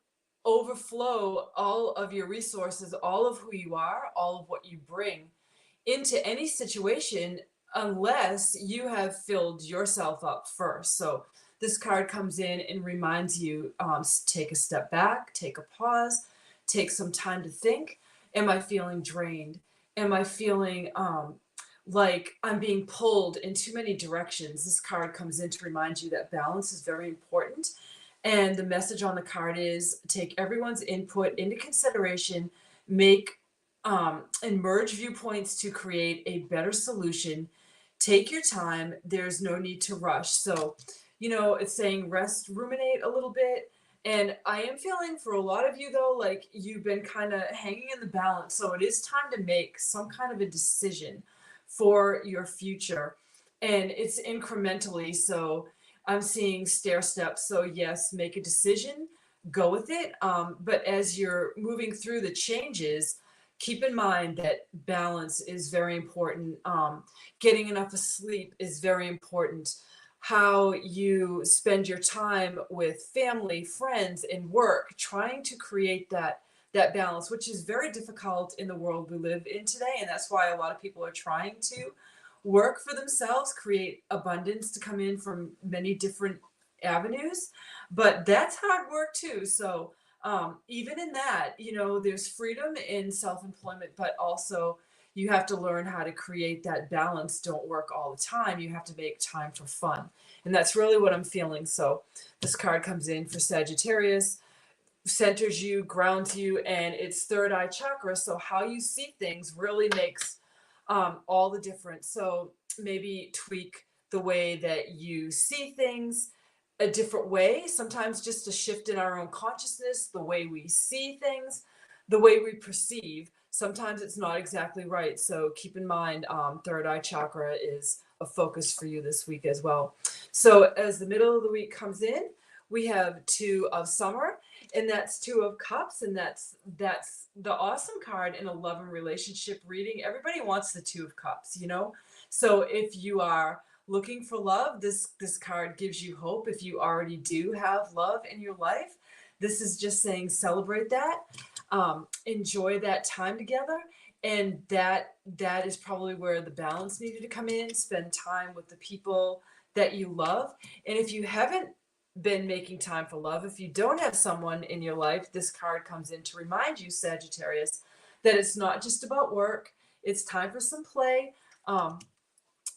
overflow all of your resources, all of who you are, all of what you bring into any situation unless you have filled yourself up first. So this card comes in and reminds you, take a step back, take a pause, take some time to think. Am I feeling drained? Am I feeling like I'm being pulled in too many directions? This card comes in to remind you that balance is very important. And the message on the card is take everyone's input into consideration, make and merge viewpoints to create a better solution. Take your time. There's no need to rush. So, it's saying rest, ruminate a little bit. And I am feeling for a lot of you, though, like you've been kind of hanging in the balance. So it is time to make some kind of a decision for your future. And it's incrementally. So I'm seeing stair steps. So, yes, make a decision, go with it. But as you're moving through the changes, keep in mind that balance is very important. Getting enough of sleep is very important. How you spend your time with family, friends, and work, trying to create that balance, which is very difficult in the world we live in today. And that's why a lot of people are trying to work for themselves, create abundance to come in from many different avenues. But that's hard work too. So even in that, there's freedom in self-employment, but also you have to learn how to create that balance. Don't work all the time. You have to make time for fun. And that's really what I'm feeling. So this card comes in for Sagittarius, centers you, grounds you, and it's third eye chakra. So how you see things really makes all the difference. So maybe tweak the way that you see things a different way. Sometimes just a shift in our own consciousness, the way we see things, the way we perceive. Sometimes it's not exactly right. So keep in mind, third eye chakra is a focus for you this week as well. So as the middle of the week comes in, we have Two of Summer, and that's Two of Cups, and that's the awesome card in a love and relationship reading. Everybody wants the Two of Cups, So if you are looking for love, this card gives you hope. If you already do have love in your life, this is just saying celebrate that, enjoy that time together, and that is probably where the balance needed to come in. Spend time with the people that you love, and if you haven't been making time for love, if you don't have someone in your life, this card comes in to remind you, Sagittarius, that it's not just about work. It's time for some play.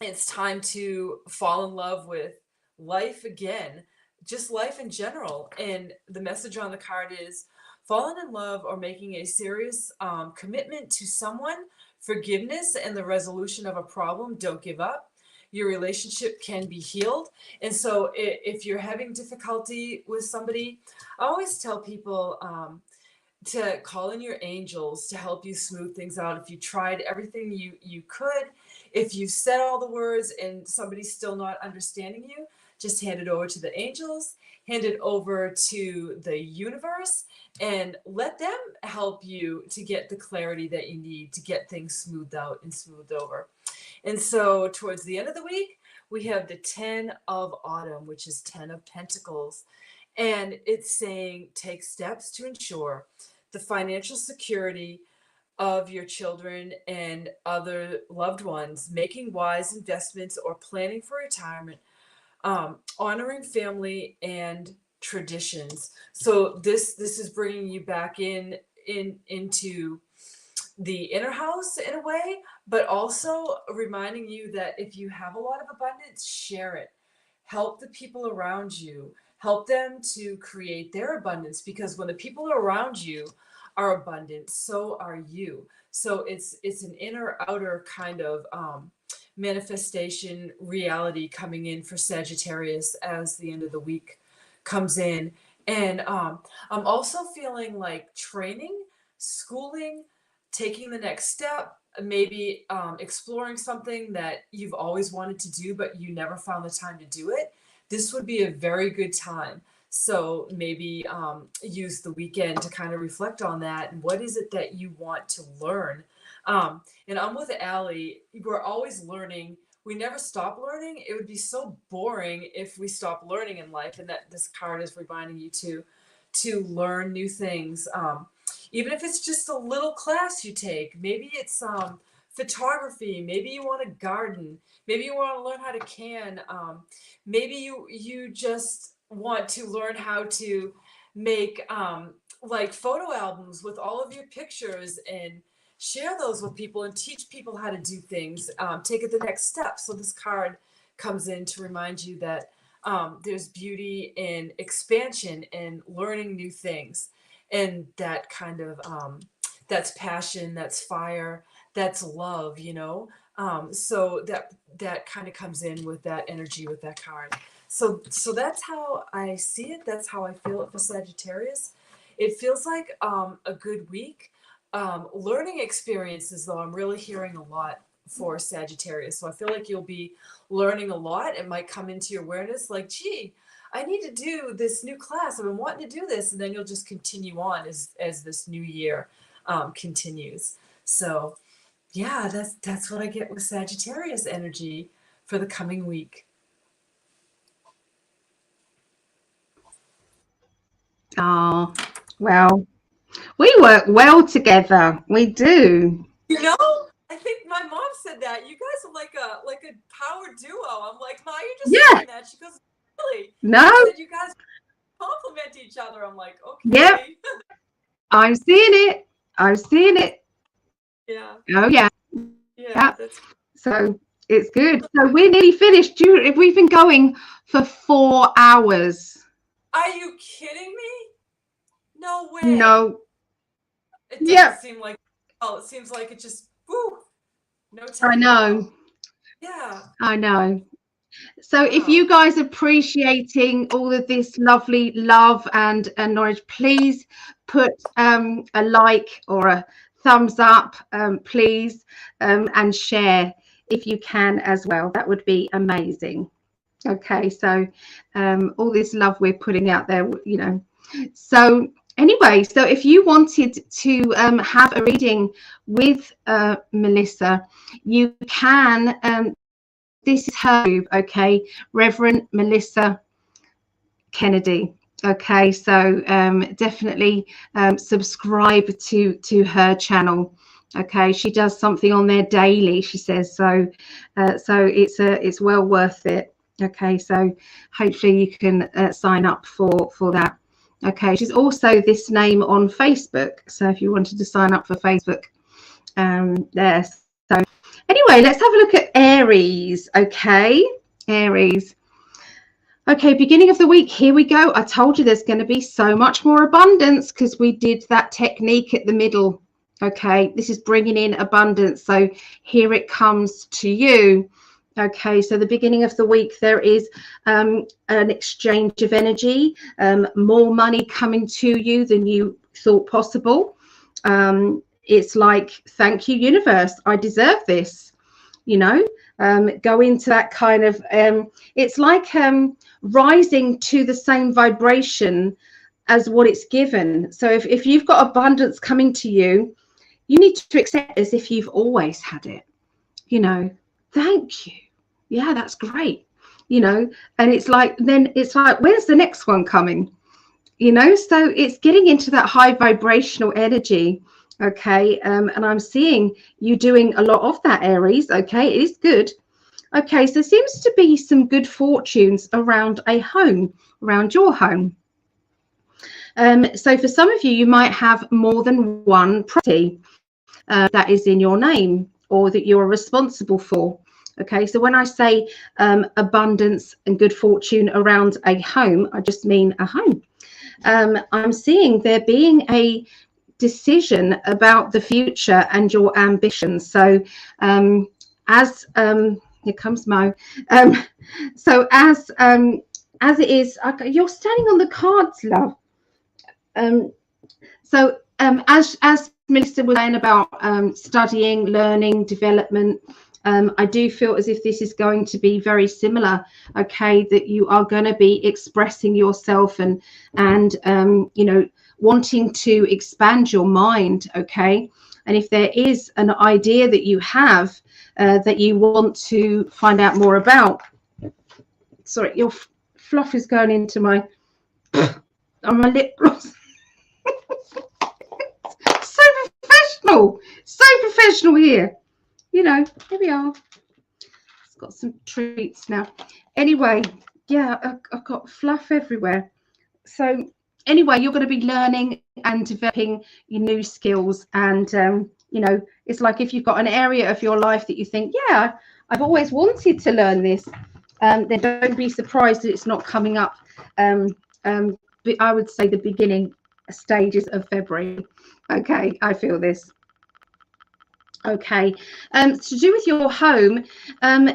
It's time to fall in love with life again, just life in general. And the message on the card is falling in love or making a serious commitment to someone, forgiveness and the resolution of a problem. Don't give up. Your relationship can be healed. And so if you're having difficulty with somebody, I always tell people to call in your angels to help you smooth things out. If you tried everything you could, if you said all the words and somebody's still not understanding you, just hand it over to the angels, hand it over to the universe, and let them help you to get the clarity that you need to get things smoothed out and smoothed over. And so towards the end of the week, we have the 10 of Autumn, which is 10 of Pentacles. And it's saying take steps to ensure the financial security of your children and other loved ones, making wise investments or planning for retirement, honoring family and traditions. So this is bringing you back into the inner house in a way, but also reminding you that if you have a lot of abundance, share it. Help the people around you. Help them to create their abundance, because when the people around you are abundant, so are you. So it's an inner outer kind of manifestation reality coming in for Sagittarius as the end of the week comes in. And I'm also feeling like training, schooling, taking the next step, maybe exploring something that you've always wanted to do, but you never found the time to do it. This would be a very good time. So maybe use the weekend to kind of reflect on that. And what is it that you want to learn? And I'm with Allie. We're always learning. We never stop learning. It would be so boring if we stopped learning in life. And that this card is reminding you to learn new things. Even if it's just a little class you take, maybe it's photography, maybe you want to garden, maybe you want to learn how to can, maybe you just want to learn how to make like photo albums with all of your pictures and share those with people and teach people how to do things, take it the next step. So this card comes in to remind you that there's beauty in expansion and learning new things. And that kind of that's passion, that's fire, that's love, so that kind of comes in with that energy with that card. So that's how I see it. That's how I feel it for Sagittarius. It feels like a good week. Learning experiences, though, I'm really hearing a lot for Sagittarius. So I feel like you'll be learning a lot. It might come into your awareness like, gee, I need to do this new class. I've been wanting to do this. And then you'll just continue on as this new year continues. So yeah, that's what I get with Sagittarius energy for the coming week. Oh, well, We work well together. We do. You know, I think my mom said that. You guys are like a power duo. I'm like, Ma, you just Yeah. saying that. She goes, really? No. She said you guys compliment each other. I'm like, okay. Yep. I'm seeing it. I'm seeing it. Yeah. Oh yeah. Yeah. That's So it's good. So we're nearly finished. We've been going for 4 hours. Are you kidding me? No way. No. It doesn't Yeah. seem like. Oh, it seems like it just. Woo. No time. I know. Yeah. I know. So Wow. if you guys are appreciating all of this lovely love and knowledge, please put a like or a thumbs up, please, and share if you can as well. That would be amazing. Okay, so all this love we're putting out there, you know. So anyway, so if you wanted to have a reading with Melissa, you can. This is her, okay, Reverend Melissa Kennedy. Okay, so definitely subscribe to her channel. Okay, she does something on there daily, she says, so it's well worth it. Okay, so hopefully you can sign up for that. Okay, she's also this name on Facebook, so if you wanted to sign up for Facebook, there. So anyway, let's have a look at Aries. Okay, Aries. Okay, beginning of the week, here we go. I told you there's going to be so much more abundance because we did that technique at the middle. Okay, this is bringing in abundance. So here it comes to you. Okay, so the beginning of the week, there is an exchange of energy, more money coming to you than you thought possible. It's like, thank you, universe, I deserve this, you know. Go into that kind of, it's like rising to the same vibration as what it's given. So if you've got abundance coming to you, you need to accept as if you've always had it, you know. Thank you. Yeah, that's great, you know. And it's like, then it's like, when's the next one coming, you know? So it's getting into that high vibrational energy. Okay, and I'm seeing you doing a lot of that, Aries. Okay, it is good. Okay, so there seems to be some good fortunes around a home, around your home. So for some of you, you might have more than one property that is in your name or that you're responsible for. Okay, so when I say abundance and good fortune around a home, I just mean a home. I'm seeing there being a decision about the future and your ambitions. So here comes Mo. So as it is, you're standing on the cards, love. So as Melissa was saying about studying, learning, development, I do feel as if this is going to be very similar. Okay, that you are going to be expressing yourself and you know, wanting to expand your mind. Okay, and if there is an idea that you have that you want to find out more about, sorry, your fluff is going into my on my lip gloss. So professional here, you know. Here we are. It's got some treats now. Anyway, yeah, I've got fluff everywhere. So anyway, you're going to be learning and developing your new skills, and you know, it's like if you've got an area of your life that you think, yeah, I've always wanted to learn this, then don't be surprised that it's not coming up. But I would say the beginning stages of February. Okay, I feel this. Okay, to do with your home,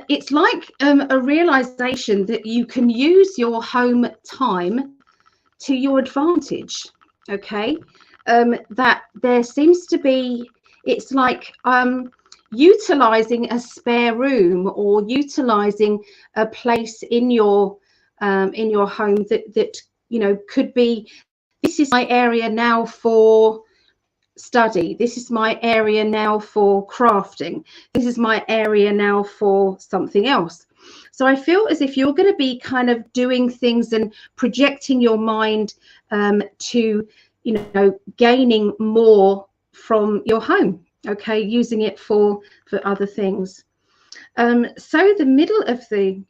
it's like a realization that you can use your home time to your advantage. Okay, that there seems to be, it's like utilizing a spare room or utilizing a place in your home that you know, could be, this is my area now for study, this is my area now for crafting, this is my area now for something else. So I feel as if you're going to be kind of doing things and projecting your mind to gaining more from your home, okay, using it for other things. So the middle of the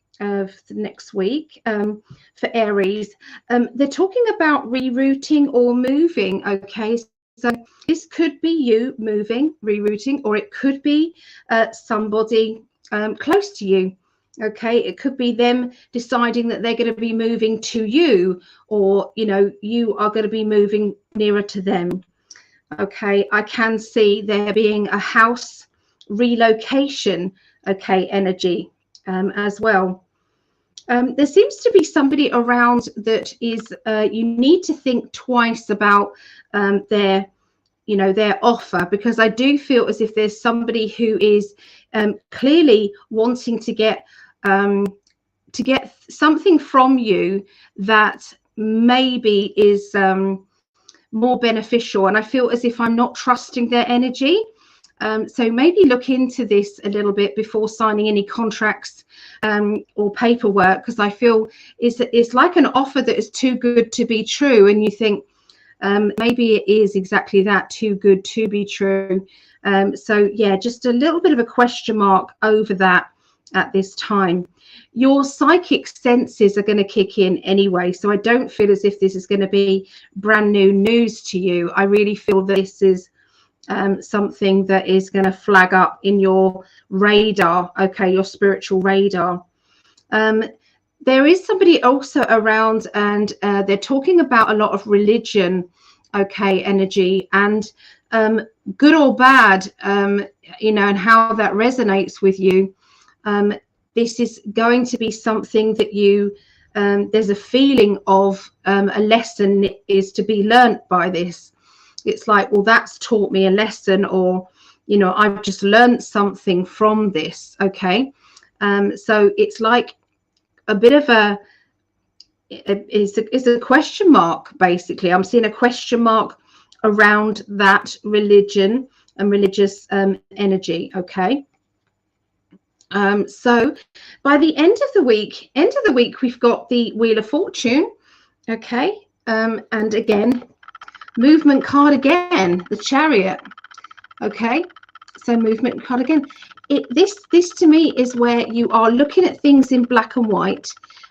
next week, for Aries, they're talking about rerouting or moving, okay. So this could be you moving, rerouting, or it could be somebody close to you. Okay, it could be them deciding that they're going to be moving to you, or you are going to be moving nearer to them. Okay, I can see there being a house relocation, okay, energy as well. There seems to be somebody around that is you need to think twice about their offer, because I do feel as if there's somebody who is clearly wanting to get something from you that maybe is more beneficial, and I feel as if I'm not trusting their energy. So maybe look into this a little bit before signing any contracts or paperwork, because I feel it's like an offer that is too good to be true, and you think maybe it is exactly that, too good to be true. So yeah, just a little bit of a question mark over that at this time. Your psychic senses are going to kick in anyway, so I don't feel as if this is going to be brand new news to you. I really feel that this is something that is going to flag up in your radar, okay, your spiritual radar. There is somebody also around, and they're talking about a lot of religion, okay, energy, and good or bad, and how that resonates with you. This is going to be something that you there's a feeling of a lesson is to be learnt by this. It's like, well, that's taught me a lesson, or I've just learned something from this, okay. So it's like a bit of is a question mark, basically. I'm seeing a question mark around that religion and religious energy, okay. So by the end of the week, we've got the Wheel of Fortune, okay, and again, movement card again, the Chariot, okay. So movement card again. This to me is where you are looking at things in black and white,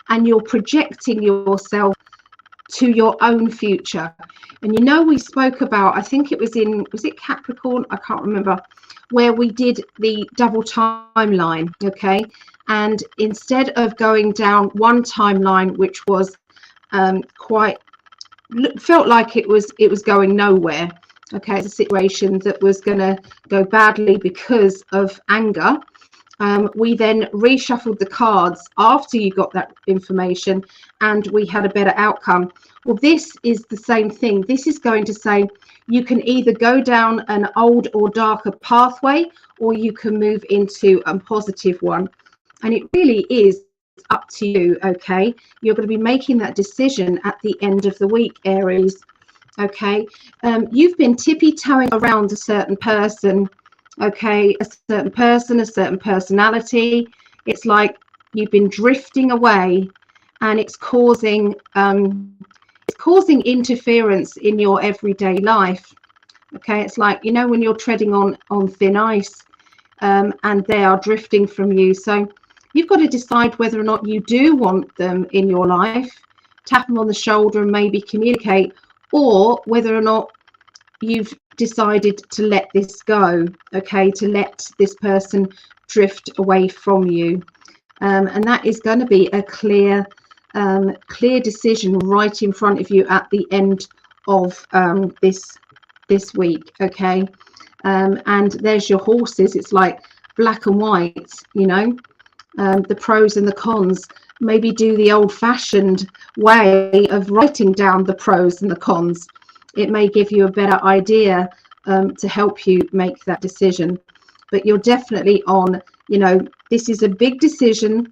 and you're projecting yourself to your own future. And we spoke about, I think it was it Capricorn, I can't remember, where we did the double timeline, okay. And instead of going down one timeline, which was felt like it was going nowhere, okay, it's a situation that was going to go badly because of anger. We then reshuffled the cards after you got that information, and we had a better outcome. Well, this is the same thing. This is going to say you can either go down an old or darker pathway, or you can move into a positive one. And it really is up to you, okay? You're going to be making that decision at the end of the week, Aries, okay? You've been tippy-toeing around a certain person, okay? A certain person, a certain personality. It's like you've been drifting away, and it's causing interference in your everyday life, okay. It's like, when you're treading on thin ice, and they are drifting from you. So you've got to decide whether or not you do want them in your life, tap them on the shoulder and maybe communicate, or whether or not you've decided to let this go, okay, to let this person drift away from you. And that is going to be a clear decision right in front of you at the end of this week, okay. And there's your horses. It's like black and white, the pros and the cons. Maybe do the old-fashioned way of writing down the pros and the cons. It may give you a better idea to help you make that decision. But you're definitely on, this is a big decision,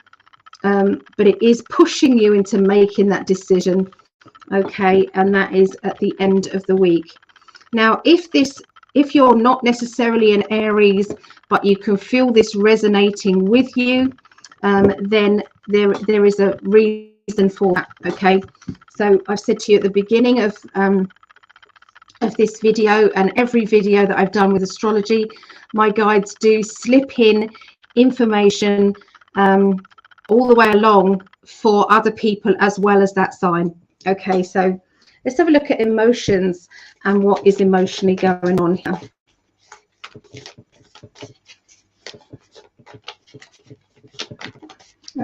but it is pushing you into making that decision, okay. And that is at the end of the week. Now, if you're not necessarily an Aries, but you can feel this resonating with you, then there is a reason for that, okay. So I've said to you at the beginning of of this video and every video that I've done with astrology, my guides do slip in information all the way along for other people as well as that sign. Okay, so let's have a look at emotions and what is emotionally going on here.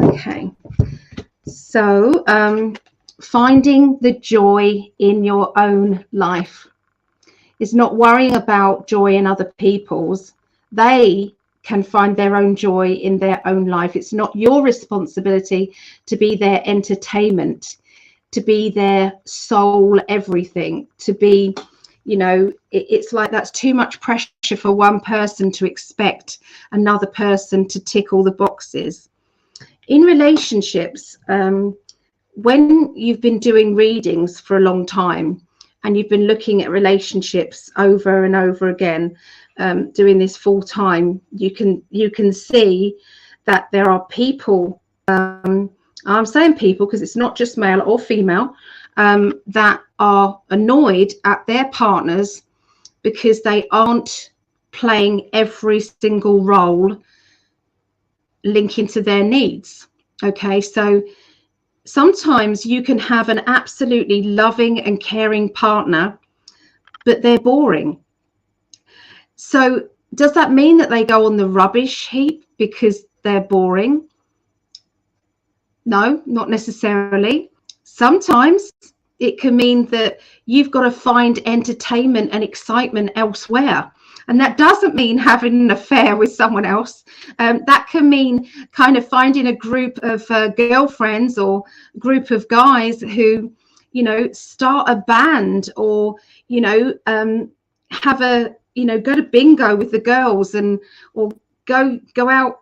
Okay, so finding the joy in your own life is not worrying about joy in other people's. They can find their own joy in their own life. It's not your responsibility to be their entertainment, to be their soul everything, to be, you know, it's like that's too much pressure for one person to expect another person to tick all the boxes. In relationships, when you've been doing readings for a long time and you've been looking at relationships over and over again, doing this full time, you can see that there are people, I'm saying people because it's not just male or female, that are annoyed at their partners because they aren't playing every single role linking to their needs. Okay, so sometimes you can have an absolutely loving and caring partner, but they're boring. So does that mean that they go on the rubbish heap because they're boring? No, not necessarily. Sometimes it can mean that you've got to find entertainment and excitement elsewhere. And that doesn't mean having an affair with someone else. That can mean kind of finding a group of girlfriends or group of guys who, you know, start a band, or, you know, have a, you know, go to bingo with the girls, and or go out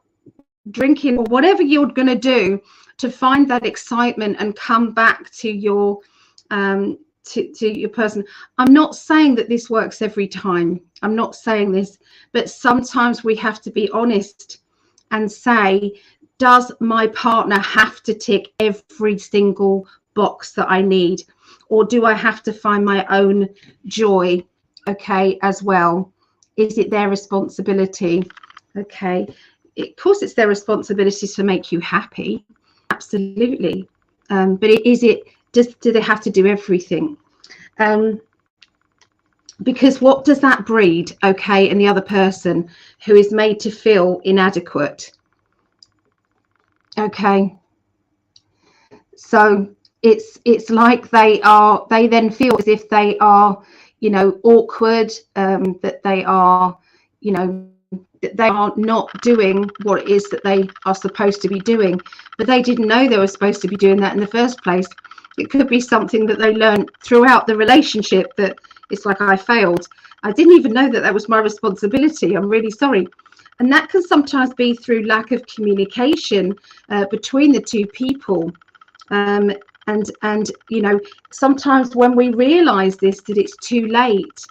drinking, or whatever you're going to do to find that excitement and come back to your to your person. I'm not saying that this works every time. I'm not saying this, but sometimes we have to be honest and say, does my partner have to tick every single box that I need, or do I have to find my own joy, okay, as well? Is it their responsibility? Okay, of course it's their responsibility to make you happy, absolutely, but do they have to do everything? Because what does that breed, okay, in the other person who is made to feel inadequate? Okay, so it's like they then feel as if they are, you know, awkward, that they are, you know, that they are not doing what it is that they are supposed to be doing, but they didn't know they were supposed to be doing that in the first place. It could be something that they learned throughout the relationship, that it's like, I failed. I didn't even know that that was my responsibility. I'm really sorry. And that can sometimes be through lack of communication between the two people. And you know, sometimes when we realize this, that it's too late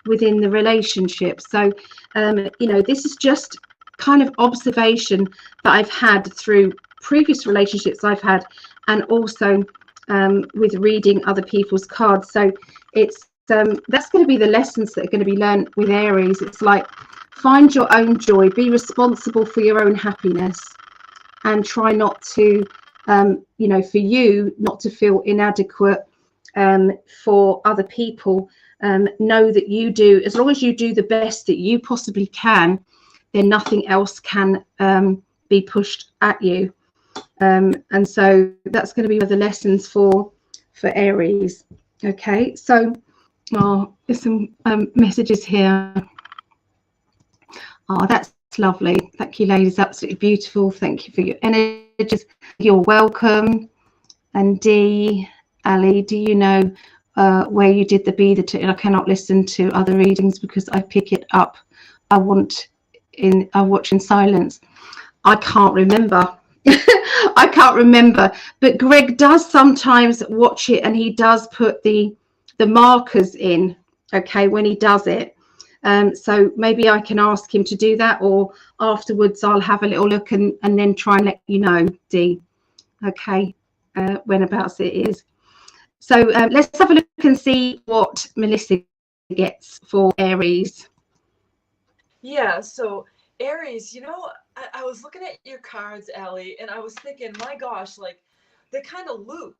within the relationship. So, you know, this is just kind of observation that I've had through previous relationships I've had, and also with reading other people's cards. So it's that's going to be the lessons that are going to be learned with Aries. It's like, find your own joy, be responsible for your own happiness, and try not to you know, for you not to feel inadequate for other people. Know that you do, as long as you do the best that you possibly can, then nothing else can be pushed at you. And so that's going to be one of the lessons for Aries. Okay, so there's some messages here. Oh, that's lovely. Thank you, ladies. Absolutely beautiful. Thank you for your energies. You're welcome. And D, Ali, do you know where you did the be the two? I cannot listen to other readings because I pick it up. I watch in silence. I can't remember. I can't remember, but Greg does sometimes watch it, and he does put the markers in, okay, when he does it. So maybe I can ask him to do that, or afterwards I'll have a little look and then try and let you know, Dee, okay, whenabouts it is. So let's have a look and see what Melissa gets for Aries? Yeah, so Aries, I was looking at your cards, Allie, and I was thinking, my gosh, like they kind of loop.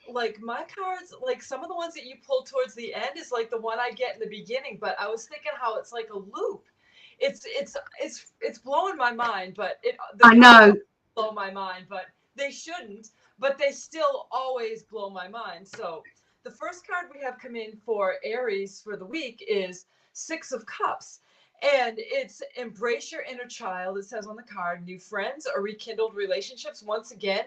Like my cards, like some of the ones that you pulled towards the end is like the one I get in the beginning, but I was thinking how it's like a loop. It's blowing my mind, but the I cards know. blow my mind, but they shouldn't, but they still always blow my mind. So the first card we have come in for Aries for the week is Six of Cups. And it's embrace your inner child. It says on the card, new friends or rekindled relationships. Once again,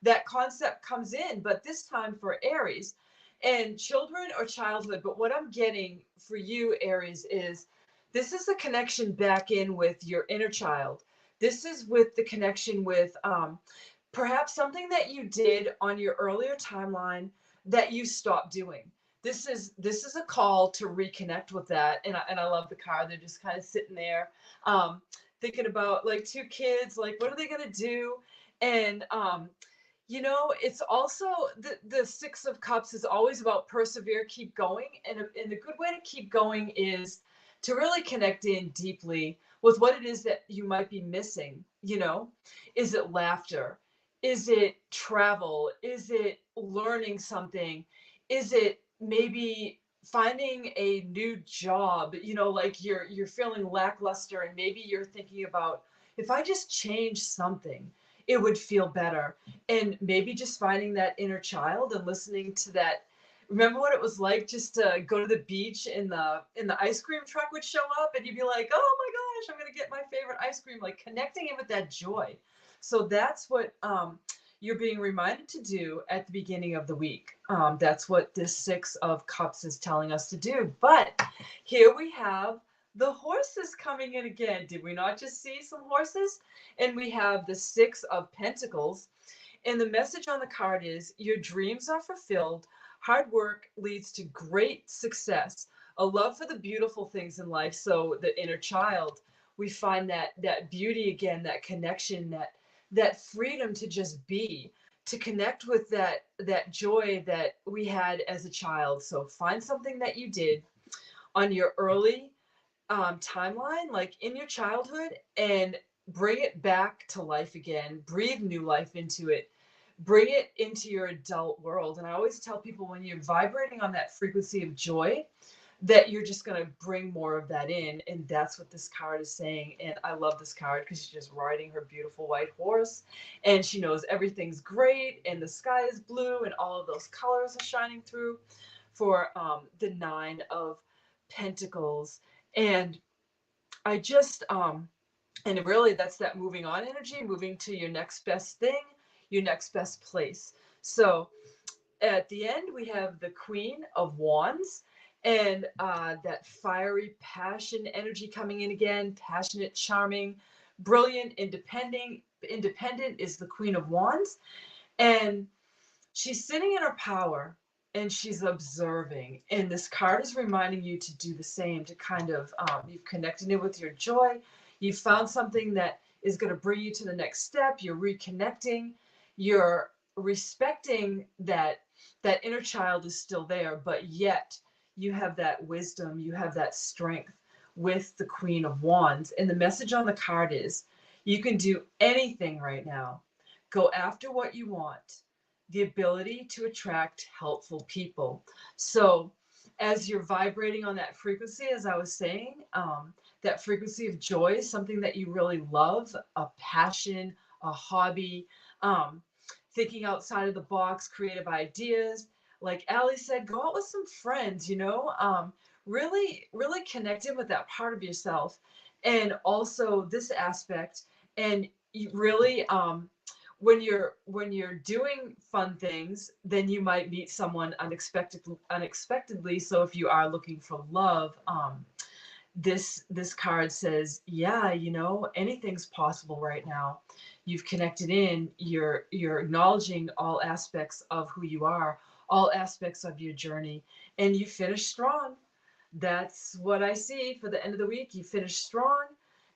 that concept comes in, but this time for Aries and children or childhood. But what I'm getting for you, Aries, is this is the connection back in with your inner child. This is with the connection with perhaps something that you did on your earlier timeline that you stopped doing. This is a call to reconnect with that, and I love the card. They're just kind of sitting there, thinking about like two kids, like what are they gonna do, and it's also the Six of Cups is always about persevere, keep going, and a good way to keep going is to really connect in deeply with what it is that you might be missing. Is it laughter? Is it travel? Is it learning something? Is it maybe finding a new job? Like you're feeling lackluster and maybe you're thinking about, if I just change something, it would feel better. And maybe just finding that inner child and listening to that. Remember what it was like just to go to the beach and the ice cream truck would show up and you'd be like, oh my gosh, I'm gonna get my favorite ice cream, like connecting in with that joy. So that's what you're being reminded to do at the beginning of the week. That's what this Six of Cups is telling us to do. But here we have the horses coming in again. Did we not just see some horses? And we have the Six of Pentacles. And the message on the card is your dreams are fulfilled. Hard work leads to great success. A love for the beautiful things in life. So the inner child, we find that beauty again, that connection, that freedom to just be, to connect with that joy that we had as a child. So find something that you did on your early timeline, like in your childhood, and bring it back to life again. Breathe new life into it. Bring it into your adult world. And I always tell people, when you're vibrating on that frequency of joy, that you're just going to bring more of that in. And that's what this card is saying. And I love this card because she's just riding her beautiful white horse and she knows everything's great and the sky is blue and all of those colors are shining through for the Nine of Pentacles. And I just and really that's that moving on energy, moving to your next best thing, your next best place. So at the end we have the Queen of Wands, and that fiery passion energy coming in again, passionate, charming, brilliant, independent is the Queen of Wands. And she's sitting in her power and she's observing, and this card is reminding you to do the same, to kind of you've connected it with your joy, you found something that is going to bring you to the next step, you're reconnecting, you're respecting that inner child is still there, but yet you have that wisdom, you have that strength with the Queen of Wands. And the message on the card is you can do anything right now, go after what you want, the ability to attract helpful people. So as you're vibrating on that frequency, as I was saying, that frequency of joy, something that you really love, a passion, a hobby, thinking outside of the box, creative ideas. Like Allie said, go out with some friends, really connect in with that part of yourself. And also this aspect, and you really, when you're doing fun things, then you might meet someone unexpectedly. So if you are looking for love, this card says, yeah, anything's possible right now. You've connected in, you're acknowledging all aspects of who you are, all aspects of your journey, and you finish strong. That's what I see for the end of the week. You finish strong,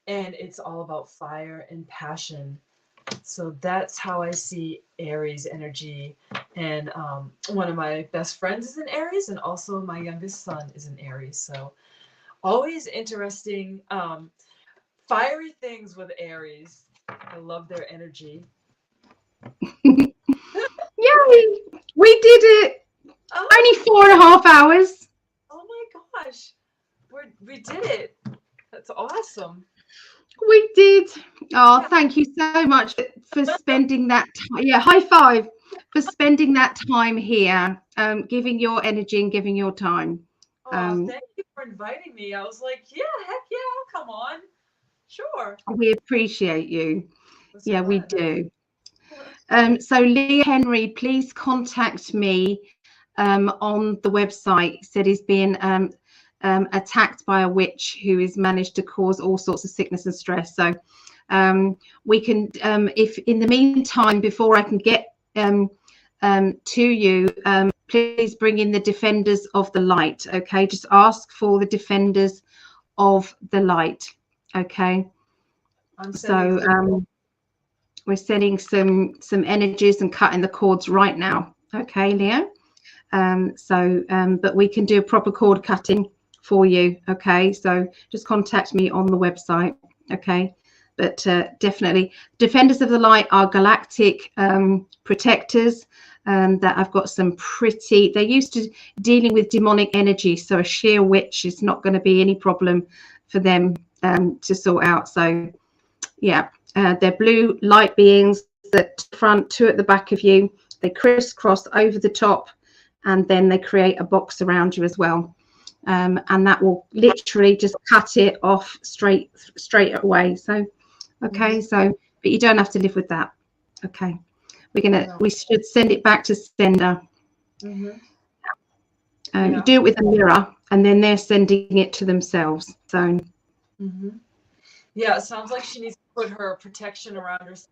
and it's all about fire and passion. So that's how I see Aries energy. And one of my best friends is in Aries, and also my youngest son is in Aries. So always interesting, fiery things with Aries. I love their energy. Yay! We did it. Oh, Only 4.5 hours. oh my gosh, we did it. That's awesome. We did. Oh, thank you so much for spending that time. Yeah, high five for spending that time here, giving your energy and giving your time. Oh, thank you for inviting me. I was like, yeah, heck yeah, I'll come on. Sure. We appreciate you. Yeah, we do. Fun. So Leah Henry, please contact me on the website. He said he's been attacked by a witch who has managed to cause all sorts of sickness and stress. So we can, if in the meantime, before I can get to you, please bring in the defenders of the light. Okay, just ask for the defenders of the light. Okay. So we're sending some energies and cutting the cords right now. Okay, Leo. But we can do a proper cord cutting for you. Okay, so just contact me on the website. Okay, but definitely defenders of the light are galactic protectors that I've got some pretty, they're used to dealing with demonic energy, so a sheer witch is not going to be any problem for them to sort out. So yeah, they're blue light beings, that front, two at the back of you, they crisscross over the top, and then they create a box around you as well, and that will literally just cut it off straight away. So okay, so but you don't have to live with that. Okay, we should send it back to sender. You do it with a mirror, and then they're sending it to themselves. So yeah, it sounds like she needs to put her protection around herself.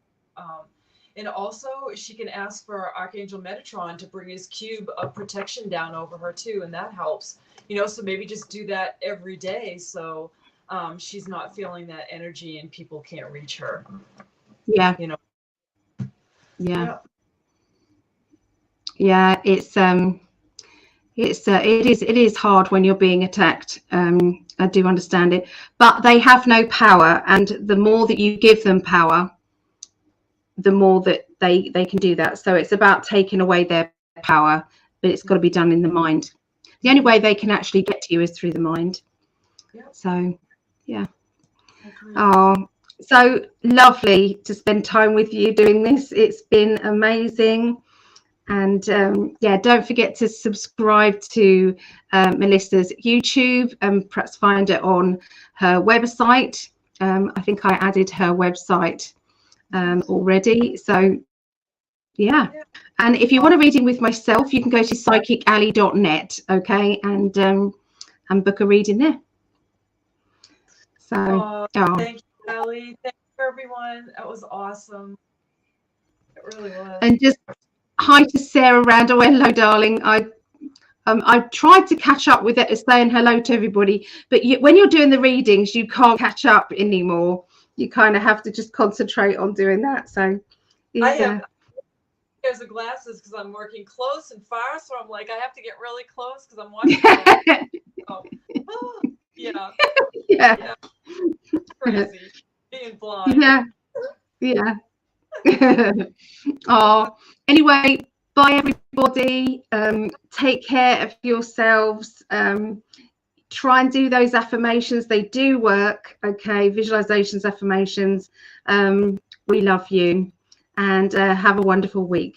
And also, she can ask for Archangel Metatron to bring his cube of protection down over her too, and that helps. So maybe just do that every day, so she's not feeling that energy and people can't reach her. Yeah. Yeah. It is hard when you're being attacked. I do understand it, but they have no power, and the more that you give them power, the more that they can do that. So it's about taking away their power, but it's got to be done in the mind. The only way they can actually get to you is through the mind. So yeah. Oh, so lovely to spend time with you doing this. It's been amazing. And yeah, don't forget to subscribe to Melissa's YouTube and perhaps find it on her website. I think I added her website already. So yeah, and if you want a reading with myself, you can go to psychically.net, okay, and book a reading there. So thank you, Ali. Thank you, everyone. That was awesome. It really was. And just hi to Sarah Randall. Hello, darling. I tried to catch up with it, saying hello to everybody, but when you're doing the readings, you can't catch up anymore. You kind of have to just concentrate on doing that. So I have pairs of glasses because I'm working close and far, so I'm like, I have to get really close because I'm watching. Yeah. Crazy being blind. Yeah. Oh, anyway, bye everybody. Take care of yourselves. Try and do those affirmations. They do work. Okay, visualizations, affirmations. We love you, and have a wonderful week.